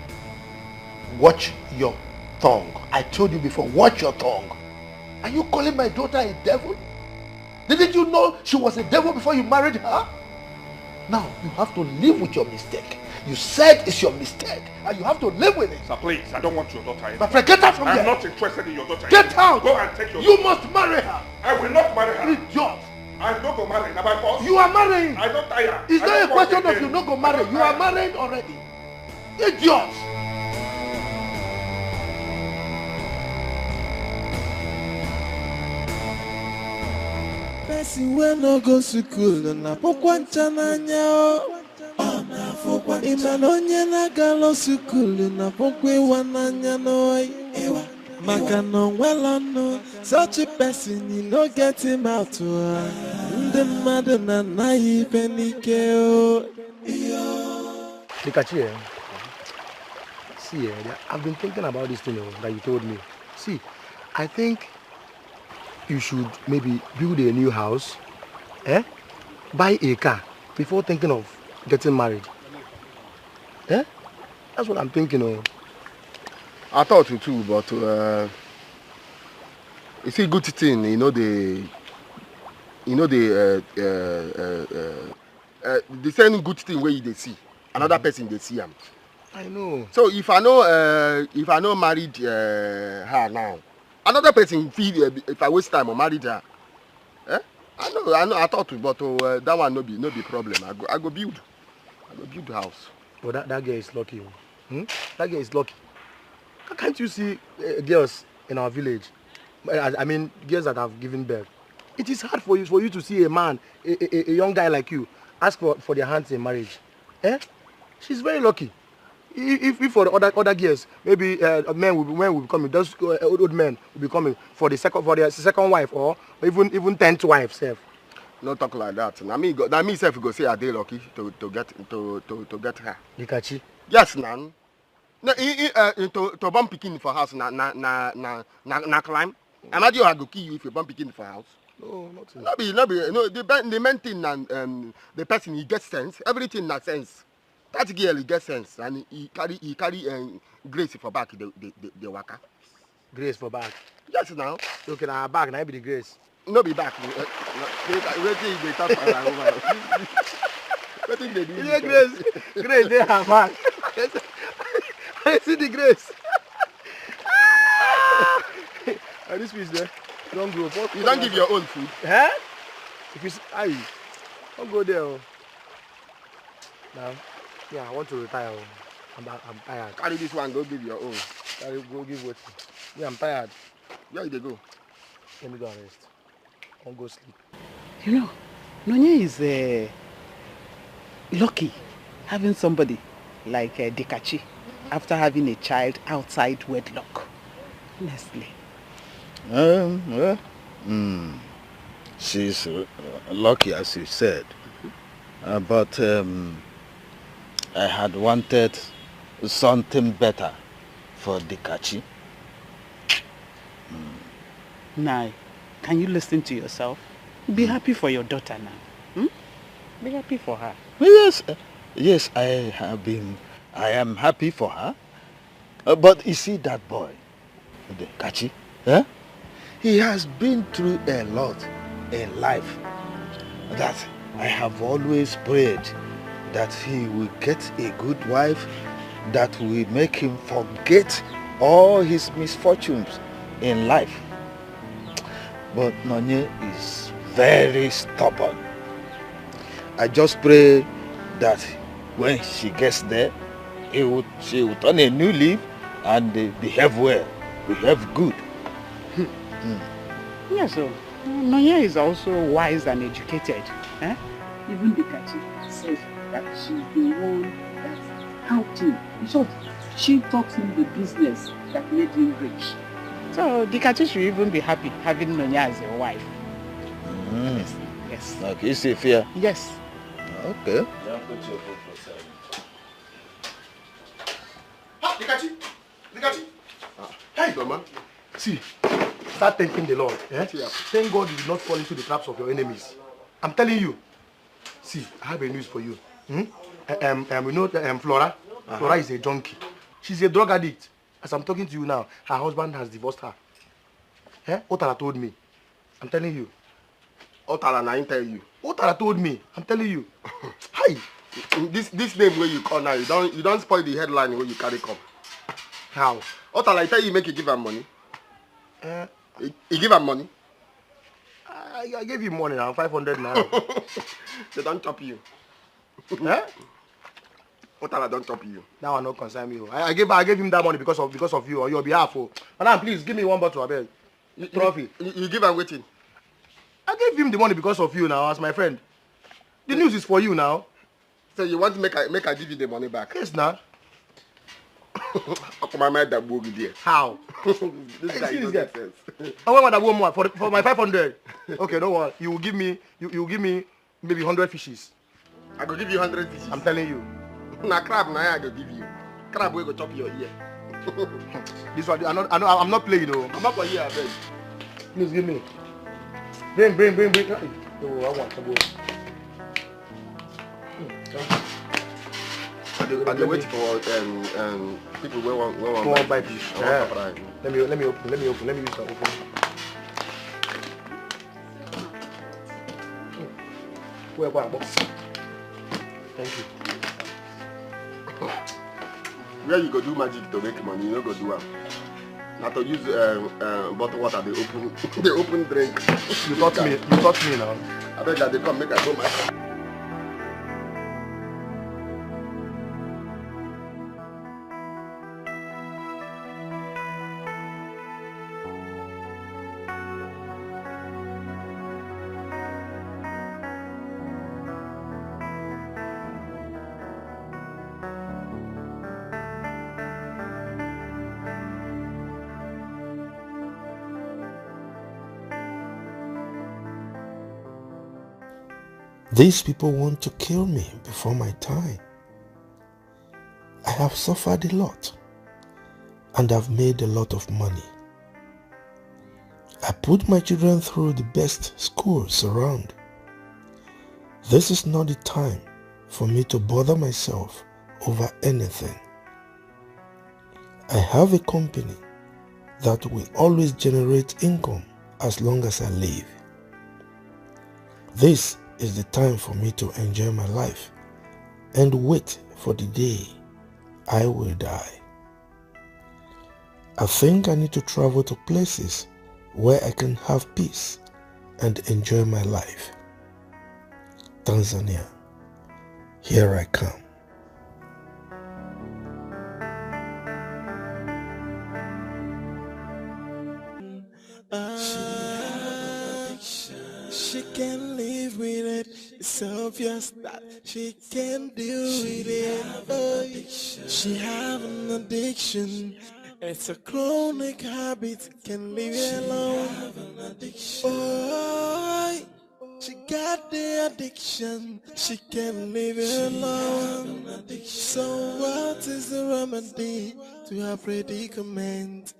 watch your tongue. I told you before, watch your tongue. Are you calling my daughter a devil? Didn't you know she was a devil before you married her? Now, you have to live with your mistake. You said it's your mistake, and you have to live with it. Sir, please, I don't want your daughter anymore. My friend, get out from I'm here. not interested in your daughter Get anymore. out. Go and take your You daughter. must marry her. I will not marry her. Idiot. I'm not going to marry. Now by force. You are marrying. I don't tire. It's I not a don't want question of again. you not go marry. You are married already. Idiot. Person wey no go school na pokwa ncha n'anya o. Ịma na onye na-agala school na pokwa ịwa n'anya n'oyi. Maka na onwela ọnụ, such a person you no get him out. Ndị mmadụ na-anaghị ife n'ike o. Dikeh, see, I've been thinking about this thing that you told me. See, I think you should maybe build a new house, buy a car before thinking of getting married. That's what I'm thinking of. I thought you too, but it's a good thing, the same good thing where they see another person they see him. I know. So if I know married her now, another person feel if I waste time or married her, I know. I thought, but that one no be problem. I go build the house. But that girl is lucky. That girl is lucky. Can't you see girls in our village? I mean, girls that have given birth. It is hard for you to see a man, a young guy like you, ask for their hands in marriage. She's very lucky. If for the other girls, maybe men will be coming. Those old men will be coming for their second wife or even 10th wife, self. Not talk like that. Now me self go say I dey lucky to get her. Dikeh. Yes, nan. No, to bomb picking for house na climb. Imagine I go kill you if you bomb picking for house. No, not be. No, the main thing and the person he gets sense. Everything na sense. That girl he gets sense and he carry grace for back the waka. Grace for back. Yes, now. Okay, now back now be the grace. No be back. Waiting they talk over. Waiting they do. Yeah, grace they have back. I see the grace. And this fish there, don't grow. You don't give your own food. Huh? If you see, don't go there. Now, yeah, I want to retire. I'm tired. Carry this one, go give your own. Go give what? Yeah, I'm tired. Where they go? Let me go and rest. I'll go sleep. You know, Nonya is lucky having somebody like Dikeh after having a child outside wedlock. Honestly. She's lucky, as you said. But I had wanted something better for Dikachi. Nai, can you listen to yourself? Be happy for your daughter now. Be happy for her. Yes, yes, I am happy for her. But you see that boy, Dikachi, he has been through a lot in life. That I have always prayed that he will get a good wife that will make him forget all his misfortunes in life. But Nonye is very stubborn. I just pray that when she gets there, she will turn a new leaf and behave well, behave good. Yes, so Nonya is also wise and educated. Even Dikachi says that she's the one that helped him. In short, she taught him the business that made him rich. So Dikachi should even be happy having Nonya as a wife. Yes. Okay, you see fear? Yes. Okay. Dikachi! Dikachi! Hey, Mama. See, start thanking the Lord. Thank God you will not fall into the traps of your enemies. I'm telling you. See, I have a news for you. You know Flora? Flora is a junkie. She's a drug addict. As I'm talking to you now, her husband has divorced her. Otara told me. I'm telling you. Otara, I tell you. Otara told me. I'm telling you. Hi. This name where you call now, you don't spoil the headline where you carry come. How? Otara, I tell you, make you give her money. You give her money? I gave him money now, 500 now. They don't chop you. Otara don't chop you. Now I not concern me. I gave him that money because of you on your behalf. Madam, please give me one bottle, I beg. Trophy. You give her waiting. I gave him the money because of you now, as my friend. The news is for you now. So you want to make her give you the money back? Yes, now. How? This guy doesn't make sense. I want that one more for my 500. Okay, don't worry. You will give me maybe 100 fishes. I go give you 100 fishes. I'm telling you. Na crab na I go give you. Crab will go chop your ear. This one, I'm not playing, though. I'm not for here, I beg. Please give me. Bring. Oh, I want to go. I wait for people who want buy fish. Let me open. Let me use the open. Thank you. Where you go do magic to make money, you no go do it. Not to use bottled water, they open drink. You taught me now. I bet that they come make I go my. These people want to kill me before my time. I have suffered a lot and I've made a lot of money. I put my children through the best schools around. This is not the time for me to bother myself over anything. I have a company that will always generate income as long as I live. This is the time for me to enjoy my life and wait for the day I will die. I think I need to travel to places where I can have peace and enjoy my life. Tanzania, here I come. She can live with it. It's obvious that she can deal with it. Oh, she have an addiction. It's a chronic habit. Can leave it alone. Oh, She got the addiction, she can't leave it alone. So what is the remedy to her predicament?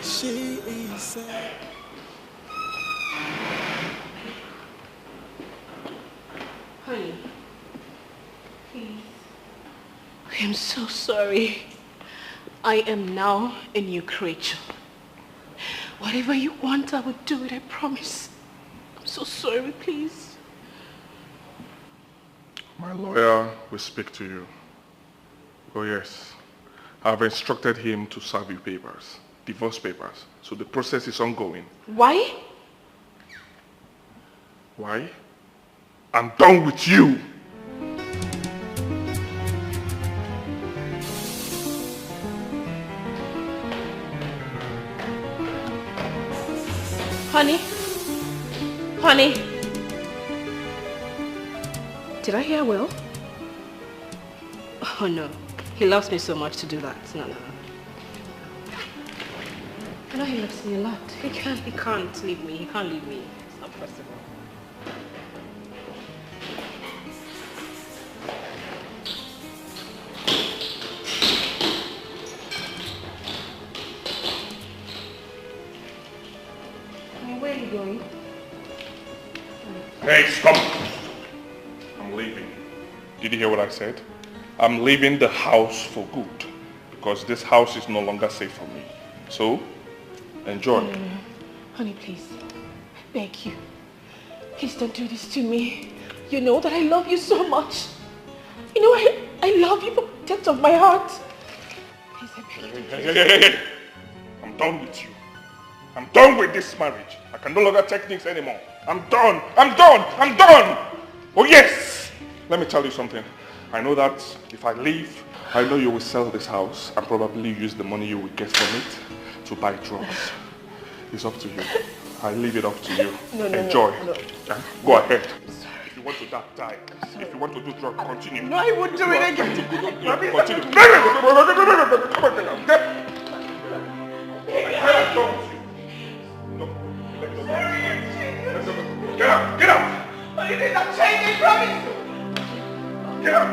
She is Honey, please. I am so sorry. I am now a new creature. Whatever you want, I will do it, I promise. I'm so sorry, please. My lawyer will speak to you. Oh yes, I've instructed him to serve you papers, divorce papers. So the process is ongoing. Why? Why? I'm done with you. Honey? Honey? Did I hear well? Oh no. He loves me so much to do that. No. I know he loves me a lot. He can't leave me. He can't leave me. It's not possible. Where are you going? Hey, stop! I'm leaving. Did you hear what I said? I'm leaving the house for good because this house is no longer safe for me. So, enjoy. No. Honey, please. I beg you. Please don't do this to me. You know that I love you so much. You know I love you from the depth of my heart. Please, I beg you. Hey. I'm done with you. I'm done with this marriage. I can no longer take things anymore. I'm done. Oh yes! Let me tell you something. I know that if I leave, I know you will sell this house and probably use the money you will get from it to buy drugs. It's up to you. I leave it up to you. No, enjoy. No. Go ahead. If you want to die. If you want to do drugs, continue. No, I won't do it again. Continue. Get out! Oh, you think I'm changing, promise? Get out!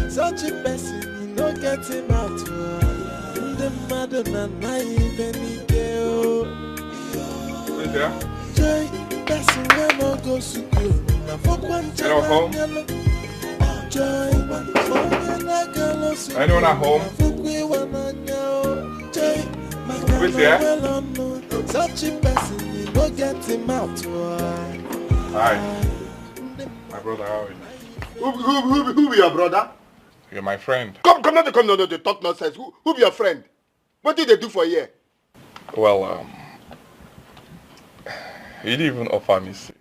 Such a person, you don't get him out. The mother and naive and girl. Joy, person when I go to school. Now for one time, anyone at home? Who's there? Such a person, you don't get him out. Hi. My brother, how are you? Who be your brother? You're my friend. Come, no, talk nonsense. Who be your friend? What did they do for you? Well, he didn't even offer me seat.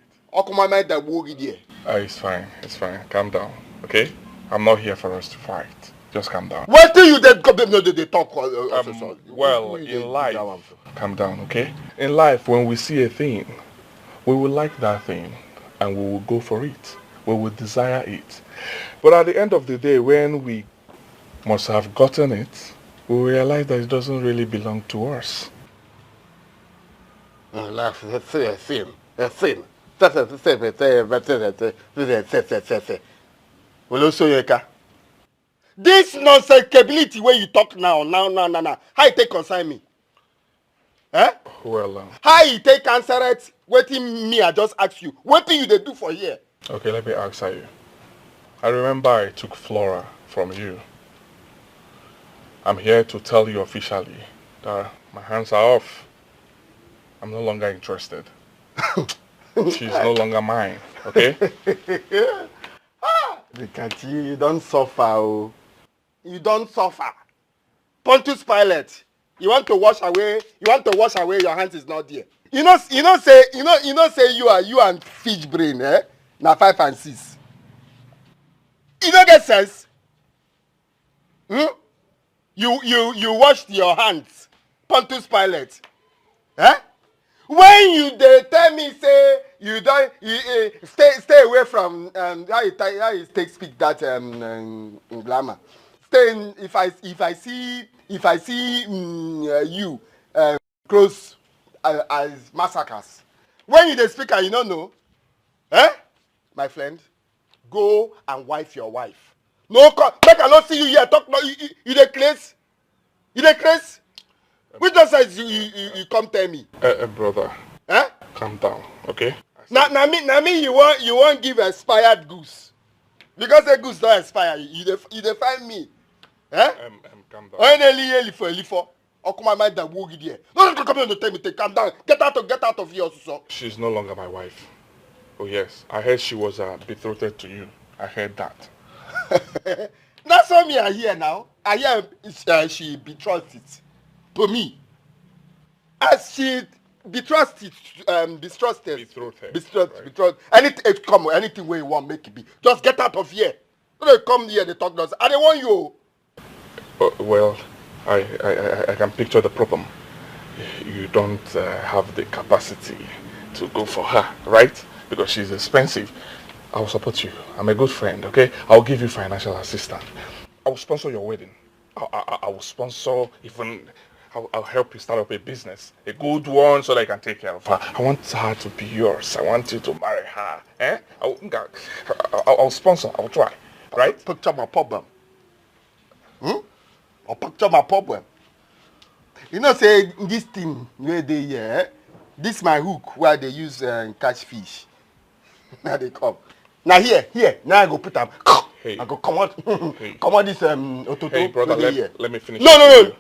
It's fine, calm down, okay? I'm not here for us to fight. Just calm down. What do you then come? No, they talk. Well, in life, calm down, okay? In life, when we see a thing, we will like that thing and we will go for it. We will desire it. But at the end of the day, when we must have gotten it, we realize that it doesn't really belong to us. This nonsense capability where you talk now. How you take concern me? Eh? Well, how you take answer it? Waiting me, I just ask you. What do you they do for here? Okay, let me answer you. I remember I took Flora from you. I'm here to tell you officially that my hands are off. I'm no longer interested. She's no longer mine, okay? Look at you, you don't suffer. Oh. You don't suffer. Pontius Pilate, you want to wash away your hands is not there. You know say you and fish brain, eh? Now 5 and 6. You don't get sense? You washed your hands, Pontius Pilate. Eh? When you they tell me say you don't stay away from how you speak that glamour. Stay in, if I see you close as massacres. When you they speak and you don't know, eh? My friend, go and wife your wife. No, make I not see you here talk. No, you the craze. You the craze. Which just says you come tell me. Brother. Eh? Calm down, okay? Now me you won't give expired goose. Because the goose don't expire. You define me. Eh? Calm down. Oh, come on, mind that woogie there. No, come on, tell me, calm down. Get out of here, also. She's no longer my wife. Oh yes, I heard she was betrothed to you. I heard that. That's what me I hear now. I hear she betrothed it to me. As she betrothed. Anything where you want make it be. Just get out of here. Don't come here, they talk nonsense. I don't want you. Well, I can picture the problem. You don't have the capacity to go for her, right? Because she's expensive. I'll support you. I'm a good friend, okay? I'll give you financial assistance. I will sponsor your wedding. I will sponsor even... I'll help you start up a business. A good one so that I can take care of her. I want her to be yours. I want you to marry her. Eh? I'll sponsor. I'll try. Right? Picture my problem. Or picture my problem. You know, say, this thing where they here, this my hook where they use catch fish. Now they come. Now here. Now I go put them. Hey. I go come out. Hey. Come out this ototo. Hey brother, let me finish. No.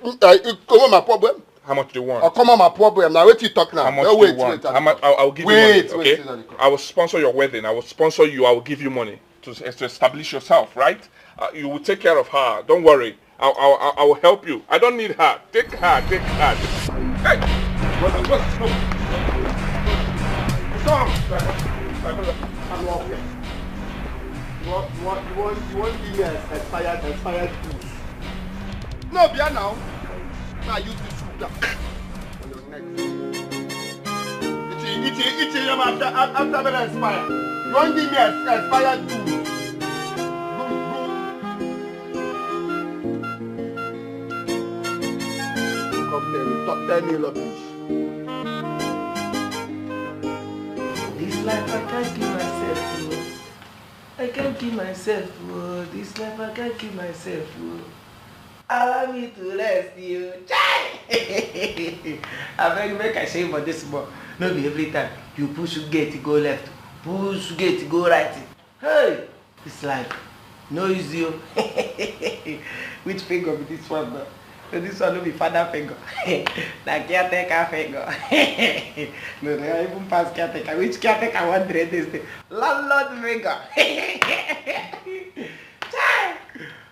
Come on my problem. How much do you want? Oh, come on my problem. Now wait you talk now. How much do you want? I'll give you money. Okay. I will sponsor your wedding. I will sponsor you. I will give you money to establish yourself. Right? You will take care of her. Don't worry. I will help you. I don't need her. Take her. Hey, brother, no. Come. I'm walking. You want give me expired goods? No, be now. Now use this shoulder on your neck. It's after when I expire. You want give me expired goods? Come tell me rubbish. This life I can't give myself, bro. I can't give myself, bro. This life I can't give myself, bro. Allow me to rest, you. I beg make I say for this boy. No be every time you push gate go left, push gate go right. Hey, this life no easy. Which finger be this one, bro? So this one will be father finger. Na caretaker finger. No, they even pass caretaker. Which caretaker want to read this? Landlord finger.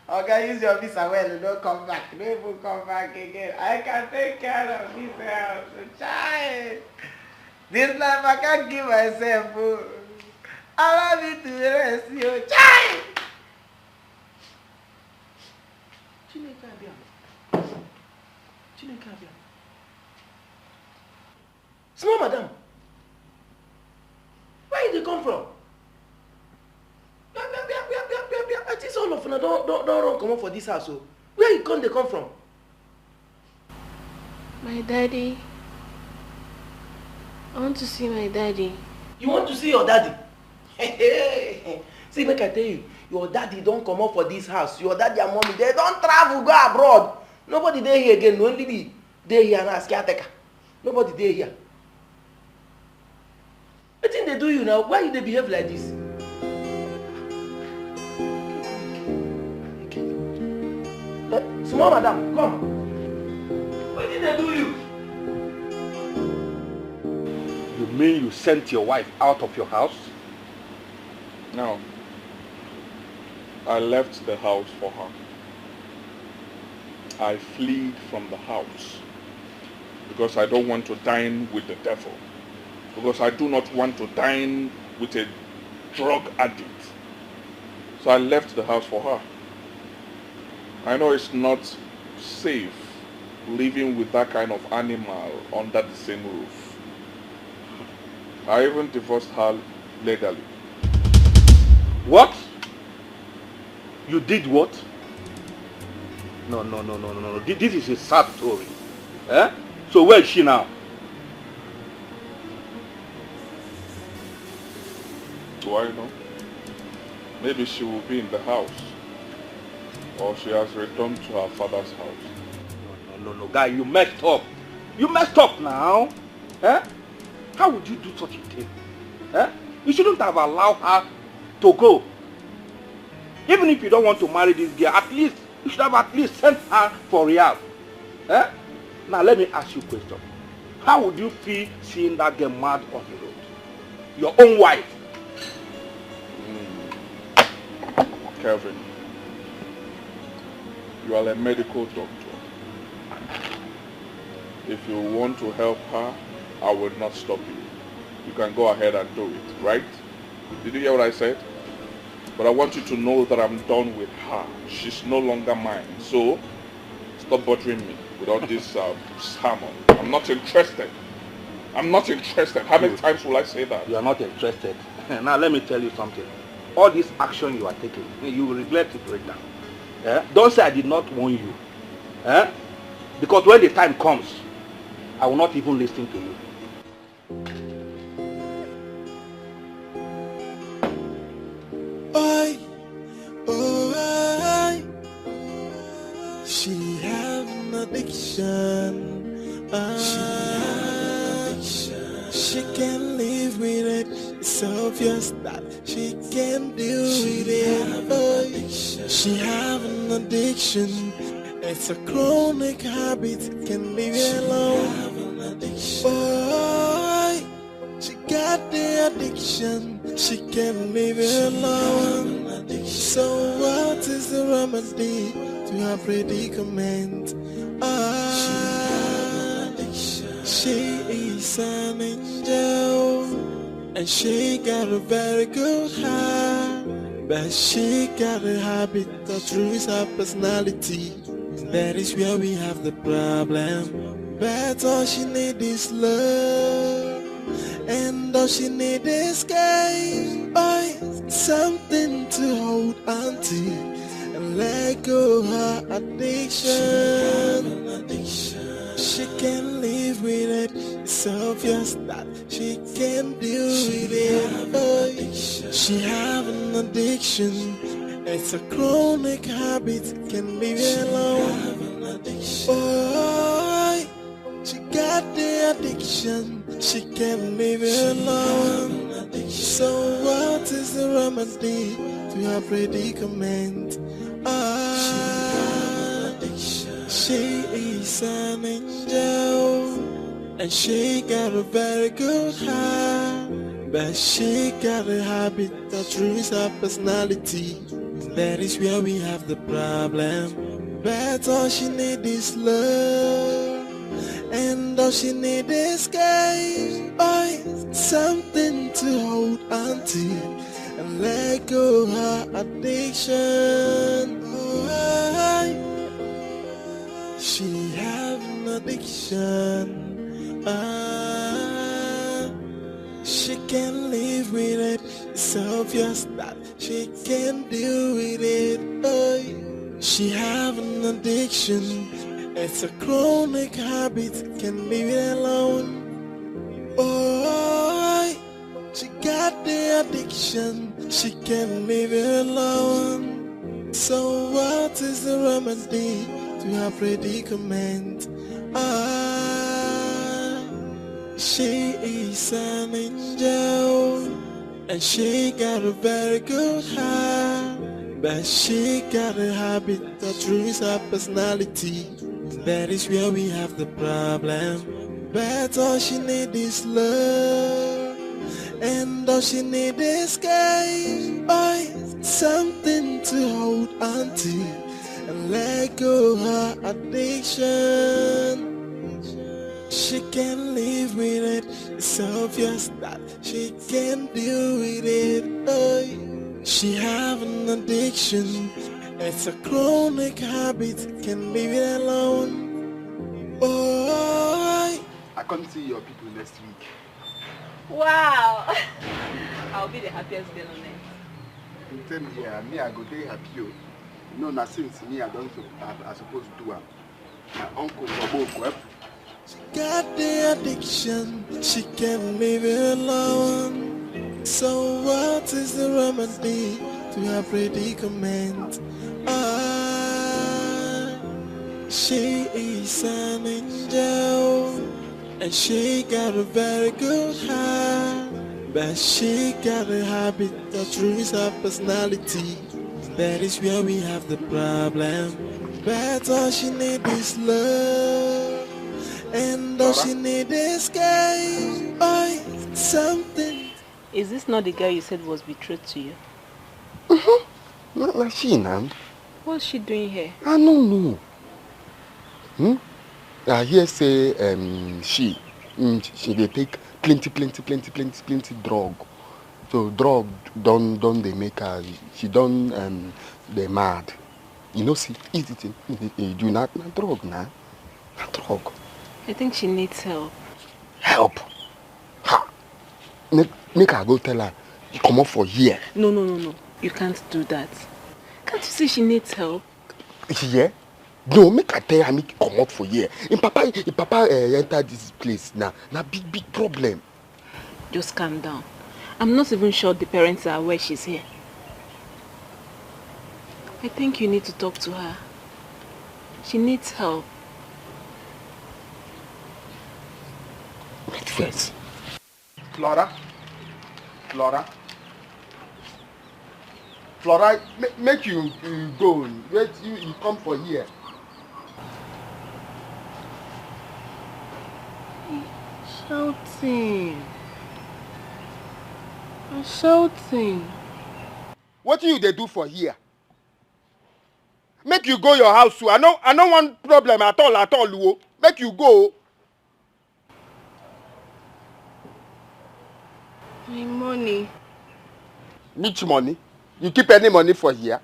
Okay, use your visa well. Don't come back. Don't even come back again. I can take care of this house. Child. This life I can't give myself. Allow me to rest you. Child. Small madam, where did they come from? I think all of them don't run come up for this house. So where they come from? My daddy. I want to see my daddy. You want to see your daddy? See, make I tell you, your daddy don't come up for this house. Your daddy and mommy, they don't travel, go abroad. Nobody there here again. Only be there here and ask caretaker. Nobody there here. What thing they do you now? Why they behave like this? Small madam, come. What did they do you? mean you sent your wife out of your house? No. I left the house for her. I fled from the house because I don't want to dine with the devil. Because I do not want to dine with a drug addict. So I left the house for her. I know it's not safe living with that kind of animal under the same roof. I even divorced her legally. What? You did what? No. This is a sad story. Eh? So where is she now? Do I know? Maybe she will be in the house. Or she has returned to her father's house. No, guy, you messed up. You messed up now. Eh? How would you do such a thing? Eh? You shouldn't have allowed her to go. Even if you don't want to marry this girl, at least you should have at least sent her for rehab. Eh? Now let me ask you a question. How would you feel seeing that girl mad on the road? Your own wife. Kelvin, you are a medical doctor. If you want to help her, I will not stop you. You can go ahead and do it, right? Did you hear what I said? But I want you to know that I'm done with her. She's no longer mine. So, stop bothering me with all this sermon. I'm not interested. I'm not interested. How many times will I say that? You are not interested. Now let me tell you something. All this action you are taking, you will regret it right now. Eh? Don't say I did not warn you. Eh? Because when the time comes, I will not even listen to you. She have an addiction. She can't live with it. It's obvious that she can't deal with it. She have an addiction. It's a chronic habit. Can't leave it alone. Boy, she got the addiction. She can't leave it alone. So what is the remedy to her predicament? She is an angel, and she got a very good heart, but she got a habit that ruins her personality. That is where we have the problem. But all she need is love, and all she need is escape. Something to hold on to and let go of her addiction. She can't live with it. It's obvious that she can't deal with it. She have an addiction. It's a chronic habit. Can't leave it alone. Boy, she got the addiction. She can't leave it alone. So what is the remedy to her predicament? She is an angel, and she got a very good heart, but she got a habit that ruins her personality. That is where we have the problem. But all she need is love, and all she need is escape. Something to hold on to and let go of her addiction. She have an addiction. She can't live with it. It's obvious that she can't deal with it. She have an addiction. It's a chronic habit. Can't leave it alone. She got the addiction. She can't leave it alone. So what is the remedy to her predicament? She is an angel, and she got a very good heart, but she got a habit that ruins her personality. That is where we have the problem. But all she need is love, And all she need is sky, something to hold on to and let go her addiction. She can't live with it. It's obvious that she can't deal with it. She have an addiction. It's a chronic habit. Can't leave it alone. I can't see your people next week. Wow! I'll be the happiest girl on earth. You tell me, yeah, me, I go day happy. You know, now since me, I don't I supposed to do it. My uncle, she got the addiction. She can't leave it alone. So what is the remedy to her predicament? She is an angel, and she got a very good heart, but she got a habit that ruins her personality. That is where we have the problem. But all she need is love, and all she need is sky, something. Is this not the girl you said was betrayed to you? Not like she, now. What's she doing here? I don't know. I hear say she they take plenty drug. So drug don't they make her, she don't they mad. You know, see, easy thing. You do not drug now. Not drug. I think she needs help. Help? Ha! Make her go tell her you come up for here. No. You can't do that. Can't you see she needs help? Yeah? No, make her tell her make come up for here. If Papa enter this place now, big problem. Just calm down. I'm not even sure the parents are aware she's here. I think you need to talk to her. She needs help. Wait first. Flora, make you go. Wait, you come for here. Shouting. What you they do for here? Make you go your house too. I don't want problem at all. Make you go. My money. Which money? You keep any money for here?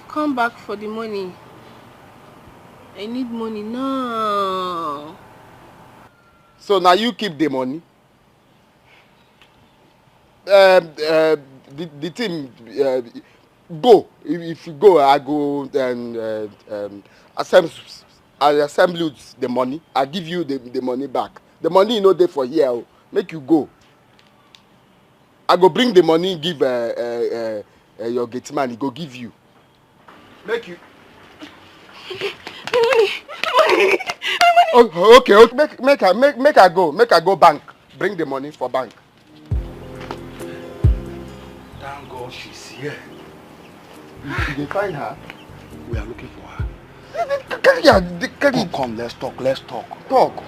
Come back for the money. I need money now. So now you keep the money. The team go. If you go, I go and I assemble the money. I give you the money back. The money you know there for here. Make you go. I go bring the money. Give your gate man. He go give you. Make you. Money. Oh, okay. Make her go. Make her go bank. Bring the money for bank. Thank God she's here. Did you find her? We are looking for her. Come, let's talk. Talk.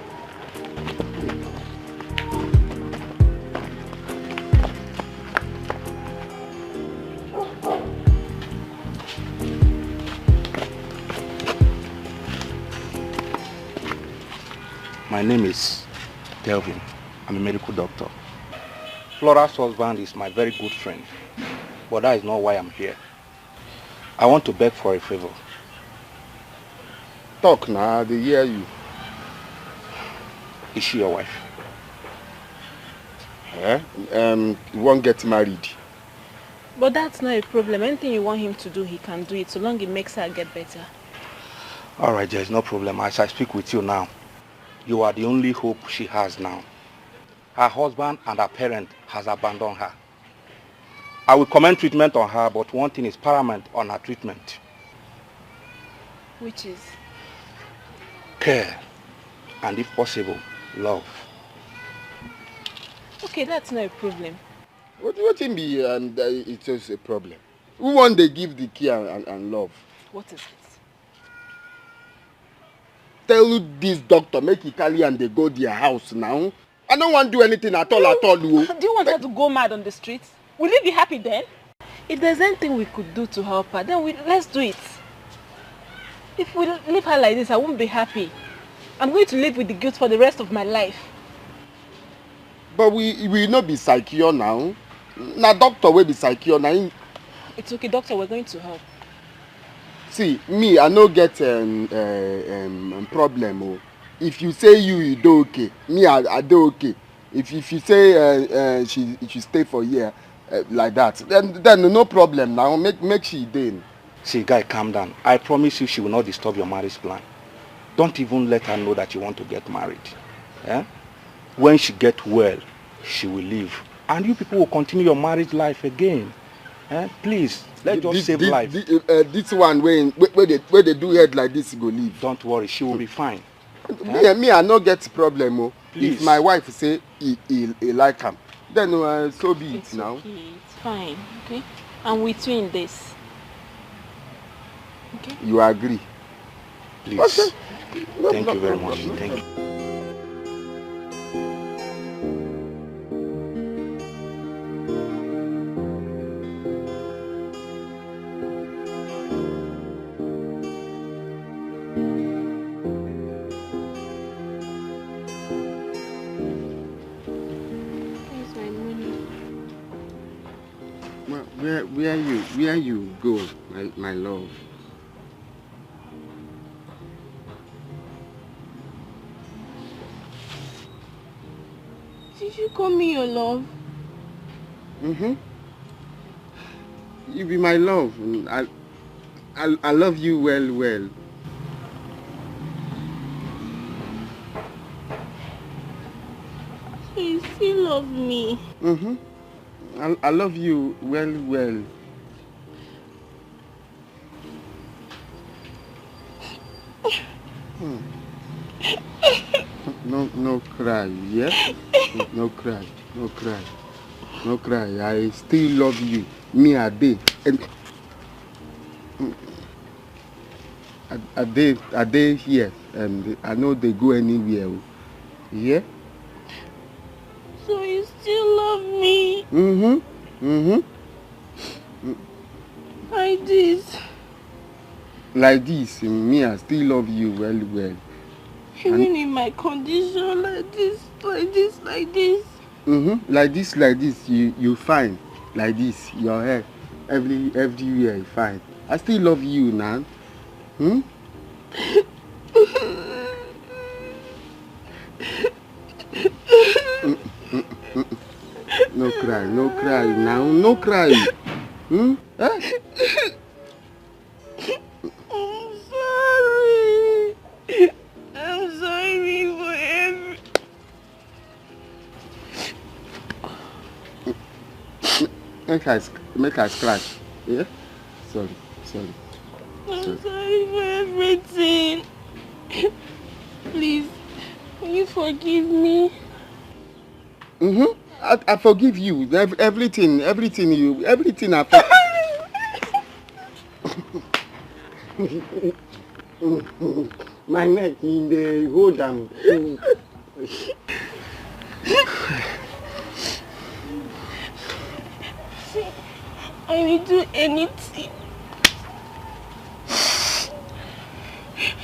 My name is Kelvin. I'm a medical doctor. Flora's husband is my very good friend, but that is not why I'm here. I want to beg for a favor. Talk now, they hear you. Is she your wife? You won't get married. But that's not a problem. Anything you want him to do, he can do it, so long it makes her get better. Alright, there's no problem. As I speak with you now, you are the only hope she has now. Her husband and her parent has abandoned her. I will commend treatment on her, but one thing is paramount on her treatment. Which is? Care. And if possible, love. Okay, that's not a problem. What in be and it's just a problem? Who want they give the care and love? What is it? Tell this doctor, make it carry and they go their house now. I don't want to do anything at all. Do you want her to go mad on the streets? Will you be happy then? If there's anything we could do to help her, then let's do it. If we leave her like this, I won't be happy. I'm going to live with the guilt for the rest of my life. But we will not be secure now. Now doctor will be secure now. It's okay, doctor, we're going to help. See, me, I no get problem. Oh. If you say you do okay, me, I do okay. If you say she stay for a year like that, then no problem now. Make she then. See, guy, calm down. I promise you she will not disturb your marriage plan. Don't even let her know that you want to get married. Eh? When she gets well, she will leave. And you people will continue your marriage life again. Eh? Please, let's just save life. This one, where they do head like this, go leave. Don't worry, she will be fine. Me, I no get problem. Oh. Please. If my wife say he like him, then so be it now. Okay, it's fine, okay? I'm with you in this. Okay? You agree? Please. Okay. Thank you very much. Thank you. Where you go, my love? Did you call me your love? You be my love. I love you well. So you still love me? I love you well. No cry, yeah? No cry. I still love you. Me a day. And a day here, and I know they go anywhere. Yeah? So you still love me? Like this? Like this, me I still love you well. Even in my condition, like this. Like this, you fine. Like this, your hair, everywhere you fine. I still love you, now. No cry now, no cry. Eh? I'm sorry for everything. Make us scratch. Yeah? Sorry. I'm sorry for everything. Please, will you forgive me? I forgive you. Everything I my neck in the hold am. I will do anything.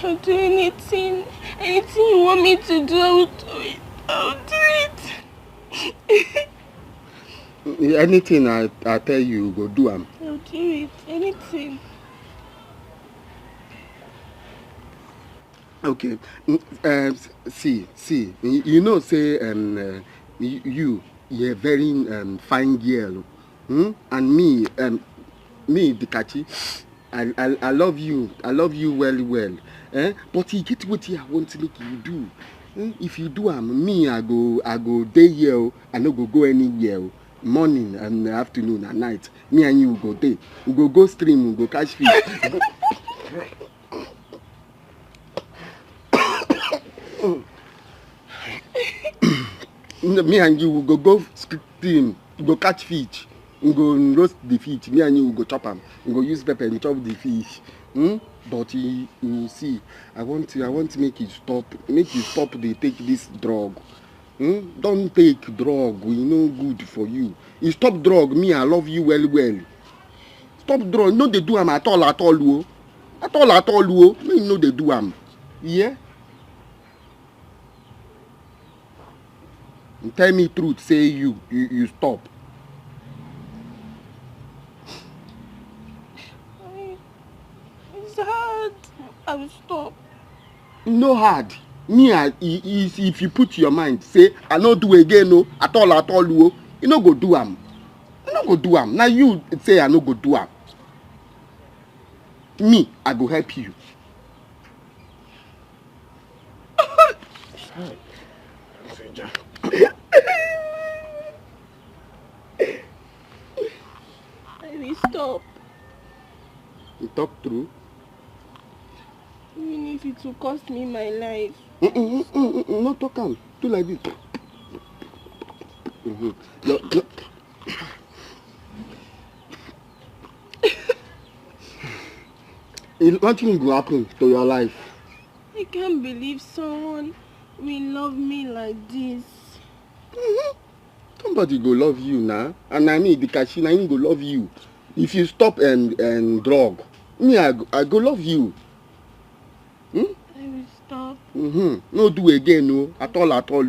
I'll do anything. Anything you want me to do, I will do it. I'll do it. Anything I tell you, go do am. I'll do it. Anything. Okay. See, you know, say, you're a very fine girl. And me, Dikachi, I love you. I love you well. But you get what I want to make you do. If you do, me, I go day here. I no go anywhere. Morning and afternoon and night. Me and you go day. We go stream. We go catch fish. Me and you will go stream, go catch fish, we go roast the fish. Me and you will go chop them, we go use pepper and chop the fish. But you see, I want to make you stop. Make you stop. They take this drug. Don't take drug. We no good for you. You stop drug. Me, I love you well. Stop drug. No, they do am at all. At all. Me, no, they do am. Yeah. Tell me truth, say you stop. It's hard. I will stop. No hard. Me, if you put your mind, say, I no do again, no, at all, you no go do am. You no go do am. Now you say I no go do am. Me, I go help you. I will stop. You talk through. Even if it will cost me my life. No talk am. Do like this. Nothing will happen to your life. I can't believe someone will love me like this. Somebody go love you now, and I mean the cashier, I go love you. If you stop and drug, me I go love you. I will stop. No do again, no, at all, no. Call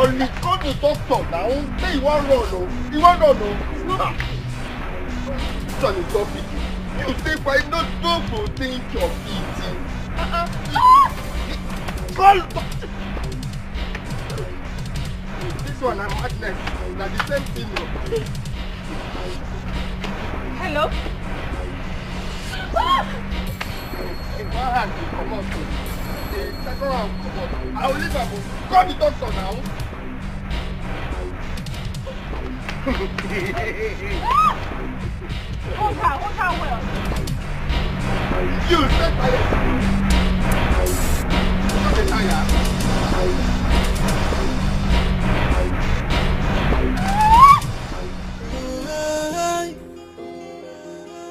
the doctor now. Say you want run, no. You want run, no. Son is so big. You say why not go think your feet? Call. This one I'm madness. Now the same thing. Hello? In one hand you come out. The second hand come out. I will leave her. Call the doctor now. Hold her well. You stay quiet. Stay tired.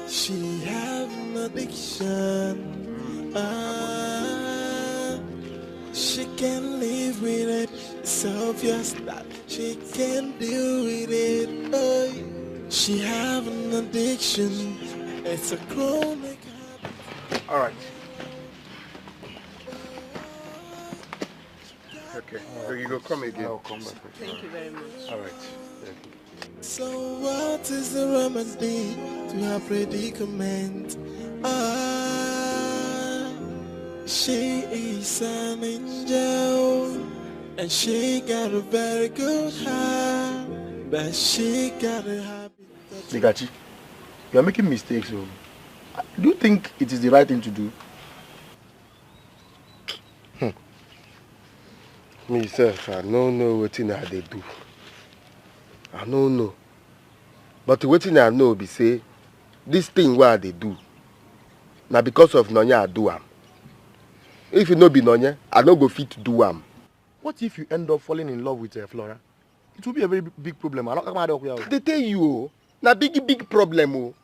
She have an addiction. She can live with it. It's obvious that she can deal with it. She have an addiction. It's a chronic habit. All right. Okay. So you go come again. I'll come back. Thank you very much. All right. So what is the remedy to her predicament? She is an angel, and she got a very good heart, but she got a habit. Dikachi, you are making mistakes. Do you think it is the right thing to do? Myself, I don't know what thing I they do. I don't know. But what thing I know be say, this thing what they do. Now because of Nonya I do am. If you no be Nonya, I no go fit do am. What if you end up falling in love with Flora? It will be a very big problem. They tell you, na big problem. Oh.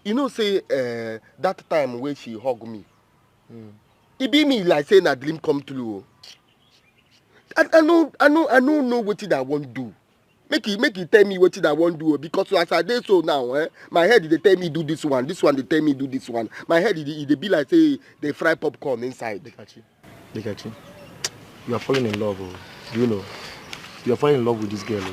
You know say that time when she hug me. It be me like saying a dream come true. I don't know what I want to do. Make it tell me what I want to do because as I did so now, my head they tell me do this one they tell me do this one. My head they be like say they fry popcorn inside. Dikachi, you are falling in love. Do you know? You are falling in love with this girl.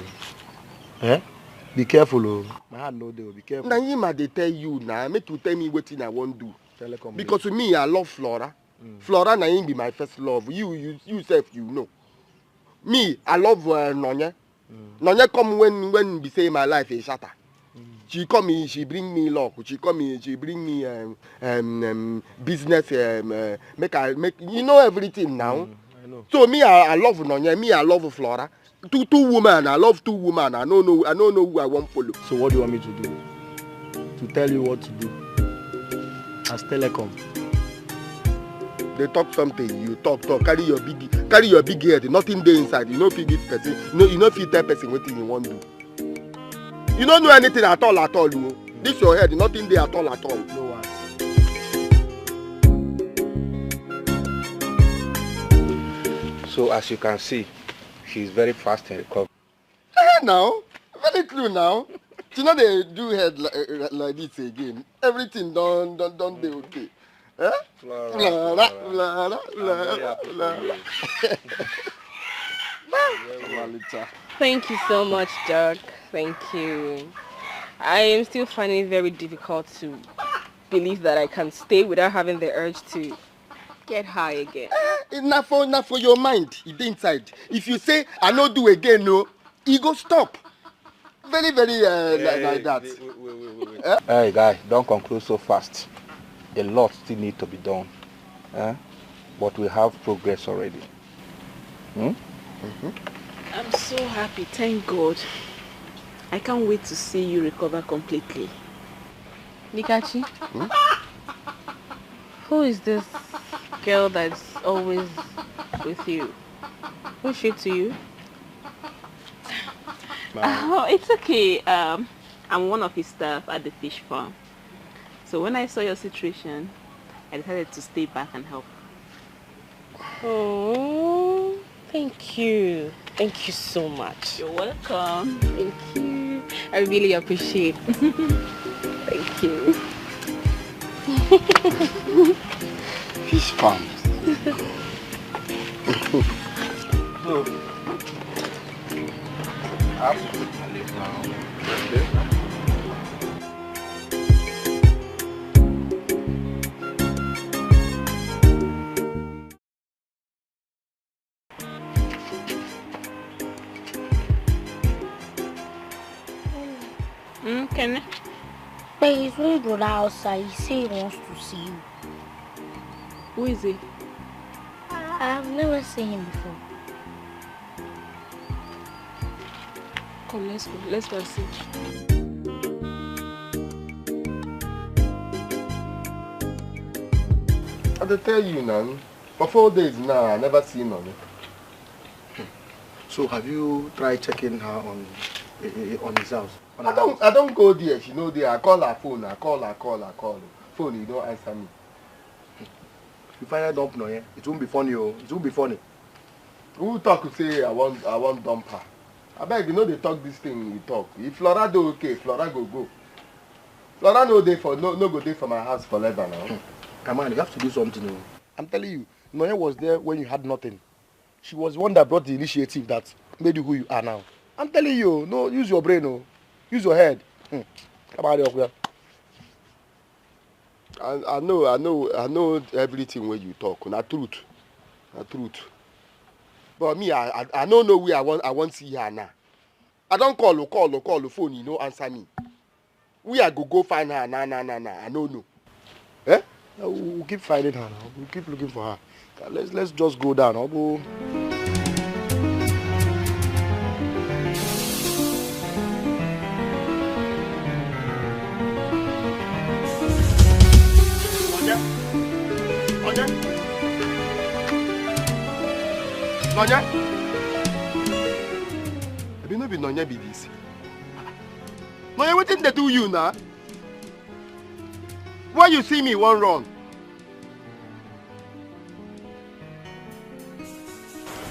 Be careful, oh. My hand no dey, be careful. Now him they tell you now, make you tell me what I won't do. Telecom. Because to me, I love Flora. Flora na him be my first love. You self, you know. Me, I love Nonya. Nonya come when be say my life is shatter. She come me, she bring me luck. She come me, she bring me business. Make you know everything now. I know. So me, I love Nonya. Me, I love Flora. Two women. I love 2 women. I don't know who I want follow. So what do you want me to do? To tell you what to do? As telecom. They talk something, you talk. Carry your big head. Nothing there inside. You know if you give person. You know if you tell person what you want to do. You don't know anything at all. You. This your head. Nothing there at all. No one. So as you can see, she's very fast in recovery. Now, very true now. You know they do head like this again. Everything done they okay. Eh? Flora. Thank you so much, Doug. Thank you. I am still finding it very difficult to believe that I can stay without having the urge to get high again. Enough for your mind. It's inside. If you say I no do again, no, it go stop. Very like that. Wait. Hey guy, don't conclude so fast. A lot still need to be done. But we have progress already. I'm so happy, thank God. I can't wait to see you recover completely. Nikachi, who is this girl that's always with you? Who's she to you? Oh, it's okay. I'm one of his staff at the fish farm. So when I saw your situation, I decided to stay back and help. Oh, thank you. Thank you so much. You're welcome. Thank you. I really appreciate it. Thank you. Fish farm. I have to put my leave now. Can But he's really good outside. He said he wants to see you. Who is he? I've never seen him before. Come, let's go. Let's go and see. I tell you now, for 4 days now, I never seen her. So have you tried checking her on his house? I don't go there. She know there. I call her phone. I call her. Phone, you don't answer me. You find her dump no, yeah? It won't be funny, oh. It won't be funny. Who talk to say I want dump her? I beg you know they talk this thing we talk. If Flora do okay, Flora go. Flora no go there for my house forever now. Come on, you have to do something. Oh. I'm telling you, Noye was there when you had nothing. She was the one that brought the initiative that made you who you are now. I'm telling you, no, use your brain, oh. Use your head. Come on, here. I know everything when you talk. Na truth. But me, I don't know where I want to see her now. I don't call the phone, you know, answer me. We are go find her, nah. I don't know. Eh? We'll keep finding her now. We'll keep looking for her. Let's just go down. I'll go. Nonya? Maybe no be Nonya be this. Nonya, what did they do you now? Why you see me one wrong?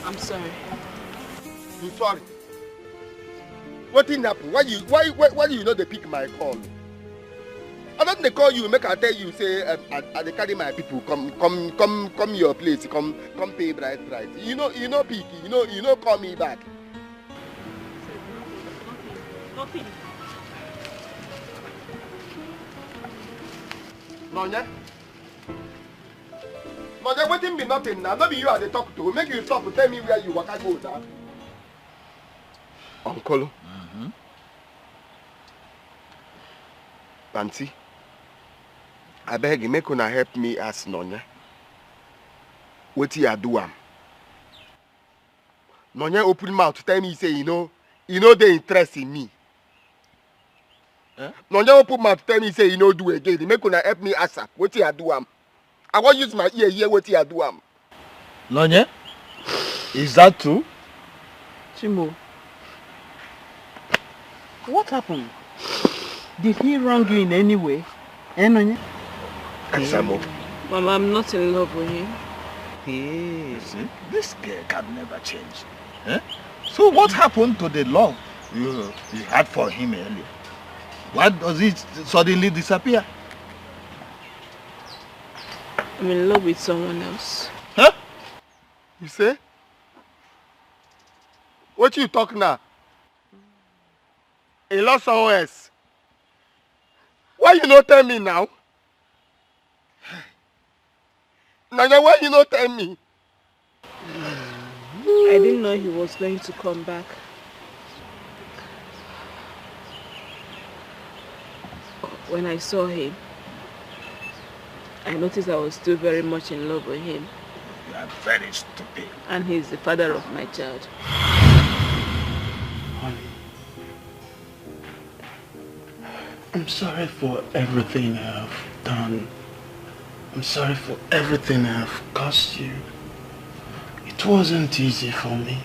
I'm sorry. You sorry? What didn't happen? Why do you know they pick my call? I don't they call you, make I tell you, say I they carry my people, come your place, come pay bright. You know pick, you know call me back. Nothing. Nonye? Nonye, waiting be nothing now. Maybe you are the talk to. Make you stop to tell me where you waka go now. Uncle. Auntie, I beg you, make una help me ask Nonye. What you do am? Nonye open mouth to tell me, say, you know the interest in me. Nonye open mouth to tell me, say, do again. Make una help me ask her. What you do am? I want use my ear hear what you do am. Nonye, is that true? Chimo, what happened? Did he wrong you in any way? Nonye? Mama, I'm not in love with him. Hey, see, this girl can never change. So what happened to the love you had for him earlier? Why does it suddenly disappear? I'm in love with someone else. Huh? You say? What you talk now? A lot someone else. Why you not tell me now? Nanya, why you not tell me? I didn't know he was going to come back. When I saw him, I noticed I was still very much in love with him. You are very stupid. And he's the father of my child. Honey, I'm sorry for everything I have done. I'm sorry for everything I have caused you. It wasn't easy for me.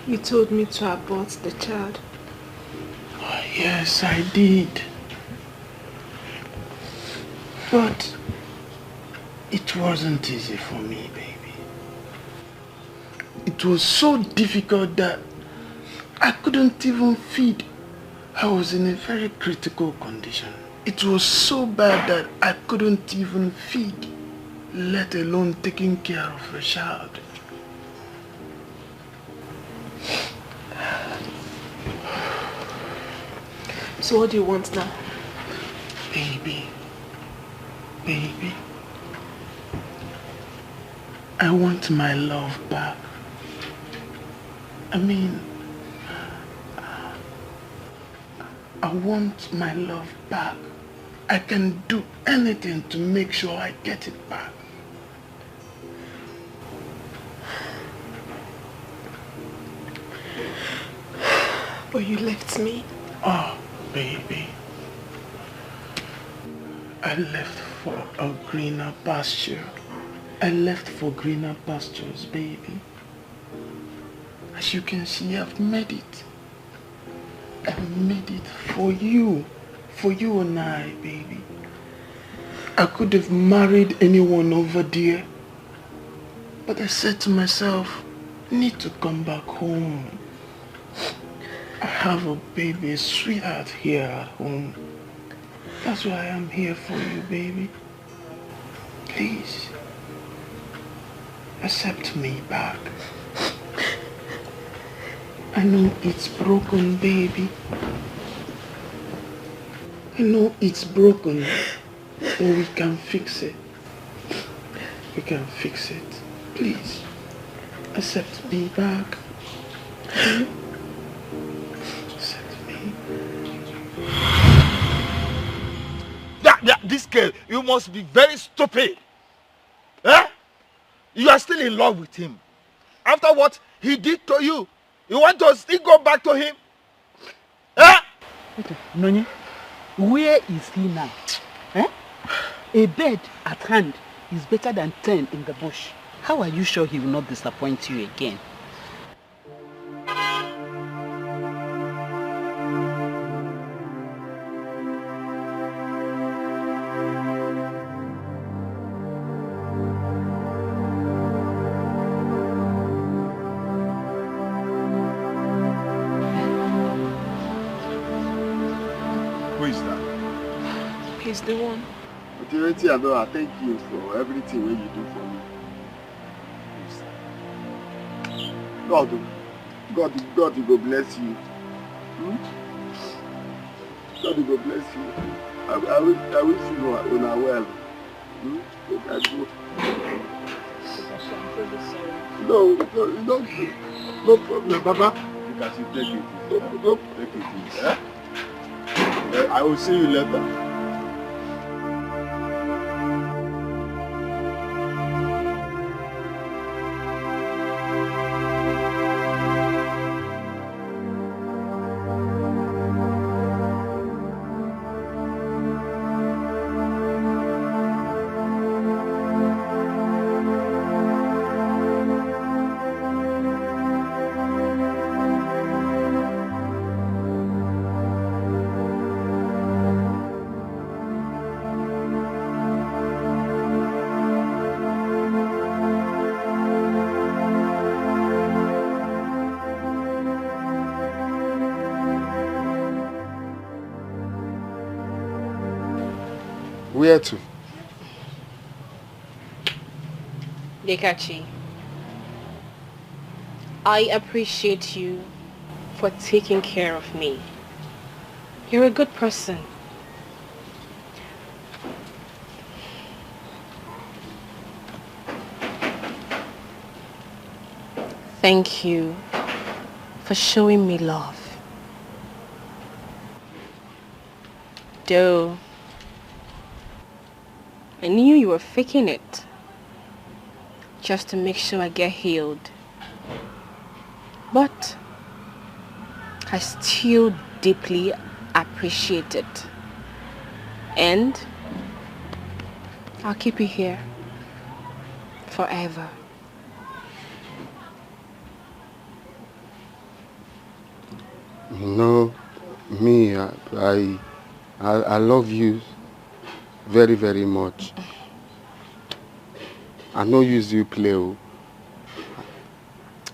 You told me to abort the child. Oh, yes, I did. But it wasn't easy for me, baby. It was so difficult that I couldn't even feed. I was in a very critical condition. It was so bad that I couldn't even feed, let alone taking care of a child. So what do you want now? Baby, I want my love back. I mean, I want my love back. I can do anything to make sure I get it back. But you left me. Oh, baby. I left for a greener pasture. I left for greener pastures, baby. As you can see, I've made it. I've made it for you. For you and I, baby. I could have married anyone over there. But I said to myself, I need to come back home. I have a baby, a sweetheart here at home. That's why I'm here for you, baby. Please, accept me back. I know it's broken, baby. I know it's broken, but we can fix it. We can fix it. Please, accept me back. Accept me. This girl, you must be very stupid. Eh? You are still in love with him. After what he did to you, you want to still go back to him? Eh? Nonye, where is he now? Eh? A bird at hand is better than 10 in the bush. How are you sure he will not disappoint you again? Who is that? He's the one. I thank you for everything you do for me. God will bless you. God will bless you. I wish you are well. No, no problem, Baba. You can see, take it. No, take it. I will see you later. Where to? Dikeh, I appreciate you for taking care of me. You're a good person. Thank you for showing me love. Though I knew you were faking it just to make sure I get healed. But I still deeply appreciate it. And I'll keep you here forever. No, me, I love you very, very much. I no use you play.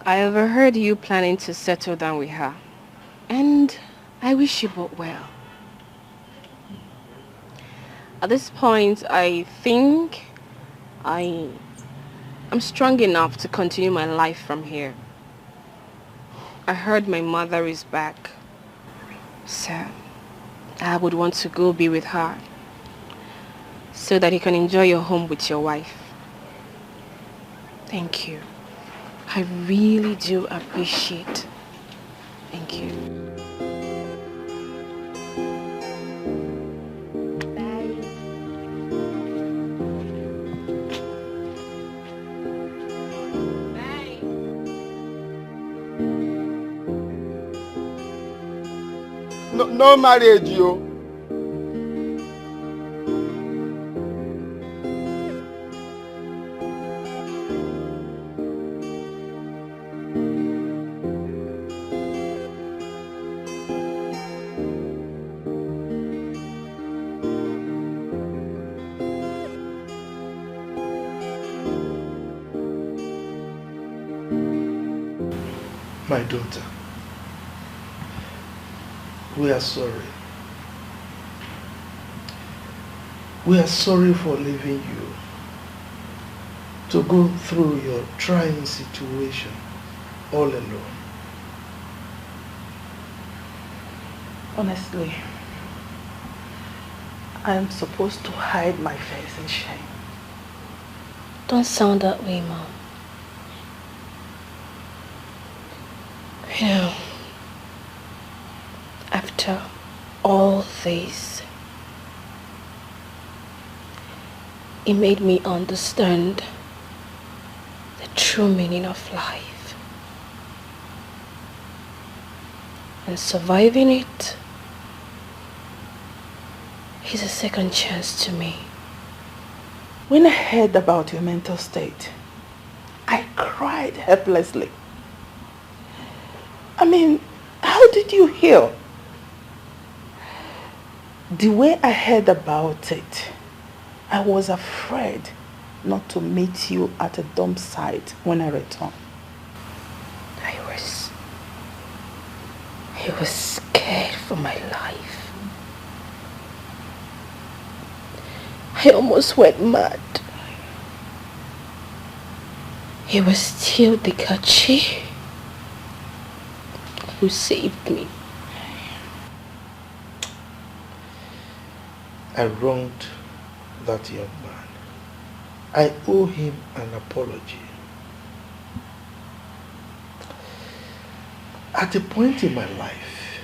I overheard you planning to settle down with her. And I wish you both well. At this point, I think I'm strong enough to continue my life from here. I heard my mother is back. So I would want to go be with her so that you can enjoy your home with your wife. Thank you. I really do appreciate. Thank you. No marriage, yo. My daughter, we are sorry. We are sorry for leaving you to go through your trying situation all alone. Honestly, I am supposed to hide my face in shame. Don't sound that way, Mom. You know, after all this, it made me understand the true meaning of life. And surviving it is a second chance to me. When I heard about your mental state, I cried helplessly. I mean, how did you heal? The way I heard about it, I was afraid not to meet you at a dump site when I returned. I was scared for my life. I almost went mad. It was still Dikeh who saved me. I wronged that young man. I owe him an apology. At a point in my life,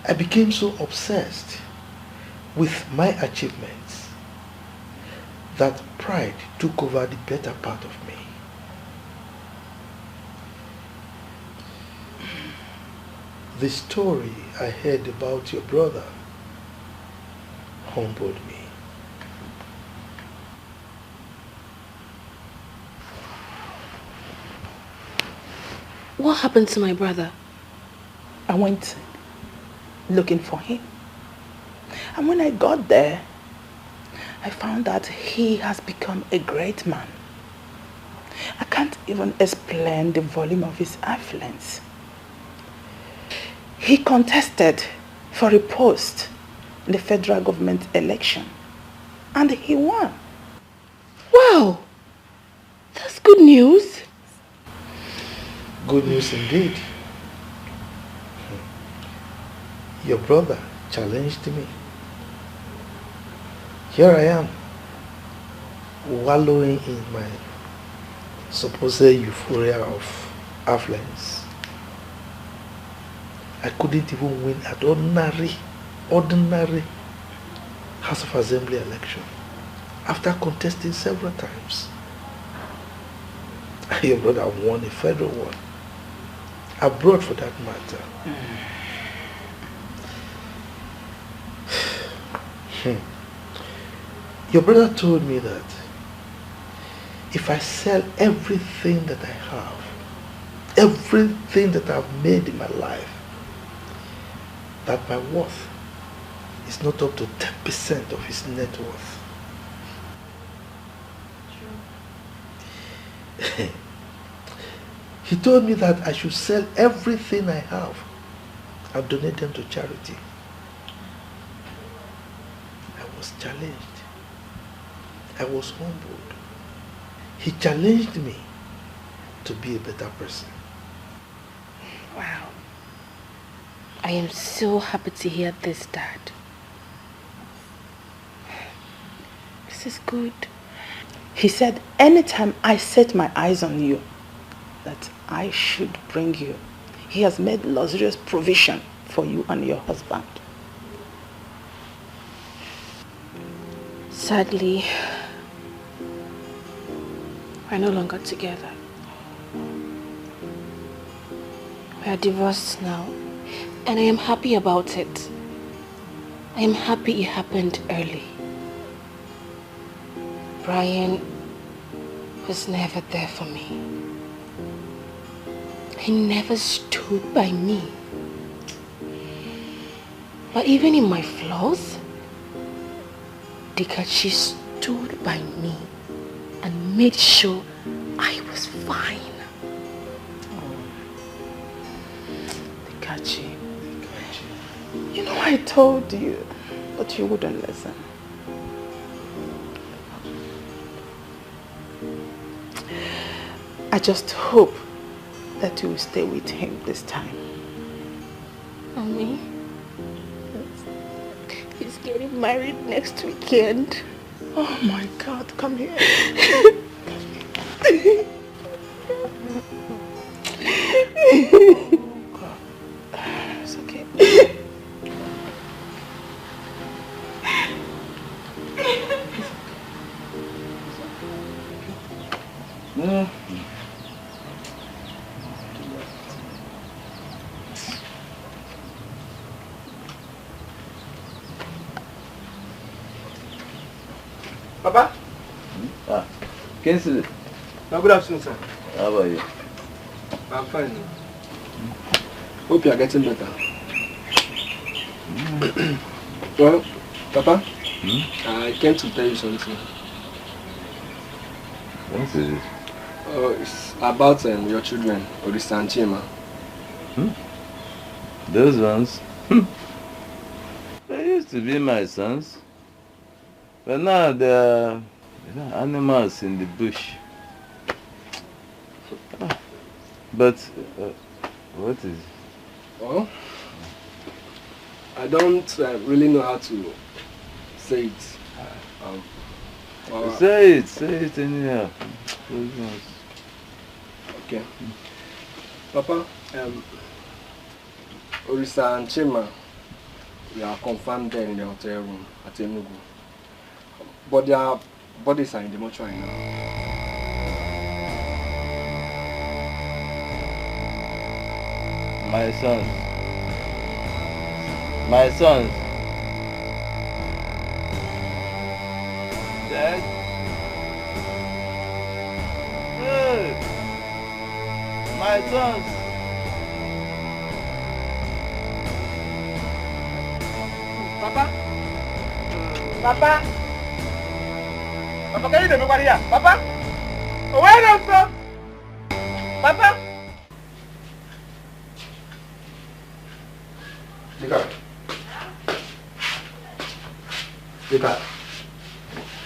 I became so obsessed with my achievements that pride took over the better part of me. The story I heard about your brother humbled me. What happened to my brother? I went looking for him. And when I got there, I found that he has become a great man. I can't even explain the volume of his affluence. He contested for a post in the federal government election and he won. Wow! That's good news. Good news indeed. Your brother challenged me. Here I am, wallowing in my supposed euphoria of affluence. I couldn't even win an ordinary House of Assembly election after contesting several times. Your brother won a federal one, abroad for that matter. Your brother told me that if I sell everything that I have, everything that I've made in my life, that my worth is not up to 10% of his net worth. He told me that I should sell everything I have and donate them to charity. I was challenged. I was humbled. He challenged me to be a better person. Wow. I am so happy to hear this, Dad. This is good. He said anytime I set my eyes on you, that I should bring you. He has made luxurious provision for you and your husband. Sadly, we're no longer together. We are divorced now, and I am happy about it. I am happy it happened early. Brian was never there for me. He never stood by me. But even in my flaws, Dikeh stood by me and made sure I was fine. Dikeh, you know I told you, but you wouldn't listen. I just hope that you will stay with him this time. Mommy, he's getting married next weekend. Oh my God, come here. God. It's okay. No. Papa? Ah, Kingsley. Good afternoon, sir. How are you? I'm fine. Hope you are getting better. Well, Papa, I came to tell you something. What is it? It's about your children, Orisa and Chima. Those ones? They used to be my sons. But now they're animals in the bush. But what is it? Well, I don't really know how to say it. Say it anyhow. Okay. Papa, Orisa and Chima, we are confirmed there in the hotel room at Enugu. But their bodies are in the mortuary now. My sons. My sons. Dad. Hey. My sons. Papa. Papa. Papa, can you do nobody here? Papa. Where are you from? Papa. Dikeh.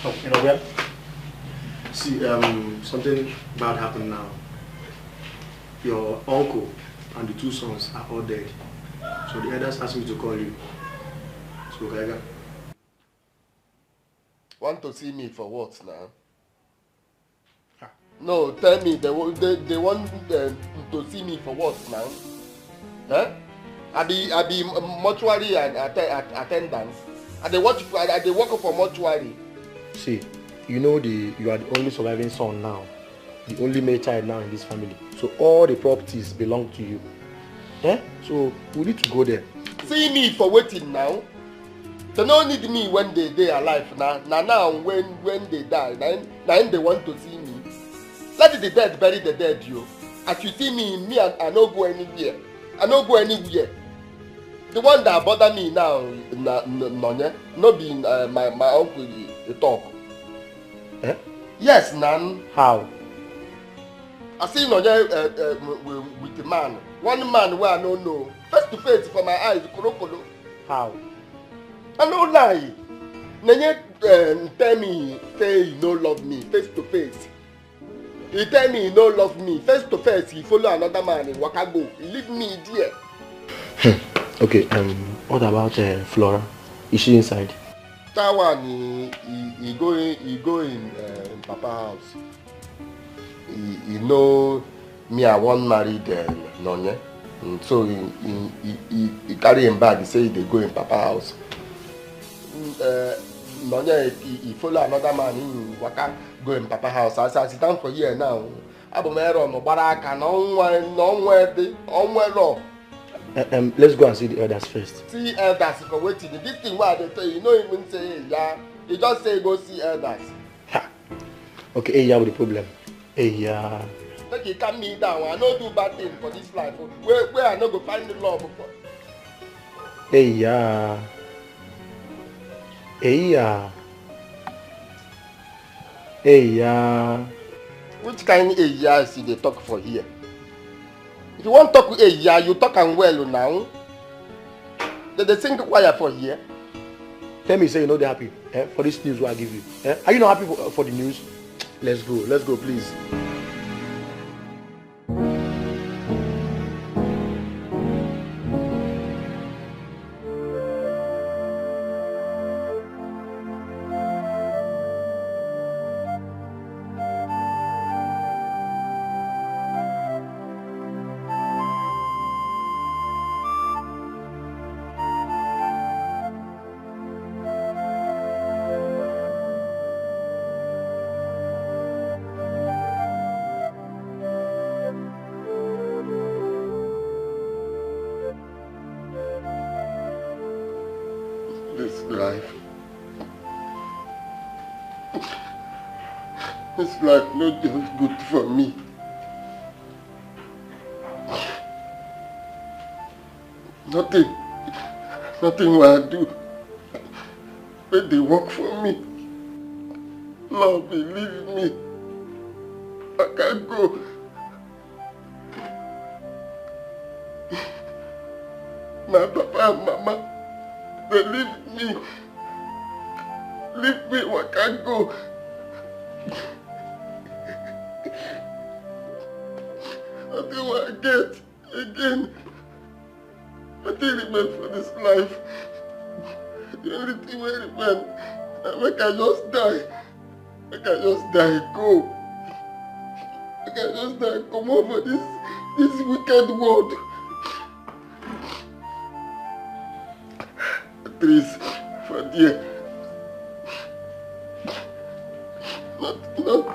Oh, you know where? See, something bad happened now. Your uncle and the 2 sons are all dead. So the elders asked me to call you. So, Gaiga. Want to see me for what now? No, tell me, they want to see me for what now? Huh? I be mortuary and attendance. They work for mortuary. See, you know you are the only surviving son now. The only male child now in this family. So all the properties belong to you. Eh? So we need to go there. See me for waiting now. They don't need me when they alive now. Now when they die, now they want to see me. Let the dead bury the dead, you. As you see me, I don't go anywhere. I don't go anywhere. The one that bother me now, no be my uncle the talk. Eh? Yes, Nan. How? I see Nonye with the man. One man where I don't know. Face to face for my eyes, korokoro. How? I no lie. Nonye tell me say he no love me face to face. He tell me he no love me face to face. He follow another man in Wakago. He leave me there. Okay, what about Flora? Is she inside? That one, he go in Papa house. He know me, I want married Nonye. So he carry him back. He say they go in Papa house. Nonye, he follow another man in Waka, go in Papa house. As I sit down for here now, Abomero no baraka no one. Let's go and see the elders first. See elders for waiting. This thing why they tell you, no even say yeah. You just say go see elders. Ha. Okay, hey, yeah, with the problem. Hey, yeah. Like you calm me down. I no do bad thing for this life. Where I no go find the love for. Hey, yeah. Hey, yeah. Hey, yeah. Which kind of yeah see they talk for here? If you want to talk with yeah, you talk and well now. They sing choir for here. Tell me, say you know they're happy for this news what I give you. Are you not happy for the news? Let's go, please. This life not just good for me. Nothing will I do. But they work for me. Lord, believe me. I can't go. My papa and mama, they leave me. Leave me, I can't go. Nothing will I get again. Nothing remains for this life. The only thing wey remain na make I just die. Make I just die, go. Make I just die, come over this wicked world. Please, for dear.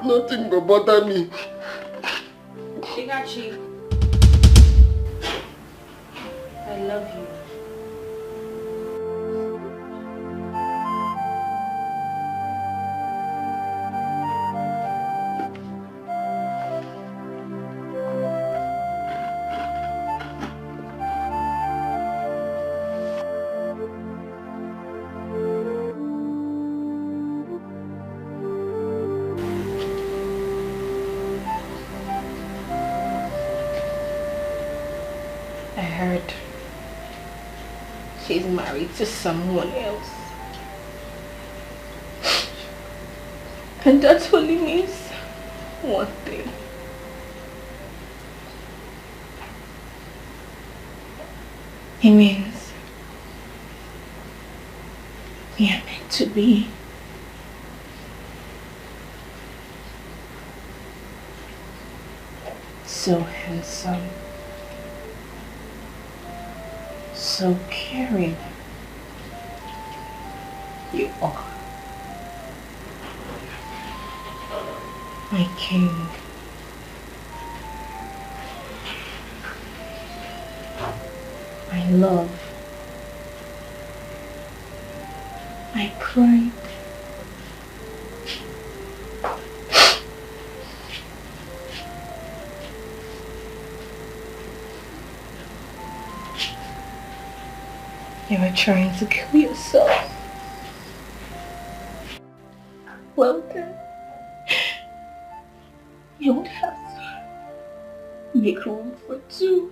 Nothing will bother me. Chigachi, I love you. I heard she's married to someone else. And that only means one thing. It means we are meant to be. So handsome. So caring. You are my king. My love. My pride. You were trying to kill yourself. Well then, you would have to make room for two.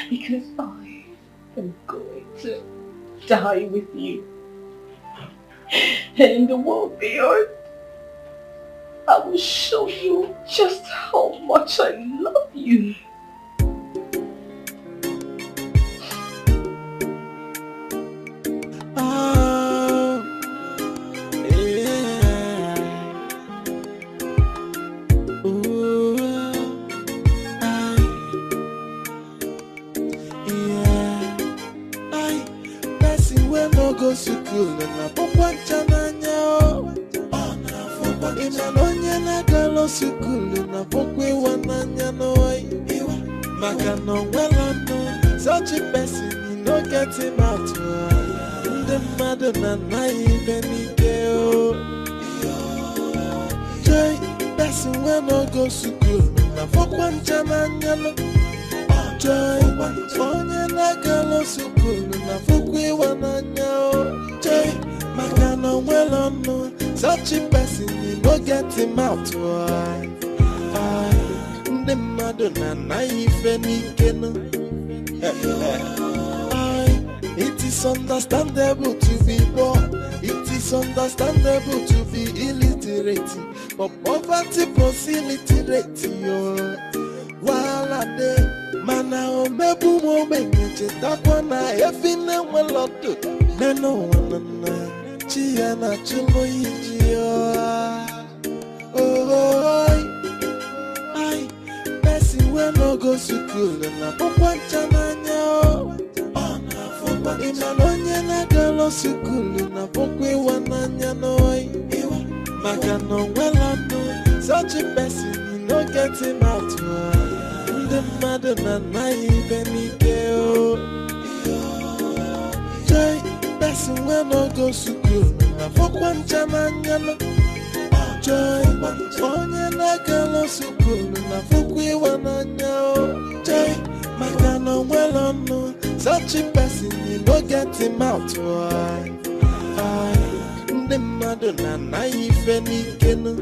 Because I am going to die with you. And in the world beyond, I will show you just how much I love you. Such a person, you no get him out. The mother na naive Joy, person when no go school. Na for one chananyalo. Joy, onye na galo school. Na for kwe wananyao. Joy, makano well no. Such a person, you no get him out. The mother na naive It is understandable to be poor. It is understandable to be illiterate. But poverty facilitate you. While a day, mana o mebu mo benye takwana efine weloto. Neno wanana chia na chulo yijio. Oh, I person we no go school na pokwancha na nyao. Imanonye na galo sukulu na pokwe wananya noi. Makano welano, such a person you no get him out. The mother na naive nikeo. Joy, person we no go sukulu na pokwancha na nyano. Joy, onye na galo sukulu na pokwe wananya. Joy, makano welano. Such a person, you no get him out. The mother na naive nikeno.